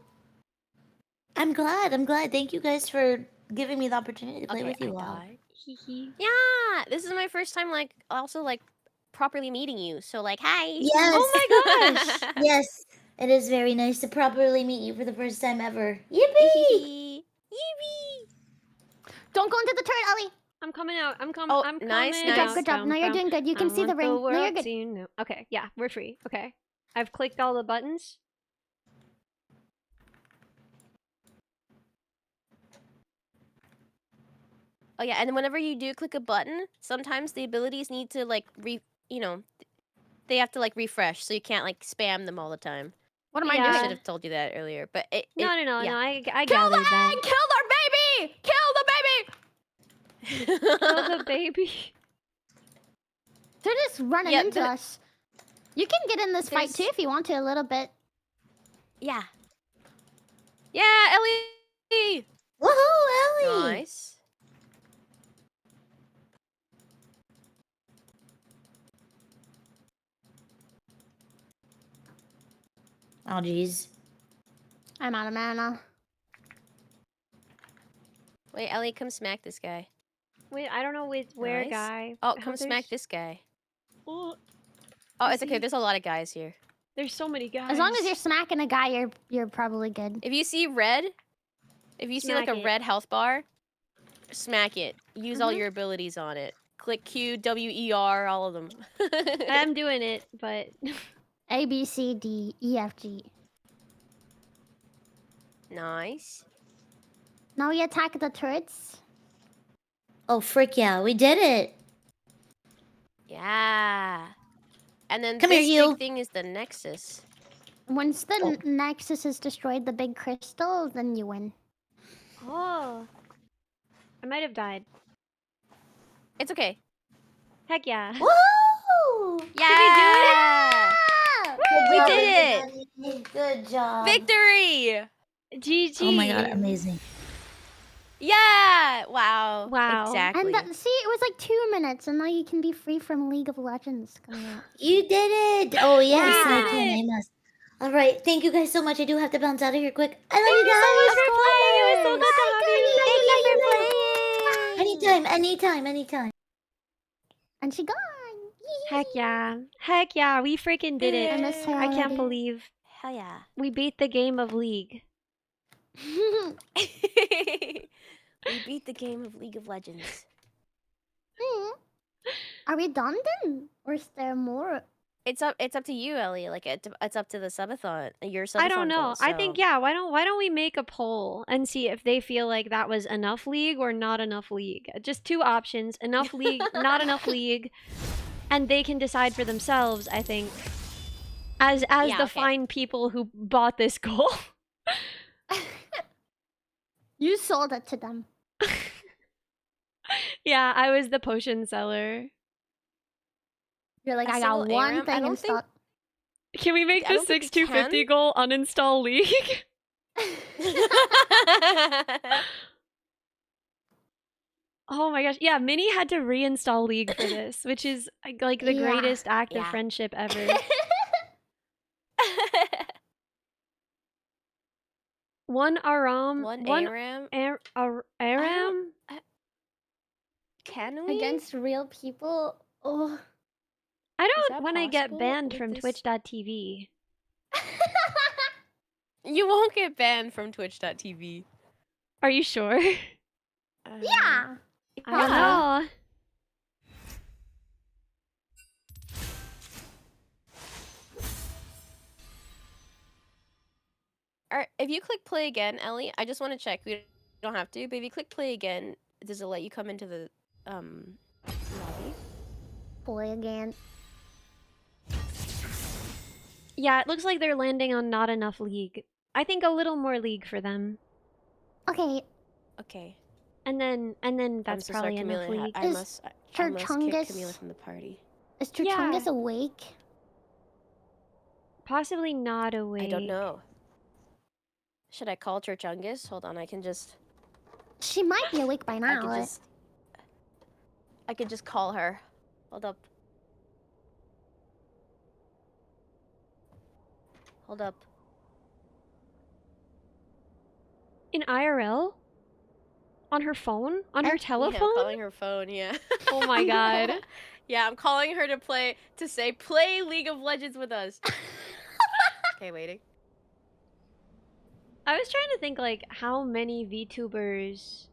I'm glad. Thank you guys for giving me the opportunity to play Okay, with you I all. died. Hee hee. Yeah, this is my first time, like, also, like, properly meeting you. So, like, hi. Yes. Oh my gosh. Yes. It is very nice to properly meet you for the first time ever. Yippee! Yippee. Don't go into the turret, Ellie. I'm coming out. I'm Oh, coming nice, out. Good job. nice. Good job. No, you're doing good. You can I see the want ring. No, you're world good. to know. Okay, yeah, we're free. Okay. I've clicked all the buttons. Oh, yeah, and whenever you do click a button, sometimes the abilities need to, like, they have to, like, refresh, so you can't, like, spam them all the time. What am I I Yeah. should doing? have told you that earlier, but No, yeah. I Kill the gathered that. egg! Kill our baby! Kill the baby! Kill the baby. They're just running Yeah, into us. You can get in this fight too There's- if you want to a little bit. Yeah. Yeah, Ellie! Woohoo, Ellie! Nice. Oh, jeez. I'm out of mana. Wait, Ellie, come smack this guy. Wait, I don't know where Nice. guy. Oh, How come smack there's- this guy. Oh, Oh, is it's okay. he- There's a lot of guys here. There's so many guys. As long as you're smacking a guy, you're probably good. If you see red, if you see like Smack a it. red health bar, smack it. Use all Mhm. your abilities on it. Click Q, W, E, R, all of them. I'm doing it, but A, B, C, D, E, F, G. Nice. Now we attack the turrets. Oh, frick yeah, we did it. Yeah. And then Come here, this you. big thing is the Nexus. Once the Oh. Nexus is destroyed, the big crystal, then you win. oh, I might have died. It's okay. Heck yeah. Woohoo! Yeah! Good We job, did it! everybody. Good job. Victory! GG. Oh my god, amazing. Yeah! Wow. Wow. Exactly. And see, it was like 2 minutes, and now you can be free from League of Legends coming out. You did it! Oh yes, We I did can. it. I must. All right, thank you guys so much. I do have to bounce out of here quick. I love Thank you you so much guys. for playing. It was so good to have you. Thank you for playing! Anytime. And she gone. Heck yeah. Heck yeah. We freaking did I it. miss her I can't already. believe Hell yeah. we beat the game of League. We beat the game of League of Legends. Are we done then? Or is there more? It's up to you, Ellie. Like it's up to the subathon. Your subathon I don't know. goal, I think so- yeah, why don't we make a poll and see if they feel like that was enough League or not enough League. Just two options, enough League, not enough League, and they can decide for themselves, I think. As Yeah, the okay. fine people who bought this goal. You sold it to them. Yeah, I was the potion seller. You're like, A I single got one ARAM? I thing in don't think- stock. Can we make I the don't think you 6250 can. goal uninstall League? Oh my gosh. Yeah, Minnie had to reinstall League for this, which is like the Yeah. greatest act of Yeah. friendship ever. One Aram. One One ARAM? Aram? Can we? against real people. Oh. I Is don't that want to get possible banned with from this? Twitch.tv. You won't get banned from Twitch.tv. Are you sure? Yeah. I don't know. Alright, if you click play again, Ellie, I just want to check. We don't have to, but if you click play again, does it let you come into the lobby? Boy again. Yeah, it looks like they're landing on not enough league. I think a little more league for them. Okay. Okay. And then I'm that's so sorry, probably enough Camila. league. I Is must kick Churchungus- Camila from the party. Is Churchungus Yeah. awake? Possibly not awake. I don't know. Should I call Churchungus? Hold on, I can just She might be awake by now. I could just call her. Hold up. Hold up. In IRL? On her phone? On her telephone? Yeah, I'm calling her phone, yeah. Oh my god. Yeah, I'm calling her to say play League of Legends with us. Okay, waiting. I was trying to think like how many VTubers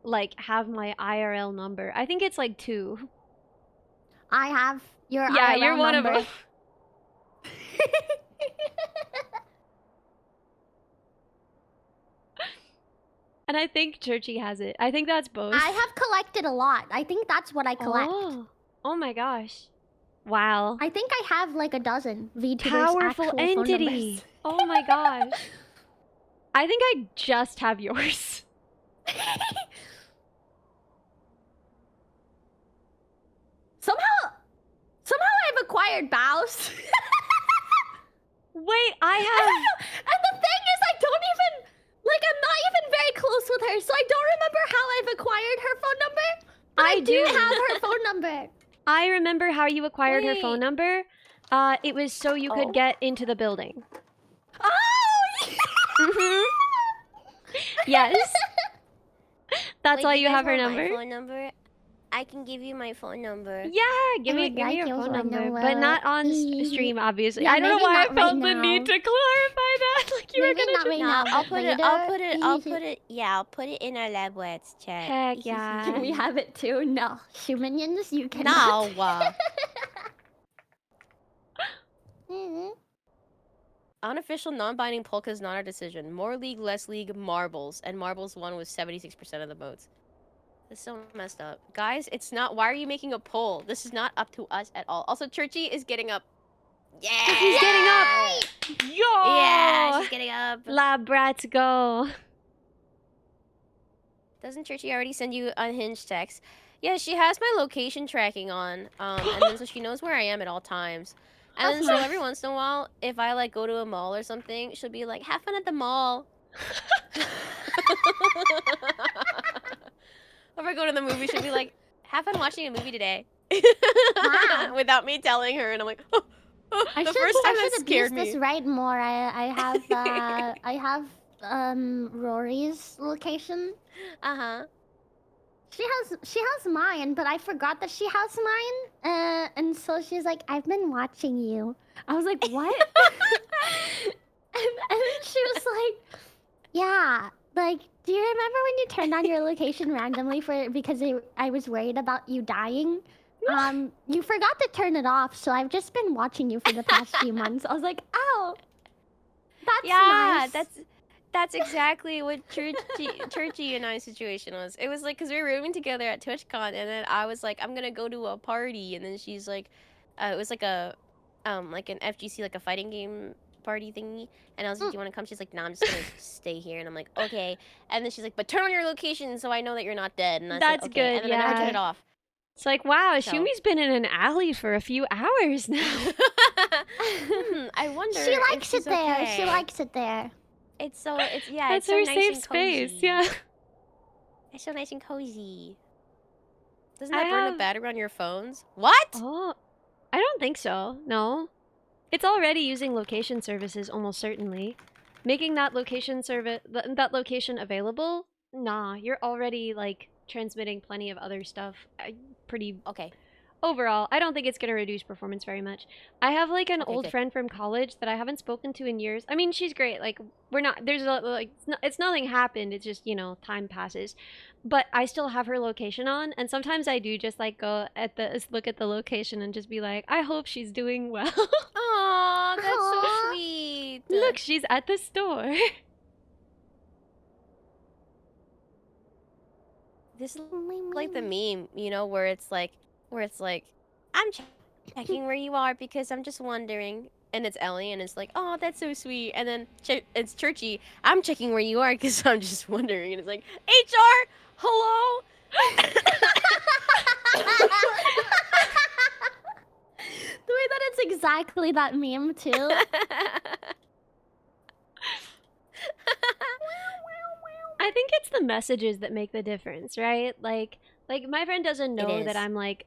like have my IRL number. I think it's like 2. I have your Yeah, IRL you're one number. of them. And I think Churchy has it. I think that's both. I have collected a lot. I think that's what I collect. Oh my gosh. Wow. I think I have like a dozen VTubers' Powerful actual phone entity. numbers. Oh my gosh. I think I just have yours. Somehow I've acquired Bows. Wait, I have... And the thing is, I don't even... Like, I'm not even very close with her, so I don't remember how I've acquired her phone number. But I do have her phone number. I remember how you acquired her phone Wait. number. It was so you could get into the building. Oh! Mhm. Yes. That's Wait, why you you guys have her want number? My phone number? I can give you my phone number. Yeah, give me would like your your phone phone number, but not on number. stream, obviously. Yeah, I don't know maybe why I not felt right the need now. to clarify that. Like you were Maybe gonna not just... right No, now, I'll but put it. Yeah, I'll put it in our lab wets chat. Heck yeah. Can we have it too? No. Humanians, you cannot. No. Mhm. Unofficial non-binding polka is not our decision. More league, less league, marbles, and marbles won with 76% of the votes. That's so messed up, guys. It's not. Why are you making a poll? This is not up to us at all. Also, Churchy is getting up. Yeah, She's getting up. Yo. Yeah, she's getting up. Lab brats go. Doesn't Churchy already send you unhinged text? Yeah, she has my location tracking on. And then so she knows where I am at all times. And then That's so nice. every once in a while, if I like go to a mall or something, she'll be like, "Have fun at the mall." Or if I go to the movie, she'll be like, "Have fun watching a movie today." Wow. Without me telling her, and I'm like, oh, I the should, first time I that should scared abuse this me. right more. I have Rory's location. Uh-huh. She has mine, but I forgot that she has mine. And so she's like, "I've been watching you." I was like, "What?" and then she was like, "Yeah, like, do you remember when you turned on your location randomly because I was worried about you dying? You forgot to turn it off, so I've just been watching you for the past few months." I was like, "Oh, that's Yeah, nice." that's exactly what Churchy and I's situation was. It was like, because we were rooming together at TwitchCon, and then I was like, I'm gonna go to a party, and then she's like, it was like a, like an FGC, like a fighting game party thingy, and I was like, "Do you want to come?" She's like, "No, I'm just gonna stay here," and I'm like, "Okay," and then she's like, "But turn on your location so I know that you're not dead," and I That's said, "Okay," good, and then I never turned yeah. it off. It's like, wow, So- Shumi's been in an alley for a few hours now. I wonder. She if likes she's it there. okay. She likes it there. It's so. It's That's It's so her nice safe and space, cozy. yeah. It's so nice and cozy. Doesn't I that burn have- the battery on your phones? What? Oh, I don't think so. No. It's already using location services almost certainly. Making that location that location available? Nah, you're already like transmitting plenty of other stuff. Pretty Okay. overall, I don't think it's going to reduce performance very much. I have like an Okay, old good. friend from college that I haven't spoken to in years. I mean, she's great. Like we're not there's like it's nothing happened. It's just, time passes. But I still have her location on, and sometimes I do just like go at the look at the location and just be like, I hope she's doing well. Aw, that's so Aw. sweet. Look, she's at the store. This is like the meme, where it's like, I'm checking where you are because I'm just wondering. And it's Ellie, and it's like, oh, that's so sweet. And then it's Churchy, I'm checking where you are because I'm just wondering. And it's like, HR, hello? The way that it's exactly that meme too. I think it's the messages that make the difference, right? Like my friend doesn't know that is. I'm like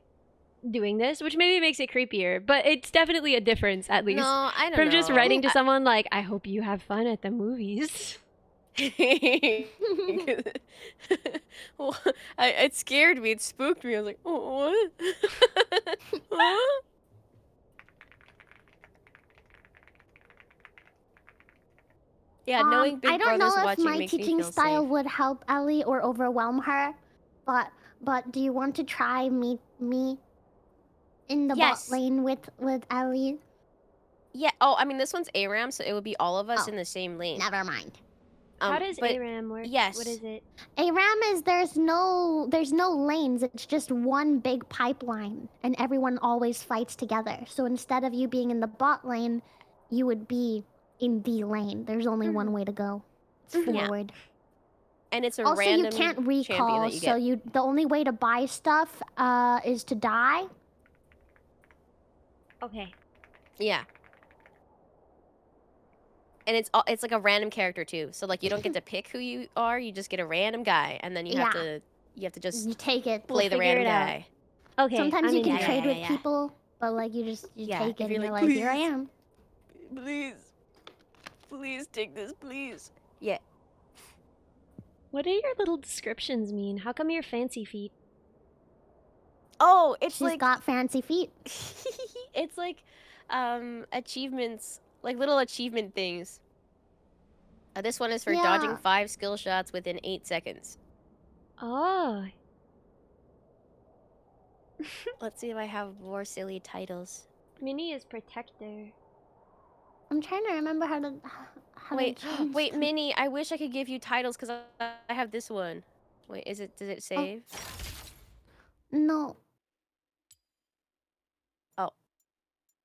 doing this, which maybe makes it creepier, but it's definitely a difference at least. No, I don't From know. just writing to someone like, I hope you have fun at the movies. Well, it scared me. It spooked me. I was like, oh, what? Huh? Yeah, knowing Big I don't Brother's know if watching my makes me teaching feel style safe. would help Ellie or overwhelm her, but do you want to try me in the Yes. bot lane with Ellie? Yeah. Oh, I mean, this one's ARAM, so it would be all of us Oh, in the same lane. Never mind. How does but ARAM work? yes. What is it? ARAM is there's no lanes. It's just one big pipeline, and everyone always fights together. So instead of you being in the bot lane, you would be in the lane. There's only one way to go. It's Yeah. forward. And it's a Also, you random can't champion recall, that you so get. the only way to buy stuff is to die. Okay. Yeah. And it's like a random character too. So like you don't get to pick who you are. You just get a random guy, and then you have to just You take it. play the figure random it out. guy. Okay. Sometimes I'm you into can that. trade with yeah. people, but like you Yeah, take if it you're and you're like, like, here I "Please." am. Please take this, please. Yeah. What do your little descriptions mean? How come you're fancy feet? Oh, it's She's like got fancy feet. it's like achievements, like little achievement things. This one is for dodging Yeah. 5 skill shots within 8 seconds. Oh. Let's see if I have more silly titles. Minnie is protector. I'm trying to remember how to Wait, change wait, them. Minnie, I wish I could give you titles because I have this one. Wait, does it save? No. Oh,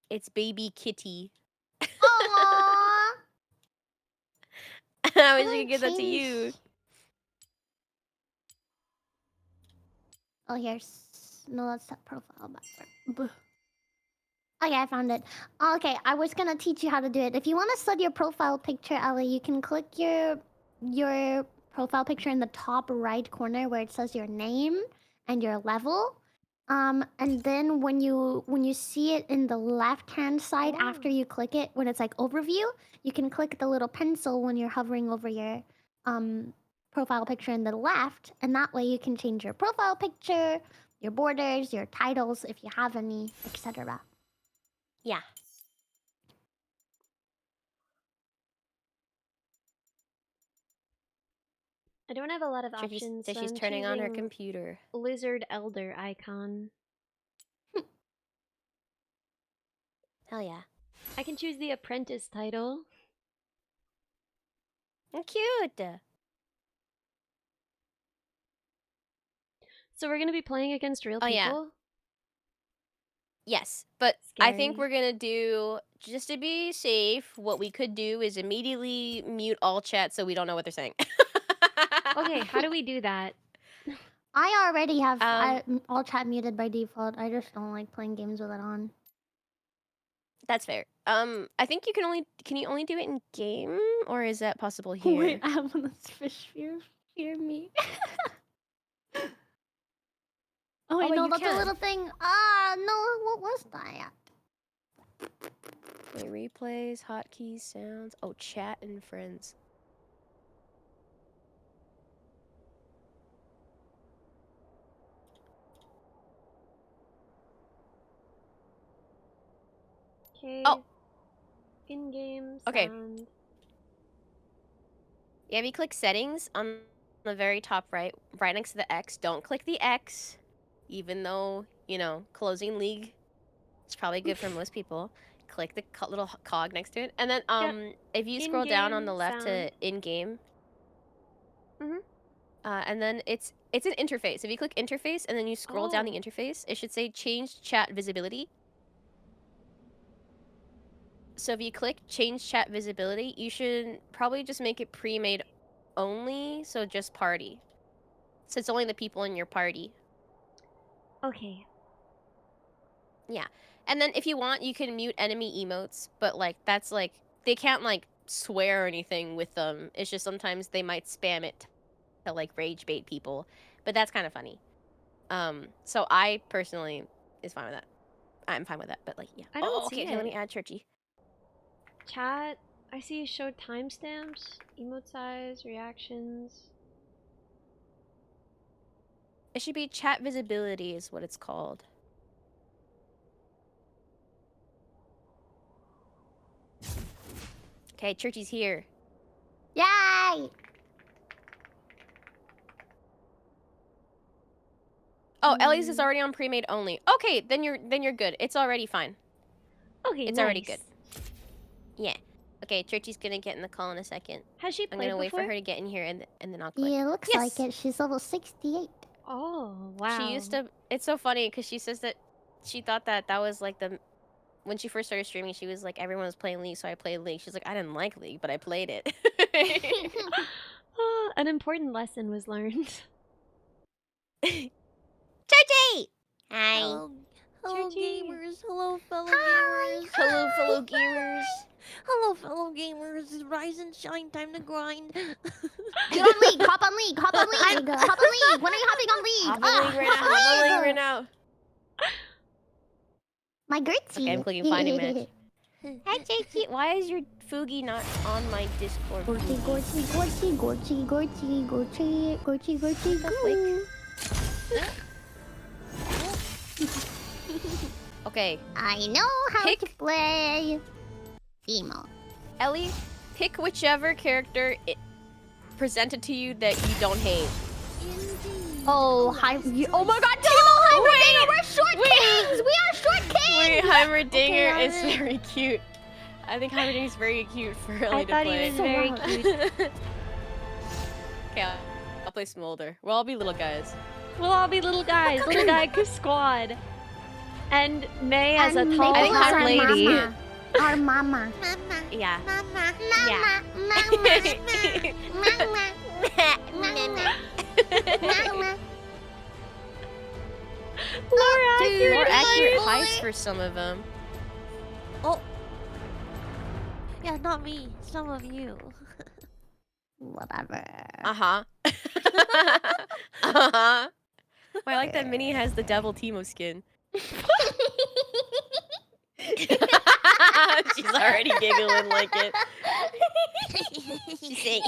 it's Baby Kitty. Aww. I wish I could give that to you. Oh, here's no. That's that profile back. Okay, I found it. Okay, I was gonna teach you how to do it. If you want to set your profile picture, Ellie, you can click your profile picture in the top right corner where it says your name and your level. And then when you see it in the left hand side after you click it, when it's like overview, you can click the little pencil when you're hovering over your profile picture in the left, and that way you can change your profile picture, your borders, your titles if you have any, etc. Yeah. I don't have a lot of options, so She's I'm turning on her choosing computer. Lizard Elder icon. Hell yeah. I can choose the apprentice title. Cute. So we're gonna be playing against real people? Yeah. Yes, but I think Scary. we're gonna do, just to be safe, what we could do is immediately mute all chat so we don't know what they're saying. Okay, how do we do that? I already have all chat muted by default. I just don't like playing games with it on. That's fair. I think can you only do it in game, or is that possible here? Wait, I have one that's fish fear me. Oh wait, wait, no, you that's a can. little thing. Ah, no, what was that? Wait, replays, hotkeys, sounds. Oh, chat and friends. Okay. Oh. In-game Okay. sound. Yeah, if you click settings on the very top right next to the X, don't click the X, even though, you know, closing League is probably good for most people. Click the little cog next to it. And then if you scroll down on the In-game left to sound. in-game, Mhm. and then it's an interface. If you click interface and then you scroll down the Oh. interface, it should say change chat visibility. So if you click change chat visibility, you should probably just make it pre-made only, so just party. So it's only the people in your party. Okay. Yeah. And then if you want, you can mute enemy emotes, but like that's like they can't like swear or anything with them. It's just sometimes they might spam it to like rage bait people. But that's kind of funny. So I personally is fine with that. I'm fine with that, but like yeah. I don't Okay, see okay, let me it. add Churchy. Chat. I see show timestamps, emote size, reactions. It should be chat visibility is what it's called. Okay, Churchy's here. Yay! Oh, Ellie's is already on pre-made only. Okay, then you're good. It's already fine. Okay, It's nice. already good. Yeah. Okay, Churchy's gonna get in the call in a second. Has she I'm played gonna wait before? for her to get in here and then I'll click. Yeah, looks Yes! like it. She's level 68. Oh, wow. She used to. It's so funny because she says that she thought that was like the. When she first started streaming, she was like, everyone was playing League, so I played League. She's like, I didn't like League, but I played it. An important lesson was learned. Churchy! Hi. Hello, Churchy. gamers. Hello, fellow gamers. Hello, fellow gamers. Hello, fellow gamers. It's rise and shine. Time to grind. Get on League! Hop on League! Hop on League! Hop on League! When are you hopping on League? Hop on League right now. Hop on League right now. My Gertie. Okay, I'm clicking finding match. Hi, Churchy. Why is your Fugi not on my Discord? Gorty, gorty, gorty, gorty, gorty, gorty, gorty, gorty, goo. Okay, I know how to Pick- play. Emo. Ellie, pick whichever character it presented to you that you don't hate. Oh, oh my god, Timo Heimerdinger! We're short kings! We are short kings! Wait, Heimerdinger Okay, is very cute. I think Heimerdinger is very cute for Ellie to thought play. he was very loud. cute. Okay, I'll play Smolder. We'll all be little guys. We'll all be little guys, little guy squad. And May as a And tall, I think hot our lady. Mama. Our mama. Mama, Yeah. mama, Yeah. Mama. Mama. Mama. More accurate. More accurate voice. heights for some of them. Oh. Yeah, not me. Some of you. Whatever. Uh-huh. Uh-huh. Oh, I like that Minnie has the Devil Teemo skin. She's already giggling like it. She's saying...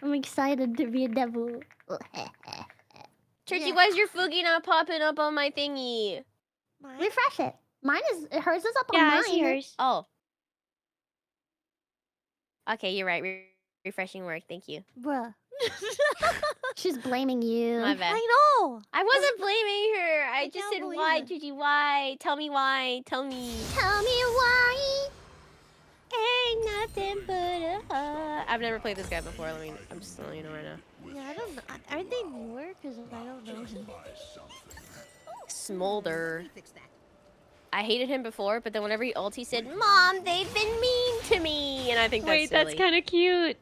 I'm excited to be a devil. Churchy, why is your Fugi not popping up on my thingy? Mine? Refresh it. Hers is up on Yeah, mine. I see hers. Oh. Okay, you're right. Refreshing work. Thank you. Bruh. She's blaming you. My bad. I know. I wasn't blaming her. I just can't said believe why, it. Churchy, why? Tell me why. Tell me. Tell me why. Ain't nothing but a hug. I've never played this guy before. I'm just letting you know right now. Yeah, I don't know. Aren't they newer? Because I don't know. Smolder. I hated him before, but then whenever he ulti, he said, "Mom, they've been mean to me," and I think that's Wait, silly. that's kind of cute.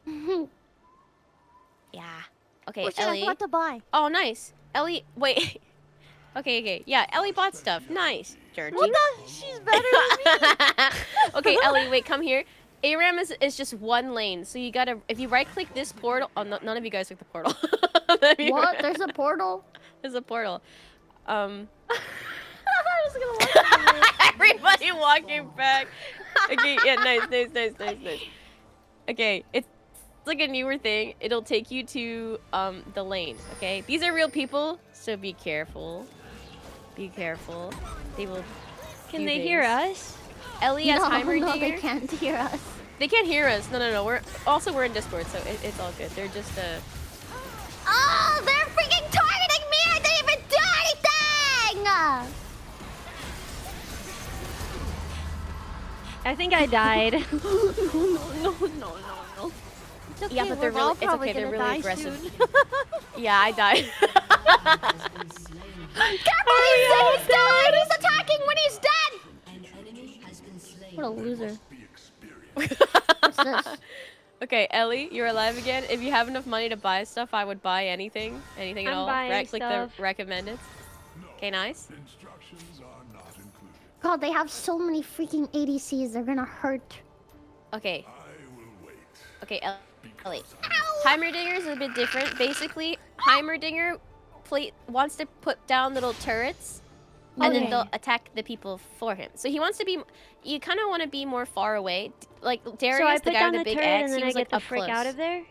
Yeah. Okay, Oh shit, I Ellie. forgot to buy. Oh, nice. Ellie, wait. Okay. Yeah, Ellie bought stuff. Nice. Dirty. What the? She's better than me. Okay, Ellie, wait, come here. ARAM is just one lane, so you gotta, if you right click this portal, oh, none of you guys took the portal. What? There's a portal? There's a portal. I was gonna walk. Everybody walking back. Okay, yeah, nice. Okay, it's like a newer thing. It'll take you to the lane, okay? These are real people, so be careful. Be careful. They will. Can do they hear things. us? Ellie has No, Heimerdinger. they can't hear us. They can't hear us. No. We're in Discord, so it's all good. They're just Oh, they're freaking targeting me! I didn't even do anything! I think I died. No. It's okay, Yeah, but they're we're all really. It's probably okay. They're gonna really die aggressive. soon. Yeah, I died. Careful, he's dead! He's attacking when he's dead! What a loser. What's this? Okay, Ellie, you're alive again. If you have enough money to buy stuff, I would buy anything at I'm all. buying Click stuff. the recommended. Okay, nice. Instructions are not included. God, they have so many freaking ADCs. They're gonna hurt. Okay, I will wait. okay, Ellie. Heimerdinger is a bit different. Basically, Heimerdinger wants to put down little turrets, and then Okay. they'll attack the people for him. So he wants to be. You kind of want to be more far away. Like Darius, So I the put guy down with the the big turret axe, and then he I was get like the up frick close. out of there?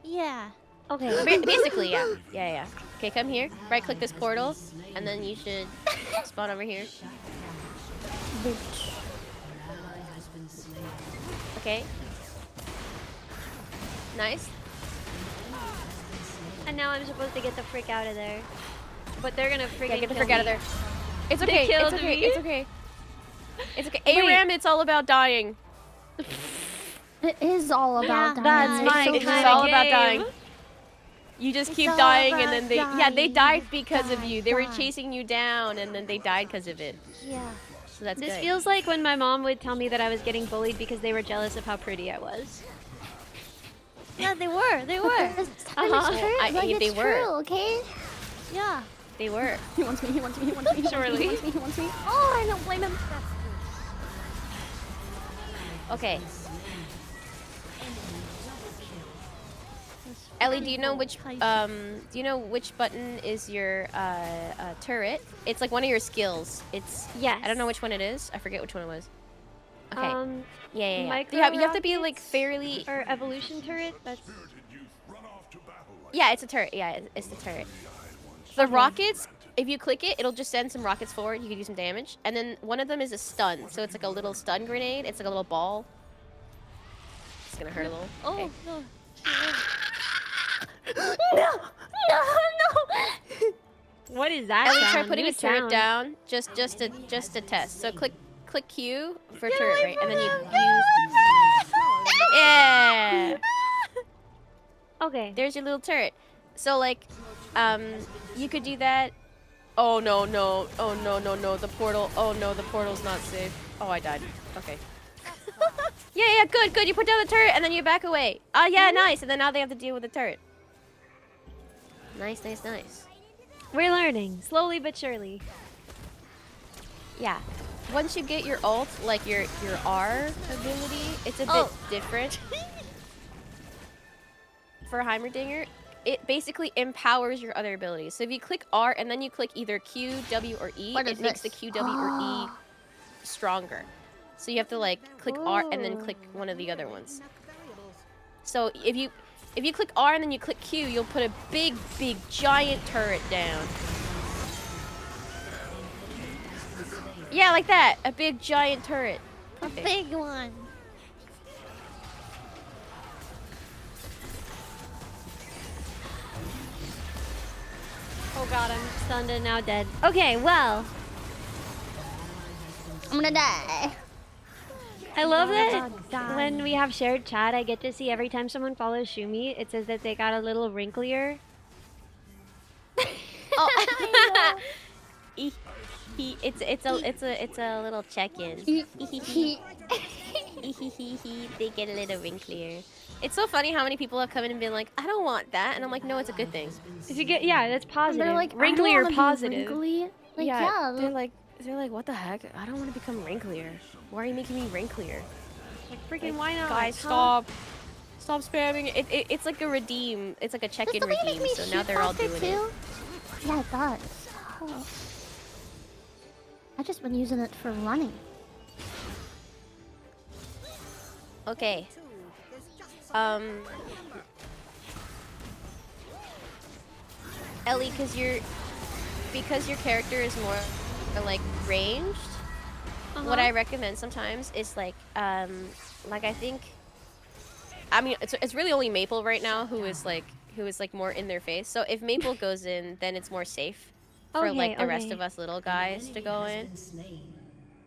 Yeah. Okay. Basically, yeah. Okay, come here. Right click this portal, and then you should spawn over here. Okay. Nice. And now I'm supposed to get the frick out of there. But they're gonna freaking Yeah, get the kill frick out of me. there. It's They okay. It's killed okay. me. It's okay. It's okay. Wait. ARAM, it's all about dying. It is all about dying. That's It's my so It's kinda just all about game. dying. You just It's keep all dying, and about then they dying. died because of Die, you. They were die. chasing you down, and then they died because of it. Yeah. So that's This good. feels like when my mom would tell me that I was getting bullied because they were jealous of how pretty I was. Yeah, they were. They were. It's Uh-huh. true. I- Like, they it's were. true, okay? Yeah. They were. He wants me, he wants me, he wants me, he Surely. wants me, he wants me. Oh, I don't blame him. Okay. Ellie, do you know which button is your turret? It's like one of your skills. It's Yes. I don't know which one it is. I forget which one it was. Okay. Yeah. Micro You have to be like rockets fairly. or evolution turret. That's Run off to battle like Yeah, it's a turret. Yeah, it's the turret. The rockets. If you click it, it'll just send some rockets forward. You can do some damage, and then one of them is a stun. So it's like a little stun grenade. It's like a little ball. It's gonna hurt a little. Oh Okay. no. No! what is that? Ellie, sound? try putting New a turret sound. down just to test. So click Q for turret, right? And then you use. Yeah. Okay. There's your little turret. So like, you could do that. Oh no. Oh no. The portal. Oh no, the portal's not safe. Oh, I died. Okay. Yeah. Good. You put down the turret and then you back away. Yeah, nice. And then now they have to deal with the turret. Nice. We're learning slowly but surely. Yeah. Once you get your ult, like your R ability, it's a bit different. For Heimerdinger, it basically empowers your other abilities. So if you click R and then you click either Q, W, or E, What it is makes this? the Q, W, or E stronger. So you have to like click R and then click one of the other ones. So if you click R and then you click Q, you'll put a big giant turret down. Yeah, like that. A big giant turret. A Perfect. big one. Oh god, I'm stunned and now dead. Okay, well, I'm gonna die. I love that Die. when we have shared chat, I get to see every time someone follows Shumi, it says that they got a little wrinklier. Oh. It's a little check-in. They get a little wrinklier. It's so funny how many people have come in and been like, I don't want that, and I'm like, no, it's a good thing. If you get, yeah, that's And positive. they're like, wrinkly I or don't wanna be positive. wrinkly. Like, yeah. they're like, what the heck? I don't want to become wrinklier. Why are you making me wrinklier? Like, freaking why not? Guys, huh? stop spamming it. It's like a redeem. It's like a Does check-in the make redeem. me So now shoot they're all faster doing it. too? Yeah, it does. Oh. I've just been using it for running. Okay. Ellie, cause because your character is more like ranged, what I recommend sometimes is like I think, I mean, it's really only Maple right now who is like more in their face. So if Maple goes in, then it's more safe for like the rest of us little guys to go in,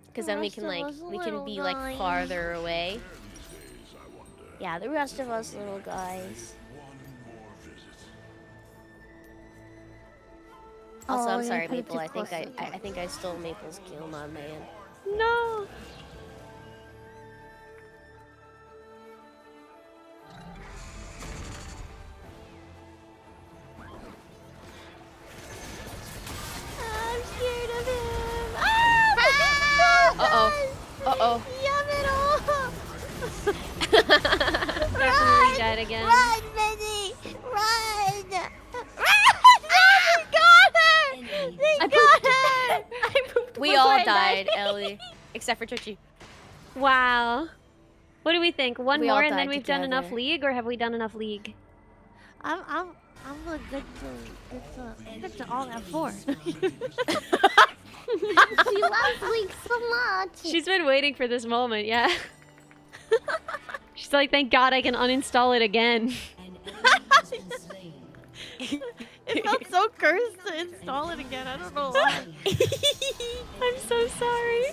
because then we can be like farther away. Yeah, the rest of us little guys. Also, I'm sorry, Maple. I think I stole Maple's kill, my man. No. I'm scared of him. Uh-oh. Uh-oh. Definitely dead again. Run, Minnie! Run! They got her! They got her! We all died, Ellie. Except for Twitchy. Wow. What do we think? One We all more and then died we've done enough together. league, or have we done enough league? I'm a good to all that four. She loves League so much. She's been waiting for this moment, yeah. She's like, thank God I can uninstall it again. It felt so cursed to install it again. I don't know why. I'm so sorry.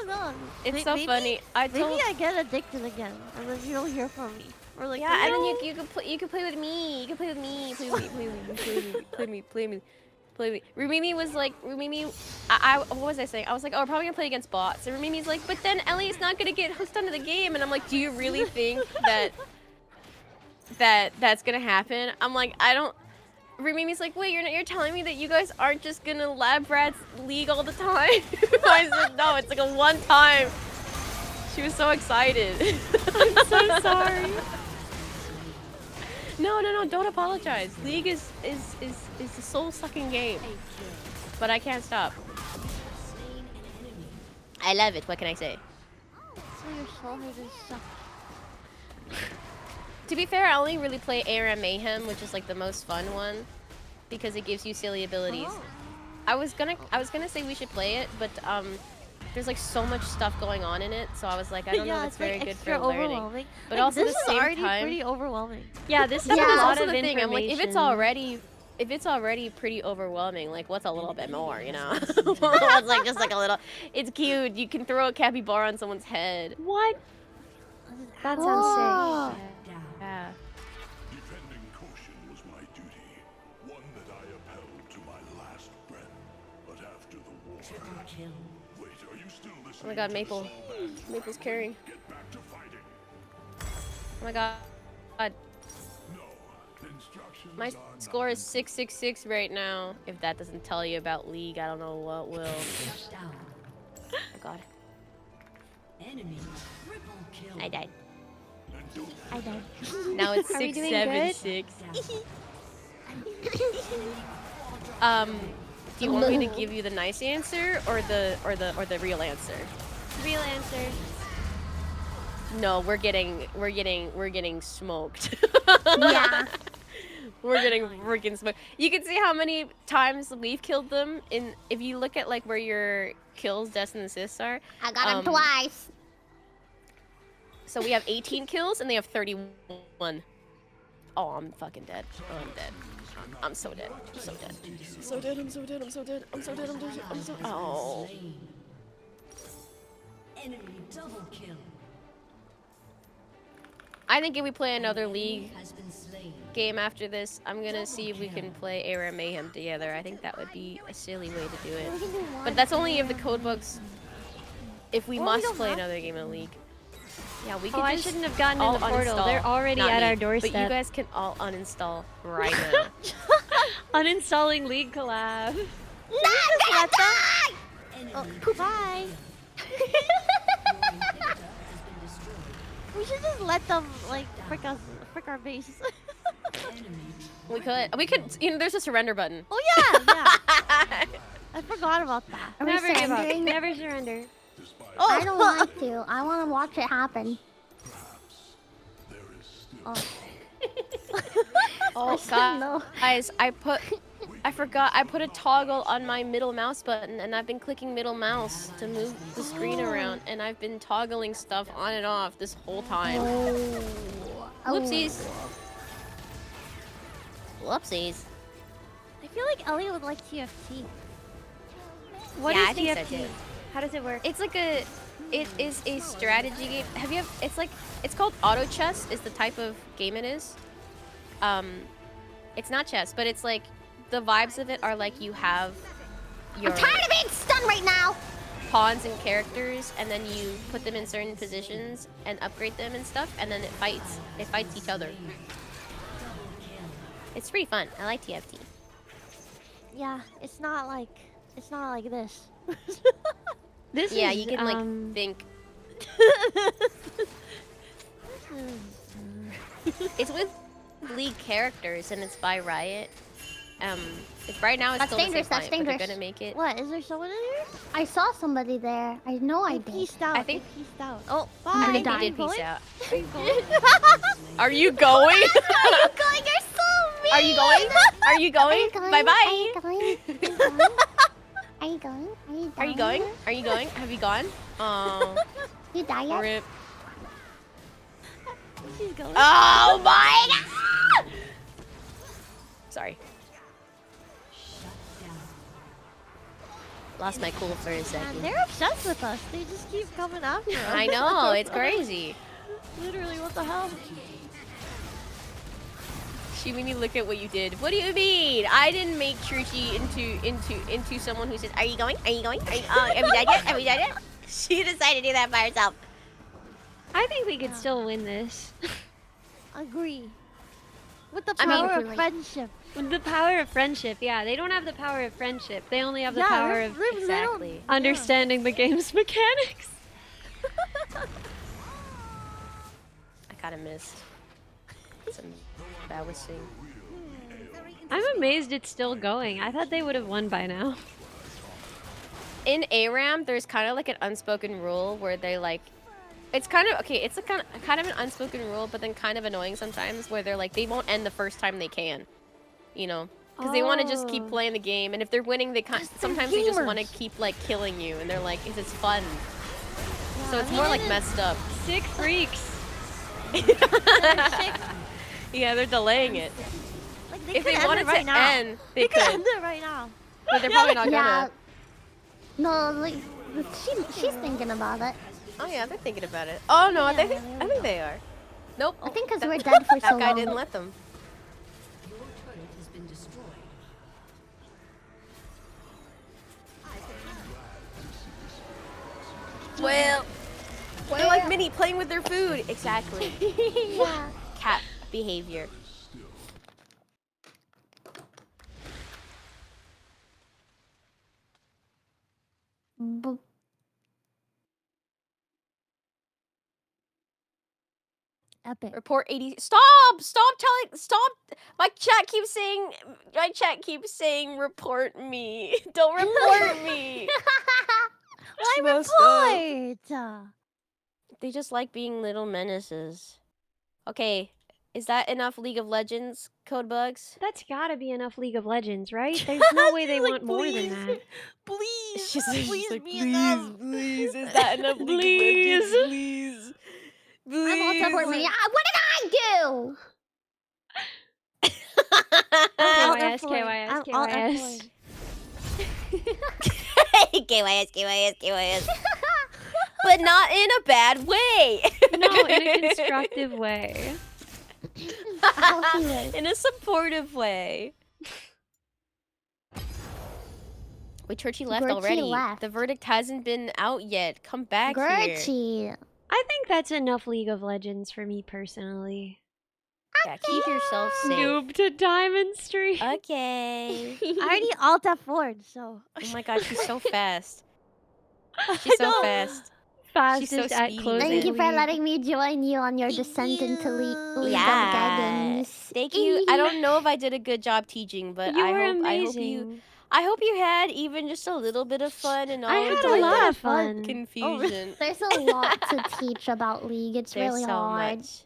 No. It's so funny. Maybe I get addicted again, and then you don't hear from me. Or like, Yeah, and then you can play with me. You can play with me. Play with me. Play with me. Rumimi was like, I what was I saying? I was like, oh, we're probably gonna play against bots. And Rumimi's like, but then Ellie's not gonna get hooked onto the game. And I'm like, do you really think that's gonna happen? I'm like, I don't. Rumimi's like, wait, you're telling me that you guys aren't just gonna lab rats league all the time? I said, no, it's like a one time. She was so excited. I'm so sorry. No, don't apologize. League is a soul-sucking game. But I can't stop. I love it, what can I say? so your soul has been sucked. To be fair, I only really play ARM Mayhem, which is like the most fun one, because it gives you silly abilities. Oh. I was gonna say we should play it, but there's like so much stuff going on in it, so I was like, I don't know if it's very good for learning. But also this at the is same already time, pretty overwhelming. Yeah, this is that's a lot also of the thing. I'm like, if it's information. already pretty overwhelming, like what's a little bit more, you know? What's like just like a little? It's cute. You can throw a capybara on someone's head. What? That Whoa. sounds sick. Yeah. Defending caution was my duty, one that I upheld to my last breath. But after the war... Wait, are you still listening? Oh my God, Maple. Maple's carrying. Get back to fighting. Oh my God. No. Instructions My are score not is 666 right now. If that doesn't tell you about League, I don't know what will. Oh my God. I died. I died. Now it's Are we doing 676. Do you want me to give you the nice answer or the real answer? Real answer. No, we're getting smoked. Yeah. We're getting freaking smoked. You can see how many times we've killed them if you look at like where your kills, deaths, and assists are. I got him twice. So we have 18 kills and they have 31. Oh, I'm fucking dead. Oh, I'm dead. I'm so dead. I'm so dead. I'm so dead. I'm so dead. I'm so dead. I'm so dead. I'm so. Oh. Enemy double kill. I think if we play another League Has been slain. game after this, I'm gonna see if we can play Era Mayhem together. I think that would be a silly way to do it. But that's only if the code books. If we must play another game of League. Yeah, we can I just shouldn't have gotten all in the portal. uninstall. They're already Not at me, our But doorstep. you guys can all uninstall right now. Uninstalling League collab. Let them. Enemy Bye. We should just let them like frick our base. We could. You know, there's a surrender button. Oh yeah. I forgot about that. Are we Never give up. surrendering? Never surrender. Oh, I don't want to. I want to watch it happen. There is still... Oh. Oh said no. guys, I put I forgot I put a toggle on my middle mouse button, and I've been clicking middle mouse to move the screen around, and I've been toggling stuff on and off this whole time. Whoopsies. Whoopsies. I feel like Ellie would like TFT. What Yeah, is I think so, TFT? too. How does it work? It is a strategy game. It's called auto chess is the type of game it is. It's not chess, but it's like, the vibes of it are like you have your I'm tired of being stunned right now. pawns and characters, and then you put them in certain positions and upgrade them and stuff, and then it fights each other. It's pretty fun. I like TFT. Yeah, it's not like this. This Yeah, is, you can like think. It's with League characters, and it's by Riot. It's right now. It's That's still dangerous, the same that's client, but dangerous. they're gonna make it. What? Is there someone in here? I saw somebody there. I know I They did. peaced out. I think- They peaced out. Oh, Bye. I think die. they did Going? peace out. Are you going? Are you going? going? You're so mean. Are you going? Are you going? Are you going? Bye bye. Are you going? Are you going? Are you going? Are you going? Have you gone? Oh, You die yet? rip. She's going. Oh my god! Sorry. Lost my cool for a Man, second. they're obsessed with us. They just keep coming after us. I know, it's crazy. Literally, what the hell? Shimini, look at what you did. What do you mean? I didn't make Truchi into someone who says, "Are you going? Are you going? Are you, have you done yet? Have you done yet?" She decided to do that by herself. I think we could still win this. Agree. With the I mean, power of really. friendship. With the power of friendship, yeah. They don't have the power of friendship. They only have the Yeah, power they're- of they're- they don't- Exactly. understanding the game's mechanics. I kind of missed some balancing. I'm amazed it's still going. I thought they would have won by now. In ARAM, there's kind of like an unspoken rule where they like, it's kind of okay. It's a kind of an unspoken rule, but then kind of annoying sometimes, where they're like they won't end the first time they can, you know, because they want to just keep Oh. playing the game, and if they're winning, they kind sometimes they just want to keep like killing you, and they're like, it's fun. So it's more like messed up. Sick freaks. Yeah, they're delaying it. Like, they If could they end wanted it right to now. end, they They could could, end it right now. but they're probably not Yeah. gonna. No, like she's thinking about it. Oh yeah, they're thinking about it. Oh no, Yeah, I think yeah, I think they are. Nope. I think because that- we're dead for That so guy long. didn't let them. Your turret has been destroyed. Well, they're like Minnie playing with their food. Exactly. Yeah. Cat behavior. B- Epic. Report 80. Stop! Stop telling. Stop. My chat keeps saying report me. Don't report me. Why Supposed report? They just like being little menaces. Okay, is that enough League of Legends code bugs? That's gotta be enough League of Legends, right? There's no way they want more than that. Please. She's please like, be enough. please, is that enough League Please. of Legends? Please. I'm all support me. What did I do? KYS, F4. KYS, I'm all KYS. F4. KYS. But not in a bad way. No, in a constructive way. Healthy way. In a supportive way. Wait, Churchy left Gertie already. left. The verdict hasn't been out yet. Come back here. Gertie. I think that's enough League of Legends for me personally. Yeah, keep yourself safe. Noob to diamond stream. Okay. I already alt F4'd, so. Oh my god, she's so fast. She's so fast. Fastest so at speedy. closing. Thank you for league. letting me join you on your descent into League Yeah. of Dragons. Thank you. I don't know if I did a good job teaching, but You I were hope amazing. I hope you had even just a little bit of fun and all I of had the a like, lot the of fun. confusion. There's a lot to teach about League. It's There's really so hard. much.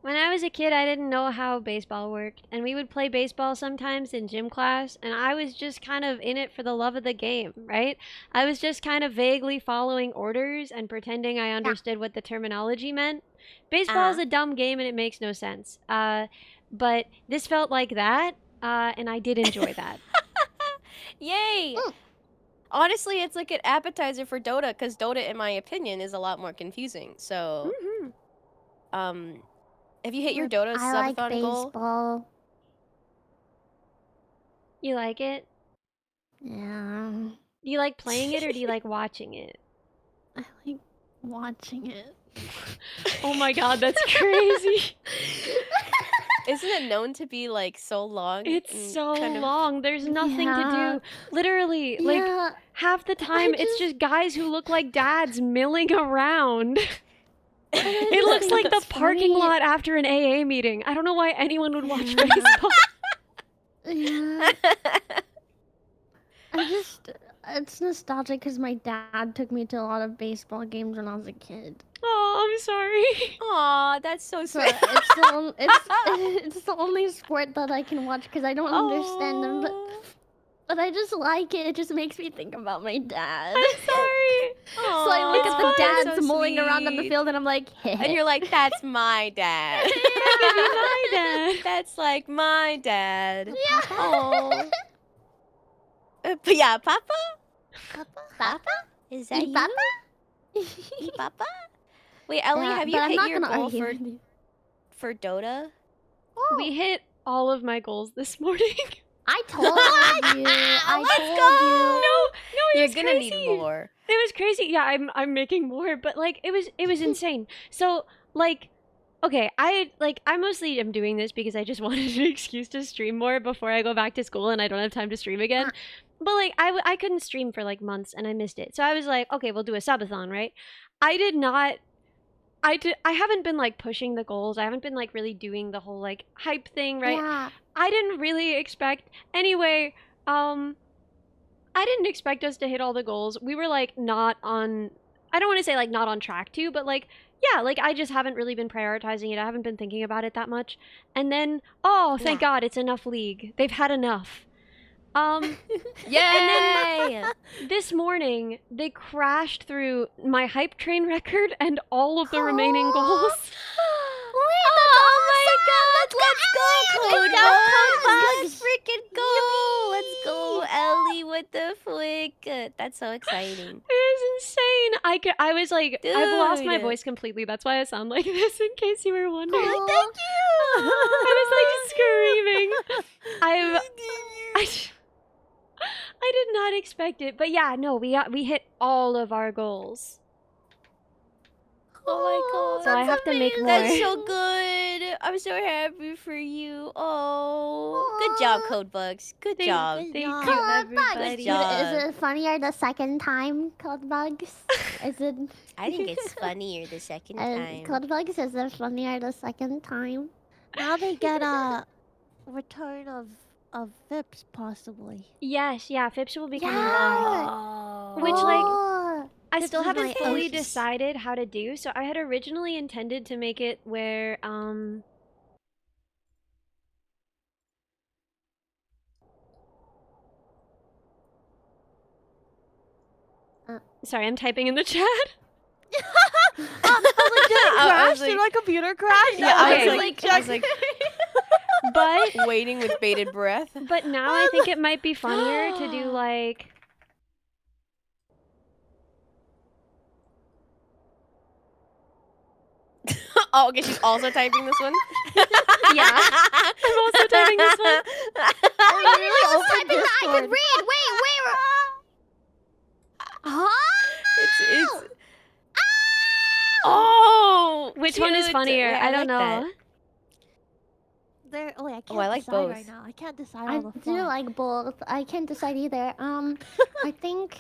When I was a kid, I didn't know how baseball worked, and we would play baseball sometimes in gym class, and I was just kind of in it for the love of the game, right? I was just kind of vaguely following orders and pretending I understood what the terminology meant. Baseball is a dumb game and it makes no sense. But this felt like that, and I did enjoy that. Yay! Honestly, it's like an appetizer for Dota, because Dota, in my opinion, is a lot more confusing. So, have you hit your Dota I like subathon goal? baseball. You like it? Yeah. Do you like playing it or do you like watching it? I like watching it. Oh my god, that's crazy. Isn't it known to be like so long? It's and so kind of- long. There's nothing to Yeah. do. Literally, like Yeah. half the time it's just guys who look like dads milling around. It looks like the parking lot after an AA meeting. I don't know why anyone would watch baseball. Yeah. It's nostalgic because my dad took me to a lot of baseball games when I was a kid. Oh, I'm sorry. Aw, that's so So sweet. it's the only sport that I can watch because I don't understand them. But I just like it. It just makes me think about my dad. I'm sorry. So I look at the Aw, dads so mulling around on the sweet. field and I'm like, And you're like, that's my dad. That could be my dad. That's like my dad. yeah. Oh. Yeah, Papa? Papa? Is that you? Papa? Hey, Papa? Wait, Ellie, have you but I'm hit not your gonna goal argue for, with you. for Dota? We hit all of my goals this morning. I told you. Let's told go! No, it You're was gonna crazy. need more. It was crazy. Yeah, I'm making more, but like it was insane. So like, okay, I mostly am doing this because I just wanted an excuse to stream more before I go back to school and I don't have time to stream again. But like I couldn't stream for like months and I missed it. So I was like, okay, we'll do a subathon, right? I haven't been like pushing the goals. I haven't been like really doing the whole like hype thing, right? Yeah. I didn't really expect anyway, I didn't expect us to hit all the goals. We were like not on, I don't want to say like not on track to, but like yeah, like I just haven't really been prioritizing it. I haven't been thinking about it that much. And then oh, thank God, it's enough league. They've had enough. Yay! This morning they crashed through my hype train record and all of the remaining goals. Oh my God! Let's go, Code Let's freaking go! Let's go, Ellie. What the flick? That's so exciting. It was insane. I was like, I've lost my Dude. voice completely. That's why I sound like this, in case you were wondering. Aw. Thank you. I was like screaming. I did not expect it, but yeah, no, we hit all of our goals. Oh my God! So I have to make more. That's so good. I'm so happy for you. Oh, good job, Codebugs. Good job. Thank you, Code bugs. everybody. Good job. Is it funnier the second time, Code Bugs? Is it? I think it's funnier the second time. Code Bugs, is it funnier the second time? Now they get a return of Vips possibly. Yes, yeah, Fips will be coming Yeah. back. Oh. Which, like, Oh. I Fips still is haven't my fully oasis. decided how to do. So I had originally intended to make it where sorry, I'm typing in the chat. I was like, did it I crash? was Did like- my computer crash? Yeah, I Okay. was like, But waiting with bated breath. but now I think it might be funnier to do like Oh, okay, she's also typing this one? yeah. I'm also typing this one. Oh, you really open opened this I could Discord. read. Wait. Huh? It's Oh! Which one is cute. funnier? Wait, I don't like know. that. There. Oh, wait, I can't I like decide both. right now. I can't decide I on the do fly. like both. I can't decide either. I think.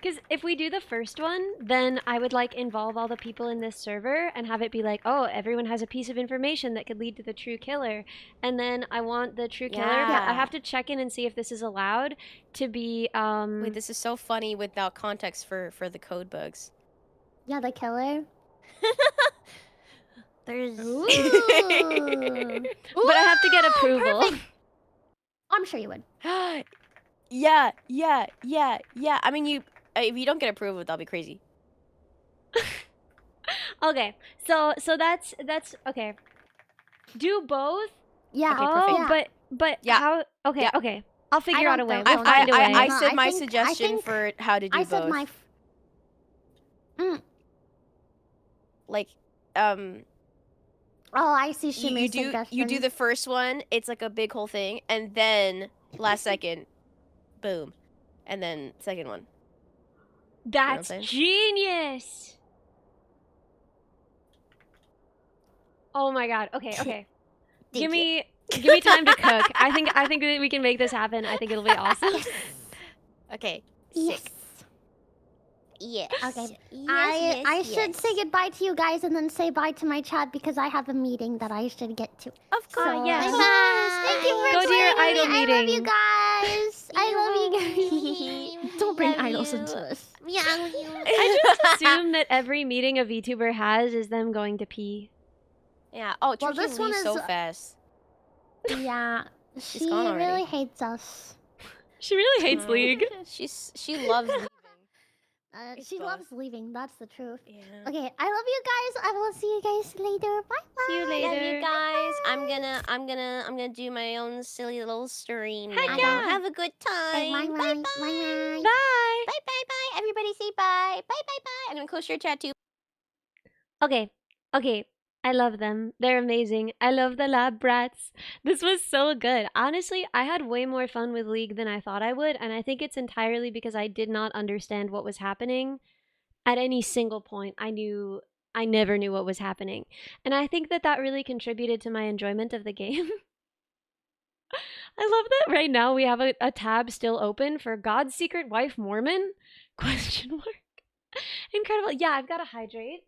Because if we do the first one, then I would like involve all the people in this server and have it be like, oh, everyone has a piece of information that could lead to the true killer. And then I want the true killer, but I Yeah. have to check in and see if this is allowed to be, Wait, this is so funny without context for the code bugs. Yeah, the killer. There's Ooh. But I have to get approval. Perfect. I'm sure you would. Yeah. I mean, if you don't get approval, that'll be crazy. Okay, so that's okay. Do both. Yeah. Okay, perfect. Oh, but Yeah. how? Okay, Yeah. okay. I'll figure out a way. don't We'll know. find a way. I No, said I my think- suggestion for how to do I both. said my. Like, Oh, I see. She you made do suggestions. the first one. It's like a big whole thing, and then last second, boom, and then second one. That's saying? genius. Oh my god. Okay, okay. give me time to cook. I think that we can make this happen. I think it'll be awesome. Okay. Yes. Sick. Yes. Okay. yes, I should say goodbye to you guys and then say bye to my chat because I have a meeting that I should get to. Of course. So, yes. Thank you for Go to your joining idol me. I love you meeting. guys. I love you guys. Don't bring Love idols you. into this. I just assume that every meeting a VTuber has is them going to pee. Yeah. Oh, Well, Trisha this one leaves so is- fast. Yeah. She gone already. really hates us. She really hates League. She loves leaving. It's She both. loves leaving. That's the truth. Yeah. Okay, I love you guys. I will see you guys later. Bye bye. See you Love later. you guys. I'm gonna do my own silly little stream Heck now. yeah. Have a good time. Bye bye. Bye Bye. bye. Bye. Everybody say bye. Bye. I'm gonna close your chat too. Okay. I love them. They're amazing. I love the lab brats. This was so good. Honestly, I had way more fun with League than I thought I would, and I think it's entirely because I did not understand what was happening at any single point. I never knew what was happening. And I think that really contributed to my enjoyment of the game. I love that right now we have a tab still open for God's Secret Wife Mormon? Question mark. Incredible. Yeah, I've got to hydrate.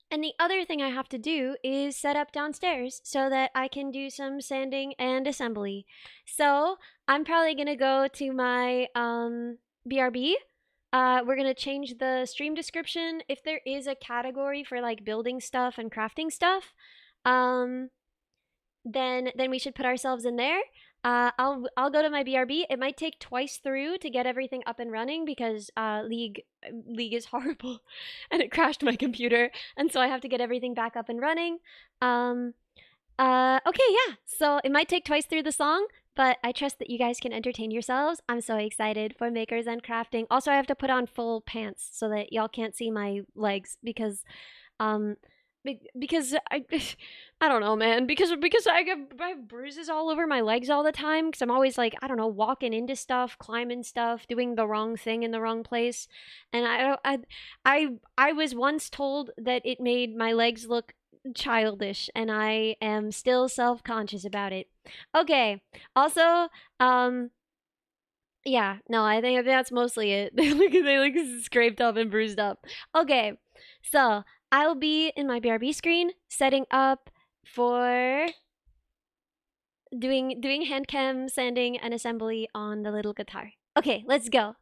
And the other thing I have to do is set up downstairs so that I can do some sanding and assembly. So I'm probably going to go to my BRB. We're going to change the stream description. If there is a category for like building stuff and crafting stuff, then we should put ourselves in there. I'll go to my BRB. It might take twice through to get everything up and running because League is horrible and it crashed my computer, and so I have to get everything back up and running. Okay, yeah. So it might take twice through the song, but I trust that you guys can entertain yourselves. I'm so excited for makers and crafting. Also, I have to put on full pants so that y'all can't see my legs because I don't know, man. Because I have bruises all over my legs all the time. Because I'm always like, I don't know, walking into stuff, climbing stuff, doing the wrong thing in the wrong place. And I was once told that it made my legs look childish, and I am still self-conscious about it. Okay. Also, yeah, no, I think that's mostly it. They look scraped up and bruised up. Okay, so I'll be in my BRB screen setting up for doing handcam sanding and assembly on the little guitar. Okay, let's go.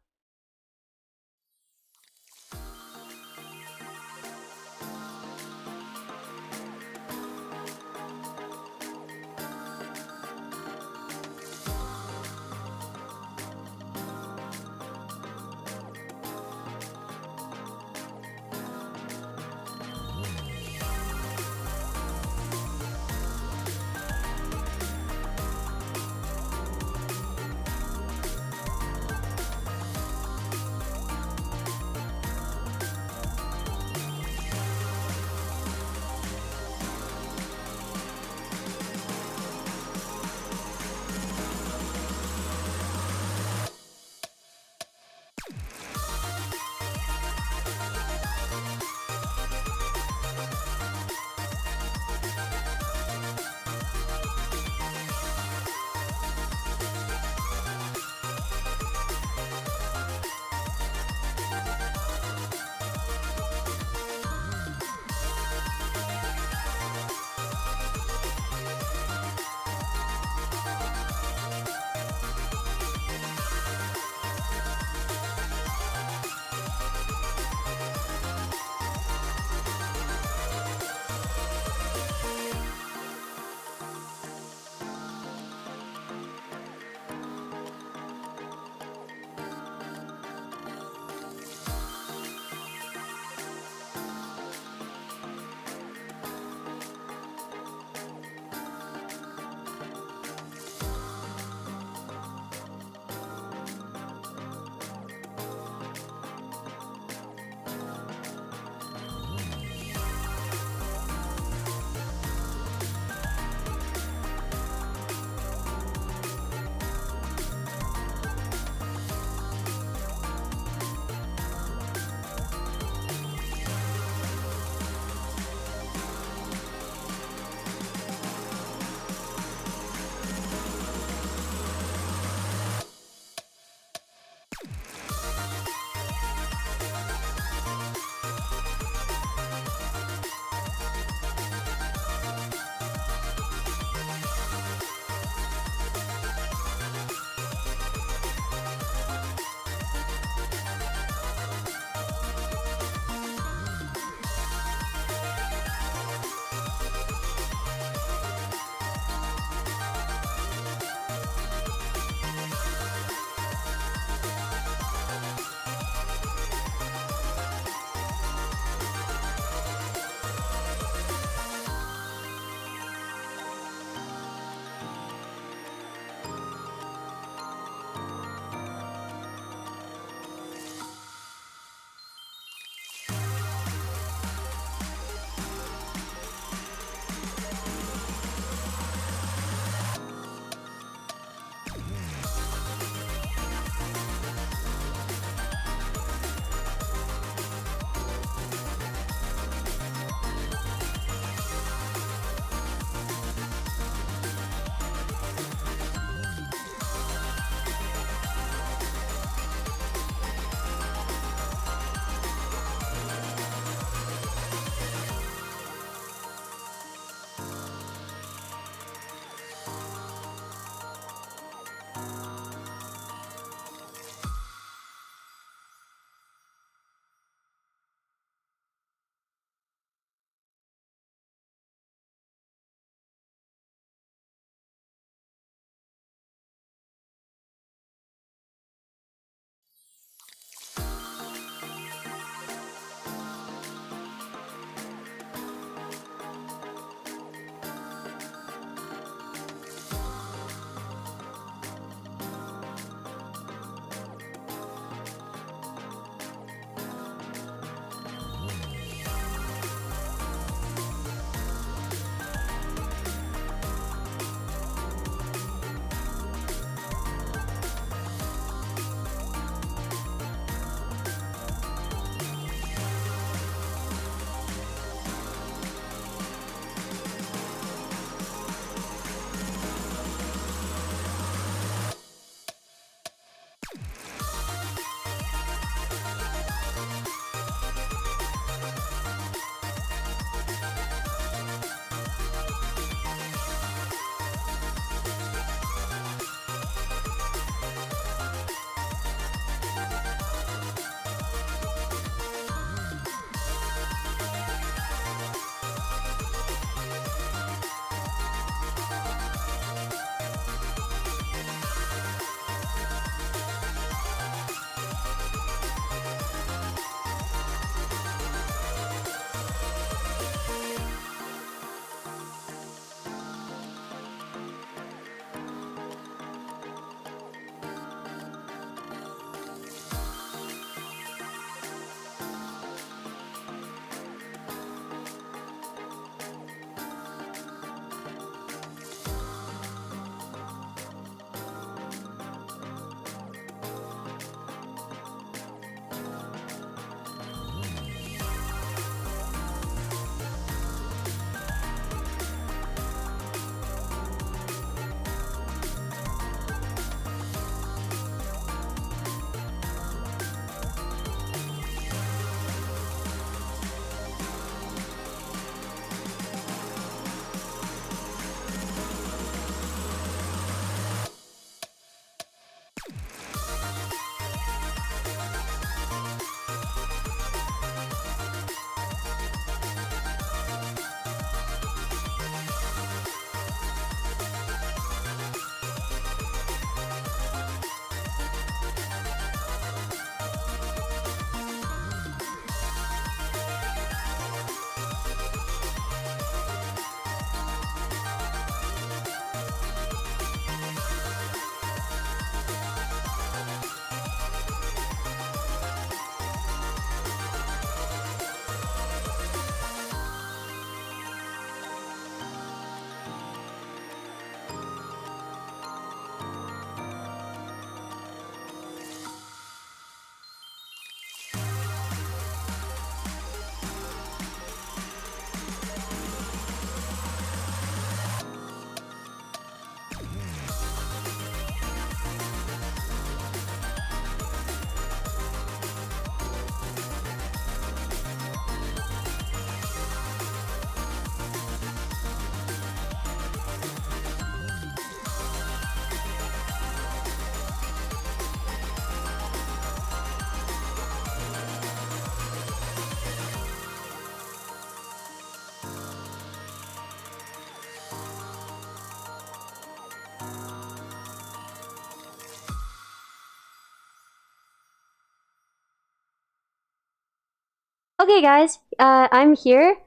Okay, guys, I'm here.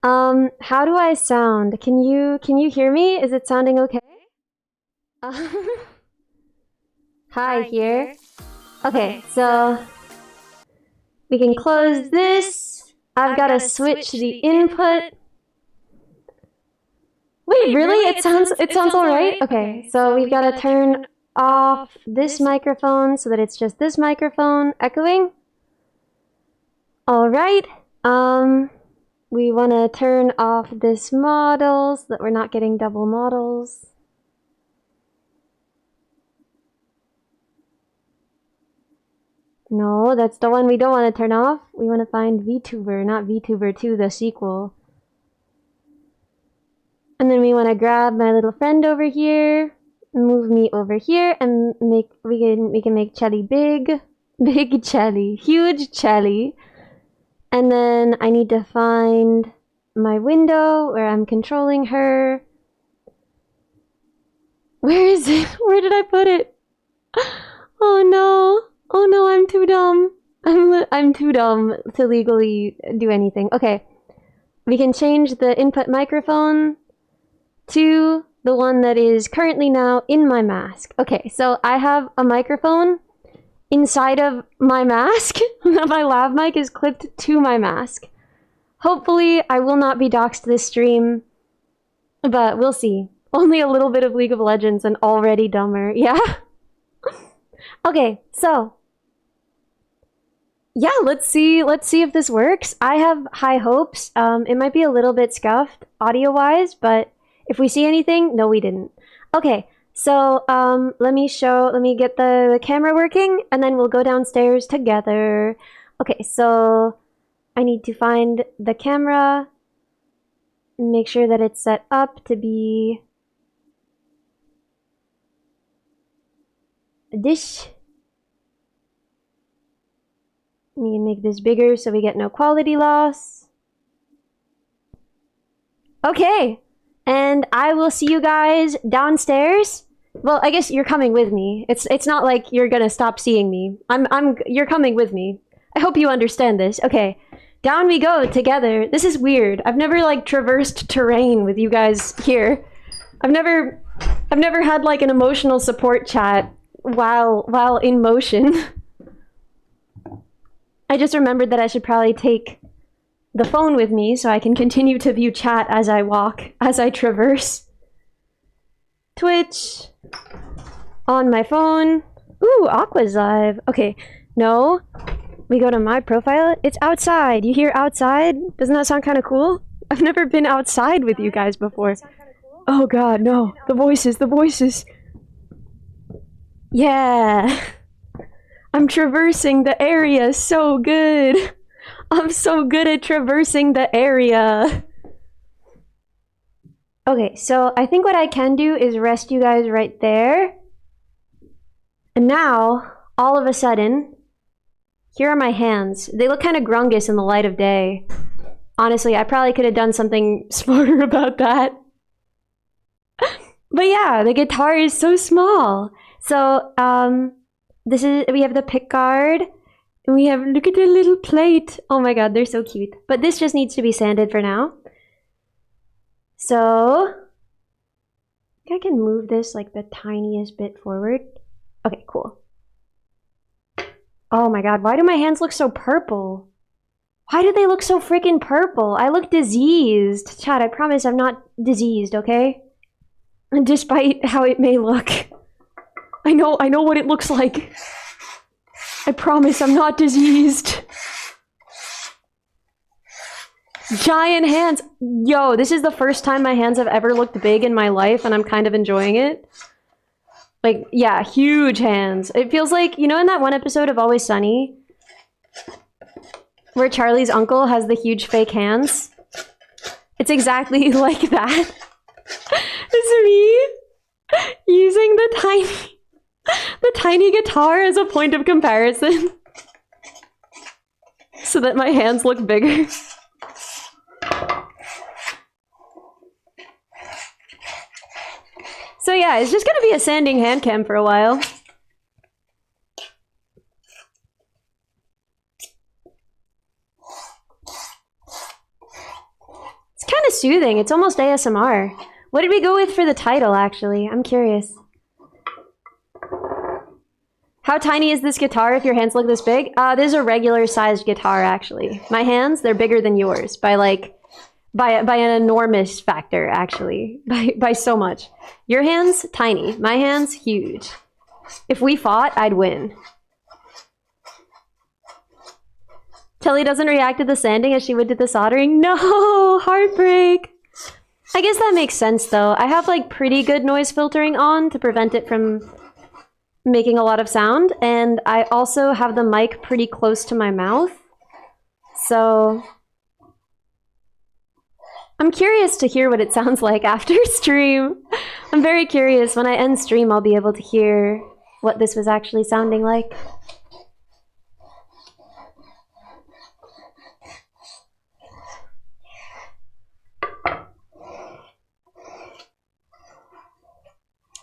How do I sound? Can you hear me? Is it sounding okay? Hi here. Okay, so we can close this. I've got to switch the input. Wait, really? It sounds all right. Okay, so we've got to turn off this microphone so that it's just this microphone echoing. All right. We want to turn off this model so that we're not getting double models. No, that's the one we don't want to turn off. We want to find VTuber, not VTuber 2, the sequel. And then we want to grab my little friend over here, move me over here, and we can make Chelly big. Big Chelly. Huge Chelly. And then I need to find my window where I'm controlling her. Where is it? Where did I put it? Oh no. Oh no, I'm too dumb. I'm too dumb to legally do anything. Okay. We can change the input microphone to the one that is currently now in my mask. Okay, so I have a microphone inside of my mask. My lav mic is clipped to my mask. Hopefully, I will not be doxxed this stream, but we'll see. Only a little bit of League of Legends and already dumber. Yeah? Okay, so yeah, let's see if this works. I have high hopes. It might be a little bit scuffed audio-wise, but if we see anything, no, we didn't. Okay, So, let me get the camera working, and then we'll go downstairs together. Okay, so I need to find the camera, make sure that it's set up to be a dish. We can make this bigger so we get no quality loss. Okay, and I will see you guys downstairs. Well, I guess you're coming with me. It's not like you're gonna stop seeing me. You're coming with me. I hope you understand this. Okay, down we go together. This is weird. I've never like traversed terrain with you guys here. I've never had like an emotional support chat while in motion. I just remembered that I should probably take the phone with me so I can continue to view chat as I walk, as I traverse. Twitch. On my phone. Ooh, Aqua's live. Okay, no. We go to my profile. It's outside. You hear outside? Doesn't that sound kind of cool? I've never been outside with you guys before. Oh god, no. The voices. Yeah. I'm traversing the area so good. I'm so good at traversing the area. Okay, so I think what I can do is rest you guys right there. And now, all of a sudden, here are my hands. They look kind of grungus in the light of day. Honestly, I probably could have done something smarter about that. But yeah, the guitar is so small. So, we have the pick guard. And we have, look at the little plate. Oh my god, they're so cute. But this just needs to be sanded for now. So, I think I can move this like the tiniest bit forward. Okay, cool. Oh my god, why do my hands look so purple? Why do they look so freaking purple? I look diseased. Chat, I promise I'm not diseased, okay? Despite how it may look. I know what it looks like. I promise I'm not diseased. Giant hands. Yo, this is the first time my hands have ever looked big in my life, and I'm kind of enjoying it. Like, yeah, huge hands. It feels like, you know in that one episode of Always Sunny? Where Charlie's uncle has the huge fake hands? It's exactly like that. It's me using the tiny guitar as a point of comparison. So that my hands look bigger. So yeah, it's just gonna be a sanding hand cam for a while. It's kind of soothing. It's almost ASMR. What did we go with for the title, actually? I'm curious. How tiny is this guitar if your hands look this big? This is a regular sized guitar, actually. My hands, they're bigger than yours by like... By an enormous factor, actually. By so much. Your hands, tiny. My hands, huge. If we fought, I'd win. Kelly doesn't react to the sanding as she would to the soldering. No! Heartbreak! I guess that makes sense, though. I have, like, pretty good noise filtering on to prevent it from making a lot of sound. And I also have the mic pretty close to my mouth. So... I'm curious to hear what it sounds like after stream. I'm very curious. When I end stream, I'll be able to hear what this was actually sounding like.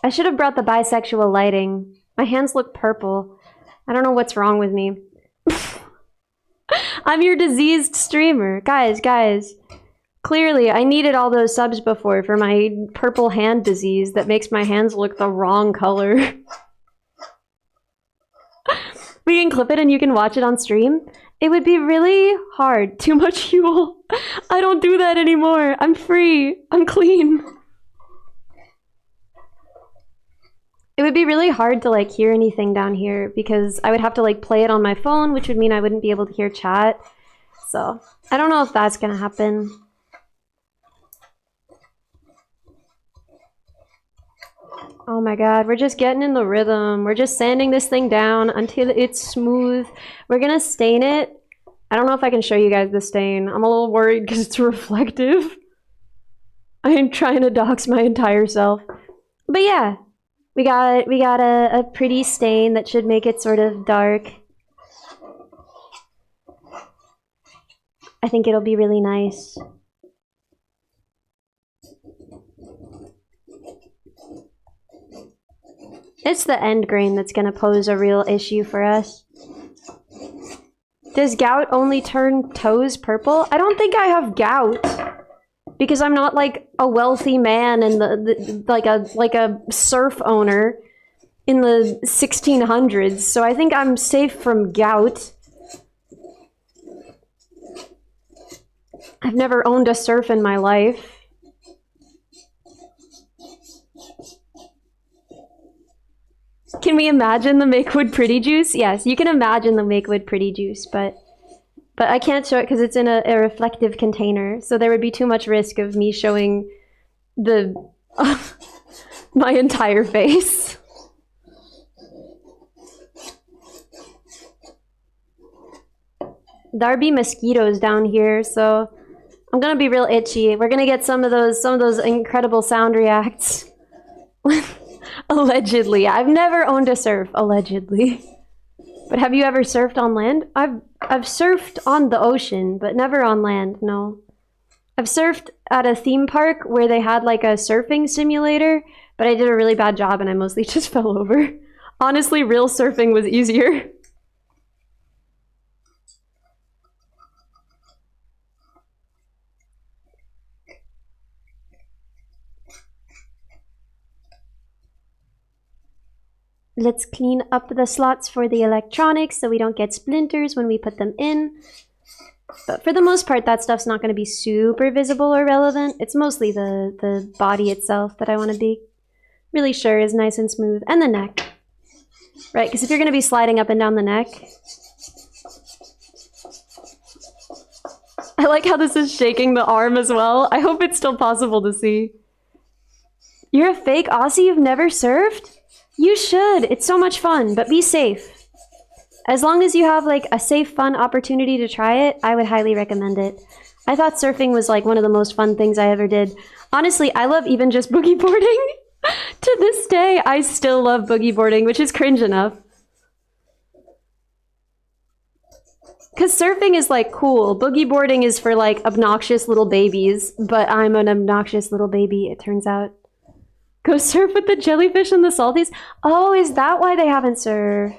I should have brought the bisexual lighting. My hands look purple. I don't know what's wrong with me. I'm your diseased streamer. Guys. Clearly, I needed all those subs before for my purple hand disease that makes my hands look the wrong color. We can clip it and you can watch it on stream. It would be really hard. Too much fuel. I don't do that anymore. I'm free. I'm clean. It would be really hard to like hear anything down here because I would have to like play it on my phone, which would mean I wouldn't be able to hear chat. So I don't know if that's gonna happen. Oh my god, we're just getting in the rhythm. We're just sanding this thing down until it's smooth. We're gonna stain it. I don't know if I can show you guys the stain. I'm a little worried because it's reflective. I am trying to dox my entire self. But yeah, we got a pretty stain that should make it sort of dark. I think it'll be really nice. It's the end grain that's going to pose a real issue for us. Does gout only turn toes purple? I don't think I have gout. Because I'm not like a wealthy man and like a surf owner in the 1600s. So I think I'm safe from gout. I've never owned a surf in my life. Can we imagine the Makewood Pretty Juice? Yes, you can imagine the Makewood Pretty Juice, but I can't show it because it's in a reflective container, so there would be too much risk of me showing the my entire face. There'll be mosquitoes down here, so I'm gonna be real itchy. We're gonna get some of those incredible sound reacts. Allegedly. I've never owned a surf, allegedly. But have you ever surfed on land? I've surfed on the ocean, but never on land, no. I've surfed at a theme park where they had like a surfing simulator, but I did a really bad job and I mostly just fell over. Honestly, real surfing was easier. Let's clean up the slots for the electronics so we don't get splinters when we put them in. But for the most part, that stuff's not going to be super visible or relevant. It's mostly the body itself that I want to be really sure is nice and smooth. And the neck. Right, because if you're going to be sliding up and down the neck... I like how this is shaking the arm as well. I hope it's still possible to see. You're a fake Aussie? You've never surfed? You should. It's so much fun, but be safe. As long as you have like a safe, fun opportunity to try it, I would highly recommend it. I thought surfing was like one of the most fun things I ever did. Honestly, I love even just boogie boarding. To this day, I still love boogie boarding, which is cringe enough. Because surfing is like cool. Boogie boarding is for like obnoxious little babies, but I'm an obnoxious little baby, it turns out. Go surf with the jellyfish and the salties? Oh, is that why they haven't surfed?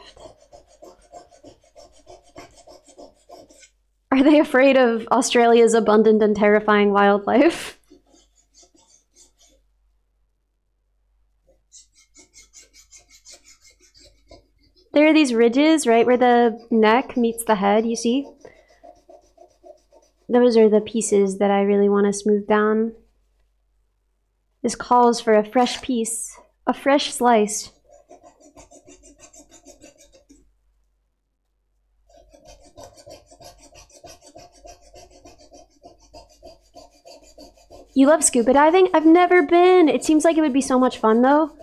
Are they afraid of Australia's abundant and terrifying wildlife? There are these ridges right where the neck meets the head, you see? Those are the pieces that I really want to smooth down. This calls for a fresh piece, a fresh slice. You love scuba diving? I've never been. It seems like it would be so much fun though.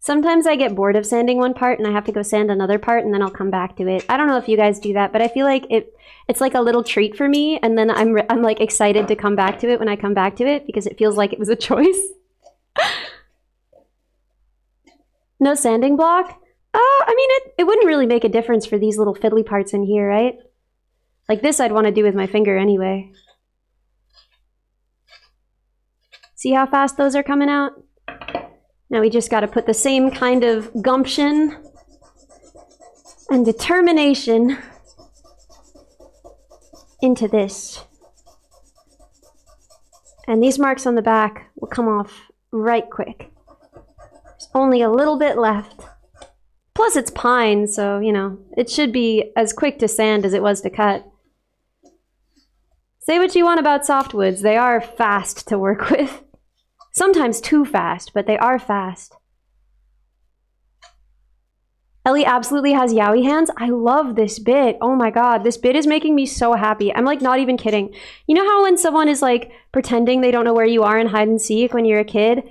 Sometimes I get bored of sanding one part and I have to go sand another part and then I'll come back to it. I don't know if you guys do that, but I feel like it's like a little treat for me, and then I'm like excited to come back to it when I come back to it because it feels like it was a choice. No sanding block? I mean, it wouldn't really make a difference for these little fiddly parts in here, right? Like this I'd want to do with my finger anyway. See how fast those are coming out? Now we just got to put the same kind of gumption and determination into this. And these marks on the back will come off right quick. There's only a little bit left. Plus it's pine, so, you know, it should be as quick to sand as it was to cut. Say what you want about softwoods. They are fast to work with. Sometimes too fast, but they are fast. Ellie absolutely has yaoi hands. I love this bit. Oh my god, this bit is making me so happy. I'm like not even kidding. You know how when someone is like pretending they don't know where you are in hide and seek when you're a kid?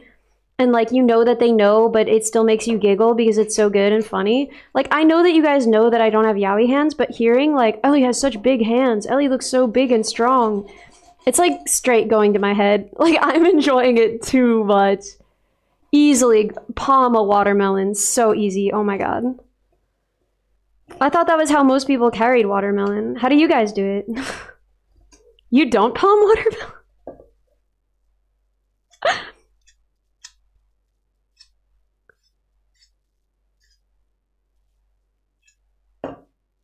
And like you know that they know, but it still makes you giggle because it's so good and funny. Like I know that you guys know that I don't have yaoi hands, but hearing like Ellie has such big hands. Ellie looks so big and strong. It's like straight going to my head. Like I'm enjoying it too much. Easily palm a watermelon. So easy. Oh my god. I thought that was how most people carried watermelon. How do you guys do it? You don't palm watermelon?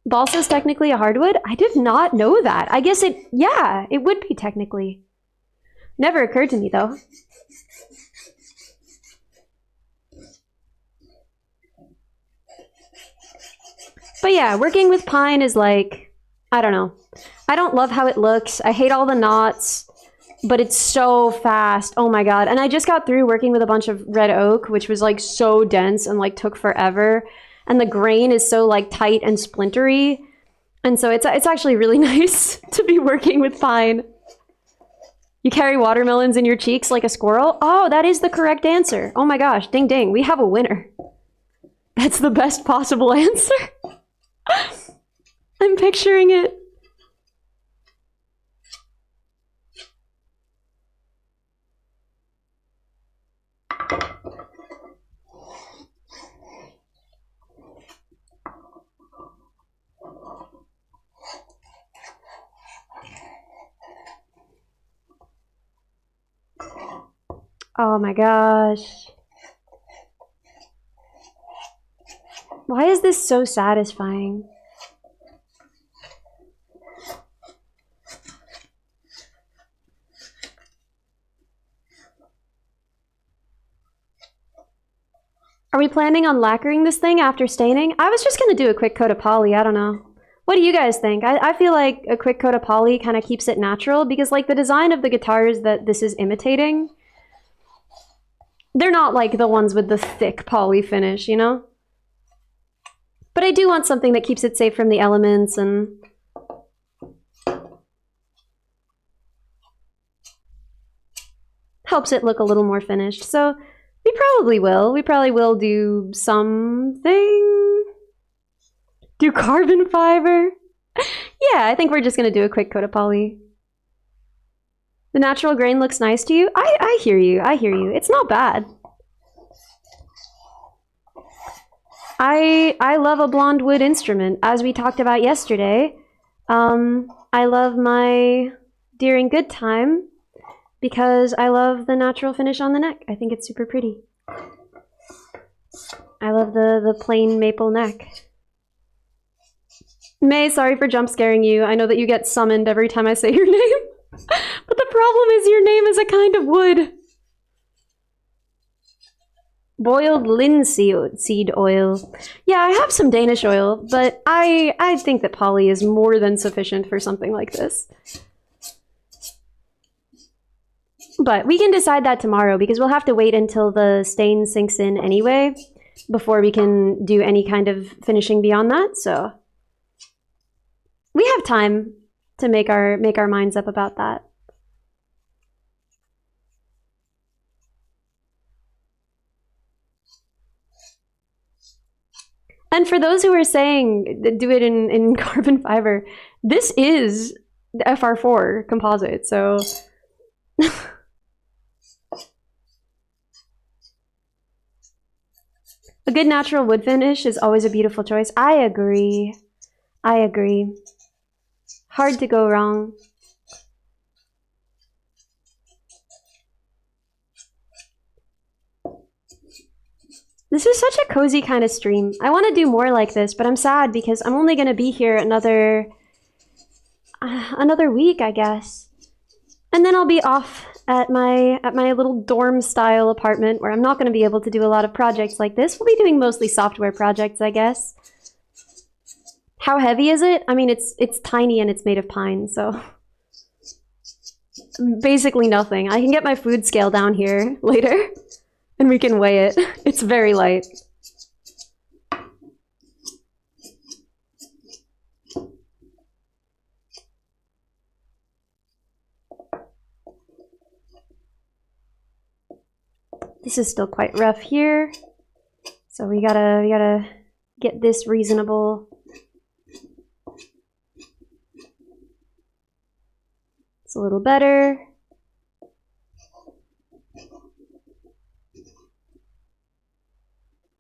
Balsa is technically a hardwood? I did not know that. I guess it, yeah, it would be technically. Never occurred to me though. But yeah, working with pine is like, I don't know. I don't love how it looks. I hate all the knots, but it's so fast. Oh my god. And I just got through working with a bunch of red oak, which was like so dense and like took forever. And the grain is so like tight and splintery. And so it's actually really nice to be working with pine. You carry watermelons in your cheeks like a squirrel? Oh, that is the correct answer. Oh my gosh, ding ding, we have a winner. That's the best possible answer. I'm picturing it. Oh my gosh. Why is this so satisfying? Are we planning on lacquering this thing after staining? I was just gonna do a quick coat of poly, I don't know. What do you guys think? I feel like a quick coat of poly kind of keeps it natural because like the design of the guitars that this is imitating, they're not like the ones with the thick poly finish, you know? But I do want something that keeps it safe from the elements and helps it look a little more finished. So we probably will. We probably will do something. Do carbon fiber. Yeah, I think we're just going to do a quick coat of poly. The natural grain looks nice to you? I hear you. I hear you. It's not bad. I love a blonde wood instrument, as we talked about yesterday. I love my Deering Good Time because I love the natural finish on the neck. I think it's super pretty. I love the plain maple neck. May, sorry for jump scaring you. I know that you get summoned every time I say your name. But the problem is your name is a kind of wood. Boiled linseed oil. Yeah, I have some Danish oil, but I think that poly is more than sufficient for something like this. But we can decide that tomorrow because we'll have to wait until the stain sinks in anyway before we can do any kind of finishing beyond that, so we have time to make our minds up about that. And for those who are saying do it in carbon fiber, this is FR4 composite, so a good natural wood finish is always a beautiful choice. I agree. I agree. Hard to go wrong. This is such a cozy kind of stream. I want to do more like this, but I'm sad because I'm only going to be here another week, I guess. And then I'll be off at my little dorm style apartment where I'm not going to be able to do a lot of projects like this. We'll be doing mostly software projects, I guess. How heavy is it? I mean, it's tiny and it's made of pine, so basically nothing. I can get my food scale down here later, and we can weigh it. It's very light. This is still quite rough here, so we gotta get this reasonable. It's a little better.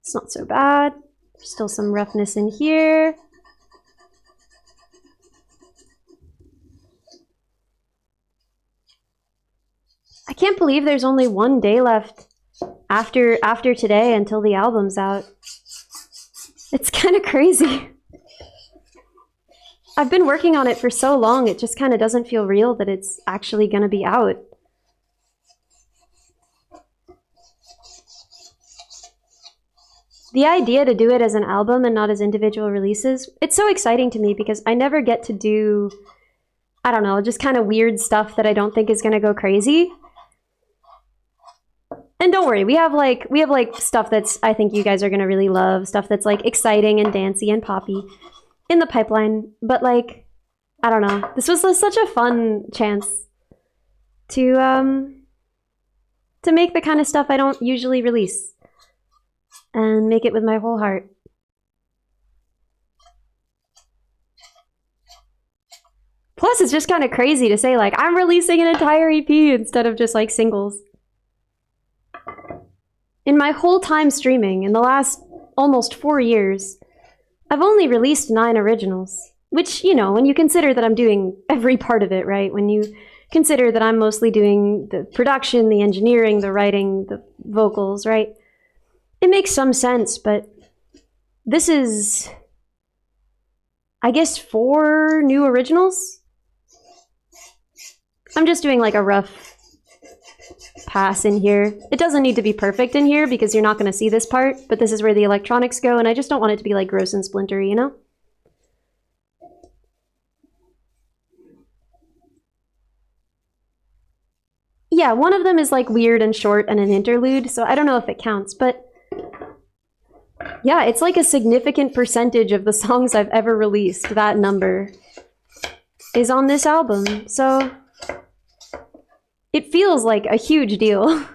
It's not so bad. Still some roughness in here. I can't believe there's only one day left after today until the album's out. It's kind of crazy. I've been working on it for so long, it just kind of doesn't feel real that it's actually going to be out. The idea to do it as an album and not as individual releases, it's so exciting to me because I never get to do, I don't know, just kind of weird stuff that I don't think is going to go crazy. And don't worry, we have like stuff that's I think you guys are going to really love, stuff that's like exciting and dancey and poppy in the pipeline, but like I don't know. This was such a fun chance to make the kind of stuff I don't usually release and make it with my whole heart. Plus, it's just kind of crazy to say like I'm releasing an entire EP instead of just like singles. In my whole time streaming, in the last almost 4 years, I've only released 9 originals. Which, you know, when you consider that I'm doing every part of it, right? When you consider that I'm mostly doing the production, the engineering, the writing, the vocals, right? It makes some sense, but this is, I guess, 4 new originals? I'm just doing like a rough pass in here. It doesn't need to be perfect in here because you're not going to see this part, but this is where the electronics go, and I just don't want it to be like gross and splintery, you know? Yeah, one of them is like weird and short and an interlude, so I don't know if it counts, but yeah, it's like a significant percentage of the songs I've ever released. That number is on this album, so it feels like a huge deal.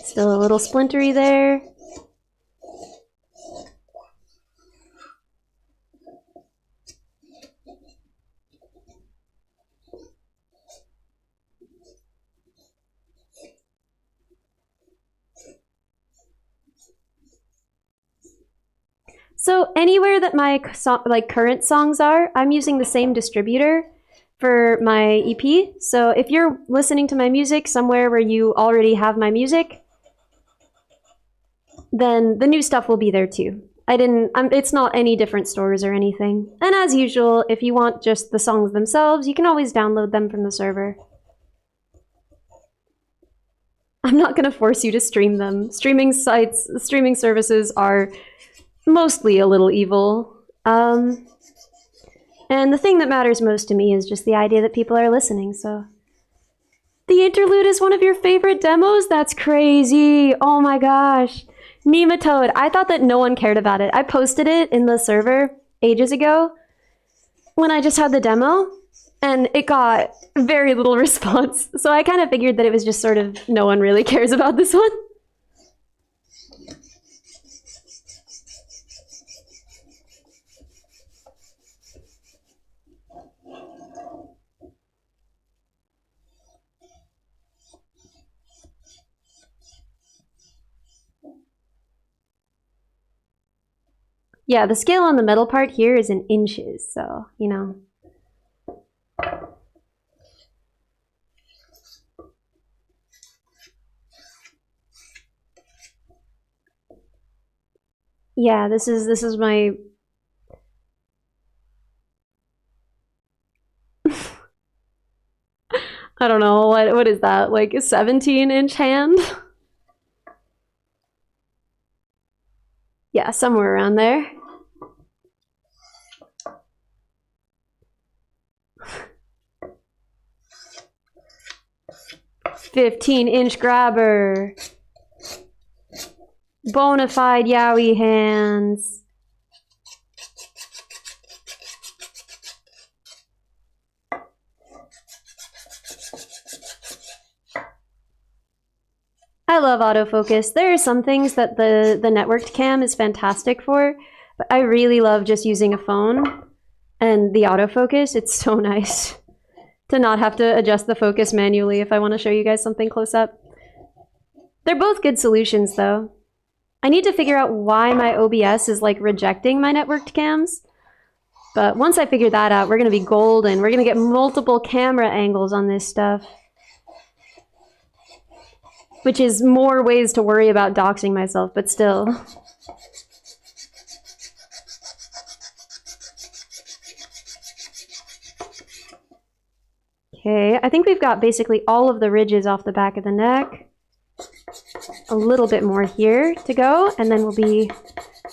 Still a little splintery there. So anywhere that my current songs are, I'm using the same distributor for my EP. So if you're listening to my music somewhere where you already have my music, then the new stuff will be there too. It's not any different stores or anything. And as usual, if you want just the songs themselves, you can always download them from the server. I'm not going to force you to stream them. Streaming services are mostly a little evil. And the thing that matters most to me is just the idea that people are listening, so. The interlude is one of your favorite demos? That's crazy. Oh my gosh. Nematode. I thought that no one cared about it. I posted it in the server ages ago when I just had the demo, and it got very little response. So I kind of figured that it was just sort of no one really cares about this one. Yeah, the scale on the metal part here is in inches, so, you know. Yeah, this is my I don't know, what is that? Like a 17-inch hand? Yeah, somewhere around there. "15-inch grabber. Bonafide yaoi hands." I love autofocus. There are some things that the networked cam is fantastic for, but I really love just using a phone and the autofocus. It's so nice to not have to adjust the focus manually if I want to show you guys something close up. They're both good solutions, though. I need to figure out why my OBS is like rejecting my networked cams. But once I figure that out, we're going to be golden. We're going to get multiple camera angles on this stuff. Which is more ways to worry about doxing myself, but still. Okay, I think we've got basically all of the ridges off the back of the neck. A little bit more here to go, and then we'll be,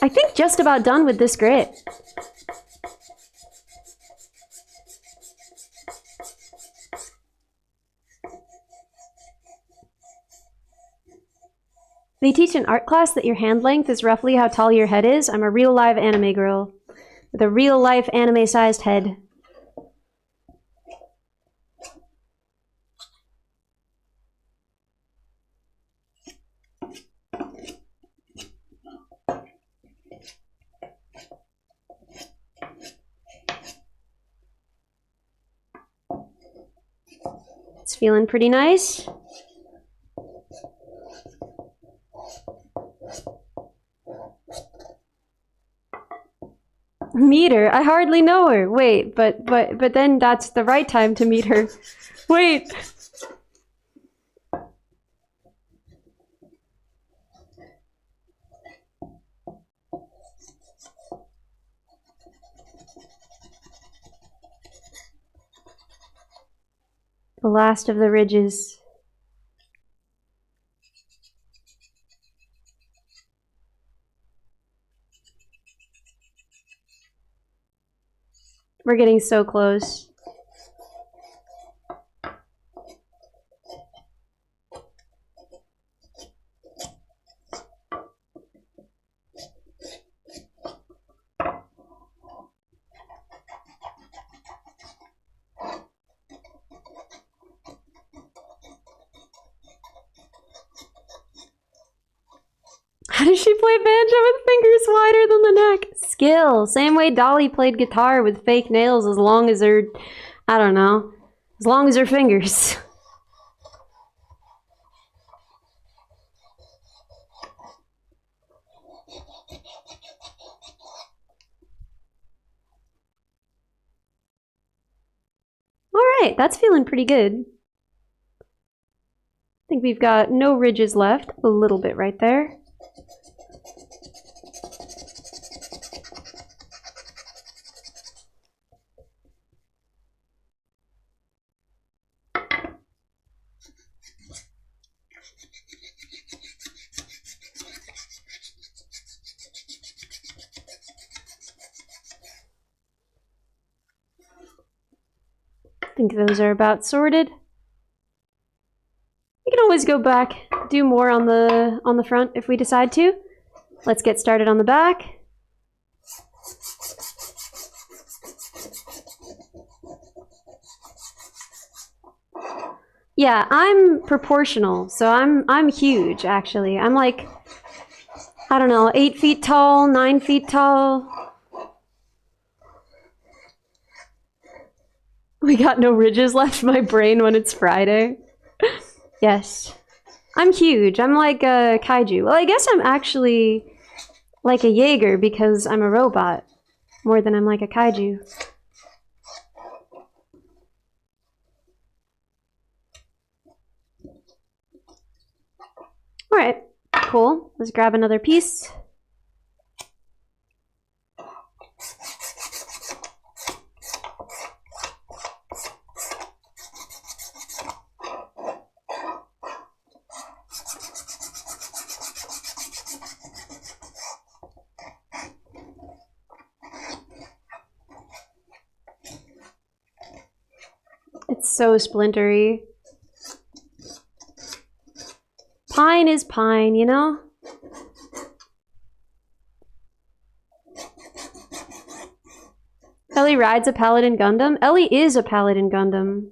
I think, just about done with this grit. They teach in art class that your hand length is roughly how tall your head is. I'm a real live anime girl with a real life anime sized head. It's feeling pretty nice. Meet her? I hardly know her. Wait, but then that's the right time to meet her. Wait. The last of the ridges. We're getting so close. How does she play banjo with fingers wider than the neck? Skill. Same way Dolly played guitar with fake nails as long as her, I don't know, as long as her fingers. Alright, that's feeling pretty good. I think we've got no ridges left. A little bit right there. I think those are about sorted. We can always go back, do more on the front if we decide to. Let's get started on the back. Yeah, I'm proportional, so I'm huge actually. I'm like, I don't know, 8 feet tall, 9 feet tall. We got no ridges left in my brain when it's Friday. Yes. I'm huge. I'm like a kaiju. Well, I guess I'm actually like a Jaeger because I'm a robot more than I'm like a kaiju. Alright, cool. Let's grab another piece. It's so splintery. Pine is pine, you know? Ellie rides a Paladin Gundam? Ellie is a Paladin Gundam.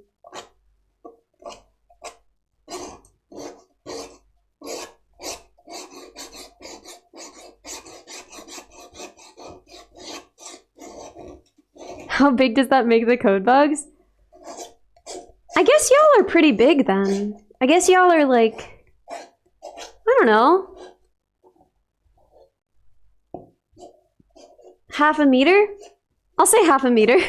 How big does that make the code bugs? I guess y'all are pretty big then. I guess y'all are like, I don't know. Half a meter? I'll say half a meter.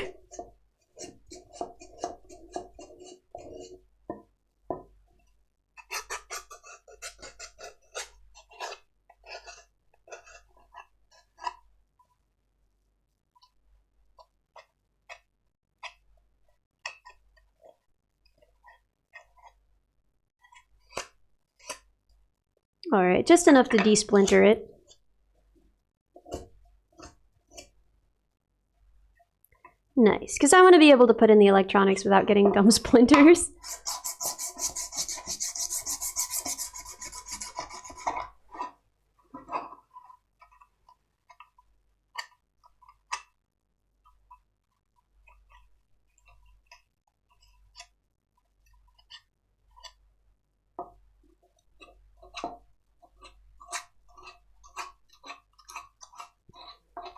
Alright, just enough to de-splinter it. Nice, because I want to be able to put in the electronics without getting dumb splinters.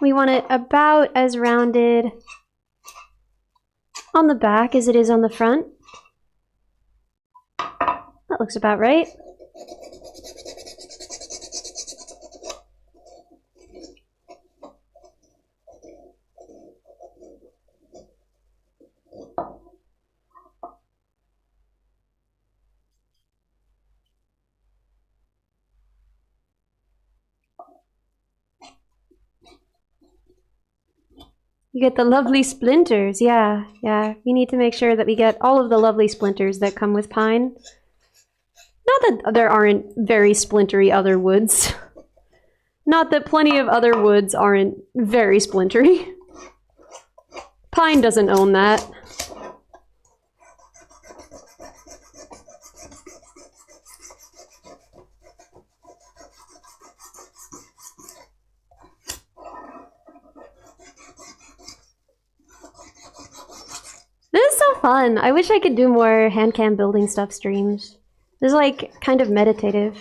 We want it about as rounded on the back as it is on the front. That looks about right. You get the lovely splinters, yeah. We need to make sure that we get all of the lovely splinters that come with pine. Not that there aren't very splintery other woods. Not that plenty of other woods aren't very splintery. Pine doesn't own that. This is so fun. I wish I could do more handcam building stuff streams. This is like kind of meditative.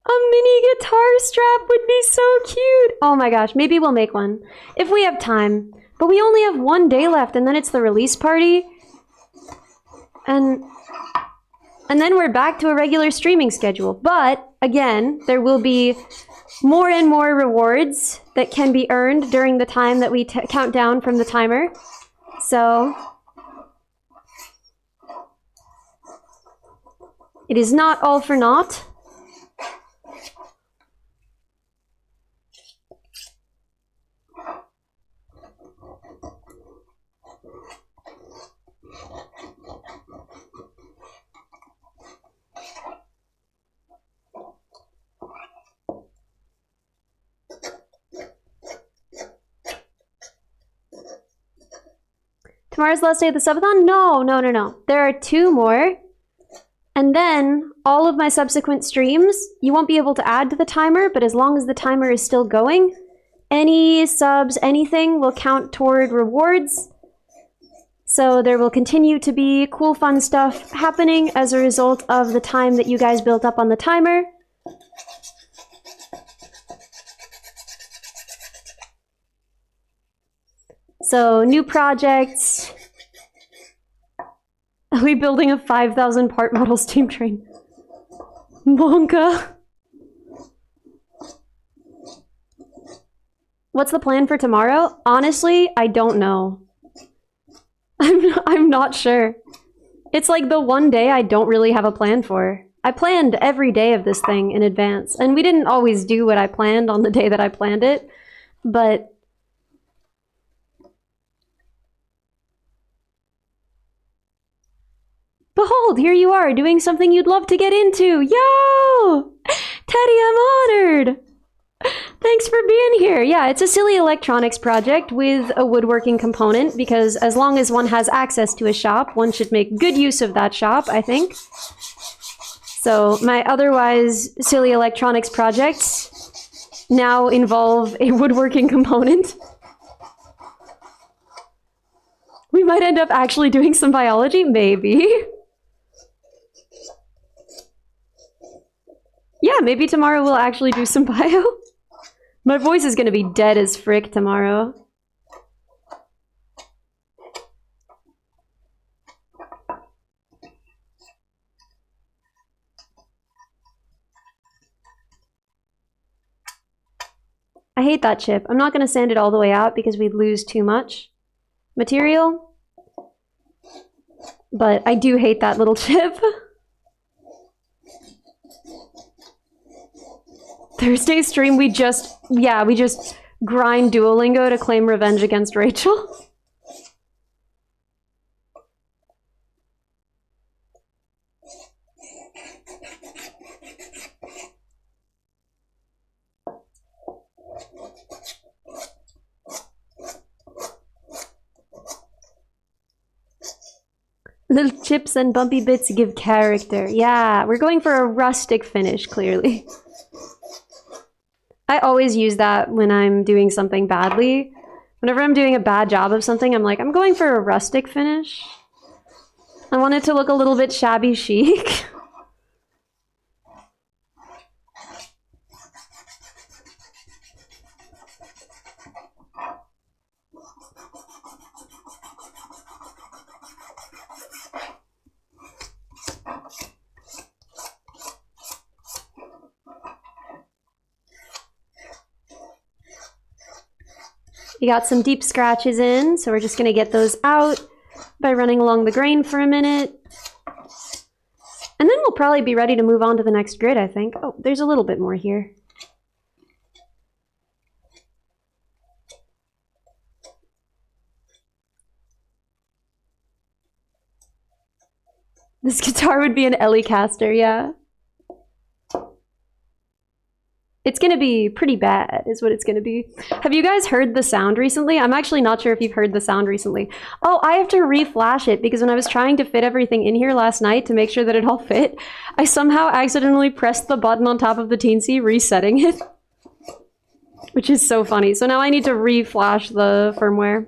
A mini guitar strap would be so cute! Oh my gosh, maybe we'll make one. If we have time. But we only have one day left and then it's the release party. And then we're back to a regular streaming schedule. But, again, there will be more and more rewards that can be earned during the time that we count down from the timer. So it is not all for naught. Tomorrow's the last day of the subathon? No. There are 2 more. And then all of my subsequent streams, you won't be able to add to the timer, but as long as the timer is still going, any subs, anything will count toward rewards. So there will continue to be cool, fun stuff happening as a result of the time that you guys built up on the timer. So, new projects. Are we building a 5,000 part model steam train? Monka. What's the plan for tomorrow? Honestly, I don't know. I'm not sure. It's like the one day I don't really have a plan for. I planned every day of this thing in advance, and we didn't always do what I planned on the day that I planned it, but Behold, here you are, doing something you'd love to get into. Yo! Teddy, I'm honored! Thanks for being here. Yeah, it's a silly electronics project with a woodworking component, because as long as one has access to a shop, one should make good use of that shop, I think. So my otherwise silly electronics projects now involve a woodworking component. We might end up actually doing some biology, maybe. Yeah, maybe tomorrow we'll actually do some bio. My voice is gonna be dead as frick tomorrow. I hate that chip. I'm not gonna sand it all the way out because we'd lose too much material. But I do hate that little chip. Thursday stream, we just grind Duolingo to claim revenge against Rachel. Little chips and bumpy bits give character. Yeah, we're going for a rustic finish, clearly. I always use that when I'm doing something badly. Whenever I'm doing a bad job of something, I'm like, I'm going for a rustic finish. I want it to look a little bit shabby chic. We got some deep scratches in, so we're just gonna get those out by running along the grain for a minute. And then we'll probably be ready to move on to the next grid, I think. Oh, there's a little bit more here. This guitar would be an Elecaster, yeah. It's gonna be pretty bad, is what it's gonna be. Have you guys heard the sound recently? I'm actually not sure if you've heard the sound recently. Oh, I have to re-flash it because when I was trying to fit everything in here last night to make sure that it all fit, I somehow accidentally pressed the button on top of the teensy, resetting it. Which is so funny. So now I need to re-flash the firmware.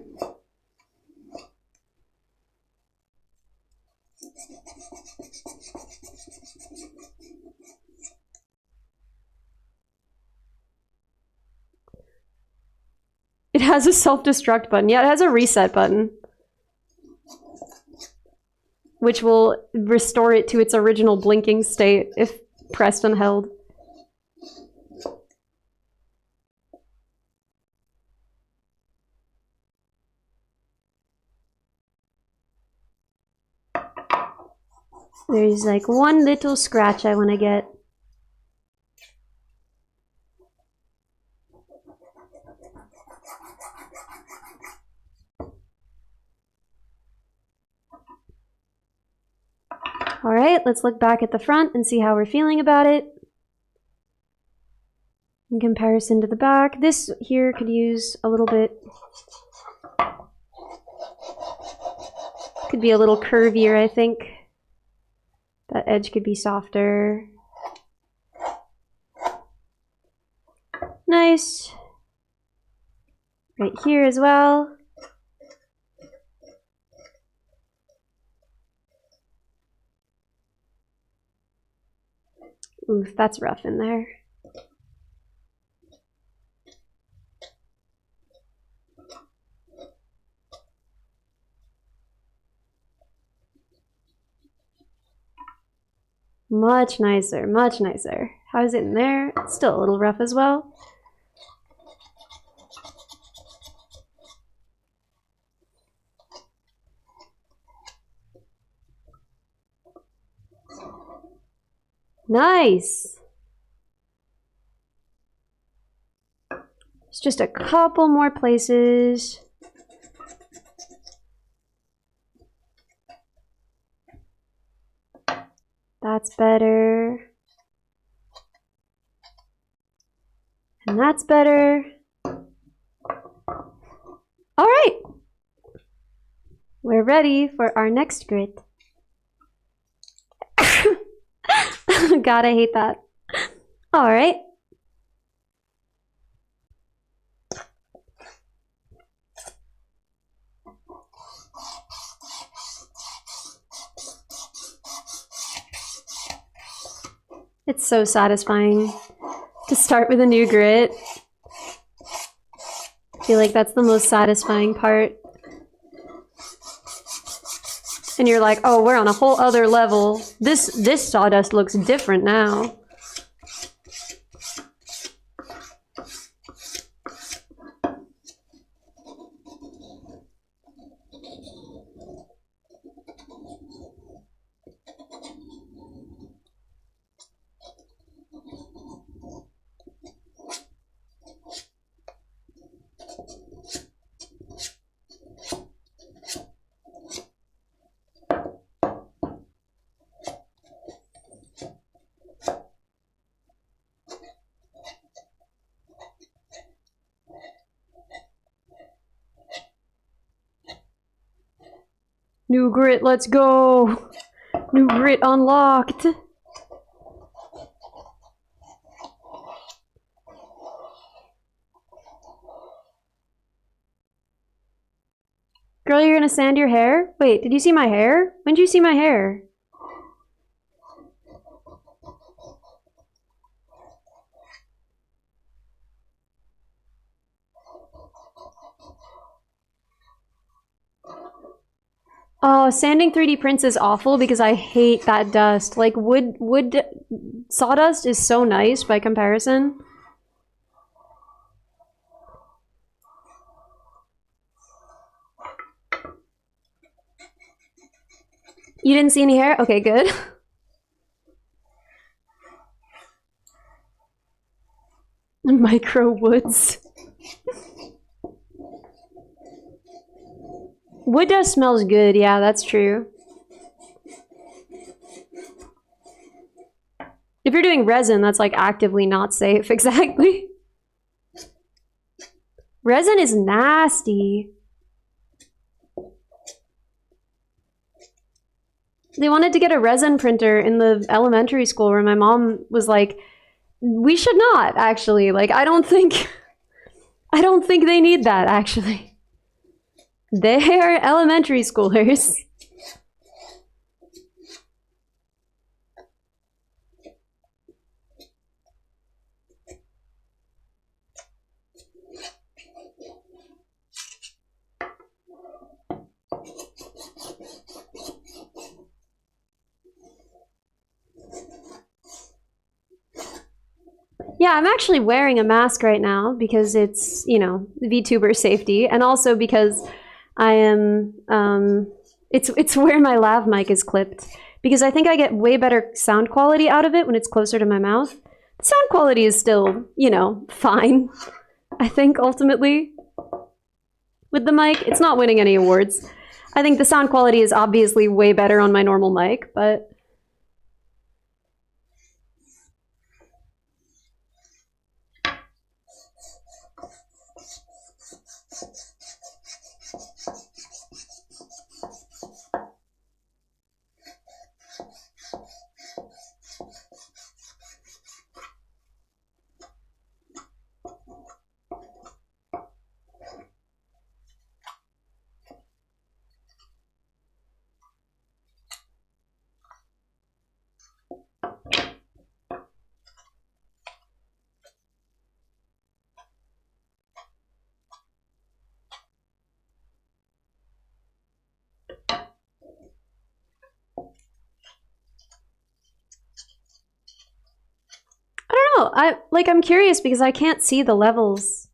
It has a self-destruct button. Yeah, it has a reset button. Which will restore it to its original blinking state if pressed and held. There's like one little scratch I want to get. All right, let's look back at the front and see how we're feeling about it. In comparison to the back, this here could use a little bit. Could be a little curvier, I think. That edge could be softer. Nice. Right here as well. Oof, that's rough in there. Much nicer, much nicer. How is it in there? It's still a little rough as well. Nice! It's just a couple more places. That's better. And that's better. All right. We're ready for our next grit. God, I hate that. All right. It's so satisfying to start with a new grit. I feel like that's the most satisfying part. And you're like, oh, we're on a whole other level. This sawdust looks different now. New grit, let's go! New grit unlocked! Girl, you're gonna sand your hair? Wait, did you see my hair? When did you see my hair? Oh, sanding 3D prints is awful because I hate that dust. Like, wood sawdust is so nice by comparison. You didn't see any hair? Okay, good. Micro woods. Wood dust smells good, yeah, that's true. If you're doing resin, that's like actively not safe, exactly. Resin is nasty. They wanted to get a resin printer in the elementary school where my mom was like, we should not, actually. Like, I don't think they need that, actually. They're elementary schoolers. Yeah, I'm actually wearing a mask right now because it's, you know, VTuber safety, and also because I am, it's where my lav mic is clipped, because I think I get way better sound quality out of it when it's closer to my mouth. The sound quality is still, you know, fine, I think, ultimately. With the mic, it's not winning any awards. I think the sound quality is obviously way better on my normal mic, but... I'm curious because I can't see the levels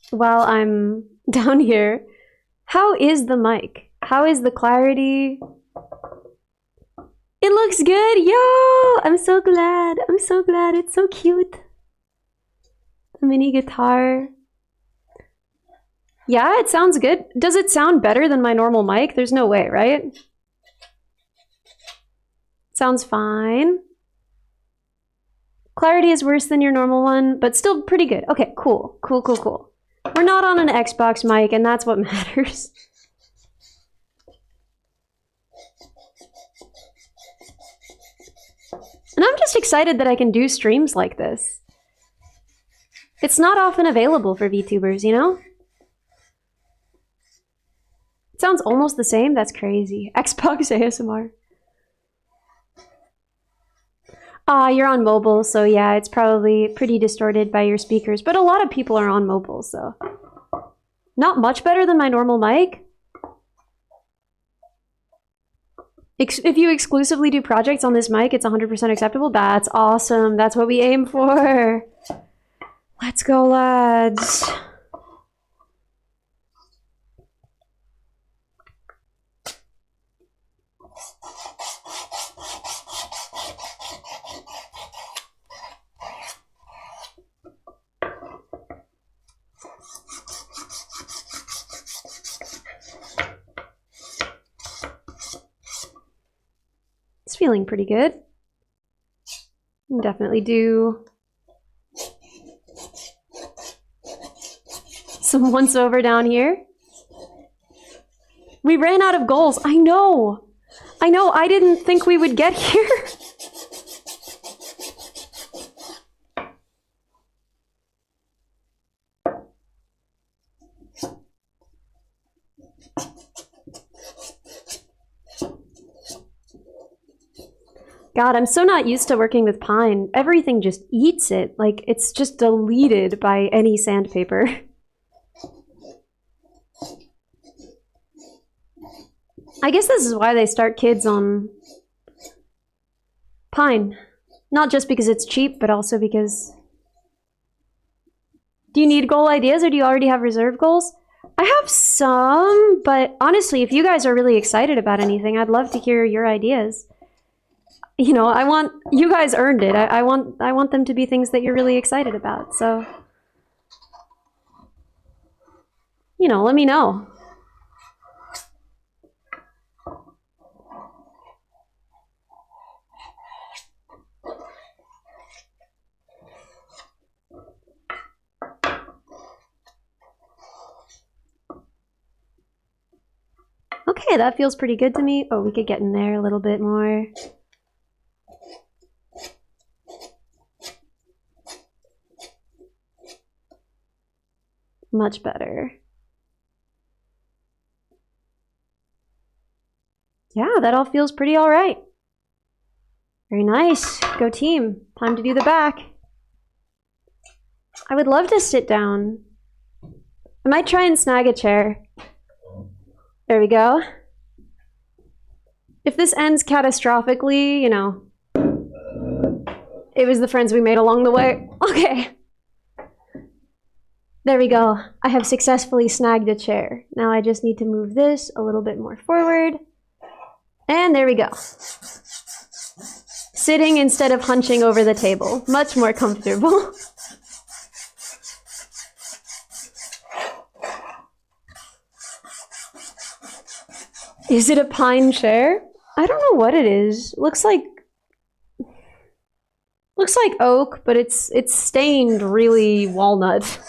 while I'm down here. How is the mic? How is the clarity? It looks good, yo! I'm so glad. I'm so glad. It's so cute. The mini guitar. Yeah, it sounds good. Does it sound better than my normal mic? There's no way, right? Sounds fine. Clarity is worse than your normal one, but still pretty good. Okay, cool. Cool, cool, cool. We're not on an Xbox mic, and that's what matters. And I'm just excited that I can do streams like this. It's not often available for VTubers, you know? It sounds almost the same? That's crazy. Xbox ASMR. You're on mobile, so yeah, it's probably pretty distorted by your speakers, but a lot of people are on mobile, so... Not much better than my normal mic. If you exclusively do projects on this mic, it's 100% acceptable. That's awesome. That's what we aim for. Let's go, lads. It's feeling pretty good. Can definitely do some once over down here. We ran out of goals. I know. I didn't think we would get here. God, I'm so not used to working with pine. Everything just eats it. Like, it's just deleted by any sandpaper. I guess this is why they start kids on pine. Not just because it's cheap, but also because... Do you need goal ideas, or do you already have reserve goals? I have some, but honestly, if you guys are really excited about anything, I'd love to hear your ideas. You know, you guys earned it. I want them to be things that you're really excited about, so... You know, let me know. Okay, that feels pretty good to me. Oh, we could get in there a little bit more. Much better. Yeah, that all feels pretty all right. Very nice. Go team. Time to do the back. I would love to sit down. I might try and snag a chair. There we go. If this ends catastrophically, you know, it was the friends we made along the way. Okay. There we go. I have successfully snagged a chair. Now I just need to move this a little bit more forward. And there we go. Sitting instead of hunching over the table. Much more comfortable. Is it a pine chair? I don't know what it is. Looks like oak, but it's stained really walnut.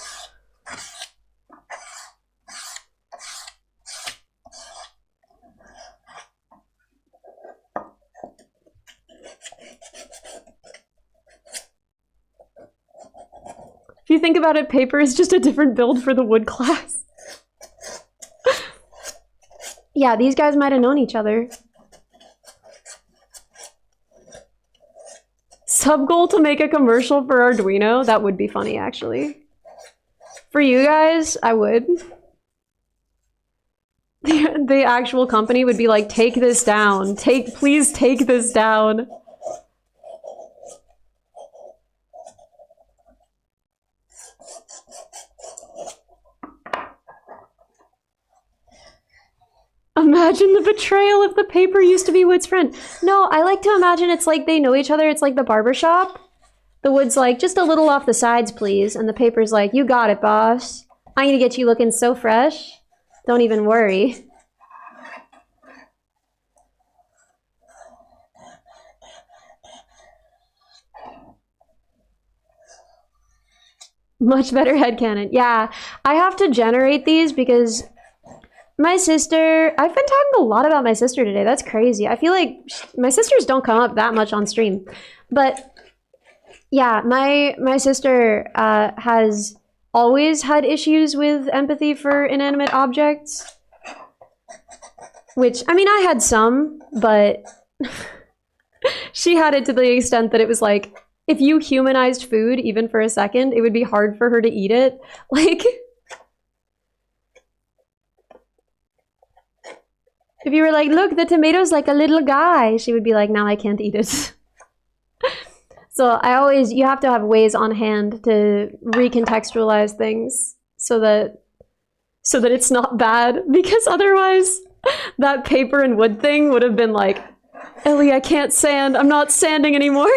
If you think about it, paper is just a different build for the wood class. Yeah, these guys might have known each other. Sub-goal to make a commercial for Arduino? That would be funny, actually. For you guys, I would. The actual company would be like, take this down. Please take this down. Imagine the betrayal if the paper used to be Wood's friend. No, I like to imagine it's like they know each other. It's like the barber shop. The Wood's like, just a little off the sides, please. And the paper's like, you got it, boss. I'm gonna get you looking so fresh. Don't even worry. Much better headcanon. Yeah, I have to generate these because my sister, I've been talking a lot about my sister today. That's crazy. I feel like my sisters don't come up that much on stream. But yeah, my sister has always had issues with empathy for inanimate objects. Which, I mean, I had some, but she had it to the extent that it was like, if you humanized food even for a second, it would be hard for her to eat it. Like, if you were like, look, the tomato's like a little guy, she would be like, no, I can't eat it. So you have to have ways on hand to recontextualize things so that it's not bad, because otherwise that paper and wood thing would have been like, Ellie, I can't sand. I'm not sanding anymore.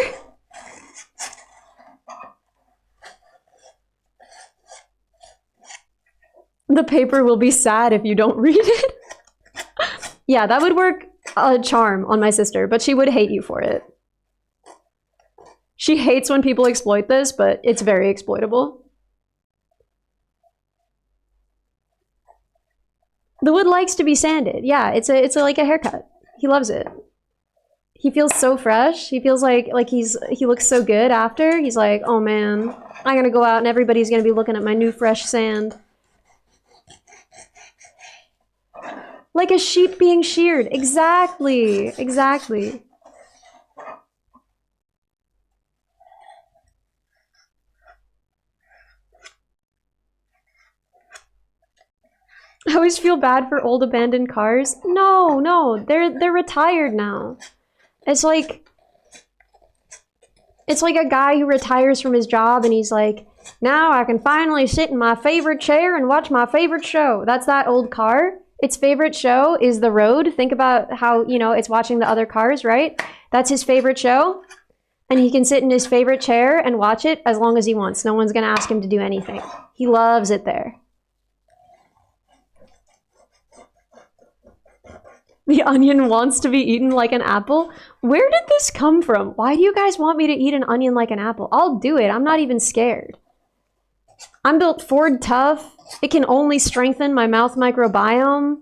The paper will be sad if you don't read it. Yeah, that would work a charm on my sister, but she would hate you for it. She hates when people exploit this, but it's very exploitable. The wood likes to be sanded. Yeah, it's like a haircut. He loves it. He feels so fresh. He feels like he looks so good after. He's like, oh man, I'm gonna go out and everybody's gonna be looking at my new fresh sand. Like a sheep being sheared. Exactly. Exactly. I always feel bad for old abandoned cars. No, they're retired now. It's like a guy who retires from his job and he's like, now I can finally sit in my favorite chair and watch my favorite show. That's that old car. Its favorite show is the road. Think about how, it's watching the other cars, right? That's his favorite show. And he can sit in his favorite chair and watch it as long as he wants. No one's going to ask him to do anything. He loves it there. The onion wants to be eaten like an apple? Where did this come from? Why do you guys want me to eat an onion like an apple? I'll do it. I'm not even scared. I'm built Ford tough. It can only strengthen my mouth microbiome.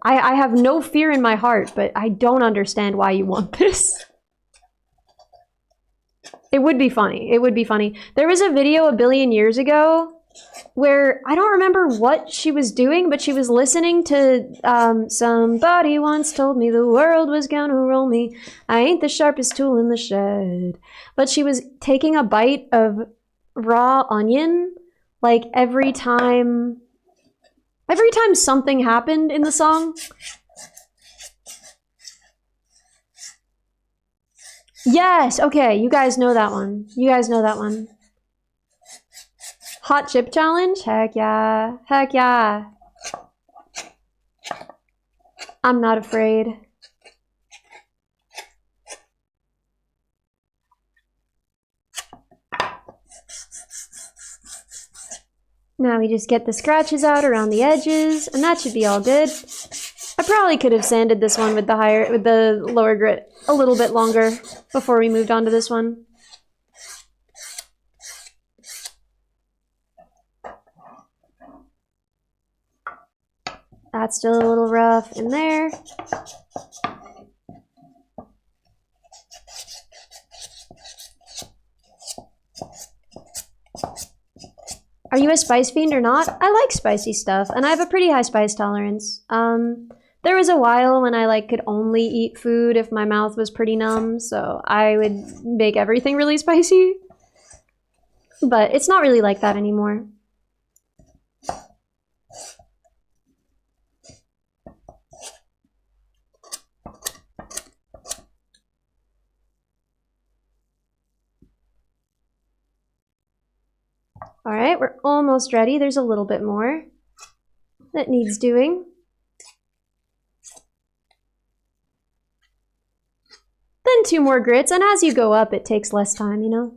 I have no fear in my heart, but I don't understand why you want this. It would be funny. It would be funny. There was a video a billion years ago where I don't remember what she was doing, but she was listening to somebody once told me the world was gonna roll me. I ain't the sharpest tool in the shed. But she was taking a bite of raw onion, like every time something happened in the song. Yes, okay, you guys know that one. You guys know that one. Hot chip challenge? Heck yeah. Heck yeah. I'm not afraid. Now we just get the scratches out around the edges, and that should be all good. I probably could have sanded this one with the lower grit a little bit longer before we moved on to this one. That's still a little rough in there. Are you a spice fiend or not? I like spicy stuff, and I have a pretty high spice tolerance. There was a while when I could only eat food if my mouth was pretty numb, so I would make everything really spicy. But it's not really like that anymore. All right, we're almost ready. There's a little bit more that needs doing. Then 2 more grits, and as you go up, it takes less time, Maybe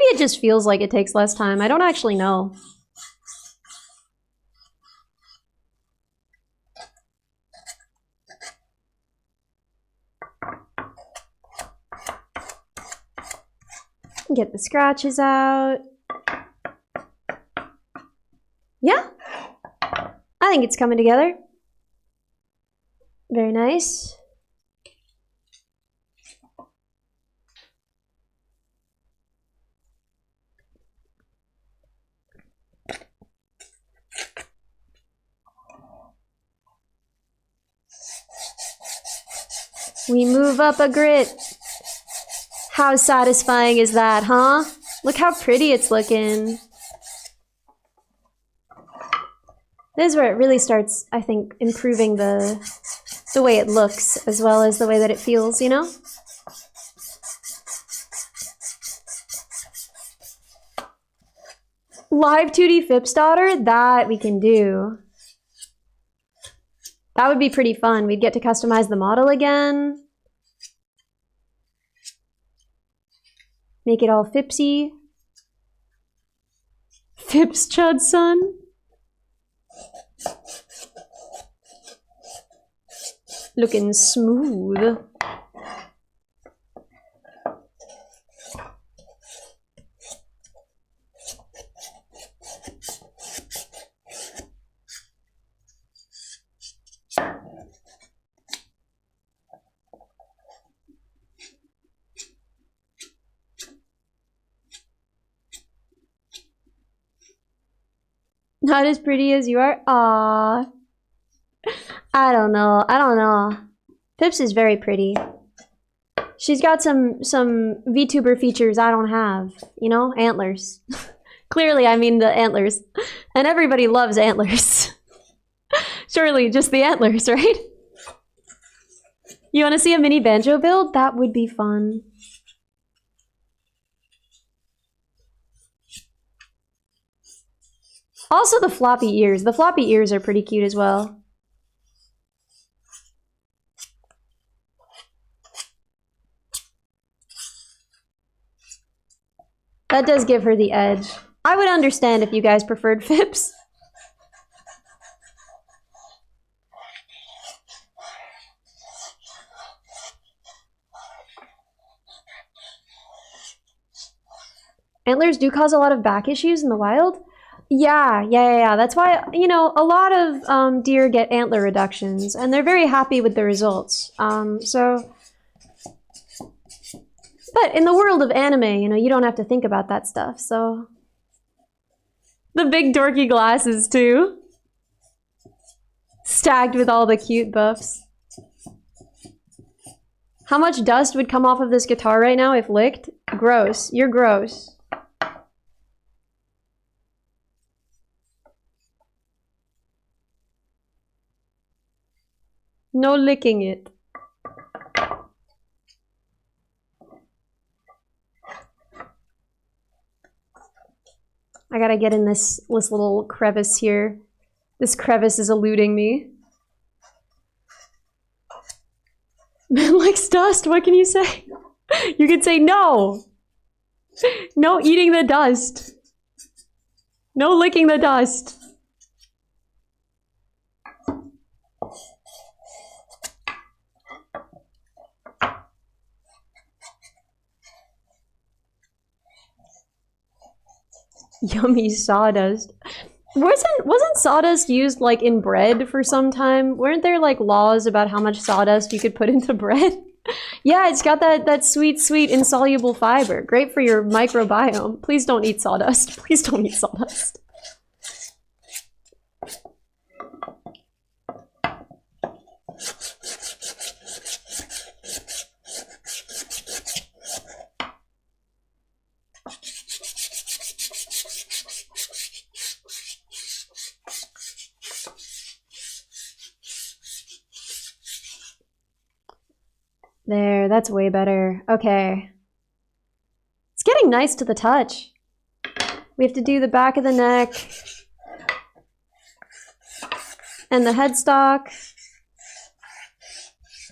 it just feels like it takes less time. I don't actually know. Get the scratches out. Yeah, I think it's coming together. Very nice. We move up a grit. How satisfying is that, huh? Look how pretty it's looking. This is where it really starts, I think, improving the way it looks as well as the way that it feels, you know? Live 2D Phipps daughter? That we can do. That would be pretty fun. We'd get to customize the model again. Make it all Phippsy. Phipps Chud's son. Looking smooth. Not as pretty as you are? Aww. I don't know. Phipps is very pretty. She's got some VTuber features I don't have. You know? Antlers. Clearly, I mean the antlers. And everybody loves antlers. Surely, just the antlers, right? You want to see a mini banjo build? That would be fun. Also the floppy ears. The floppy ears are pretty cute as well. That does give her the edge. I would understand if you guys preferred Phipps. Antlers do cause a lot of back issues in the wild. Yeah. That's why, you know, a lot of deer get antler reductions, and they're very happy with the results. But in the world of anime, you know, you don't have to think about that stuff, so... The big dorky glasses, too. Stacked with all the cute buffs. How much dust would come off of this guitar right now if licked? Gross. You're gross. No licking it. I gotta get in this little crevice here. This crevice is eluding me. Man likes dust, what can you say? You could say no! No eating the dust. No licking the dust. Yummy sawdust. Wasn't sawdust used like in bread for some time? Weren't there like laws about how much sawdust you could put into bread? Yeah, it's got that sweet insoluble fiber. Great for your microbiome. Please don't eat sawdust. Please don't eat sawdust. There, that's way better. Okay. It's getting nice to the touch. We have to do the back of the neck. And the headstock.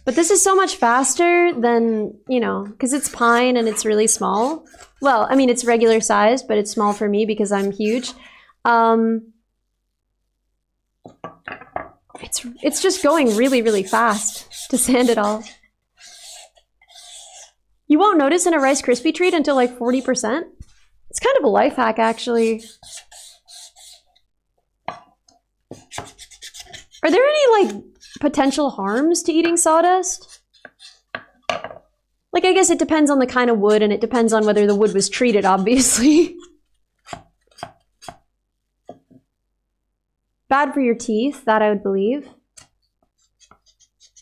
But this is so much faster than, you know, because it's pine and it's really small. Well, I mean, it's regular size, but it's small for me because I'm huge. It's just going really fast to sand it all. You won't notice in a Rice Krispie treat until like 40%. It's kind of a life hack, actually. Are there any, like, potential harms to eating sawdust? Like, I guess it depends on the kind of wood, and it depends on whether the wood was treated, obviously. Bad for your teeth, that I would believe.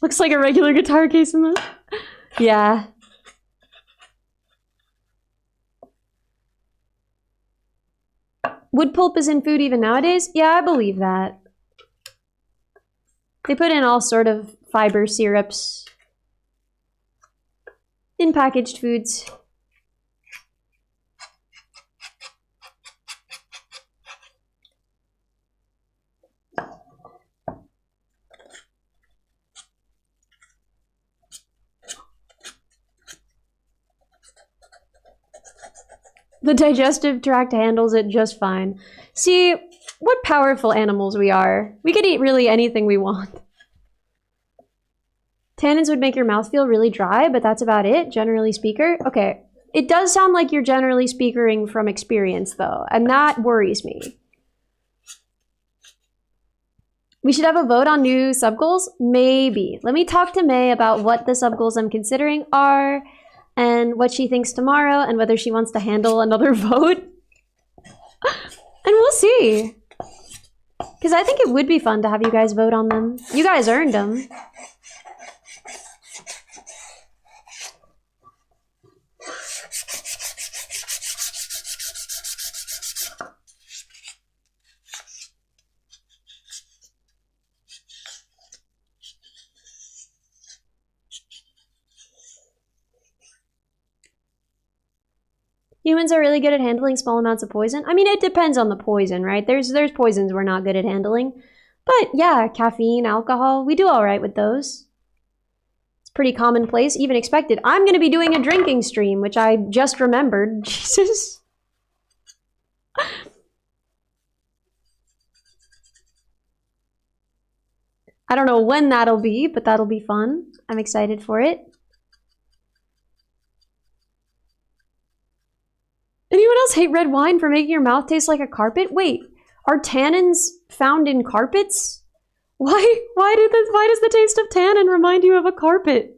Looks like a regular guitar case in the... Yeah. Wood pulp is in food even nowadays? Yeah, I believe that. They put in all sort of fiber syrups in packaged foods. The digestive tract handles it just fine. See, what powerful animals we are. We could eat really anything we want. Tannins would make your mouth feel really dry, but that's about it, generally speaker. Okay, it does sound like you're generally speaking from experience, though, and that worries me. We should have a vote on new sub-goals? Maybe. Let me talk to May about what the sub-goals I'm considering are, and what she thinks tomorrow, and whether she wants to handle another vote. And we'll see. Because I think it would be fun to have you guys vote on them. You guys earned them. Humans are really good at handling small amounts of poison. I mean, it depends on the poison, right? There's poisons we're not good at handling. But yeah, caffeine, alcohol, we do all right with those. It's pretty commonplace, even expected. I'm going to be doing a drinking stream, which I just remembered. Jesus. I don't know when that'll be, but that'll be fun. I'm excited for it. Anyone else hate red wine for making your mouth taste like a carpet? Wait, are tannins found in carpets? Why does the taste of tannin remind you of a carpet?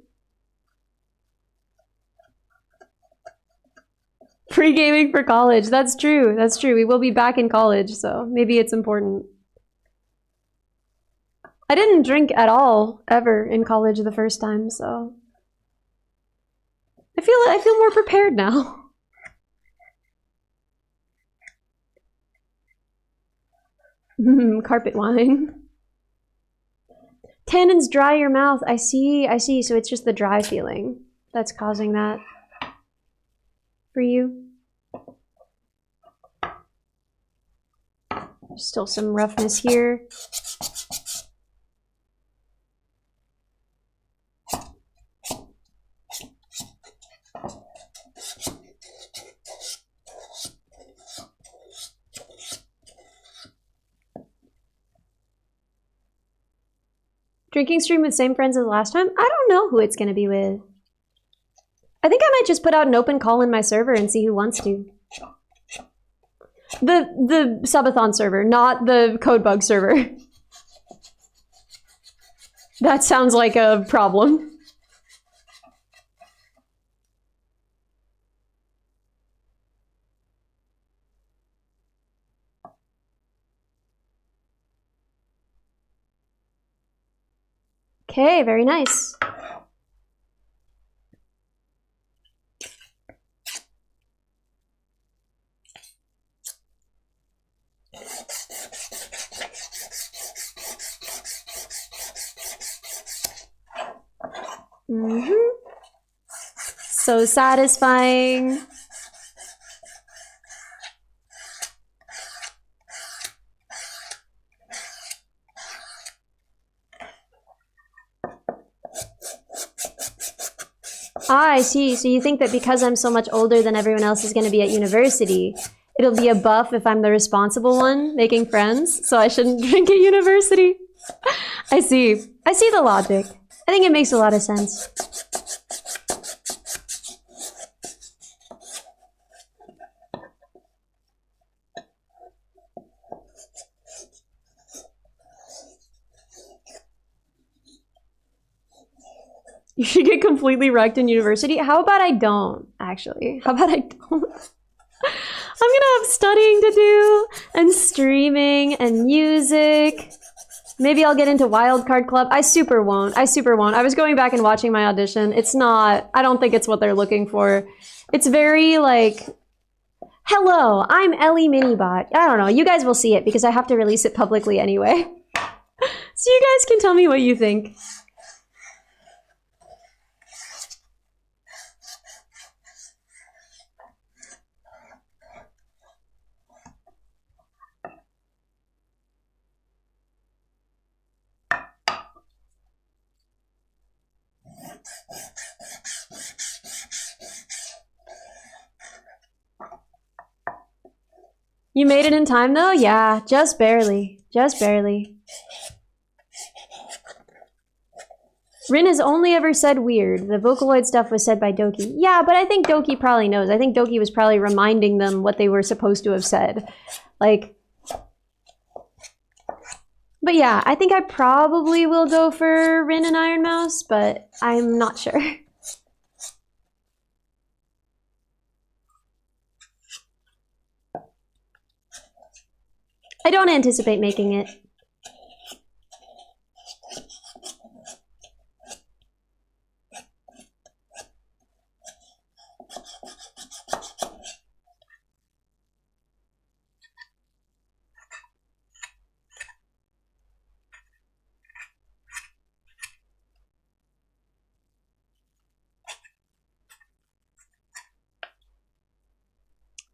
Pre-gaming for college. That's true. That's true. We will be back in college, so maybe it's important. I didn't drink at all ever in college the first time, so I feel more prepared now. Carpet wine. Tannins dry your mouth. I see. So it's just the dry feeling that's causing that for you. There's still some roughness here. Drinking stream with same friends as last time? I don't know who it's going to be with. I think I might just put out an open call in my server and see who wants to. The Subathon server, not the Codebug server. That sounds like a problem. Okay, very nice. So satisfying. Ah, I see. So you think that because I'm so much older than everyone else is going to be at university, it'll be a buff if I'm the responsible one making friends, so I shouldn't drink at university? I see. I see the logic. I think it makes a lot of sense. You should get completely wrecked in university. How about I don't, actually? How about I don't? I'm gonna have studying to do, and streaming, and music. Maybe I'll get into Wildcard Club. I super won't. I was going back and watching my audition. It's not, I don't think it's what they're looking for. It's very like, hello, I'm Ellie Minibot. I don't know, you guys will see it because I have to release it publicly anyway. So you guys can tell me what you think. You made it in time though? Yeah, just barely. Just barely. Rin has only ever said weird. The Vocaloid stuff was said by Doki. Yeah, but I think Doki probably knows. I think Doki was probably reminding them what they were supposed to have said. Like... But yeah, I think I probably will go for Rin and Iron Mouse, but I'm not sure. I don't anticipate making it.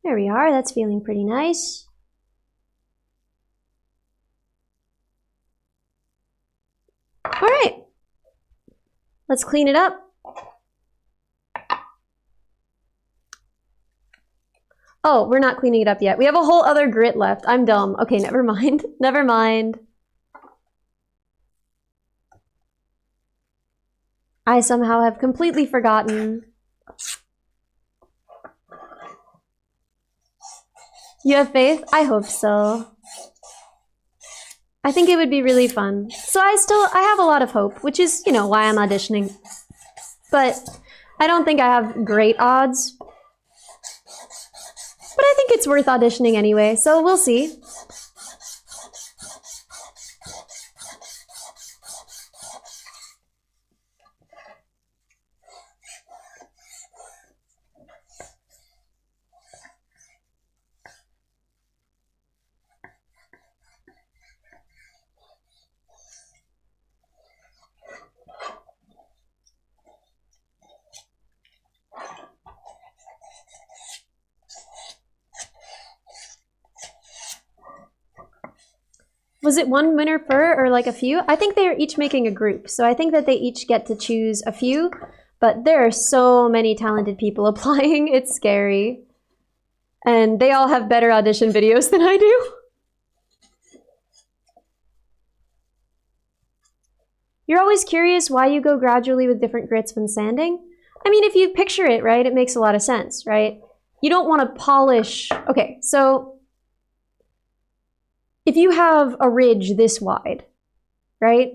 There we are, that's feeling pretty nice. All right, let's clean it up. Oh, we're not cleaning it up yet. We have a whole other grit left. I'm dumb. Okay, never mind. Never mind. I somehow have completely forgotten. You have faith? I hope so. I think it would be really fun. So I have a lot of hope, which is, you know, why I'm auditioning. But I don't think I have great odds. But I think it's worth auditioning anyway, so we'll see. Was it one winner per, or like a few? I think they are each making a group, so I think that they each get to choose a few, but there are so many talented people applying, it's scary. And they all have better audition videos than I do. You're always curious why you go gradually with different grits when sanding? I mean, if you picture it, right, it makes a lot of sense, right? You don't want to polish... Okay, so... If you have a ridge this wide, right,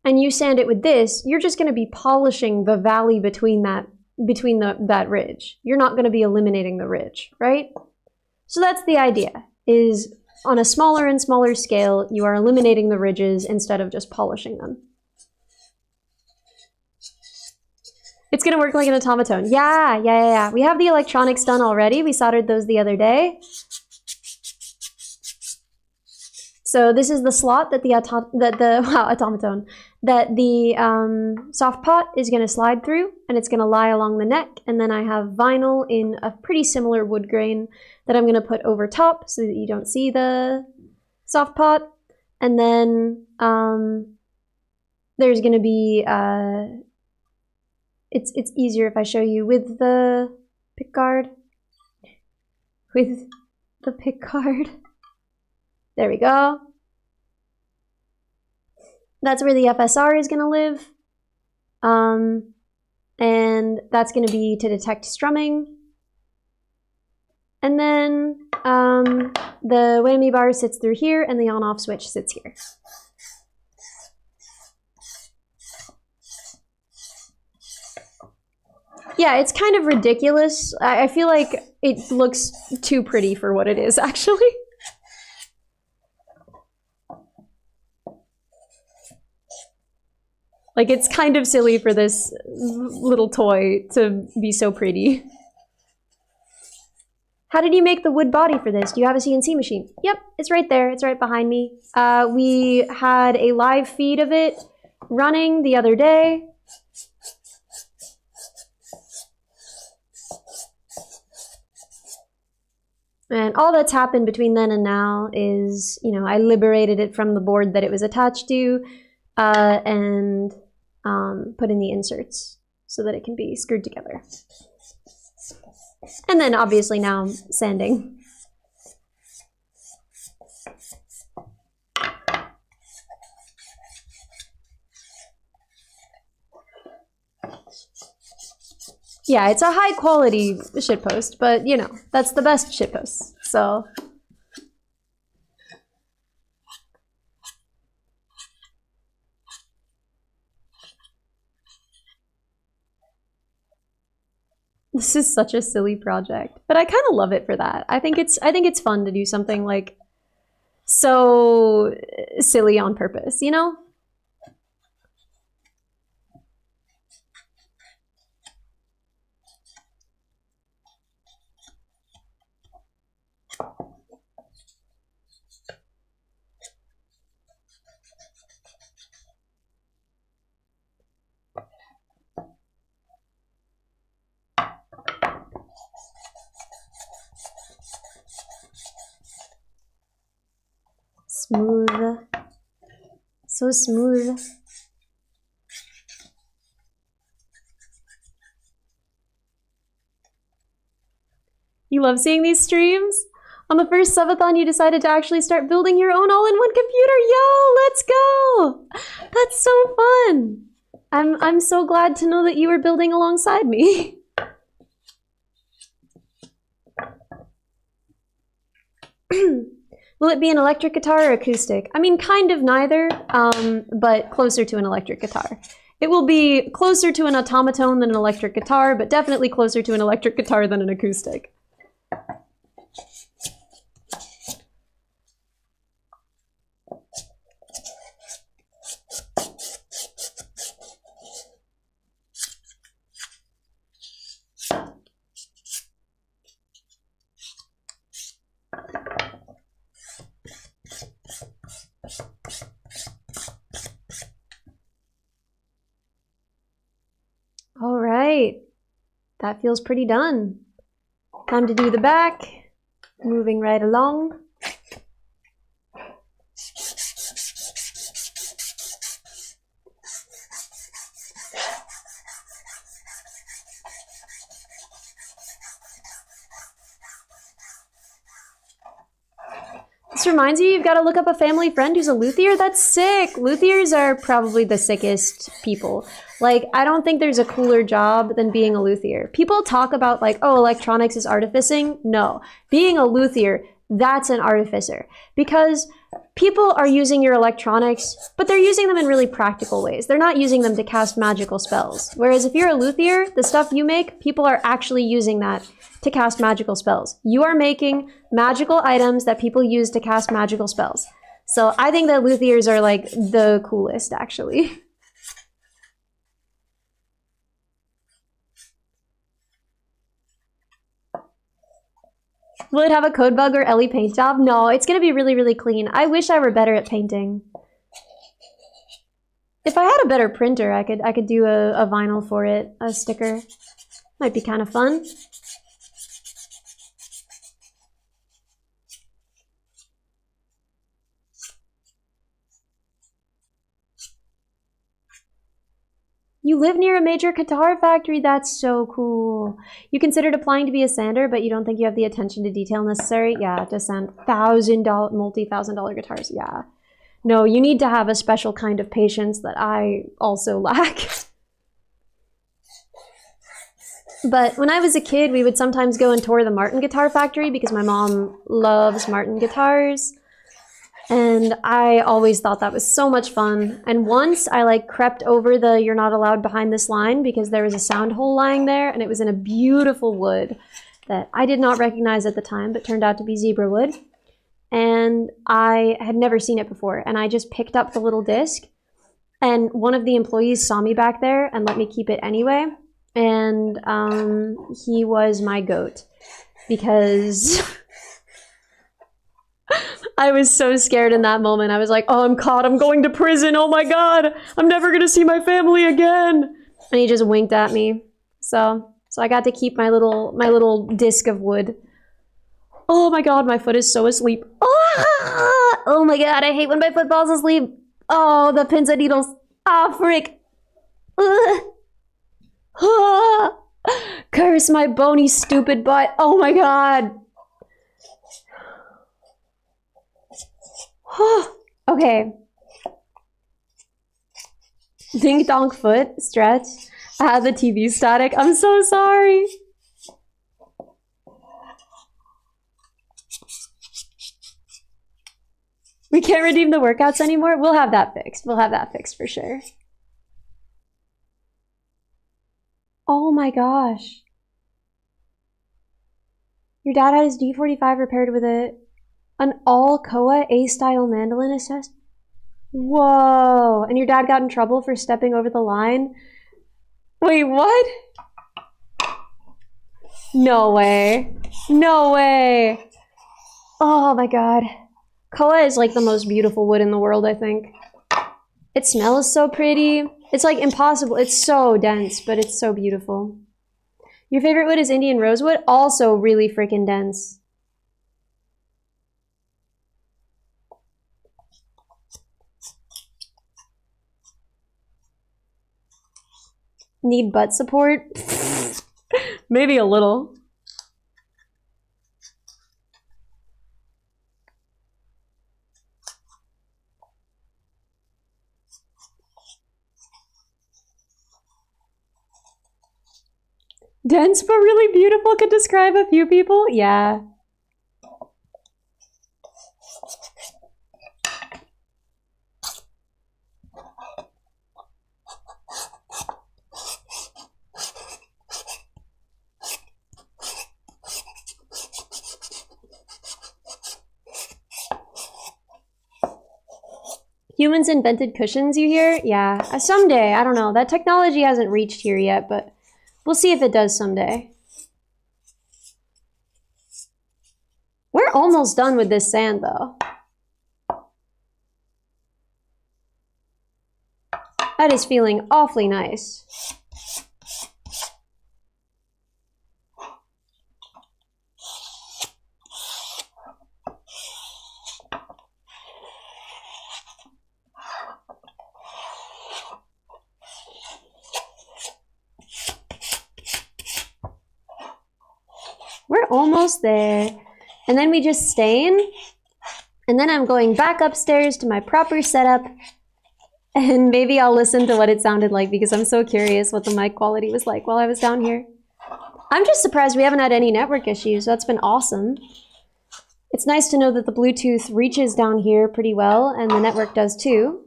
and you sand it with this, you're just going to be polishing the valley between that ridge. You're not going to be eliminating the ridge, right? So that's the idea, is on a smaller and smaller scale, you are eliminating the ridges instead of just polishing them. It's going to work like an automaton. Yeah. We have the electronics done already. We soldered those the other day. So this is the slot that the automaton that the soft pot is going to slide through, and it's going to lie along the neck. And then I have vinyl in a pretty similar wood grain that I'm going to put over top so that you don't see the soft pot. And then there's going to be it's easier if I show you with the pick guard. With the pick guard. There we go. That's where the FSR is going to live. And that's going to be to detect strumming. And then the whammy bar sits through here, and the on-off switch sits here. Yeah, it's kind of ridiculous. I feel like it looks too pretty for what it is, actually. Like, it's kind of silly for this little toy to be so pretty. How did you make the wood body for this? Do you have a CNC machine? Yep, it's right there. It's right behind me. We had a live feed of it running the other day. And all that's happened between then and now is, you know, I liberated it from the board that it was attached to and put in the inserts so that it can be screwed together. And then obviously now sanding. Yeah, it's a high quality shitpost, but you know, that's the best shitpost, so. This is such a silly project, but I kind of love it for that. I think it's fun to do something like so silly on purpose, you know? Smooth. So smooth. You love seeing these streams? On the first subathon, you decided to actually start building your own all-in-one computer. Yo, let's go! That's so fun. I'm so glad to know that you were building alongside me. Will it be an electric guitar or acoustic? I mean, kind of neither, but closer to an electric guitar. It will be closer to an automaton than an electric guitar, but definitely closer to an electric guitar than an acoustic. All right, that feels pretty done. Time to do the back, moving right along. This reminds you, you've got to look up a family friend who's a luthier. That's sick. Luthiers are probably the sickest people. Like, I don't think there's a cooler job than being a luthier. People talk about like, oh, electronics is artificing. No, being a luthier, that's an artificer. Because people are using your electronics, but they're using them in really practical ways. They're not using them to cast magical spells. Whereas if you're a luthier, the stuff you make, people are actually using that to cast magical spells. You are making magical items that people use to cast magical spells. So I think that luthiers are like the coolest, actually. Will it have a code bug or Ellie paint job? No, it's gonna be really, really clean. I wish I were better at painting. If I had a better printer, I could do a vinyl for it, a sticker. Might be kind of fun. You live near a major guitar factory? That's so cool. You considered applying to be a sander, but you don't think you have the attention to detail necessary? Yeah, to sand multi-thousand-dollar guitars, yeah. No, you need to have a special kind of patience that I also lack. But when I was a kid, we would sometimes go and tour the Martin Guitar Factory because my mom loves Martin guitars. And I always thought that was so much fun. And once I like crept over the "you're not allowed behind this line" because there was a sound hole lying there, and it was in a beautiful wood that I did not recognize at the time, but turned out to be zebra wood. And I had never seen it before. And I just picked up the little disc, and one of the employees saw me back there and let me keep it anyway. And he was my goat because I was so scared in that moment. I was like, oh, I'm caught. I'm going to prison. Oh my God. I'm never going to see my family again. And he just winked at me. So I got to keep my little disc of wood. Oh my God, my foot is so asleep. Oh my God, I hate when my foot falls asleep. Oh, the pins and needles. Ah, frick. Curse my bony, stupid butt. Oh my God. Okay. Dink donk foot, stretch. The TV static. I'm so sorry. We can't redeem the workouts anymore? We'll have that fixed. We'll have that fixed for sure. Oh my gosh. Your dad had his D45 repaired with an all-Koa A-style mandolin assessed? Whoa. And your dad got in trouble for stepping over the line? Wait, what? No way. No way. Oh my God. Koa is like the most beautiful wood in the world, I think. It smells so pretty. It's like impossible. It's so dense, but it's so beautiful. Your favorite wood is Indian rosewood? Also really freaking dense. Need butt support? Maybe a little. Dense but really beautiful could describe a few people? Yeah. Humans invented cushions, you hear? Yeah. Someday, I don't know. That technology hasn't reached here yet, but we'll see if it does someday. We're almost done with this sand, though. That is feeling awfully nice. We're almost there. And then we just stain. And then I'm going back upstairs to my proper setup. And maybe I'll listen to what it sounded like because I'm so curious what the mic quality was like while I was down here. I'm just surprised we haven't had any network issues. That's been awesome. It's nice to know that the Bluetooth reaches down here pretty well, and the network does too.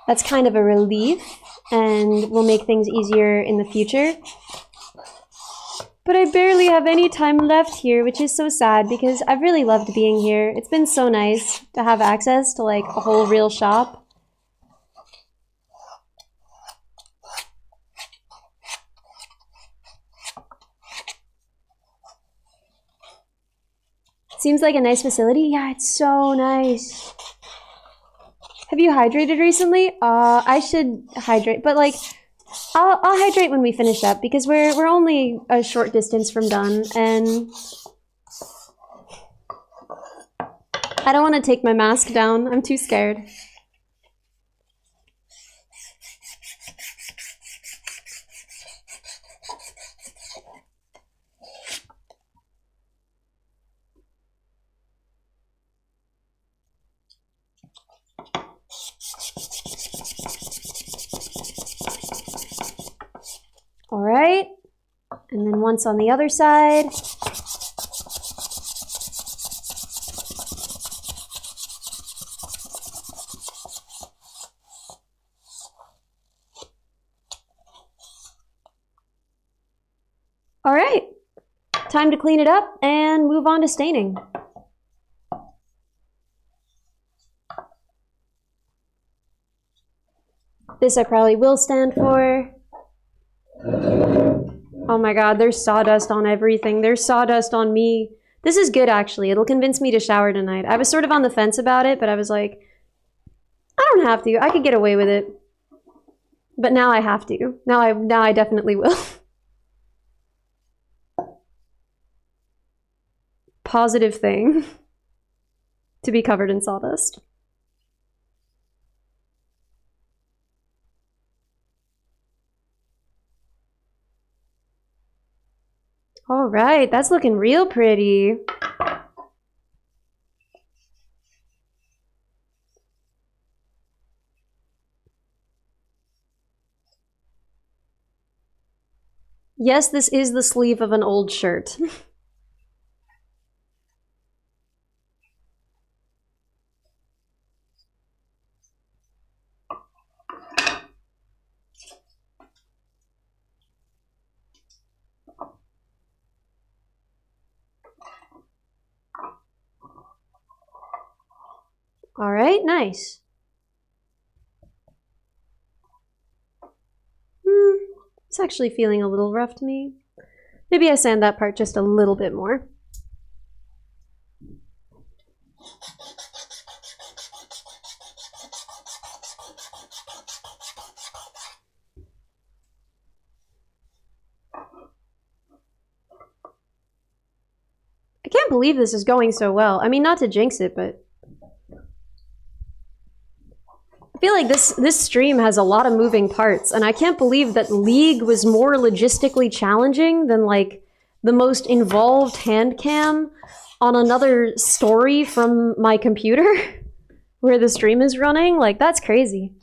That's kind of a relief, and will make things easier in the future. But I barely have any time left here, which is so sad because I've really loved being here. It's been so nice to have access to like a whole real shop. Seems like a nice facility. Yeah, it's so nice. Have you hydrated recently? I should hydrate, but like, I'll hydrate when we finish up because we're only a short distance from done, and I don't want to take my mask down. I'm too scared. All right, and then once on the other side. All right, time to clean it up and move on to staining. This I probably will stand for. Oh my god, there's sawdust on everything. There's sawdust on me. This is good, actually. It'll convince me to shower tonight. I was sort of on the fence about it, but I was like, I don't have to. I could get away with it. But now I have to. Now I definitely will. Positive thing to be covered in sawdust. All right, that's looking real pretty. Yes, this is the sleeve of an old shirt. All right, nice. It's actually feeling a little rough to me. Maybe I sand that part just a little bit more. I can't believe this is going so well. I mean, not to jinx it, but I feel like this stream has a lot of moving parts, and I can't believe that League was more logistically challenging than like the most involved hand cam on another story from my computer where the stream is running. Like, that's crazy.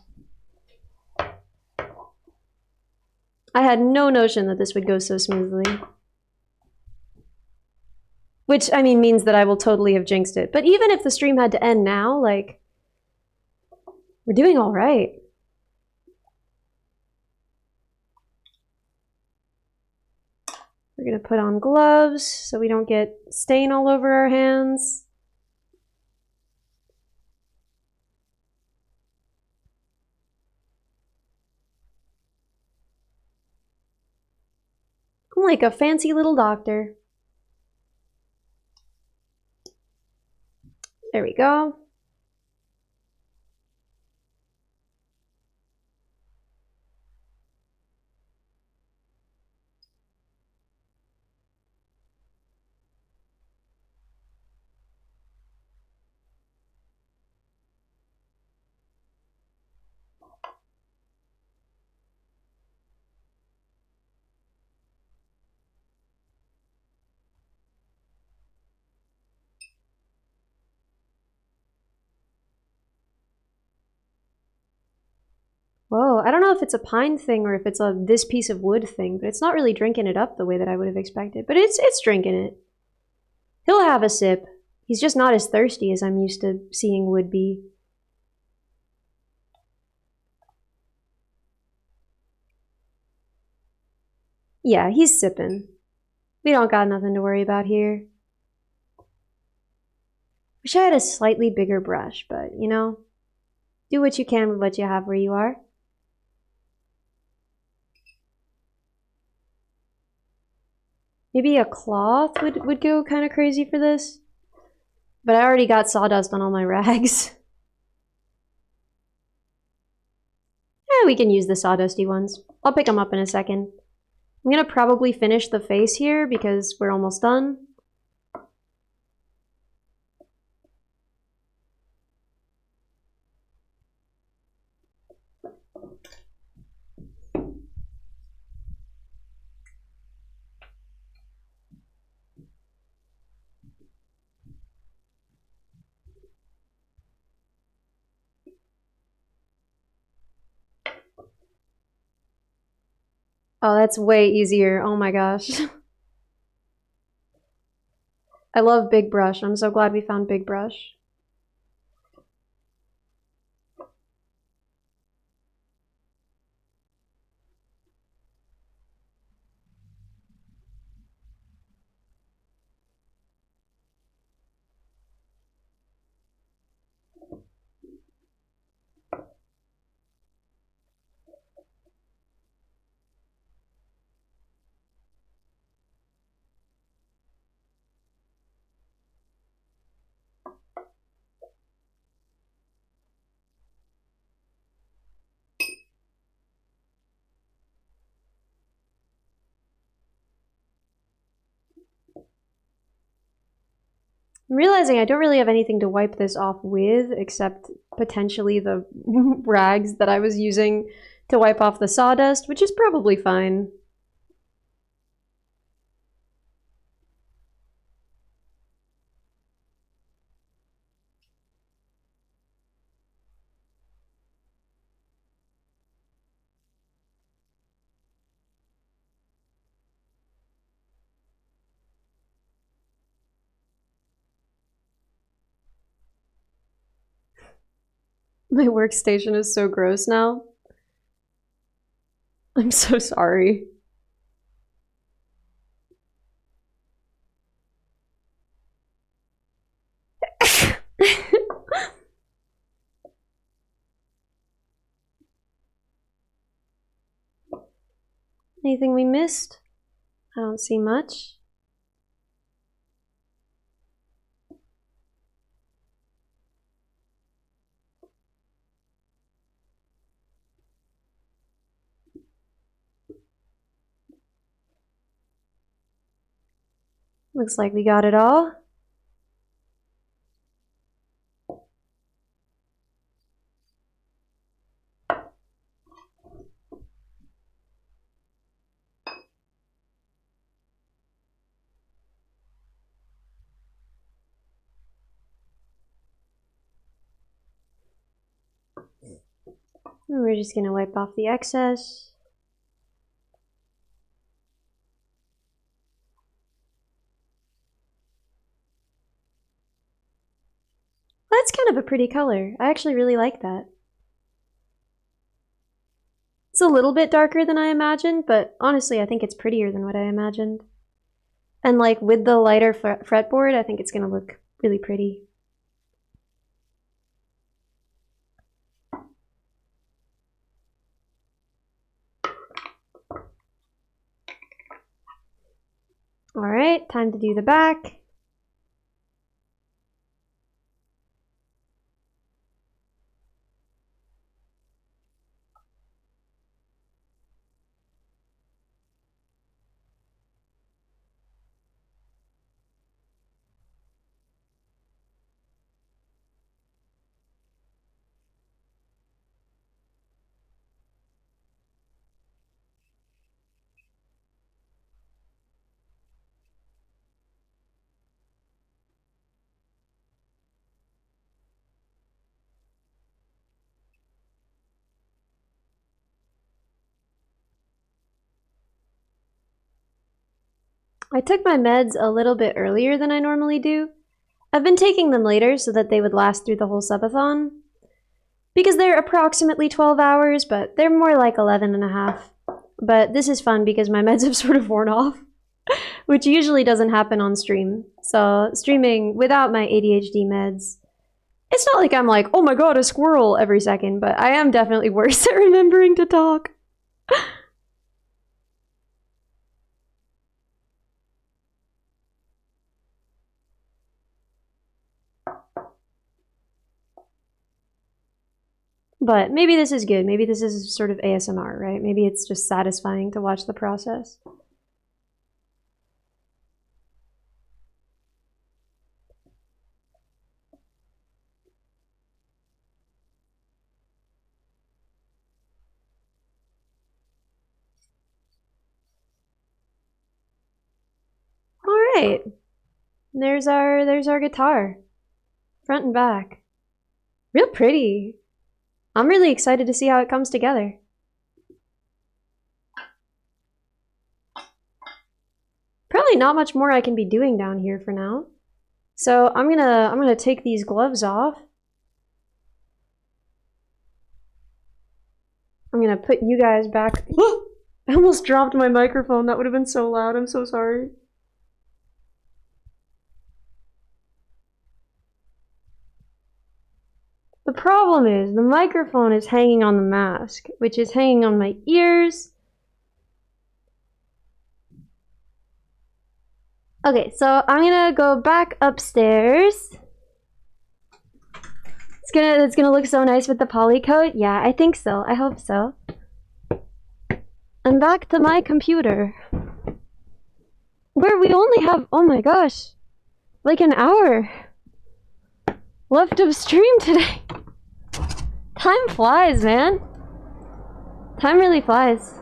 I had no notion that this would go so smoothly. Which, I mean, means that I will totally have jinxed it. But even if the stream had to end now, like, we're doing all right. We're gonna put on gloves so we don't get stain all over our hands. I'm like a fancy little doctor. There we go. Whoa, I don't know if it's a pine thing or if it's a this piece of wood thing, but it's not really drinking it up the way that I would have expected. But it's drinking it. He'll have a sip. He's just not as thirsty as I'm used to seeing wood be. Yeah, he's sipping. We don't got nothing to worry about here. Wish I had a slightly bigger brush, but you know, do what you can with what you have where you are. Maybe a cloth would go kind of crazy for this. But I already got sawdust on all my rags. Yeah, we can use the sawdusty ones. I'll pick them up in a second. I'm gonna probably finish the face here because we're almost done. Oh, that's way easier. Oh my gosh. I love Big Brush. I'm so glad we found Big Brush. I'm realizing I don't really have anything to wipe this off with, except potentially the rags that I was using to wipe off the sawdust, which is probably fine. My workstation is so gross now. I'm so sorry. Anything we missed? I don't see much. Looks like we got it all. And we're just gonna wipe off the excess. That's kind of a pretty color. I actually really like that. It's a little bit darker than I imagined, but honestly, I think it's prettier than what I imagined. And like with the lighter fretboard, I think it's gonna look really pretty. Alright, time to do the back. I took my meds a little bit earlier than I normally do. I've been taking them later so that they would last through the whole subathon. Because they're approximately 12 hours, but they're more like 11 and a half. But this is fun because my meds have sort of worn off, which usually doesn't happen on stream. So streaming without my ADHD meds, it's not like I'm like, oh my god, a squirrel every second, but I am definitely worse at remembering to talk. But maybe this is good. Maybe this is sort of ASMR, right? Maybe it's just satisfying to watch the process. Alright. There's our guitar. Front and back. Real pretty. I'm really excited to see how it comes together. Probably not much more I can be doing down here for now. So I'm gonna take these gloves off. I'm gonna put you guys back. I almost dropped my microphone. That would have been so loud. I'm so sorry. The problem is the microphone is hanging on the mask, which is hanging on my ears. Okay, so I'm gonna go back upstairs. It's gonna look so nice with the poly coat. Yeah, I think so. I hope so. I'm back to my computer, where we only have, oh my gosh, like an hour left of stream today. Time flies, man. Time really flies.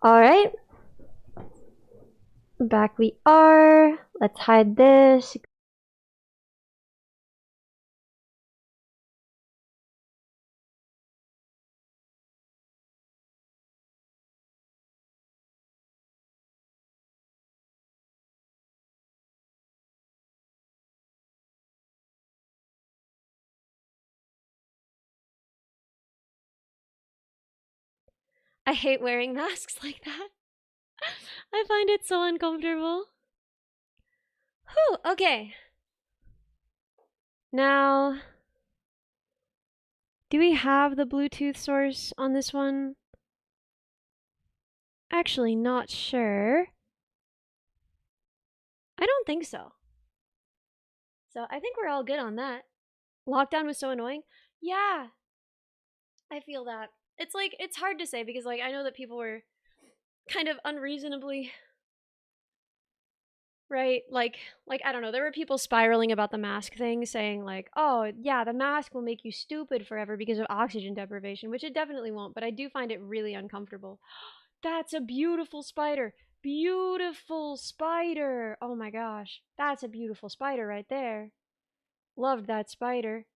Alright. Back we are. Let's hide this. I hate wearing masks like that. I find it so uncomfortable. Whew, okay. Now, do we have the Bluetooth source on this one? Actually, not sure. I don't think so. So I think we're all good on that. Lockdown was so annoying. Yeah, I feel that. It's like, it's hard to say because like I know that people were kind of unreasonably, right? Like I don't know, there were people spiraling about the mask thing saying like, "Oh, yeah, the mask will make you stupid forever because of oxygen deprivation," which it definitely won't, but I do find it really uncomfortable. That's a beautiful spider. Beautiful spider. Oh my gosh. That's a beautiful spider right there. Loved that spider.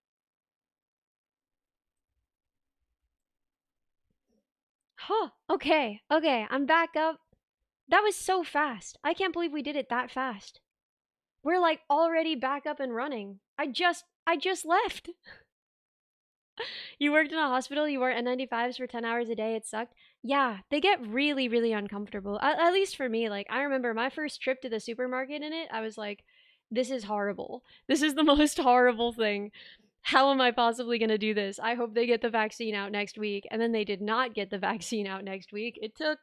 Huh. Okay. Okay. I'm back up. That was so fast. I can't believe we did it that fast. We're like already back up and running. I just left. You worked in a hospital, you wore N95s for 10 hours a day, it sucked. Yeah, they get really, really uncomfortable. At least for me, like, I remember my first trip to the supermarket in it, I was like, this is horrible. This is the most horrible thing. How am I possibly going to do this? I hope they get the vaccine out next week. And then they did not get the vaccine out next week. It took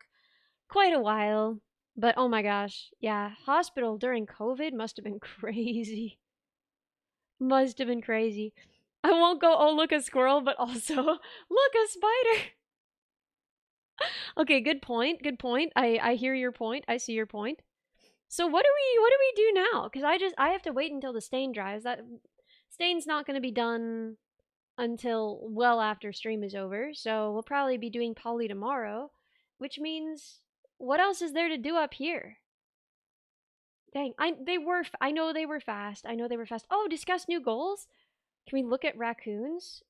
quite a while. But oh my gosh, yeah, hospital during COVID must have been crazy. Must have been crazy. I won't go, oh, look, a squirrel, but also, look, a spider. Okay, good point. Good point. I hear your point. I see your point. So what do we do now? Because I have to wait until the stain dries. That stain's not going to be done until well after stream is over. So we'll probably be doing poly tomorrow, which means what else is there to do up here? Dang, I know they were fast. I know they were fast. Oh, discuss new goals? Can we look at raccoons?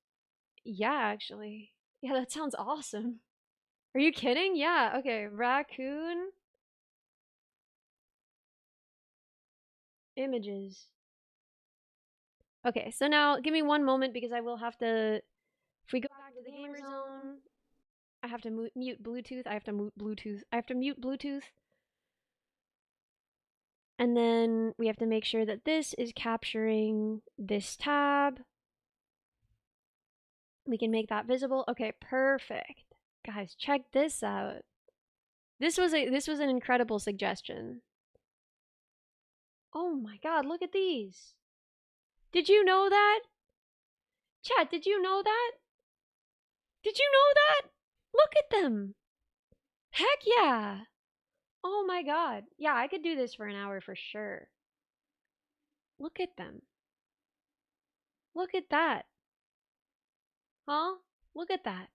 Yeah, actually. Yeah, that sounds awesome. Are you kidding? Yeah, okay. Raccoon images. Okay, so now give me one moment because I will have to. If we go back to the gamer zone, I have to mute Bluetooth. I have to mute Bluetooth. I have to mute Bluetooth. And then we have to make sure that this is capturing this tab. We can make that visible. Okay, perfect. Guys, check this out. This was an incredible suggestion. Oh my god, look at these. Did you know that? Chat, did you know that? Did you know that? Look at them. Heck yeah. Oh my god. Yeah, I could do this for an hour for sure. Look at them. Look at that. Huh? Look at that.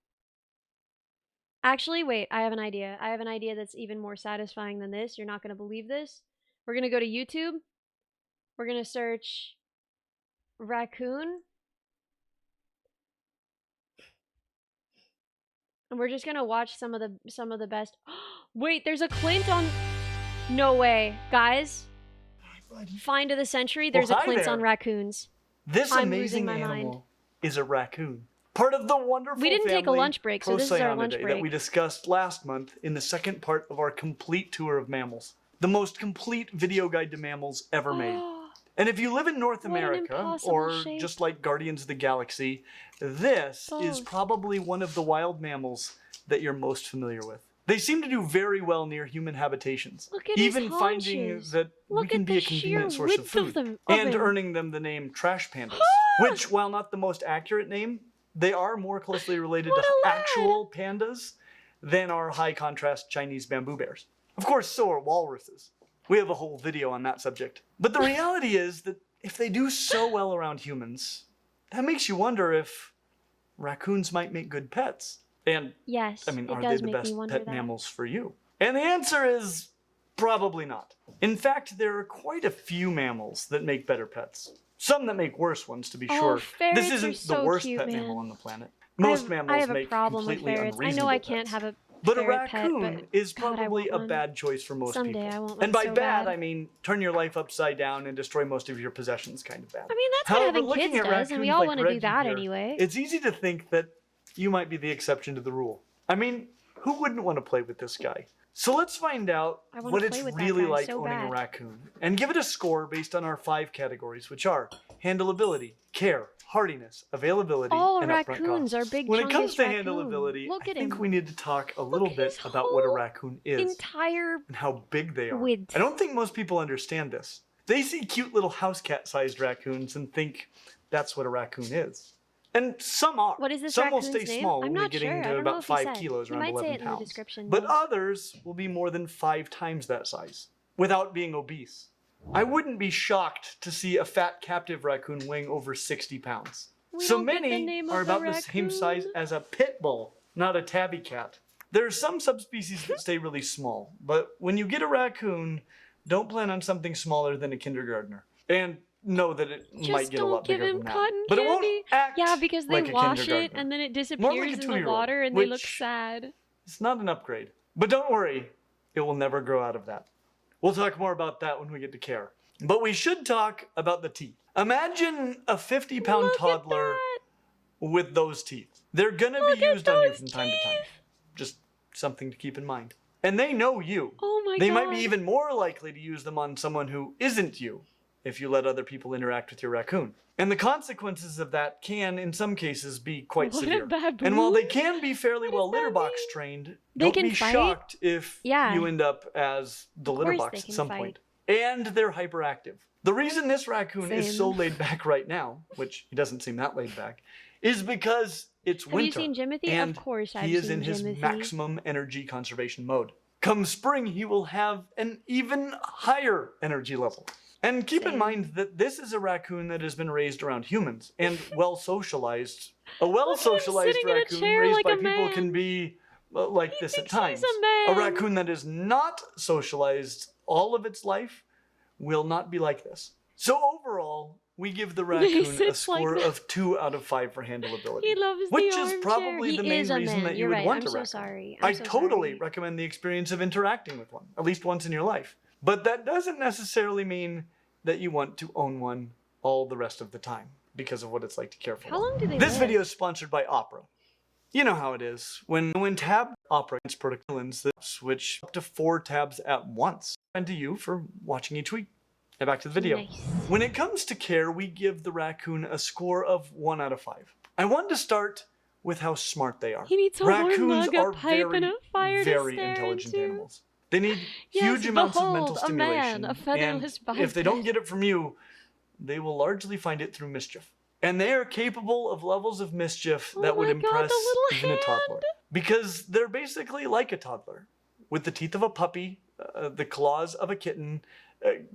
Actually, wait, I have an idea. I have an idea that's even more satisfying than this. You're not going to believe this. We're going to go to YouTube. We're going to search raccoon. And we're just going to watch some of the best. Wait, there's a Clint on. No way, guys. Find of the century. There's a Clint on raccoons. This I'm amazing losing my animal mind. is a raccoon. Part of the wonderful We didn't take a family lunch break, so this is our lunch Procyonidae break. that we discussed last month in the second part of our complete tour of mammals. The most complete video guide to mammals ever made. And if you live in North America, or shape. just like Guardians of the Galaxy, this is probably one of the wild mammals that you're most familiar with. They seem to do very well near human habitations, Look at even his finding haunches. that we Look can at be the a convenient sheer source of width food, of and him. earning them the name trash pandas, which, while not the most accurate name, they are more closely related What to a lad. actual pandas than are high-contrast Chinese bamboo bears. Of course, so are walruses. We have a whole video on that subject. But the reality is that if they do so well around humans, that makes you wonder if raccoons might make good pets. And, Yes, I mean, it are they does the make me best wonder pet that. mammals for you? And the answer is probably not. In fact, there are quite a few mammals that make better pets. Some that make worse ones, to be Oh, sure. ferrets This are isn't so the worst cute, pet man. mammal on the planet. Most mammals I have a make problem with completely ferrets. I unreasonable know I can't pets. have a But a ferret pet, raccoon but is God, I probably want a one. bad choice for most Someday people. I want one And by so bad, bad. I mean turn your life upside down and destroy most of your possessions kind of bad. I mean, that's However, what having looking kids at does, and we raccoons all like want to do Reggie that here, anyway. it's easy to think that you might be the exception to the rule. I mean, who wouldn't want to play with this guy? So let's find out I wanna what play it's with that really guy like so owning a bad. raccoon, and give it a score based on our 5 categories, which are handleability, care, hardiness, availability, All and upfront raccoons costs. are big When it comes chungus to raccoon. handleability, Look I at think him. we need to talk a little at bit his about what a whole raccoon is Entire and how big they are. width. I don't think most people understand this. They see cute little house cat-sized raccoons and think that's what a raccoon is. And some are. What is this Some will raccoon's stay name? small, I'm only not getting sure. I to don't know about if he 5 said. kilos, He around might say 11 it in the pounds. description, But though. others will be more than 5 times that size, without being obese. I wouldn't be shocked to see a fat captive raccoon weighing over 60 pounds. We So don't get the many name are of the about the same size raccoon. as a pit bull, not a tabby cat. There are some subspecies that stay really small, but when you get a raccoon, don't plan on something smaller than a kindergartner. And know that it Just might get a don't lot give bigger him than that. cotton But it candy. won't act Yeah, because they like a wash it kindergartner. and then it More like disappears a in the 2-year-old, water and they look which- sad. It's not an upgrade. But don't worry, it will never grow out of that. We'll talk more about that when we get to care. But we should talk about the teeth. Imagine a 50-pound Look at toddler that. with those teeth. They're gonna Look be at used on you those from time to time. teeth. Just something to keep in mind. And they know you. Oh my They god. might be even more likely to use them on someone who isn't you if you let other people interact with your raccoon. And the consequences of that can, in some cases, be quite What a severe. baboon. And while they can be fairly What well does that litter box mean? trained, They don't can be fight? shocked if Yeah. you end up as the litter course box they at can some fight. point. And they're hyperactive. The reason this raccoon is so Same. laid back right now, which he doesn't seem that laid back, is because it's Have winter. you seen Jimothy? And Of course I've he is seen in his Jimothy. maximum energy conservation mode. Come spring, he will have an even higher energy level. And keep in Same. mind that this is a raccoon that has been raised around humans and well socialized. A well Look at him socialized sitting in a raccoon chair raised like by a people man. can be like He this at thinks he's times. a man. raccoon that is not socialized all of its life will not be like this. So overall, we give the He raccoon a sits like score that. of 2 out of 5 for handleability. He loves Which the is armchair. probably He the main is a reason man. that you You're would right. want I'm a so raccoon. sorry. I so totally sorry. recommend the experience of interacting with one, at least once in your life. But that doesn't necessarily mean that you want to own one all the rest of the time because of what it's like to care for How one. long do they This live? video is sponsored by Opera. You know how it is. When tab Opera gets productions that switch up to 4 tabs at once. And to you for watching each week. Now back to the video. Nice. When it comes to care, we give the raccoon a score of 1 out of 5. I want to start with how smart they are. He needs a horn Raccoons mug, a are pipe, and a fire to very stare intelligent into. animals. They need Yes, huge amounts of mental behold, a man, stimulation. a featherless and if they don't biped. get it from you, they will largely find it through mischief. And they are capable of levels of mischief Oh that would my God, the impress little even a toddler. hand. Because they're basically like a toddler. With the teeth of a puppy, the claws of a kitten,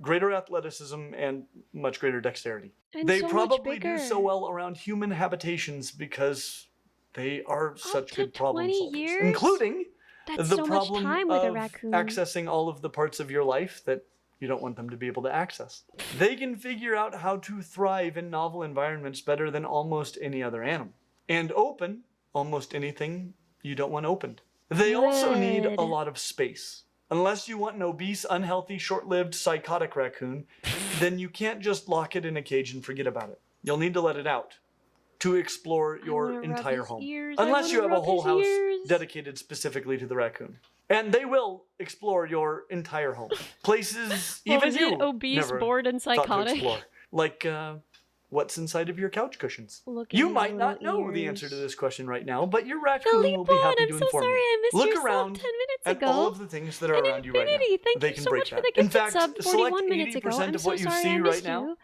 greater athleticism, and much greater dexterity. And They so much probably do bigger. so well around human habitations because they are such to good problem 20 solvers. years? Including That's the so much problem time with a of raccoon. accessing all of the parts of your life that you don't want them to be able to access. They can figure out how to thrive in novel environments better than almost any other animal. And open almost anything you don't want opened. They also need Good. a lot of space. Unless you want an obese, unhealthy, short-lived, psychotic raccoon, then you can't just lock it in a cage and forget about it. You'll need to let it out to explore wanna your rub entire his home. ears. I Unless wanna you have a rub whole his house ears. dedicated specifically to the raccoon. And they will explore your entire home. Places What even was you it? Obese, never bored, and thought to psychotic. explore. Like what's inside of your couch cushions. Look at You his might not little know the answer ears. to this question right now, but your raccoon will be Philippon, happy I'm to so inform sorry you. I missed Look your sub around 10 minutes at ago. all of the things that are And around you right now. Infinity, thank they you can so break much for that. the In gifted fact, sub select 41 minutes ago. 80% I'm of so what you sorry see I right missed now you.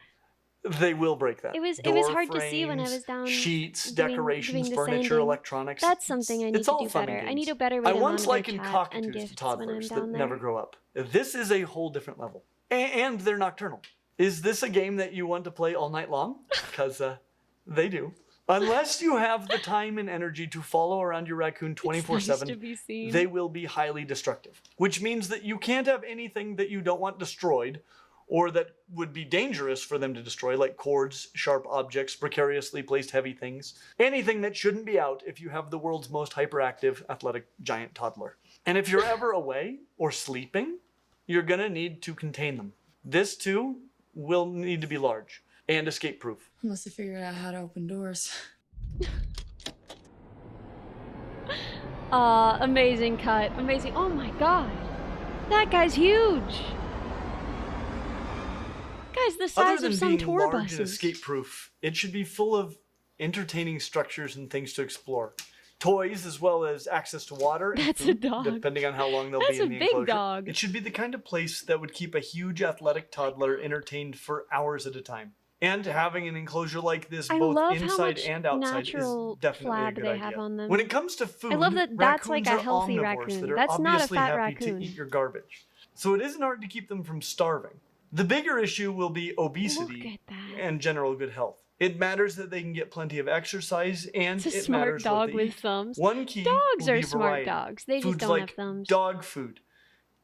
they will break that. It was Door hard to see when I frames, was down sheets, doing decorations, the furniture, sanding. electronics. That's something I need It's to all do fun and better. I need games. a better way I to once monitor likened chat and cockatoos to gifts when I'm toddlers that down never there. grow up. This is a whole different level. And they're nocturnal. Is this a game that you want to play all night long? Because they do. Unless you have the time and energy to follow around your raccoon 24/7, Nice to be seen. they will be highly destructive. Which means that you can't have anything that you don't want destroyed or that would be dangerous for them to destroy, like cords, sharp objects, precariously placed heavy things. Anything that shouldn't be out if you have the world's most hyperactive, athletic, giant toddler. And if you're ever away or sleeping, you're gonna need to contain them. This too will need to be large and escape-proof. Must have figured out how to open doors. Amazing cut. Amazing. Oh my god. That guy's huge. Guy's the size Other than of some being tour large and buses. escape-proof, it should be full of entertaining structures and things to explore. Toys, as well as access to water and That's a food, dog. depending on how long they'll That's be in a the big enclosure. dog. It should be the kind of place that would keep a huge athletic toddler entertained for hours at a time. And having an enclosure like this, I both love how inside much and outside, natural is definitely a flab good they idea. have on them. When it comes to food, I love that that's like raccoons a are healthy omnivores raccoon. that are That's not a obviously fat happy raccoon. to eat your garbage. So it isn't hard to keep them from starving. The bigger issue will be obesity Look at that. and general good health. It matters that they can get plenty of exercise, and It's a it smart matters what dog they with eat. thumbs. One key Dogs will are be smart variety. dogs. They just Foods don't like have thumbs. dog food,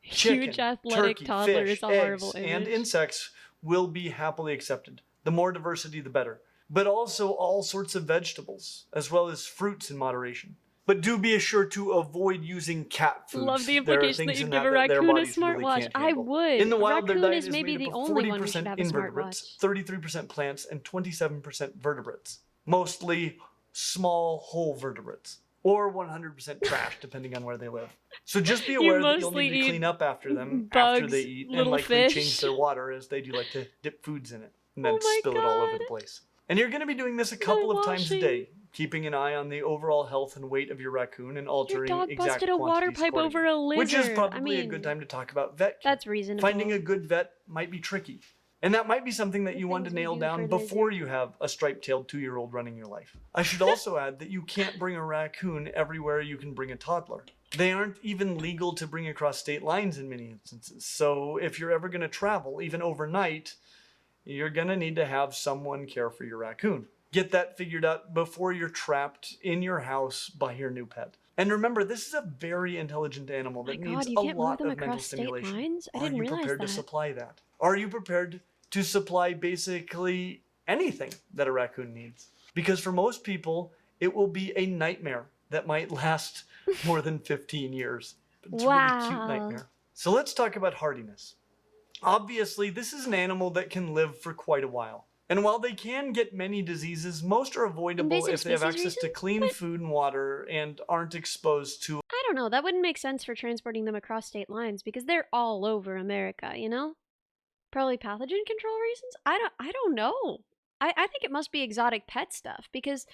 chicken, Huge athletic turkey, toddler fish, is a horrible eggs, and image. insects will be happily accepted. The more diversity, the better. But also all sorts of vegetables, as well as fruits in moderation. But do be assured to avoid using cat foods. Love the There are implication that things you'd in give a that their raccoon a bodies really smartwatch. can't I handle. would. In the A wild, their raccoon diet is is maybe made the up of only one who should 40% have a invertebrates, smartwatch. 33% plants, and 27% vertebrates. Mostly small whole vertebrates. Or 100% trash, depending on where they live. So just be You aware that you'll mostly need to eat clean up after them after bugs, they eat, and little likely fish. change their water, as they do like to dip foods in it and then Oh my spill it all over God. the place. And you're going to be doing this a couple of times a washing. day, keeping an eye on the overall health and weight of your raccoon and Your altering dog exact busted a water quantities pipe over a accordingly. lizard. Which is probably I mean, a good time to talk about vet care. that's reasonable. Finding a good vet might be tricky. And that might be something that The you want to things we nail do down for before lizards. you have a striped-tailed 2-year-old running your life. I should also add that you can't bring a raccoon everywhere you can bring a toddler. They aren't even legal to bring across state lines in many instances. So if you're ever going to travel, even overnight, you're going to need to have someone care for your raccoon. Get that figured out before you're trapped in your house by your new pet. And remember, this is a very intelligent animal My that God, needs you a can't move lot them of mental across state stimulation. lines? I Are didn't you realize prepared to that. supply that? Are you prepared to supply basically anything that a raccoon needs? Because for most people, it will be a nightmare that might last more than 15 years. But it's a really cute Wow. nightmare. So let's talk about hardiness. Obviously, this is an animal that can live for quite a while. And while they can get many diseases, most are avoidable Invasive if they have species access to reason? clean But- food and water and aren't exposed to I don't know. That wouldn't make sense for transporting them across state lines because they're all over America, you know? Probably pathogen control reasons? I don't know. I think it must be exotic pet stuff because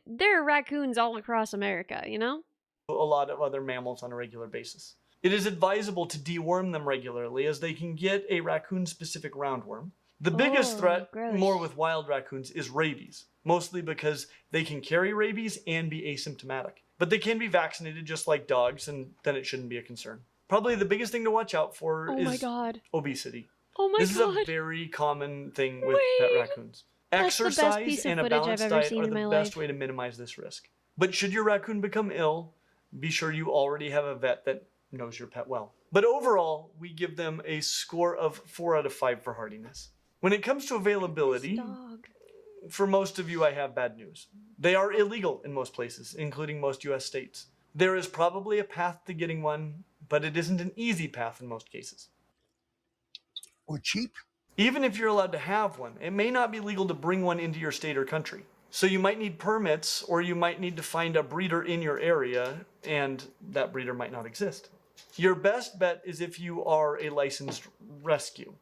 there are raccoons all across America, you know? a lot of other mammals on a regular basis. It is advisable to deworm them regularly, as they can get a raccoon-specific roundworm. The biggest Oh, threat, gross. more with wild raccoons, is rabies, mostly because they can carry rabies and be asymptomatic. But they can be vaccinated just like dogs, and then it shouldn't be a concern. Probably the biggest thing to watch out for Oh my is god. obesity. Oh my This is god. a very common thing with pet Wayne! raccoons. That's the best Exercise piece of and a footage I've balanced ever diet seen are in the my best life. way to minimize this risk. But should your raccoon become ill, be sure you already have a vet that knows your pet well. But overall, we give them a score of 4 out of 5 for hardiness. When it comes to availability, This dog. for most of you, I have bad news. They are illegal in most places, including most US states. There is probably a path to getting one, but it isn't an easy path in most cases. Or cheap? Even if you're allowed to have one, it may not be legal to bring one into your state or country. So you might need permits, or you might need to find a breeder in your area, and that breeder might not exist. Your best bet is if you are a licensed rescue.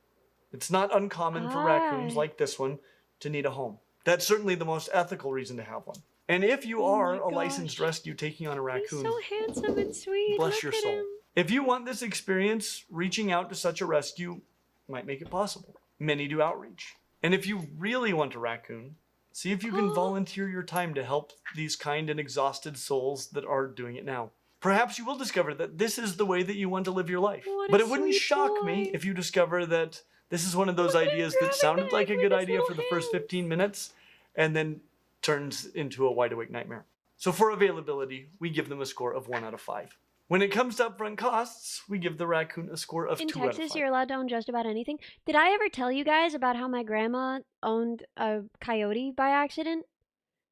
It's not uncommon for raccoons Ah. like this one to need a home. That's certainly the most ethical reason to have one. And if you Oh are my a licensed gosh. rescue taking on a He's raccoon, so handsome and sweet. bless Look your at soul. him. If you want this experience, reaching out to such a rescue might make it possible. Many do outreach. And if you really want a raccoon, see if you can volunteer your time to help these kind and exhausted souls that are doing it now. Perhaps you will discover that this is the way that you want to live your life. But it wouldn't shock me if you discover that this is one of those ideas that sounded like a good idea for the first 15 minutes and then turns into a wide awake nightmare. So for availability, we give them a score of 1 out of 5. When it comes to upfront costs, we give the raccoon a score of 2 out of 5. In Texas, you're allowed to own just about anything. Did I ever tell you guys about how my grandma owned a coyote by accident?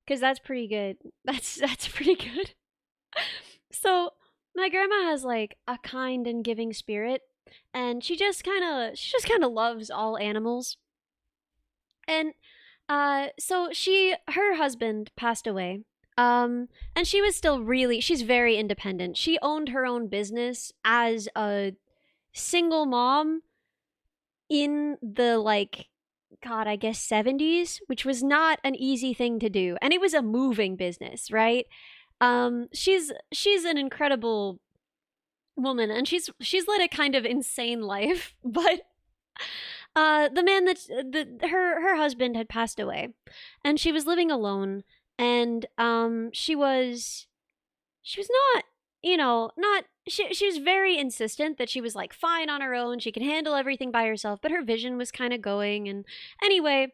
Because that's pretty good. That's pretty good. So my grandma has like a kind and giving spirit, and she just kind of loves all animals. And so her husband passed away. And she was still she's very independent. She owned her own business as a single mom in the like, God, I guess 70s, which was not an easy thing to do. And it was a moving business, right? She's an incredible woman, and she's led a kind of insane life, but the man her husband had passed away, and she was living alone, and she was not, she was very insistent that she was like fine on her own, she could handle everything by herself, but her vision was kind of going. And anyway,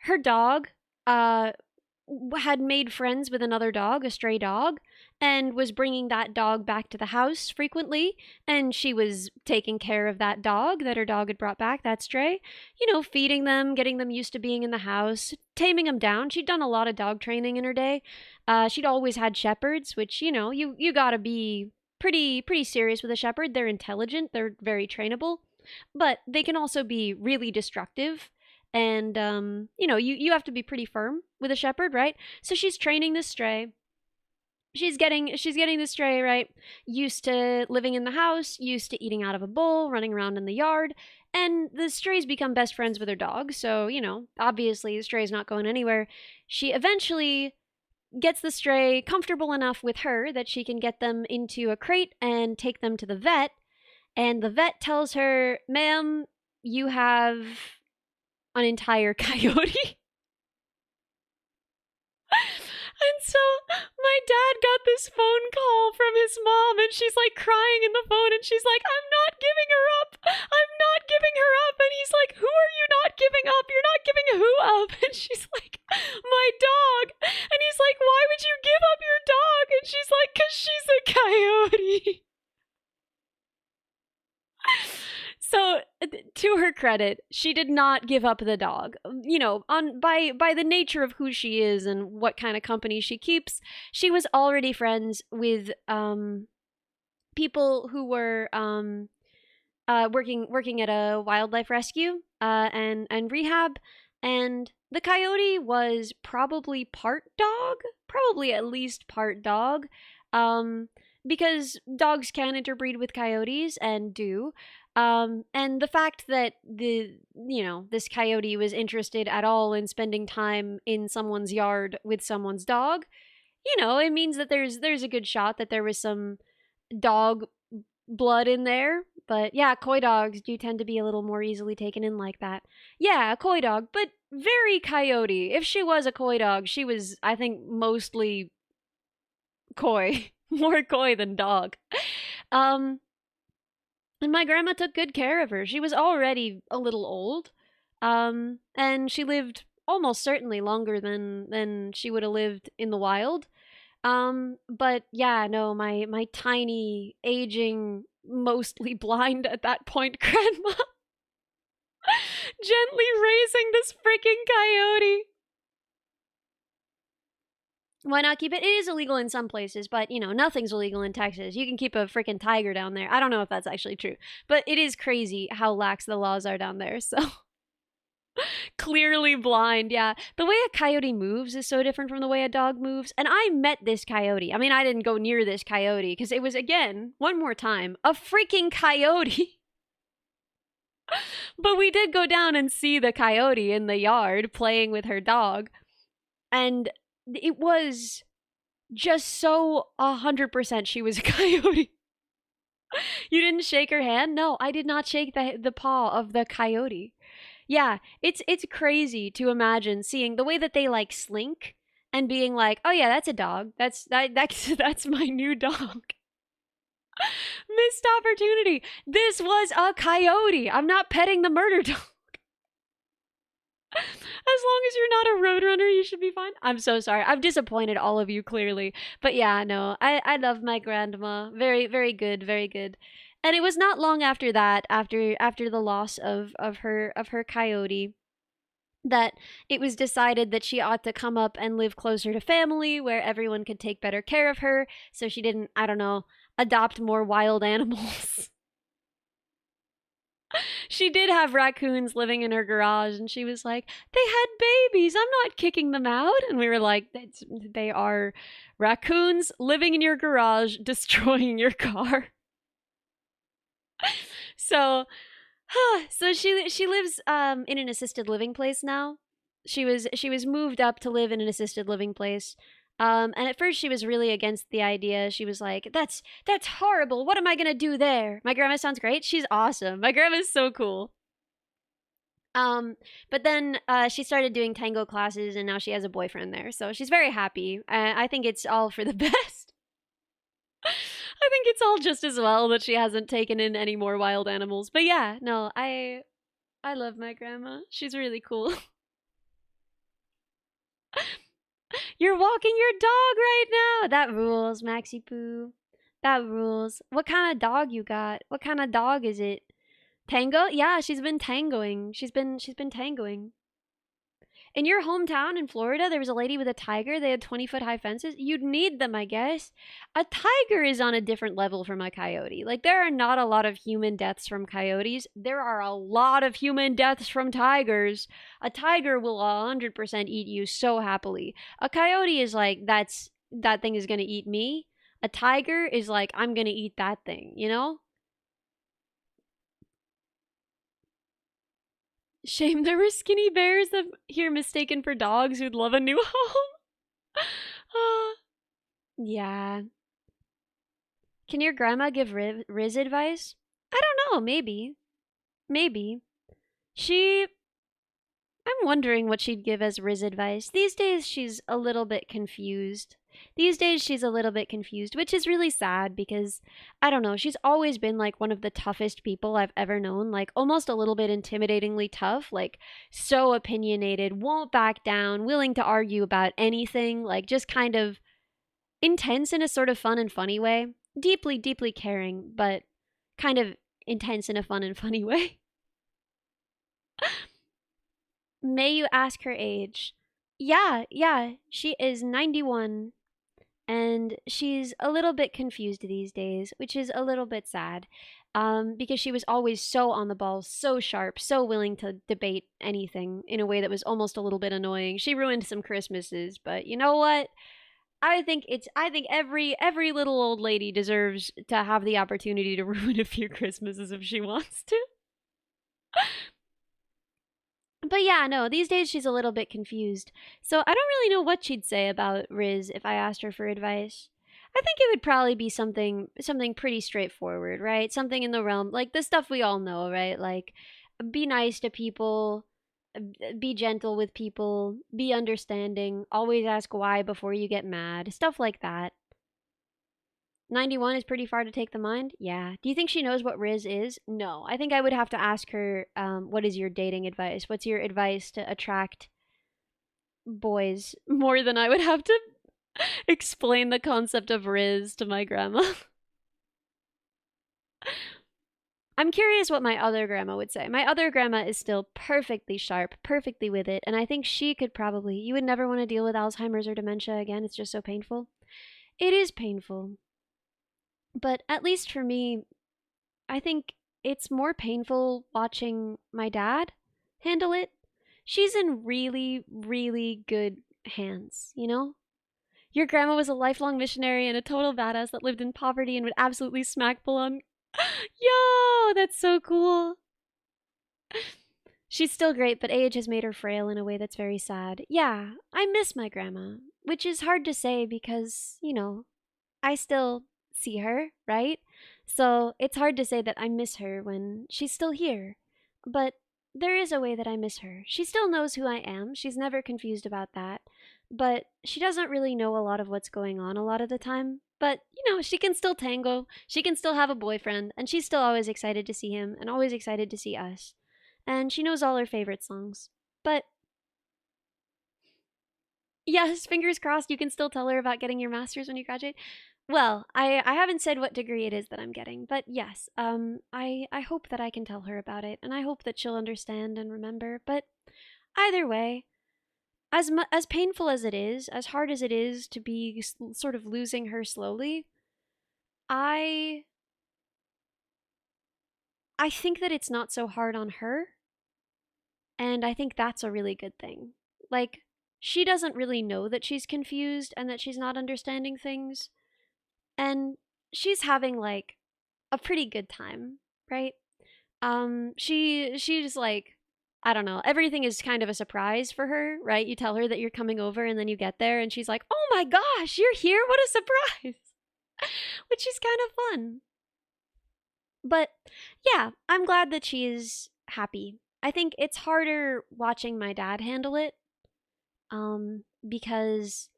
her dog had made friends with another dog, a stray dog, and was bringing that dog back to the house frequently, and she was taking care of that dog that her dog had brought back, that stray, feeding them, getting them used to being in the house, taming them down. She'd done a lot of dog training in her day. She'd always had shepherds, which, you gotta be pretty serious with a shepherd. They're intelligent, they're very trainable, but they can also be really destructive. And, you have to be pretty firm with a shepherd, right? So she's training this stray. She's getting the stray, right, used to living in the house, used to eating out of a bowl, running around in the yard, and the stray's become best friends with her dog, so, obviously the stray's not going anywhere. She eventually gets the stray comfortable enough with her that she can get them into a crate and take them to the vet, and the vet tells her, "Ma'am, you have an entire coyote." And so my dad got this phone call from his mom, and she's like crying in the phone, and she's like, "I'm not giving her up. I'm not giving her up." And he's like, "Who are you not giving up? You're not giving who up?" And she's like, "My dog." And he's like, "Why would you give up your dog?" And she's like, "'Cause she's a coyote." So, to her credit, she did not give up the dog. By the nature of who she is and what kind of company she keeps, she was already friends with people who were working at a wildlife rescue and rehab, and the coyote was probably part dog, probably at least part dog, because dogs can interbreed with coyotes and do. And the fact that this coyote was interested at all in spending time in someone's yard with someone's dog, it means that there's a good shot that there was some dog blood in there. But yeah, coy dogs do tend to be a little more easily taken in like that. Yeah, a coy dog, but very coyote. If she was a coy dog, she was, I think, mostly coy. More coy than dog. And my grandma took good care of her. She was already a little old, and she lived almost certainly longer than she would have lived in the wild. But yeah, no, my tiny, aging, mostly blind at that point grandma gently raising this freaking coyote. Why not keep it? It is illegal in some places, but, nothing's illegal in Texas. You can keep a freaking tiger down there. I don't know if that's actually true, but it is crazy how lax the laws are down there, so. Clearly blind, yeah. The way a coyote moves is so different from the way a dog moves, and I met this coyote. I mean, I didn't go near this coyote, because it was, again, one more time, a freaking coyote. But we did go down and see the coyote in the yard playing with her dog, and it was just so 100% she was a coyote. You didn't shake her hand? No, I did not shake the paw of the coyote. Yeah, it's crazy to imagine seeing the way that they like slink and being like, "Oh yeah, that's a dog. That's my new dog." Missed opportunity. This was a coyote. I'm not petting the murder dog. As long as you're not a roadrunner, you should be fine. I'm so sorry. I've disappointed all of you clearly. But yeah, no, I love my grandma. Very, very good, very good. And it was not long after that, after the loss of her coyote, that it was decided that she ought to come up and live closer to family where everyone could take better care of her so she didn't, I don't know, adopt more wild animals. She did have raccoons living in her garage, and she was like, "They had babies. I'm not kicking them out." And we were like, "They are raccoons living in your garage, destroying your car." So, so she lives in an assisted living place now. She was moved up to live in an assisted living place. And at first she was really against the idea. She was like, "That's horrible. What am I gonna do there?" My grandma sounds great. She's awesome. My grandma's so cool. Um, but then she started doing tango classes, and now she has a boyfriend there. So she's very happy. I think it's all for the best. I think it's all just as well that she hasn't taken in any more wild animals. But yeah, no, I love my grandma. She's really cool. You're walking your dog right now. That rules, Maxi Poo. That rules. What kind of dog you got? What kind of dog is it? Tango? Yeah, she's been tangoing. She's been tangoing. In your hometown in Florida, there was a lady with a tiger. They had 20-foot high fences. You'd need them, I guess. A tiger is on a different level from a coyote. Like, there are not a lot of human deaths from coyotes. There are a lot of human deaths from tigers. A tiger will 100% eat you so happily. A coyote is like, that thing is gonna eat me. A tiger is like, I'm gonna eat that thing, you know? Shame there were skinny bears here mistaken for dogs who'd love a new home. Yeah. Can your grandma give Riz advice? I don't know, maybe. Maybe. She. I'm wondering what she'd give as Riz advice. These days, she's a little bit confused. Which is really sad because, I don't know, she's always been like one of the toughest people I've ever known. Like, almost a little bit intimidatingly tough. Like, so opinionated, won't back down, willing to argue about anything. Like, just kind of intense in a sort of fun and funny way. Deeply, deeply caring, but kind of intense in a fun and funny way. May you ask her age? Yeah, she is 91. And she's a little bit confused these days, which is a little bit sad. Because she was always so on the ball, so sharp, so willing to debate anything in a way that was almost a little bit annoying. She ruined some Christmases, but you know what? I think every little old lady deserves to have the opportunity to ruin a few Christmases if she wants to. But yeah, no, these days she's a little bit confused. So I don't really know what she'd say about Riz if I asked her for advice. I think it would probably be something pretty straightforward, right? Something in the realm like the stuff we all know, right? Like be nice to people, be gentle with people, be understanding, always ask why before you get mad, stuff like that. 91 is pretty far to take the mind? Yeah. Do you think she knows what Riz is? No. I think I would have to ask her, what is your dating advice? What's your advice to attract boys more than I would have to explain the concept of Riz to my grandma? I'm curious what my other grandma would say. My other grandma is still perfectly sharp, perfectly with it, and I think she could probably. You would never want to deal with Alzheimer's or dementia again. It's just so painful. It is painful. But at least for me, I think it's more painful watching my dad handle it. She's in really, really good hands, you know? Your grandma was a lifelong missionary and a total badass that lived in poverty and would absolutely smack pull on. Yo, that's so cool. She's still great, but age has made her frail in a way that's very sad. Yeah, I miss my grandma, which is hard to say because, I still see her, right? So it's hard to say that I miss her when she's still here. But there is a way that I miss her. She still knows who I am. She's never confused about that. But she doesn't really know a lot of what's going on a lot of the time. But, she can still tango. She can still have a boyfriend. And she's still always excited to see him and always excited to see us. And she knows all her favorite songs. But, yes, fingers crossed you can still tell her about getting your master's when you graduate. Well, I haven't said what degree it is that I'm getting, but yes, I hope that I can tell her about it, and I hope that she'll understand and remember. But either way, as painful as it is, as hard as it is to be sort of losing her slowly, I think that it's not so hard on her, and I think that's a really good thing. Like, she doesn't really know that she's confused and that she's not understanding things, and she's having like a pretty good time, right? She's like, I don't know, everything is kind of a surprise for her, right? You tell her that you're coming over and then you get there and she's like, "Oh my gosh, you're here. What a surprise." Which is kind of fun. But yeah, I'm glad that she's happy. I think it's harder watching my dad handle it because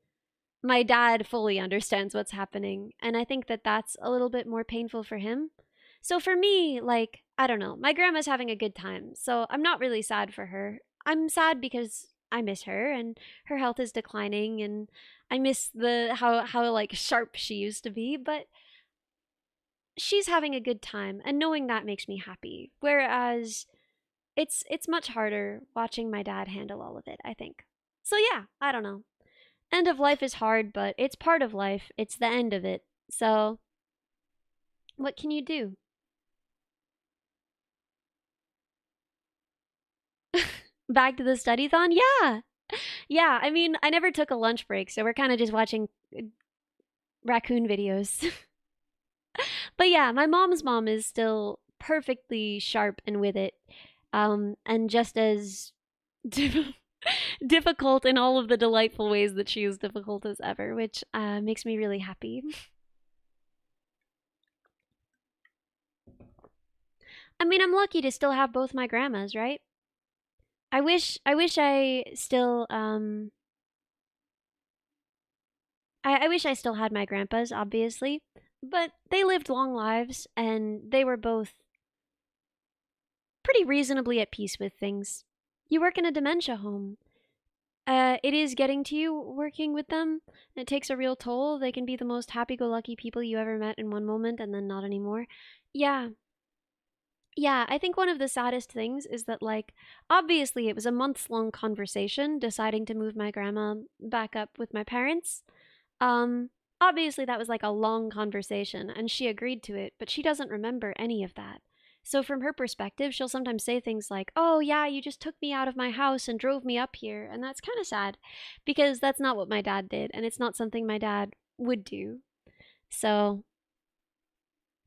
my dad fully understands what's happening, and I think that that's a little bit more painful for him. So for me, like, I don't know, my grandma's having a good time, so I'm not really sad for her. I'm sad because I miss her and her health is declining and I miss the how like sharp she used to be, but she's having a good time and knowing that makes me happy. Whereas it's much harder watching my dad handle all of it, I think. So yeah, I don't know. End of life is hard, but it's part of life. It's the end of it. So, what can you do? Back to the study-thon? Yeah. Yeah, I mean, I never took a lunch break, so we're kind of just watching raccoon videos. But yeah, my mom's mom is still perfectly sharp and with it. And just as difficult in all of the delightful ways that she is difficult as ever, which makes me really happy. I mean, I'm lucky to still have both my grandmas, right? I still I wish I still had my grandpas, obviously, but they lived long lives and they were both pretty reasonably at peace with things. You work in a dementia home. It is getting to you working with them. It takes a real toll. They can be the most happy-go-lucky people you ever met in one moment and then not anymore. Yeah. Yeah, I think one of the saddest things is that, like, obviously it was a months-long conversation deciding to move my grandma back up with my parents. Um, Obviously that was like a long conversation and she agreed to it, but she doesn't remember any of that. So from her perspective, she'll sometimes say things like, "Oh yeah, you just took me out of my house and drove me up here." And that's kind of sad because that's not what my dad did and it's not something my dad would do. So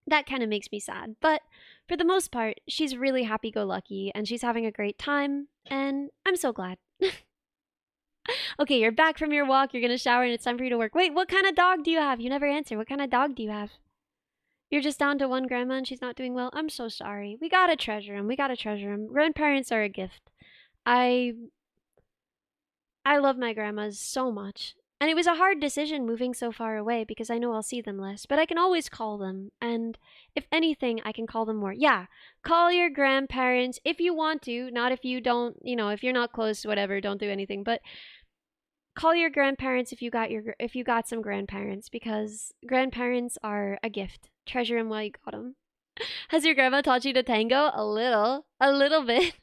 that kind of makes me sad. But for the most part, she's really happy go lucky and she's having a great time and I'm so glad. Okay, you're back from your walk, you're gonna shower, and it's time for you to work. Wait, what kind of dog do you have? You never answer. What kind of dog do you have? You're just down to one grandma and she's not doing well? I'm so sorry. We gotta treasure them. We gotta treasure them. Grandparents are a gift. I love my grandmas so much. And it was a hard decision moving so far away because I know I'll see them less, but I can always call them. And if anything, I can call them more. Yeah, call your grandparents if you want to, not if you don't, if you're not close, whatever, don't do anything. But call your grandparents if you got some grandparents because grandparents are a gift. Treasure them while you got them. Has your grandma taught you to tango? A little bit.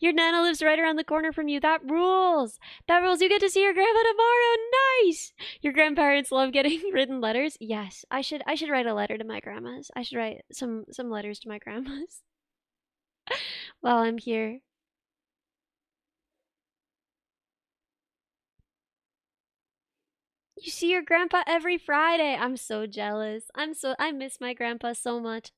Your nana lives right around the corner from you. That rules. That rules. You get to see your grandma tomorrow. Nice. Your grandparents love getting written letters. Yes, I should write a letter to my grandmas. I should write some letters to my grandmas while I'm here. You see your grandpa every Friday. I'm so jealous. I miss my grandpa so much.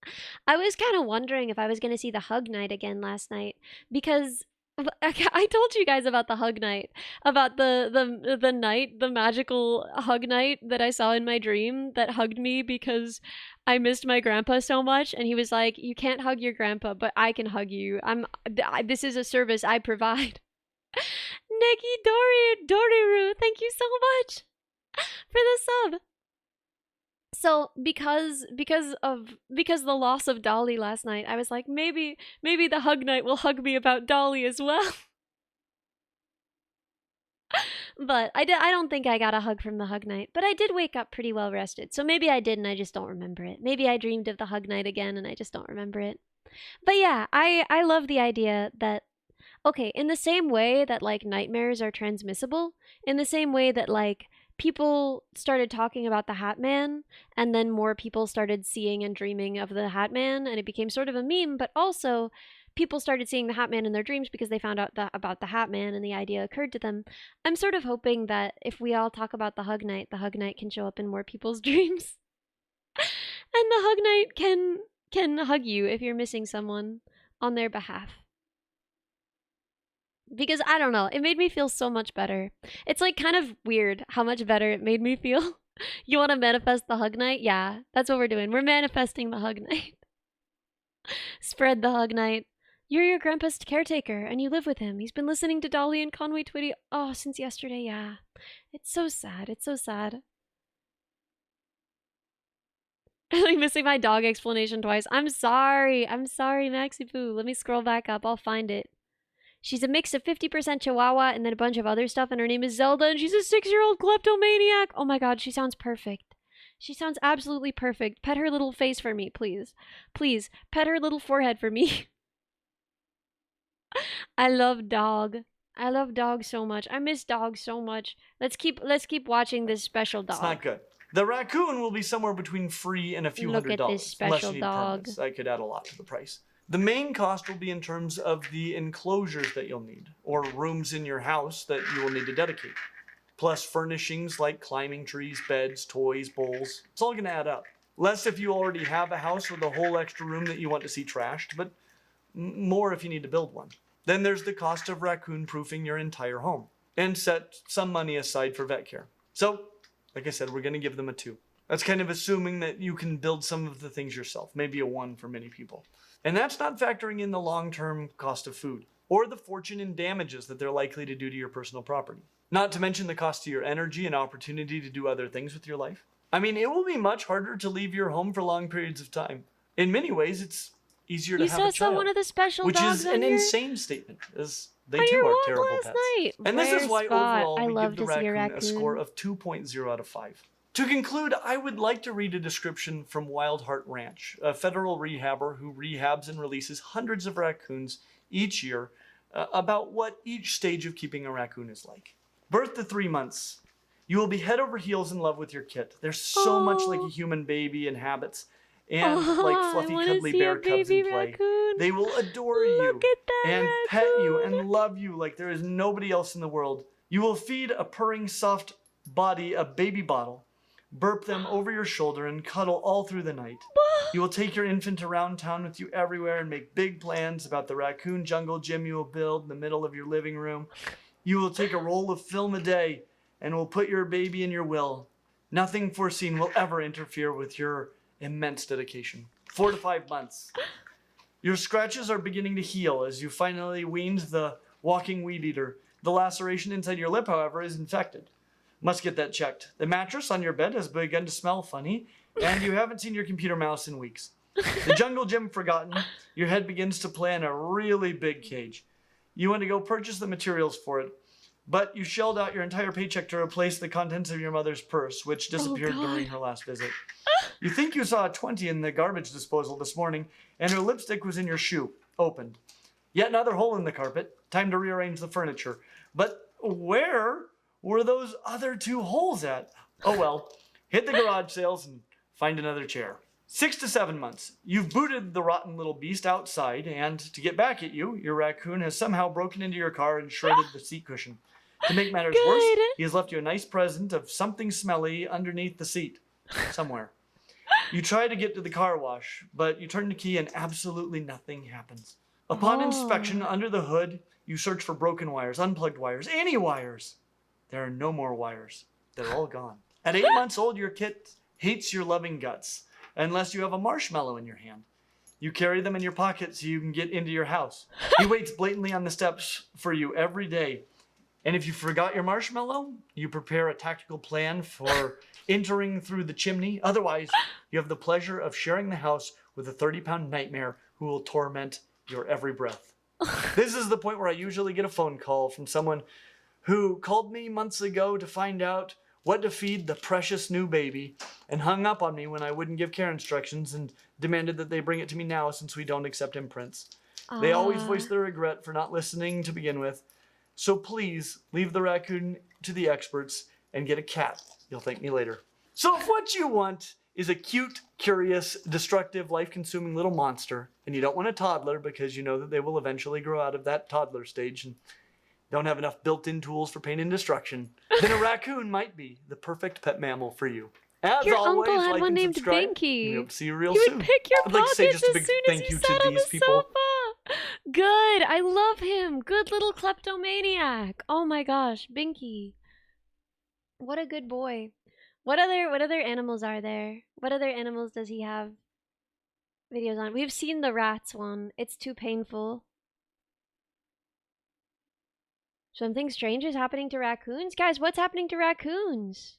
I was kind of wondering if I was going to see the hug night again last night because I told you guys about the hug night, about the night, the magical hug night that I saw in my dream that hugged me because I missed my grandpa so much, and he was like, "You can't hug your grandpa, but I can hug you. This is a service I provide." Nikki Doriru, thank you so much for the sub. So because the loss of Dolly last night, I was like, maybe the hug night will hug me about Dolly as well. But I don't think I got a hug from the hug night, but I did wake up pretty well rested. So maybe I did and I just don't remember it. Maybe I dreamed of the hug night again and I just don't remember it. But yeah, I love the idea that okay, in the same way that like nightmares are transmissible, in the same way that like people started talking about the Hat Man and then more people started seeing and dreaming of the Hat Man and it became sort of a meme, but also people started seeing the Hat Man in their dreams because they found out about the Hat Man and the idea occurred to them. I'm sort of hoping that if we all talk about the Hug Night can show up in more people's dreams. And the Hug Night can hug you if you're missing someone on their behalf. Because I don't know, it made me feel so much better. It's like kind of weird how much better it made me feel. You want to manifest the hug night? Yeah, that's what we're doing. We're manifesting the hug night. Spread the hug night. You're your grandpa's caretaker and you live with him. He's been listening to Dolly and Conway Twitty since yesterday. Yeah. It's so sad. It's so sad. I'm missing my dog explanation twice. I'm sorry, Maxi Poo. Let me scroll back up. I'll find it. She's a mix of 50% Chihuahua and then a bunch of other stuff, and her name is Zelda, and she's a 6-year-old kleptomaniac. Oh my god, she sounds perfect. She sounds absolutely perfect. Pet her little face for me, please. Please, pet her little forehead for me. I love dog. I love dog so much. I miss dog so much. Let's keep watching this special dog. It's not good. The raccoon will be somewhere between free and a few $100s. Look at this special dog. Permits. I could add a lot to the price. The main cost will be in terms of the enclosures that you'll need, or rooms in your house that you will need to dedicate. Plus furnishings like climbing trees, beds, toys, bowls. It's all going to add up. Less if you already have a house with a whole extra room that you want to see trashed, but more if you need to build one. Then there's the cost of raccoon-proofing your entire home, and set some money aside for vet care. So, like I said, we're going to give them a 2. That's kind of assuming that you can build some of the things yourself, maybe a 1 for many people. And that's not factoring in the long-term cost of food, or the fortune and damages that they're likely to do to your personal property. Not to mention the cost of your energy and opportunity to do other things with your life. I mean, it will be much harder to leave your home for long periods of time. In many ways, it's easier to have a child. You saw one of the special which dogs is an insane statement, as they too are terrible pets. Night. And this is why overall we give the raccoon raccoon a score of 2.0 out of 5. To conclude, I would like to read a description from Wild Heart Ranch, a federal rehabber who rehabs and releases hundreds of raccoons each year, about what each stage of keeping a raccoon is like. Birth to 3 months. You will be head over heels in love with your kit. They're so much like a human baby in habits, and like fluffy, cuddly bear cubs in play. Raccoon. They will adore you and pet you and love you like there is nobody else in the world. You will feed a purring, soft body a baby bottle, burp them over your shoulder, and cuddle all through the night. You will take your infant around town with you everywhere and make big plans about the raccoon jungle gym you will build in the middle of your living room. You will take a roll of film a day and will put your baby in your will. Nothing foreseen will ever interfere with your immense dedication. 4 to 5 months. Your scratches are beginning to heal as you finally weaned the walking weed eater. The laceration inside your lip, however, is infected. Must get that checked. The mattress on your bed has begun to smell funny, and you haven't seen your computer mouse in weeks. The jungle gym forgotten. Your head begins to plan a really big cage. You want to go purchase the materials for it, but you shelled out your entire paycheck to replace the contents of your mother's purse, which disappeared during her last visit. You think you saw a 20 in the garbage disposal this morning, and her lipstick was in your shoe, opened. Yet another hole in the carpet. Time to rearrange the furniture. But where were those other 2 holes at? Oh well, hit the garage sales and find another chair. 6 to 7 months. You've booted the rotten little beast outside, and to get back at you, your raccoon has somehow broken into your car and shredded the seat cushion. To make matters worse, he has left you a nice present of something smelly underneath the seat. Somewhere. You try to get to the car wash, but you turn the key and absolutely nothing happens. Upon inspection under the hood, you search for broken wires, unplugged wires, any wires. There are no more wires. They're all gone. At 8 months old, your kit hates your loving guts, unless you have a marshmallow in your hand. You carry them in your pocket so you can get into your house. He waits blatantly on the steps for you every day. And if you forgot your marshmallow, you prepare a tactical plan for entering through the chimney. Otherwise, you have the pleasure of sharing the house with a 30-pound nightmare who will torment your every breath. This is the point where I usually get a phone call from someone who called me months ago to find out what to feed the precious new baby and hung up on me when I wouldn't give care instructions and demanded that they bring it to me now since we don't accept imprints. They always voice their regret for not listening to begin with. So please leave the raccoon to the experts and get a cat. You'll thank me later. So if what you want is a cute, curious, destructive, life-consuming little monster, and you don't want a toddler because you know that they will eventually grow out of that toddler stage and don't have enough built-in tools for pain and destruction, then a raccoon might be the perfect pet mammal for you. As Your always, uncle had like one and named subscribe. Binky. We hope to see you real He soon. would pick your I'd like to pockets say just a as big soon thank as you you to sat on these the people. sofa. Good. I love him. Good little kleptomaniac. Oh my gosh, Binky. What a good boy. What other animals are there? What other animals does he have videos on? We've seen the rats one. It's too painful. Something strange is happening to raccoons? Guys, what's happening to raccoons?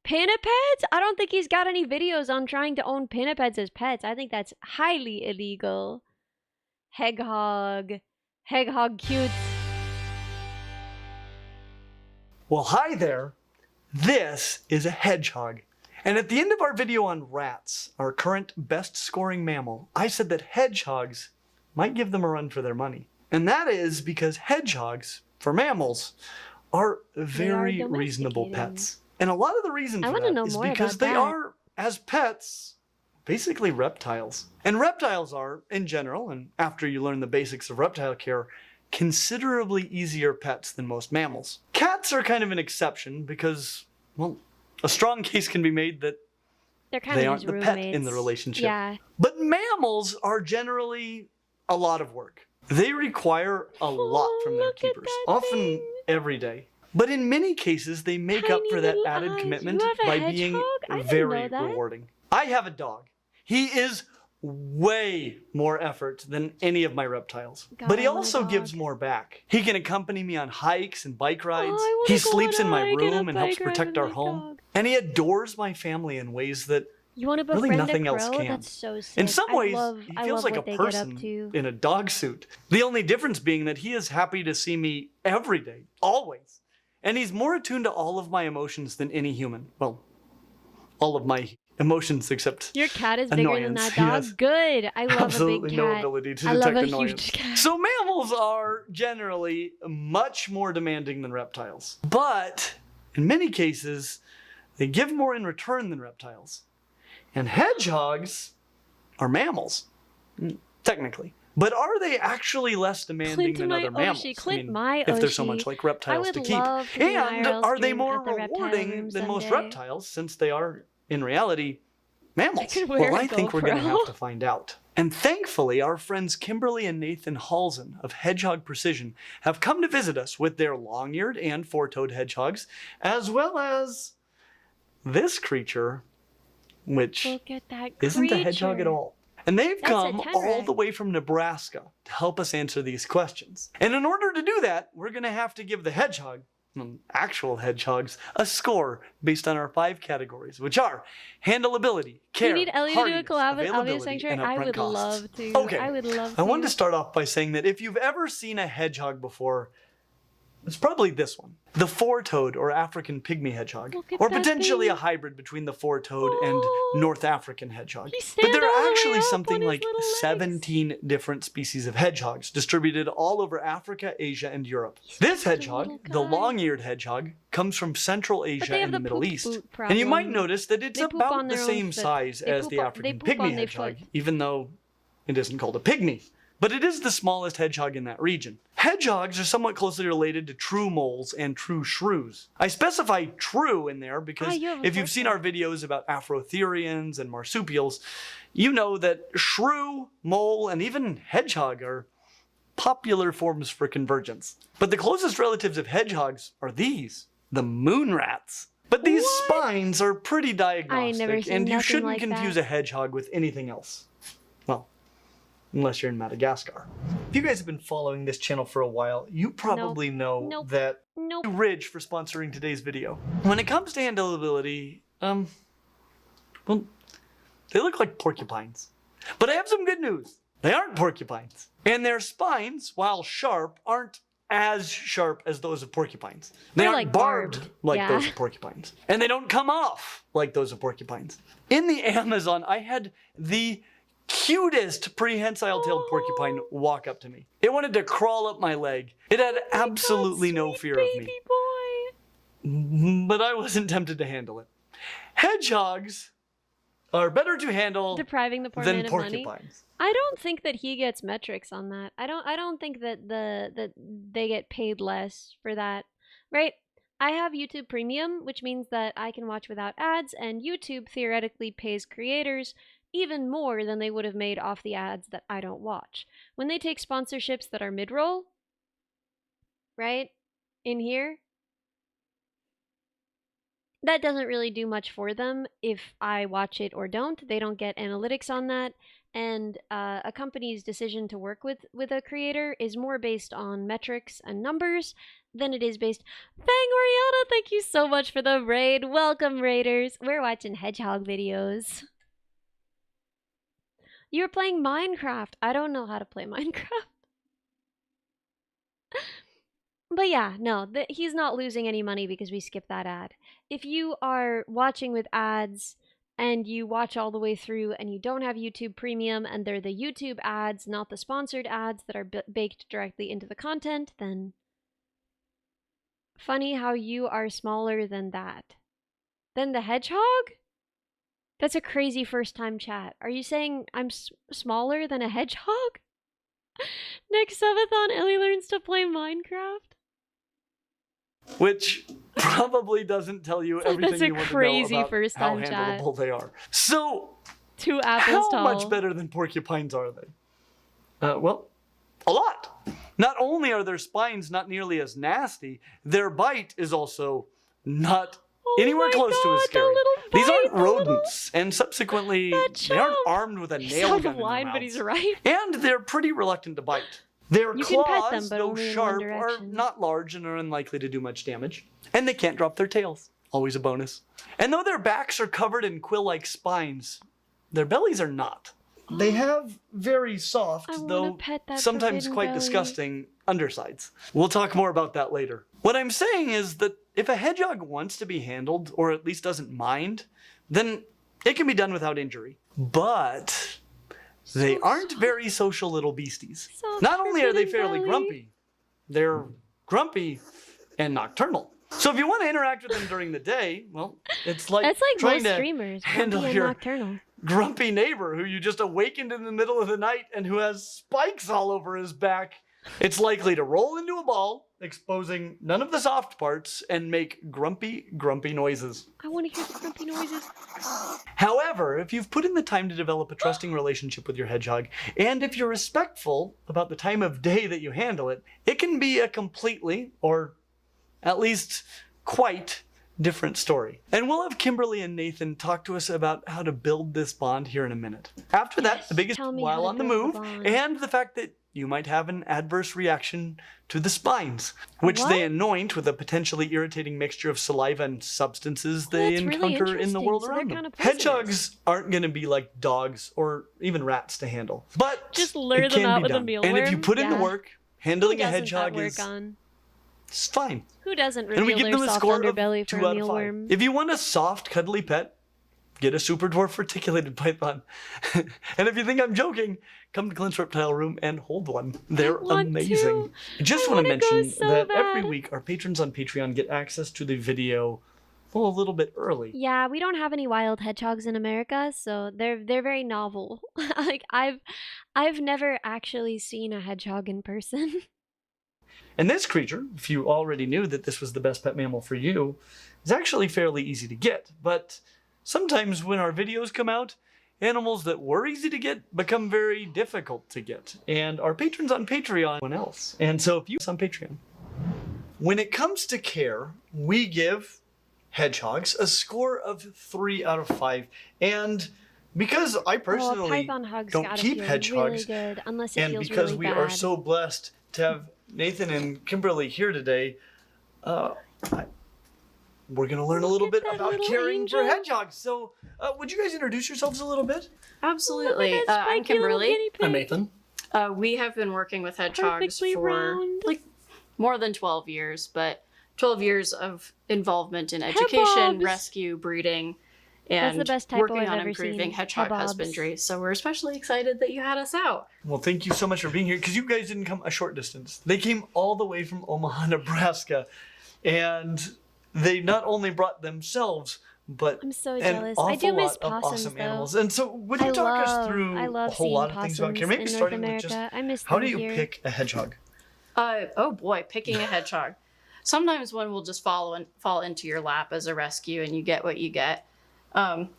Pinnipeds? I don't think he's got any videos on trying to own pinnipeds as pets. I think that's highly illegal. Hedgehog. Hedgehog cute. Well, hi there. This is a hedgehog. And at the end of our video on rats, our current best scoring mammal, I said that hedgehogs might give them a run for their money. And that is because hedgehogs, for mammals, are very reasonable pets. And a lot of the reason for that is because they are, as pets, basically reptiles. And reptiles are, in general, and after you learn the basics of reptile care, considerably easier pets than most mammals. Cats are kind of an exception because, well, a strong case can be made that they aren't the pet in the relationship. Yeah. But mammals are generally a lot of work. They require a lot from their keepers, often every day. But in many cases, they make up for that added commitment by being very rewarding. I have a dog. He is way more effort than any of my reptiles. But he also gives more back. He can accompany me on hikes and bike rides. He sleeps in my room and helps protect our home. And he adores my family in ways that really nothing else can. That's so sick. In some ways, he feels like a person in a dog suit. The only difference being that he is happy to see me every day, always. And he's more attuned to all of my emotions than any human. Well, all of my emotions except your cat is bigger than that dog. Yes. Good. I love absolutely a big cat. No ability to I detect love a annoyance. huge cat. So mammals are generally much more demanding than reptiles. But in many cases, they give more in return than reptiles. And hedgehogs are mammals, technically. But are they actually less demanding than other mammals? If they're so much like reptiles to keep. And are they more rewarding than most reptiles, since they are, in reality, mammals? Well, I think we're going to have to find out. And thankfully, our friends Kimberly and Nathan Halzen of Hedgehog Precision have come to visit us with their long-eared and four-toed hedgehogs, as well as this creature, which isn't a hedgehog at all. And they've come all the way from Nebraska to help us answer these questions. And in order to do that, we're going to have to give the hedgehog, actual hedgehogs, a score based on our 5 categories, which are handleability, care, you need Ellie to do a collab with Obvious Sanctuary? I would love to. Okay. I would love to. I wanted to start off by saying that if you've ever seen a hedgehog before, it's probably this one. The four-toed or African pygmy hedgehog. Or potentially a hybrid between the four-toed and North African hedgehog. But there are actually something like 17 different species of hedgehogs distributed all over Africa, Asia, and Europe. This hedgehog, the long-eared hedgehog, comes from Central Asia and the Middle East. And you might notice that it's about the same size as the African pygmy hedgehog, even though it isn't called a pygmy. But it is the smallest hedgehog in that region. Hedgehogs are somewhat closely related to true moles and true shrews. I specify true in there because if you've seen our videos about Afrotherians and marsupials, you know that shrew, mole, and even hedgehog are popular forms for convergence. But the closest relatives of hedgehogs are these, the moon rats. But these spines are pretty diagnostic, and you shouldn't confuse a hedgehog with anything else. Well, unless you're in Madagascar. If you guys have been following this channel for a while, you probably know that Ridge for sponsoring today's video. When it comes to handleability, well, they look like porcupines. But I have some good news. They aren't porcupines. And their spines, while sharp, aren't as sharp as those of porcupines. They aren't like barbed like those of porcupines. And they don't come off like those of porcupines. In the Amazon, I had the cutest prehensile-tailed porcupine walk up to me. It wanted to crawl up my leg. It had absolutely no fear of me. But I wasn't tempted to handle it. Hedgehogs are better to handle Depriving the poor than man of money. porcupines. I don't think that he gets metrics on that. I don't think that that they get paid less for that. Right? I have YouTube Premium, which means that I can watch without ads, and YouTube theoretically pays creators even more than they would have made off the ads that I don't watch. When they take sponsorships that are mid-roll, right, in here, that doesn't really do much for them if I watch it or don't. They don't get analytics on that, and a company's decision to work with a creator is more based on metrics and numbers than it is based... Bang Oriana, thank you so much for the raid. Welcome, raiders. We're watching hedgehog videos. You're playing Minecraft. I don't know how to play Minecraft. But yeah, no, he's not losing any money because we skipped that ad. If you are watching with ads and you watch all the way through and you don't have YouTube Premium and they're the YouTube ads, not the sponsored ads that are baked directly into the content, then funny how you are smaller than that. Than the hedgehog? That's a crazy first time chat. Are you saying I'm smaller than a hedgehog? Next Subathon, Ellie learns to play Minecraft. Which probably doesn't tell you everything you want to know about first how time handleable they are. So, 2 apples how tall. much better than porcupines are they? Well, a lot. Not only are their spines not nearly as nasty, their bite is also not anywhere close to as scary. These aren't rodents, and subsequently, they aren't armed with a nail gun in their but he's mouths. right. And they're pretty reluctant to bite. Their You can pet claws, them, but though only in sharp, one are direction. not large and are unlikely to do much damage. And they can't drop their tails. Always a bonus. And though their backs are covered in quill-like spines, their bellies are not. They have very soft, though sometimes quite disgusting, undersides. We'll talk more about that later. What I'm saying is that if a hedgehog wants to be handled, or at least doesn't mind, then it can be done without injury. But they aren't very social little beasties. Not only are they fairly grumpy, they're grumpy and nocturnal. So if you want to interact with them during the day, well, it's like That's like trying most to streamers, handle grumpy and your nocturnal. grumpy neighbor who you just awakened in the middle of the night and who has spikes all over his back. It's likely to roll into a ball, exposing none of the soft parts, and make grumpy, grumpy noises. I want to hear the grumpy noises. However, if you've put in the time to develop a trusting relationship with your hedgehog, and if you're respectful about the time of day that you handle it, it can be a completely, or at least quite, different story. And we'll have Kimberly and Nathan talk to us about how to build this bond here in a minute. After that, the biggest while on the move, and the fact that you might have an adverse reaction to the spines, which they anoint with a potentially irritating mixture of saliva and substances they encounter in the world around them. Hedgehogs aren't going to be like dogs or even rats to handle, but just lure them out with a mealworm. And if you put in the work, handling a hedgehog is it's fine. Who doesn't And we reveal give them their a soft score of underbelly for 2 a out of 5. mealworm? If you want a soft, cuddly pet, get a super dwarf reticulated python. And if you think I'm joking, come to Clint's Reptile Room and hold one. They're amazing. I just want to mention that every week our patrons on Patreon get access to the video a little bit early. Yeah, we don't have any wild hedgehogs in America, so they're very novel. Like I've never actually seen a hedgehog in person. And this creature, if you already knew that this was the best pet mammal for you, is actually fairly easy to get. But sometimes when our videos come out, animals that were easy to get become very difficult to get. And our patrons on Patreon, one else. And so if you on Patreon, when it comes to care, we give hedgehogs a score of 3 out of 5. And because I personally don't keep hedgehogs, really good, unless it and feels because really we bad. are so blessed to have Nathan and Kimberly here today, we're going to learn a little bit about caring for hedgehogs. So would you guys introduce yourselves a little bit? Absolutely. I'm Kimberly. I'm Nathan. We have been working with hedgehogs Perfectly for round. like more than 12 years, but 12 years of involvement in education, Hebobs. rescue, breeding, That's and the best typo working I've on ever improving seen. hedgehog Hebobs. husbandry. So we're especially excited that you had us out. Well, thank you so much for being here, because you guys didn't come a short distance. They came all the way from Omaha, Nebraska, and they not only brought themselves, but I'm so an jealous. awful I do miss lot of possums, awesome though. animals. And so would you talk us through I a love whole seeing lot of things about care? possums Maybe in North starting with America. just I miss how them do you here. pick a hedgehog? Oh boy, picking a hedgehog. Sometimes one will just fall into your lap as a rescue and you get what you get.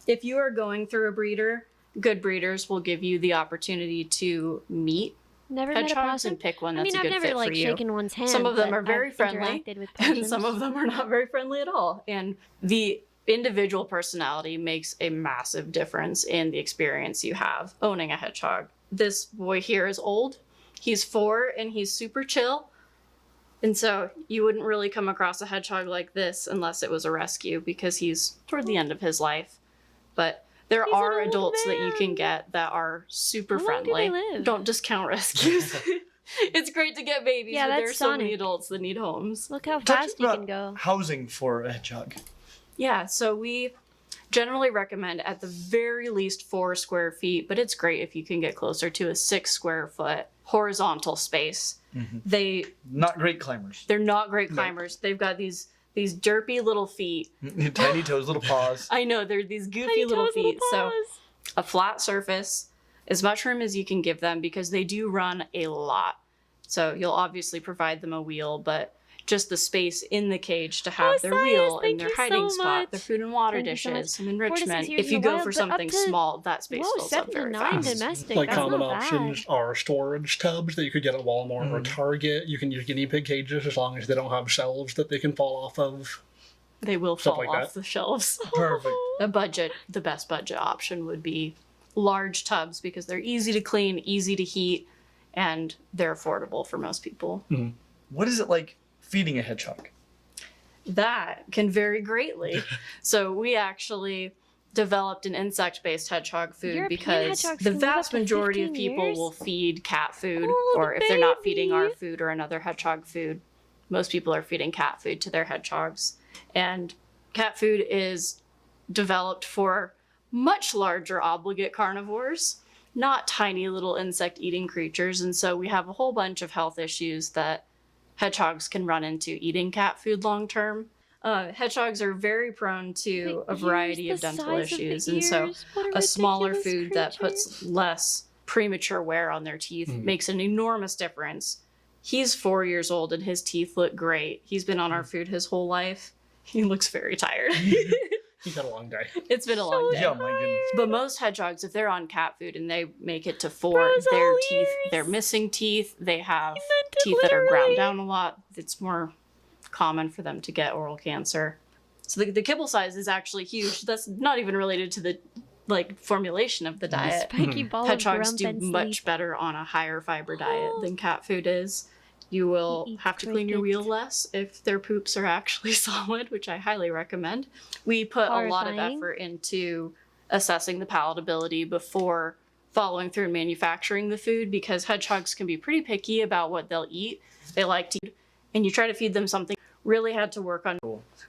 If you are going through a breeder, good breeders will give you the opportunity to meet Never met a hedgehogs possum. and pick one I that's mean, a I've good never fit like for you. shaken one's hand. Some of them but are very I've friendly, interacted with and some possums. of them are not very friendly at all. And the individual personality makes a massive difference in the experience you have owning a hedgehog. This boy here is old. He's 4 and he's super chill. And so you wouldn't really come across a hedgehog like this unless it was a rescue, because he's toward the end of his life. But there He's an are old adults that you can man. get that are super How long do friendly. they live? Don't discount rescues. It's great to get babies, Yeah, but that's there's so many Sonic. adults that need homes. Look how Talk fast you about can go. housing for a hedgehog. Yeah, so we generally recommend at the very least 4 square feet, but it's great if you can get closer to a 6 square foot horizontal space. Mm-hmm. Not great climbers. They're not great climbers. They've got these derpy little feet. Tiny toes, little paws. I know, they're these goofy Tiny little toes, feet. So paws. a flat surface, as much room as you can give them, because they do run a lot. So you'll obviously provide them a wheel, but just the space in the cage to have their Cyrus, wheel thank and their you hiding so spot, much. their food and water Thank you so much. dishes, some 4 to 6 enrichment. years If in you the go wild, for but up something to- small, that space Whoa, fills up very 79 fast. domestic. Like That's common not options bad. are storage tubs that you could get at Walmart or Target. You can use guinea pig cages as long as they don't have shelves that they can fall off of. They will Stuff fall like off that. the shelves. Perfect. The best budget option would be large tubs, because they're easy to clean, easy to heat, and they're affordable for most people. What is it like feeding a hedgehog? That can vary greatly. So we actually developed an insect-based hedgehog food European because hedgehogs the can live up vast to majority of 15 people years? will feed cat food, Oh, or the if they're not feeding our baby. food or another hedgehog food, most people are feeding cat food to their hedgehogs. And cat food is developed for much larger obligate carnivores, not tiny little insect-eating creatures. And so we have a whole bunch of health issues that hedgehogs can run into eating cat food long term. Hedgehogs are very prone to a variety of dental issues, and so a smaller food that puts less premature wear on their teeth makes an enormous difference. He's 4 years old and his teeth look great. He's been on our food his whole life. He looks very tired. He's had a long day. It's been a long day. Yeah, my goodness. But most hedgehogs, if they're on cat food and they make it to 4, Bros their all teeth, ears. they're missing teeth. They have meant it teeth that are ground literally. down a lot. It's more common for them to get oral cancer. So the kibble size is actually huge. That's not even related to the formulation of the diet. Spiky ball of Hedgehogs grump do and much sleep. better on a higher fiber diet than cat food is. You will Eat have to clean your wheel crickets. less if their poops are actually solid, which I highly recommend. We put a lot of Horrifying. effort into assessing the palatability before following through and manufacturing the food, because hedgehogs can be pretty picky about what they'll eat. They like to eat, and you try to feed them something. Really had to work on.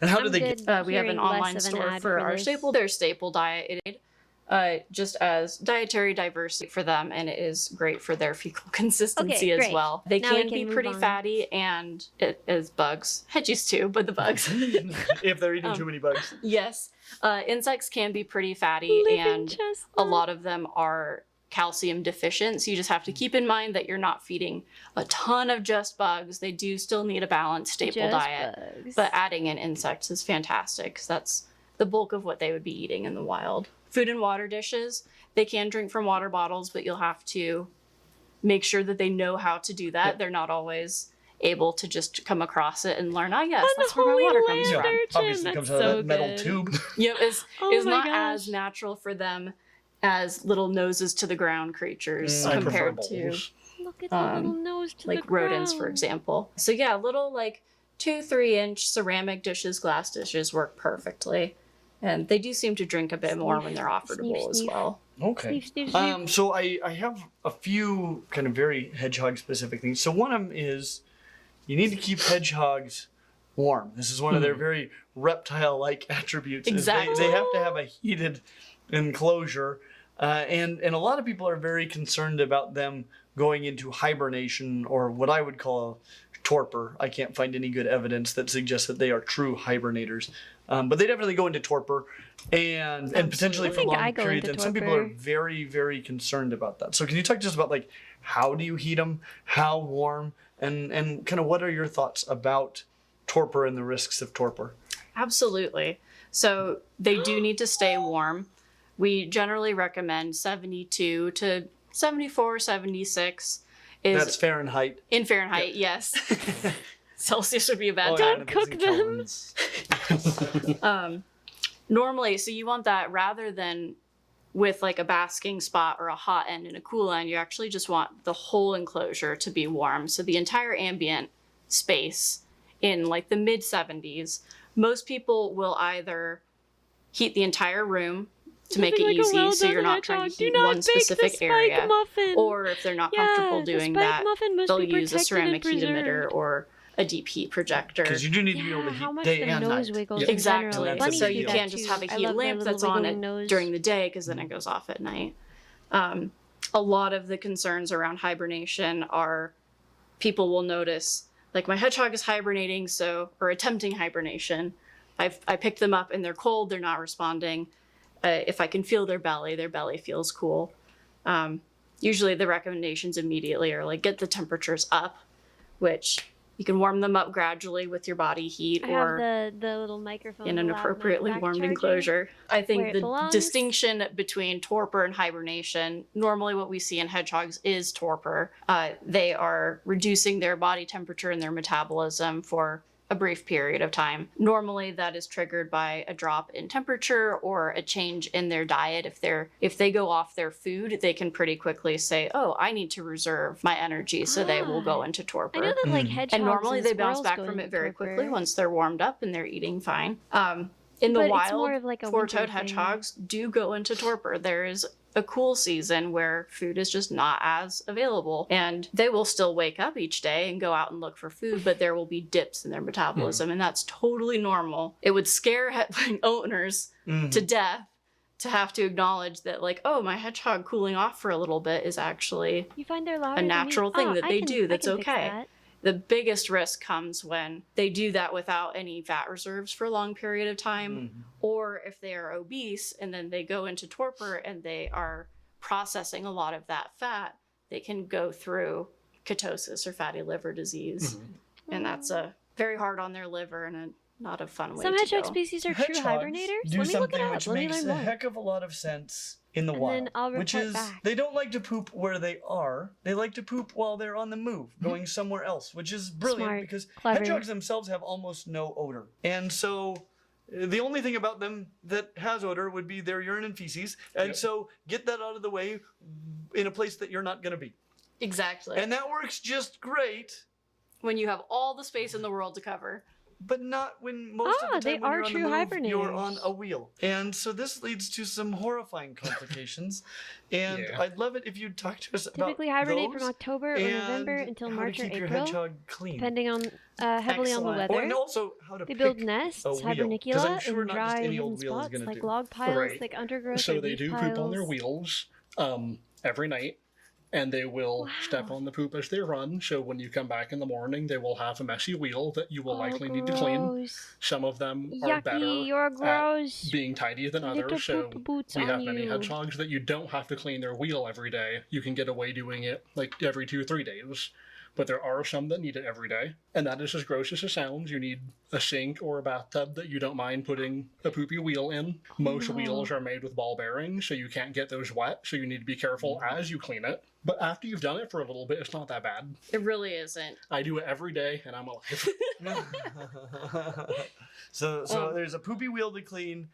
And how do I'm they good get? We have an hearing less online of an store ad for our this. their staple diet. Just as dietary diversity for them, and it is great for their fecal consistency as great. well. They Now we can be can move pretty on. fatty, and it is bugs. Hedgies too, but the bugs. If they're eating too many bugs. Yes, insects can be pretty fatty, Living and chestnut. a lot of them are calcium deficient. So you just have to keep in mind that you're not feeding a ton of just bugs. They do still need a balanced staple diet, but adding in insects is fantastic because that's the bulk of what they would be eating in the wild. Food and water dishes, they can drink from water bottles, but you'll have to make sure that they know how to do that. They're not always able to just come across it and learn, yes, that's where my water comes from. Obviously comes out of that metal tube. It's not as natural for them as little noses to the ground creatures compared to look at the little nose to like the rodents, ground. for example. So yeah, little like 2-3 inch ceramic dishes, glass dishes work perfectly. And they do seem to drink a bit more when they're offered a bowl as well. Okay. So I have a few kind of very hedgehog specific things. So one of them is you need to keep hedgehogs warm. This is one of their very reptile-like attributes. Exactly. They have to have a heated enclosure. And a lot of people are very concerned about them going into hibernation, or what I would call a torpor. I can't find any good evidence that suggests that they are true hibernators. But they definitely go into torpor and potentially for long periods. And some people are very, very concerned about that. So can you talk to us about like how do you heat them, how warm, and kind of what are your thoughts about torpor and the risks of torpor? Absolutely. So they do need to stay warm. We generally recommend 72 to 74, 76. That's Fahrenheit. In Fahrenheit, yes. Celsius would be a bad Don't time. cook them. Normally, so you want that rather than with like a basking spot or a hot end and a cool end, you actually just want the whole enclosure to be warm. So the entire ambient space in like the mid 70s, most people will either heat the entire room to make it easy so you're not trying to heat one specific area, or if they're not comfortable doing that, they'll use a ceramic heat emitter or a deep heat projector. Because you do need to be able to heat day and night. Exactly. So you can't just have a heat lamp that's on it during the day because then it goes off at night. A lot of the concerns around hibernation are people will notice, like my hedgehog is hibernating, or attempting hibernation. I pick them up and they're cold, they're not responding. If I can feel their belly feels cool. Usually the recommendations immediately are like get the temperatures up, which you can warm them up gradually with your body heat or have the little microphone in an appropriately warmed enclosure. I think the distinction between torpor and hibernation, normally what we see in hedgehogs is torpor. They are reducing their body temperature and their metabolism for a brief period of time. Normally that is triggered by a drop in temperature or a change in their diet. If they go off their food, they can pretty quickly say, oh, I need to reserve my energy, so they will go into torpor. I know that like hedgehogs and normally they bounce squirrels back go from it into very torpor. quickly once they're warmed up and they're eating fine. In the But it's wild, more of like a winter four-toed thing. hedgehogs do go into torpor. There is a cool season where food is just not as available, and they will still wake up each day and go out and look for food, but there will be dips in their metabolism, and that's totally normal. It would scare owners to death to have to acknowledge that, like, oh, my hedgehog cooling off for a little bit is actually You find they're louder a than me? natural thing Oh, that I they can- do I that's can fix okay. that. The biggest risk comes when they do that without any fat reserves for a long period of time, or if they are obese and then they go into torpor and they are processing a lot of that fat, they can go through ketosis or fatty liver disease. And that's very hard on their liver and not a fun way Some to hedgehog go. species are true hibernators. Do Let me look it something up. which Let me makes learn a more. heck of a lot of sense in the And wild, then I'll which report is back. they don't like to poop where they are. They like to poop while they're on the move, going somewhere else, which is brilliant Smart, because clever. hedgehogs themselves have almost no odor. And so the only thing about them that has odor would be their urine and feces. And so get that out of the way in a place that you're not going to be. Exactly. And that works just great. When you have all the space in the world to cover. But not when most of the they time when are you're on true the move, you're hibernators. on a wheel. And so this leads to some horrifying complications. And I'd love it if you'd talk to us Typically about hibernate those from October or November and until how March to or keep your April, hedgehog clean. depending on heavily on the Excellent. weather. And also how to They pick build nests, a wheel, 'cause I'm hibernicula, sure in not dry just any hidden old wheel is spots gonna like do it. log piles, Right. like undergrowth So or they leaf do piles. poop on their wheels every night. and they will step on the poop as they run. So when you come back in the morning, they will have a messy wheel that you will likely need to clean. Gross. Some of them are better Yucky, you're at gross. being tidy than Little others. So poop boots we on have many you. hedgehogs that you don't have to clean their wheel every day. You can get away doing it like every 2 or 3 days. But there are some that need it every day. And that is as gross as it sounds. You need a sink or a bathtub that you don't mind putting a poopy wheel in. Most wheels are made with ball bearings, so you can't get those wet, so you need to be careful as you clean it. But after you've done it for a little bit, it's not that bad. It really isn't. I do it every day, and I'm alive. So there's a poopy wheel to clean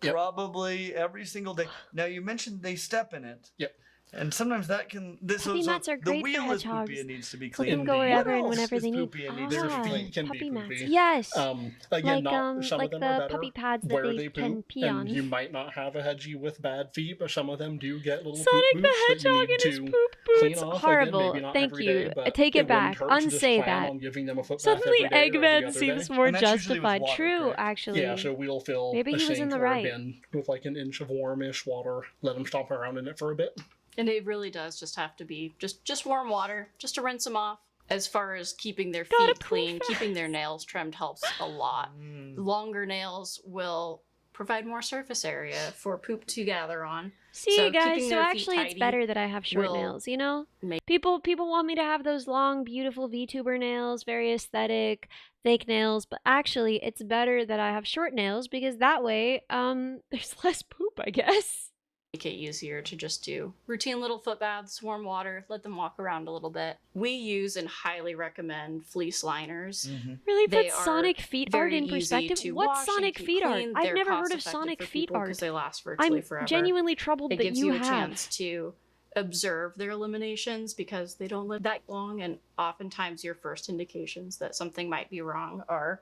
probably every single day. Now, you mentioned they step in it. Yep. And sometimes that can... Puppy mats are great the wheel for is poopy hedgehogs. and needs to be Let cleaned. them go wherever What and else whenever is they need. poopy and needs to be Their cleaned? feet can Puppy be mats. poopy. Yes. Again, Like, some like of them the are better puppy pads that where they poop, can pee and on. you might not have a hedgie with bad feet, but some of them do get little Sonic poop the boots that you Hedgehog need and his to poop clean boots. off. Horrible. Again, maybe not Thank every you. day, but Take it wouldn't back. hurt to just Unsay plan that. on giving them a foot bath Suddenly, every day or every Eggman other seems day. more And that's usually with justified. water, True, correct? actually. Yeah, so we'll fill Maybe a he was sink in the or right. a bin with like an inch of warmish water. Let them stomp around in it for a bit. And it really does just have to be just warm water, just to rinse them off. As far as keeping their Gotta feet clean, keeping their nails trimmed helps a lot. Longer nails will provide more surface area for poop to gather on. See, So guys, keeping so their feet actually it's tidy better that I have short will nails, you know? make- People want me to have those long, beautiful VTuber nails, very aesthetic, fake nails, but actually it's better that I have short nails because that way, there's less poop, I guess. Make it easier to just do routine little foot baths, warm water, let them walk around a little bit. We use and highly recommend fleece liners. Really They put are Sonic feet art very in easy perspective. to What's wash and Sonic keep feet art? clean. I've They're never heard of cost-effective Sonic for feet people art. because they last virtually I'm forever. genuinely troubled It that gives you you a have. chance to observe their eliminations because they don't live that long, and oftentimes your first indications that something might be wrong are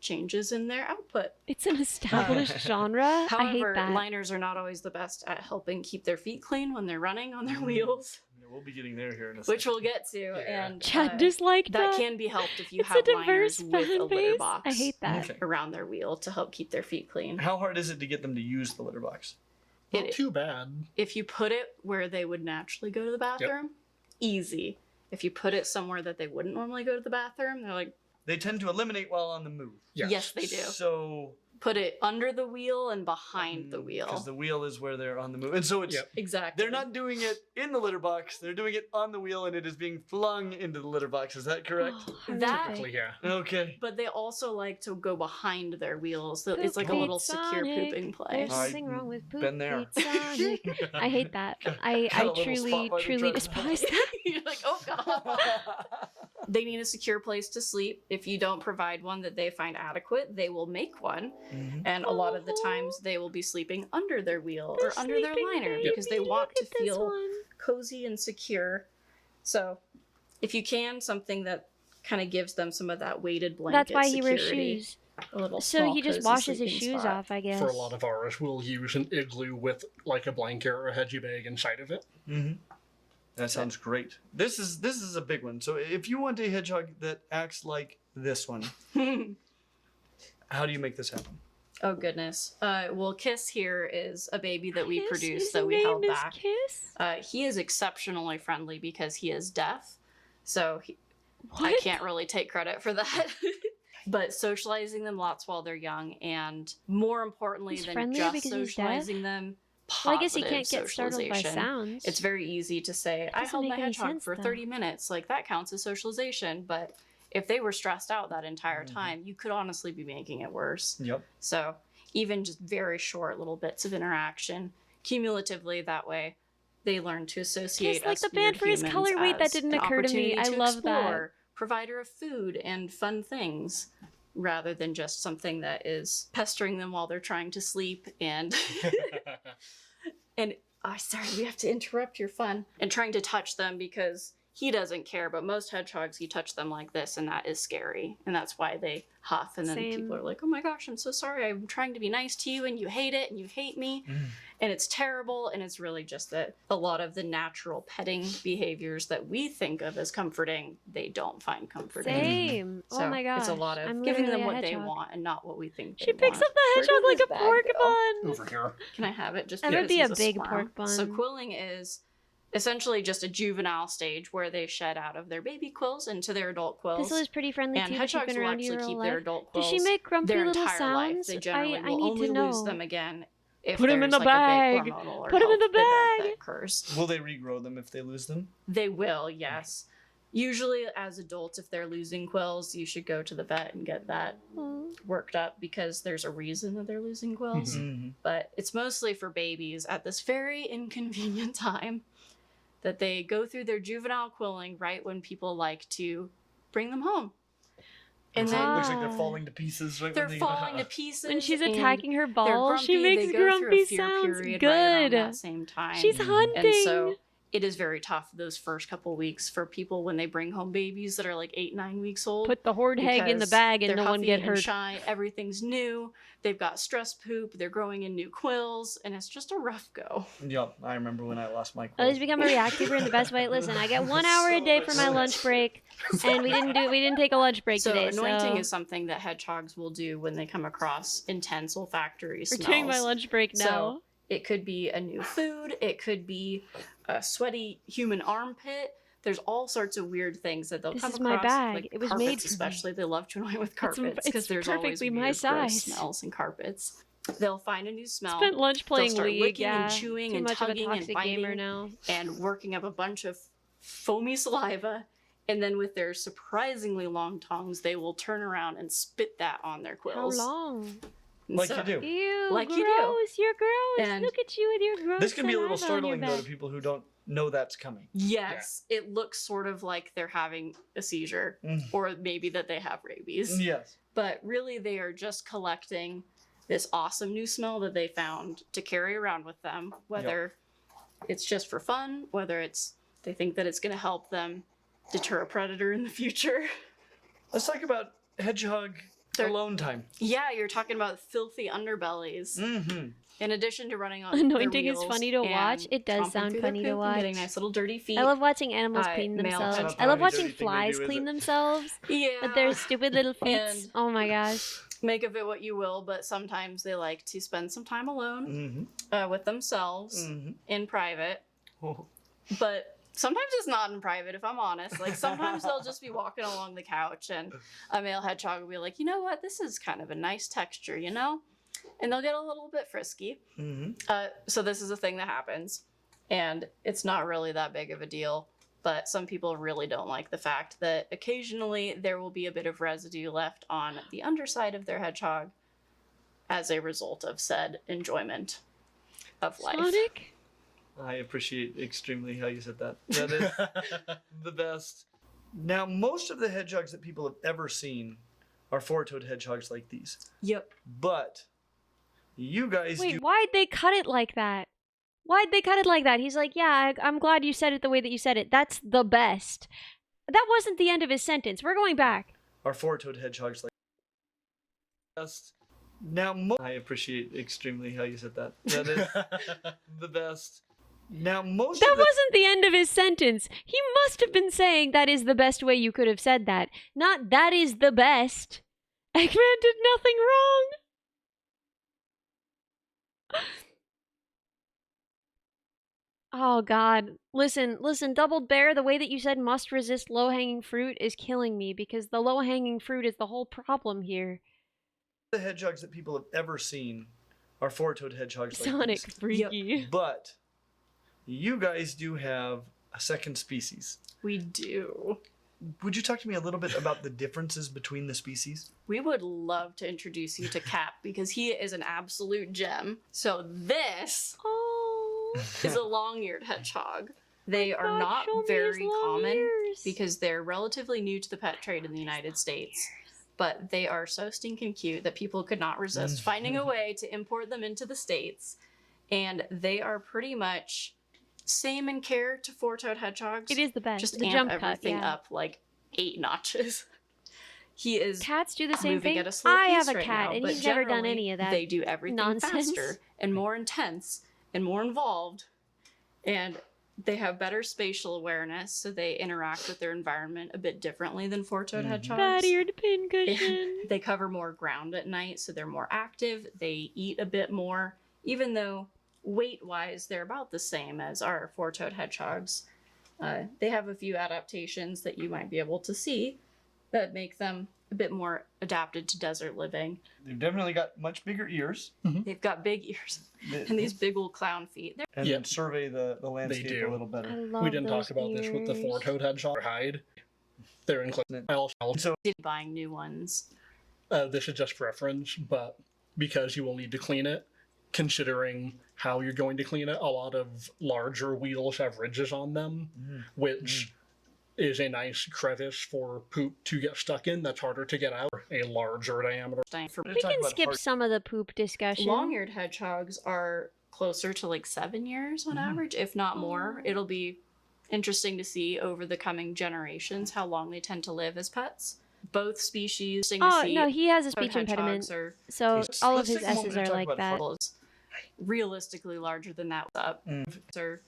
changes in their output. It's an established genre. I hate However, that. liners are not always the best at helping keep their feet clean when they're running on their wheels, We'll be getting there here in a which second. we'll get to. And Chad disliked that that. can be helped if you It's a have diverse liners with a fan litter base. box I hate that. Okay. around their wheel to help keep their feet clean. How hard is it to get them to use the litter box? Not too bad. If you put it where they would naturally go to the bathroom, easy. If you put it somewhere that they wouldn't normally go to the bathroom, they're like, They tend to eliminate while on the move. yes, they do. So Put it under the wheel and behind the wheel. because the wheel is where they're on the move, and so it's Exactly. they're not doing it in the litter box. They're doing it on the wheel, and it is being flung into the litter box. Is that correct? that. Typically, yeah. Okay. But they also like to go behind their wheels. So it's like a little secure pooping place. There's something wrong with poop. been there. Feet Sonic. I hate that. I Got a little truly, spot by the truly treadmill. despise that. You're like, oh god. They need a secure place to sleep. If you don't provide one that they find adequate, they will make one. And a lot of the times they will be sleeping under their wheel or under their liner because they want to feel cozy and secure. So if you can, something that kind of gives them some of that weighted blanket That's why he wears security, shoes. a little So small, he just cozy washes his sleeping shoes spot. off, I guess. For a lot of ours, we'll use an igloo with like a blanket or a hedgie bag inside of it. That sounds great. This is a big one. So if you want a hedgehog that acts like this one, how do you make this happen? Oh goodness. Well, Kiss here is a baby that we Kiss? produced His that we name held is back. Kiss? He is exceptionally friendly because he is deaf, so I What? can't really take credit for that. But socializing them lots while they're young, and more importantly He's than friendlier just because he's socializing them, Well, I guess he positive can't get startled by socialization. sounds. It's very easy to say, I Doesn't held my make any hedgehog sense, for though. 30 minutes. Like, that counts as socialization. But if they were stressed out that entire time, you could honestly be making it worse. Yep. So even just very short little bits of interaction, cumulatively that way, they learn to associate Kiss like us the band weird for his humans color. Wait, that as didn't an occur to me. opportunity I love that. explore, provider of food and fun things, rather than just something that is pestering them while they're trying to sleep and and sorry, we have to interrupt your fun, and trying to touch them because he doesn't care, but most hedgehogs, you touch them like this and that is scary, and that's why they huff, and then Same. people are like, oh my gosh, I'm so sorry, I'm trying to be nice to you and you hate it and you hate me. And it's terrible, and it's really just that a lot of the natural petting behaviors that we think of as comforting, they don't find comforting. Same. So oh my gosh. it's a lot of I'm giving literally them a what they hedgehog. want and not what we think She they picks want. up the Where hedgehog did like this a bag pork go? bun. Over here. Can I have it? Just That would because be a he's big squirm. pork bun. So quilling is essentially just a juvenile stage where they shed out of their baby quills into their adult quills. Thistle is pretty friendly And too, but she's hedgehogs been will around you actually her whole keep their life. adult Does quills she make grumpy their little entire life. sounds? They generally I will need only to lose know. them again if Put 'em in there's the like bag. a big hormonal or Put 'em in health the event bag. that occurs. Will they regrow them if they lose them? They will, yes. Usually, as adults, if they're losing quills, you should go to the vet and get that worked up because there's a reason that they're losing quills. But it's mostly for babies at this very inconvenient time that they go through their juvenile quilling right when people like to bring them home. And It then looks like they're falling to pieces right they're when they falling to pieces. When she's and attacking her they're ball, she grumpy. makes They go through grumpy a fear sounds. period right around Good. that same time. She's hunting. And so it is very tough those first couple weeks for people when they bring home babies that are like 8-9 weeks old. Put the horde hag in the because bag and they're no one huffy get and hurt. shy. Everything's new. They've got stress poop. They're growing in new quills, and it's just a rough go. Yep, I remember when I lost my Ellie's quills. become a reactiver in the best way. Listen, I get 1 hour a day for my lunch break, and we didn't take a lunch break So today. anointing so is something that hedgehogs will do when they come across intense olfactory we're smells. doing my lunch break now. So it could be a new food. It could be a sweaty human armpit. There's all sorts of weird things that they'll This come is across. my bag. Like It was carpets made for me. especially. They love to annoy with carpets because it's there's always perfectly weird, my gross size. smells in carpets. They'll find a new smell. Spent lunch They'll playing start League. licking Yeah, and chewing too and much of a tugging and toxic biting gamer now. and working up a bunch of foamy saliva. And then with their surprisingly long tongues, they will turn around and spit that on their How quills. long? And Like so- you do. Ew, Like gross. you do. You're gross. And Look at you with your gross. This can be a little saliva on your startling though to back. people who don't know that's coming. Yes, it looks sort of like they're having a seizure, or maybe that they have rabies. Yes. But really, they are just collecting this awesome new smell that they found to carry around with them, whether it's just for fun, whether it's they think that it's going to help them deter a predator in the future. Let's talk about hedgehog alone time. Yeah, you're talking about filthy underbellies. Mm-hmm. In addition to running on Anointing their is wheels funny to watch. and It does stomping sound through their funny to poop and getting watch. nice little dirty feet. I love watching animals clean male themselves. hedgehogs. I love Not a watching dirty thing to flies do, is clean it? themselves Yeah. with their stupid little feet. And- Oh my gosh. Make of it what you will, but sometimes they like to spend some time alone with themselves in private. Oh. But sometimes it's not in private, if I'm honest. Like sometimes they'll just be walking along the couch and a male hedgehog will be like, you know what, this is kind of a nice texture, you know? And they'll get a little bit frisky. So this is a thing that happens. And it's not really that big of a deal. But some people really don't like the fact that occasionally there will be a bit of residue left on the underside of their hedgehog as a result of said enjoyment of life. Sonic? I appreciate extremely how you said that. That is the best. Now, most of the hedgehogs that people have ever seen are four-toed hedgehogs like these. Yep. But you guys do. Wait, why'd they cut it like that? Why'd they cut it like that? He's like, yeah, I'm glad you said it the way that you said it. That's the best. That wasn't the end of his sentence. We're going back. Are four-toed hedgehogs like best. Now, I appreciate extremely how you said that. That is the best. Now, most That of the wasn't the end of his sentence. He must have been saying that is the best way you could have said that. Not that is the best. Eggman did nothing wrong. Oh god. Listen, Doubled Bear, the way that you said must resist low-hanging fruit is killing me because the low-hanging fruit is the whole problem here. the hedgehogs that people have ever seen are four-toed hedgehogs like Sonic these. freaky. But you guys do have a second species. We do. Would you talk to me a little bit about the differences between the species? We would love to introduce you to Cap because he is an absolute gem. So this is a long-eared hedgehog. They are not very common because they're relatively new to the pet trade in the United States. But they are so stinking cute that people could not resist finding a way to import them into the States. And they are pretty much same in care to four-toed hedgehogs. It is the best. Just The amp jump cut, everything yeah. up like 8 notches. He is Cats do the same moving thing. at a slow I pace have a right cat, now, and but he's never done generally, any of that. They do everything nonsense. faster and more intense and more involved, and they have better spatial awareness, so they interact with their environment a bit differently than four-toed hedgehogs. Fat-eared pincushion. They cover more ground at night, so they're more active. They eat a bit more, even though weight-wise, they're about the same as our four-toed hedgehogs. They have a few adaptations that you might be able to see that make them a bit more adapted to desert living. They've definitely got much bigger ears. They've got big ears and these big old clown feet. And then survey the landscape a little better. I love We didn't those talk about this with the ears. four-toed hedgehog hide. They're included. I also Buying new ones. this is just reference, but because you will need to clean it, considering how you're going to clean it, a lot of larger wheels have ridges on them, which is a nice crevice for poop to get stuck in that's harder to get out. A larger diameter. We can skip some of the poop discussion. Long-eared hedgehogs are closer to like 7 years on average, if not more. It'll be interesting to see over the coming generations how long they tend to live as pets. Both species. Oh, no, he has a speech impediment, Are, so all of his take a moment S's to are talk like about that. realistically larger than that. Are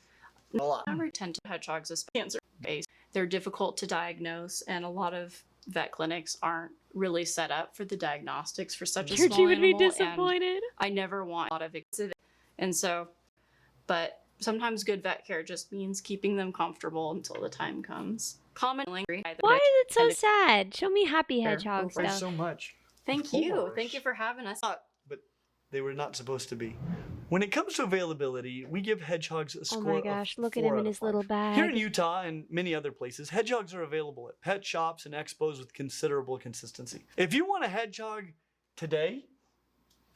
A lot. tend to hedgehogs as cancer base. They're difficult to diagnose, and a lot of vet clinics aren't really set up for the diagnostics for such a small Georgie would be animal, and disappointed. I never want a lot of exhibit. And so, but sometimes good vet care just means keeping them comfortable until the time comes. Commonly, Why is it so sad? Show me happy hedgehog Thanks stuff. so much. Thank Of you. course. Thank you for having us. But they were not supposed to be. When it comes to availability, we give hedgehogs a Oh score my gosh, of look at 4 him out in of his 5. little bag. Here in Utah and many other places, hedgehogs are available at pet shops and expos with considerable consistency. If you want a hedgehog today,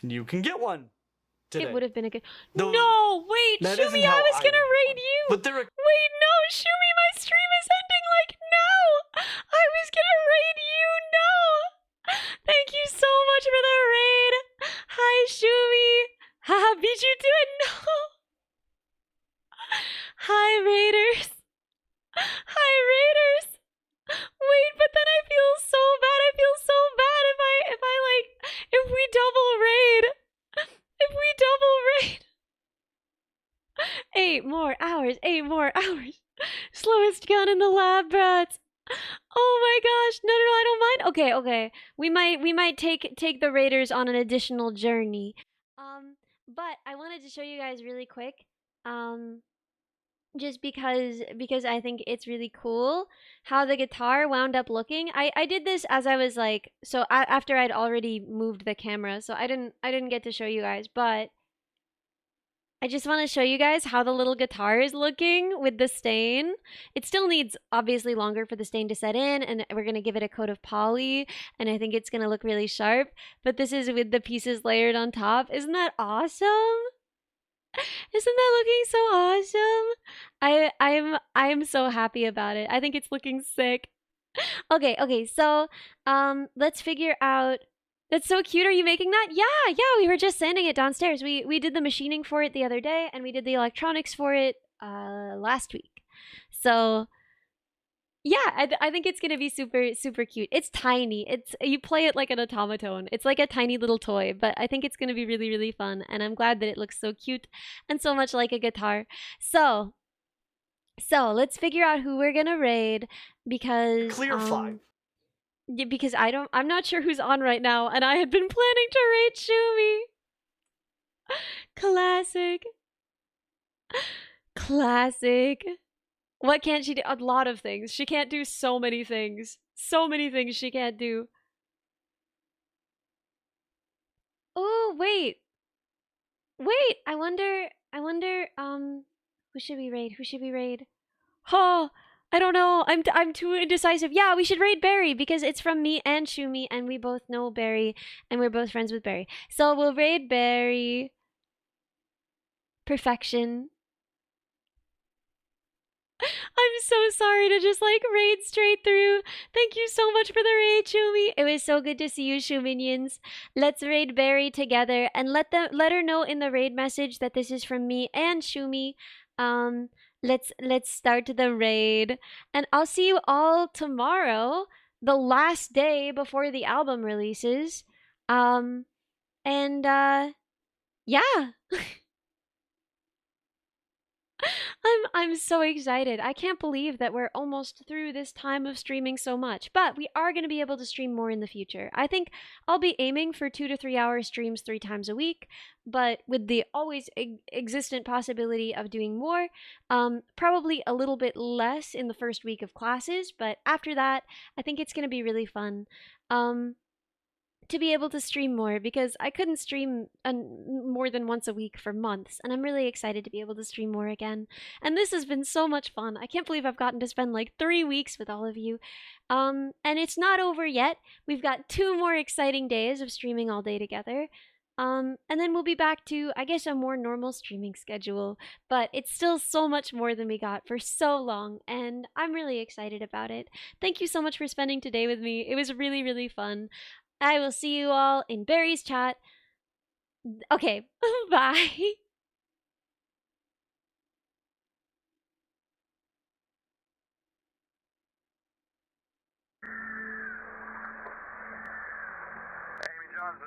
you can get one today. It would have been a good. Though No, wait, that Shumi, isn't I how was I gonna would raid want. you. But they're a Wait, no, Shumi, my stream is ending like now. I was gonna raid you. No. Thank you so much for the raid. Hi, Shumi. Haha, beat you to it. No. Hi, raiders. Hi, raiders. Wait, but then I feel so bad. I feel so bad if we double raid. If we double raid. 8 more hours. 8 more hours. Slowest gun in the lab, brats. Oh my gosh. No, I don't mind. Okay. We might take the raiders on an additional journey. But I wanted to show you guys really quick. Just because I think it's really cool how the guitar wound up looking. I did this as I was like, after I'd already moved the camera, so I didn't get to show you guys, but I just want to show you guys how the little guitar is looking with the stain. It still needs obviously longer for the stain to set in, and we're going to give it a coat of poly, and I think it's going to look really sharp, but this is with the pieces layered on top. Isn't that awesome? Isn't that looking so awesome? I'm so happy about it. I think it's looking sick. Okay, so let's figure out. That's so cute. Are you making that? Yeah, we were just sanding it downstairs. We did the machining for it the other day, and we did the electronics for it last week. So yeah, I think it's gonna be super cute. It's tiny. You play it like an automaton. It's like a tiny little toy, but I think it's gonna be really fun, and I'm glad that it looks so cute and so much like a guitar. So let's figure out who we're gonna raid because clear 5. yeah, because I'm not sure who's on right now, and I had been planning to raid Shumi. Classic. What can't she do? A lot of things. She can't do so many things. So many things she can't do. Oh, wait. I wonder, who should we raid? Oh, I don't know. I'm too indecisive. Yeah, we should raid Barry because it's from me and Shumi, and we both know Barry, and we're both friends with Barry. So we'll raid Barry. Perfection. I'm so sorry to just like raid straight through. Thank you so much for the raid, Shumi. It was so good to see you, Shuminions. Let's raid Barry together and let her know in the raid message that this is from me and Shumi. Let's start the raid, and I'll see you all tomorrow, the last day before the album releases. Yeah. I'm so excited. I can't believe that we're almost through this time of streaming so much. But we are going to be able to stream more in the future. I think I'll be aiming for 2 to 3 hour streams 3 times a week, but with the always existent possibility of doing more. Probably a little bit less in the first week of classes, but after that, I think it's going to be really fun. To be able to stream more because I couldn't stream more than once a week for months, and I'm really excited to be able to stream more again. And this has been so much fun. I can't believe I've gotten to spend like 3 weeks with all of you. And it's not over yet. We've got 2 more exciting days of streaming all day together. And then we'll be back to, I guess, a more normal streaming schedule. But it's still so much more than we got for so long, and I'm really excited about it. Thank you so much for spending today with me. It was really, really fun. I will see you all in Barry's chat. Okay, bye. Amy John's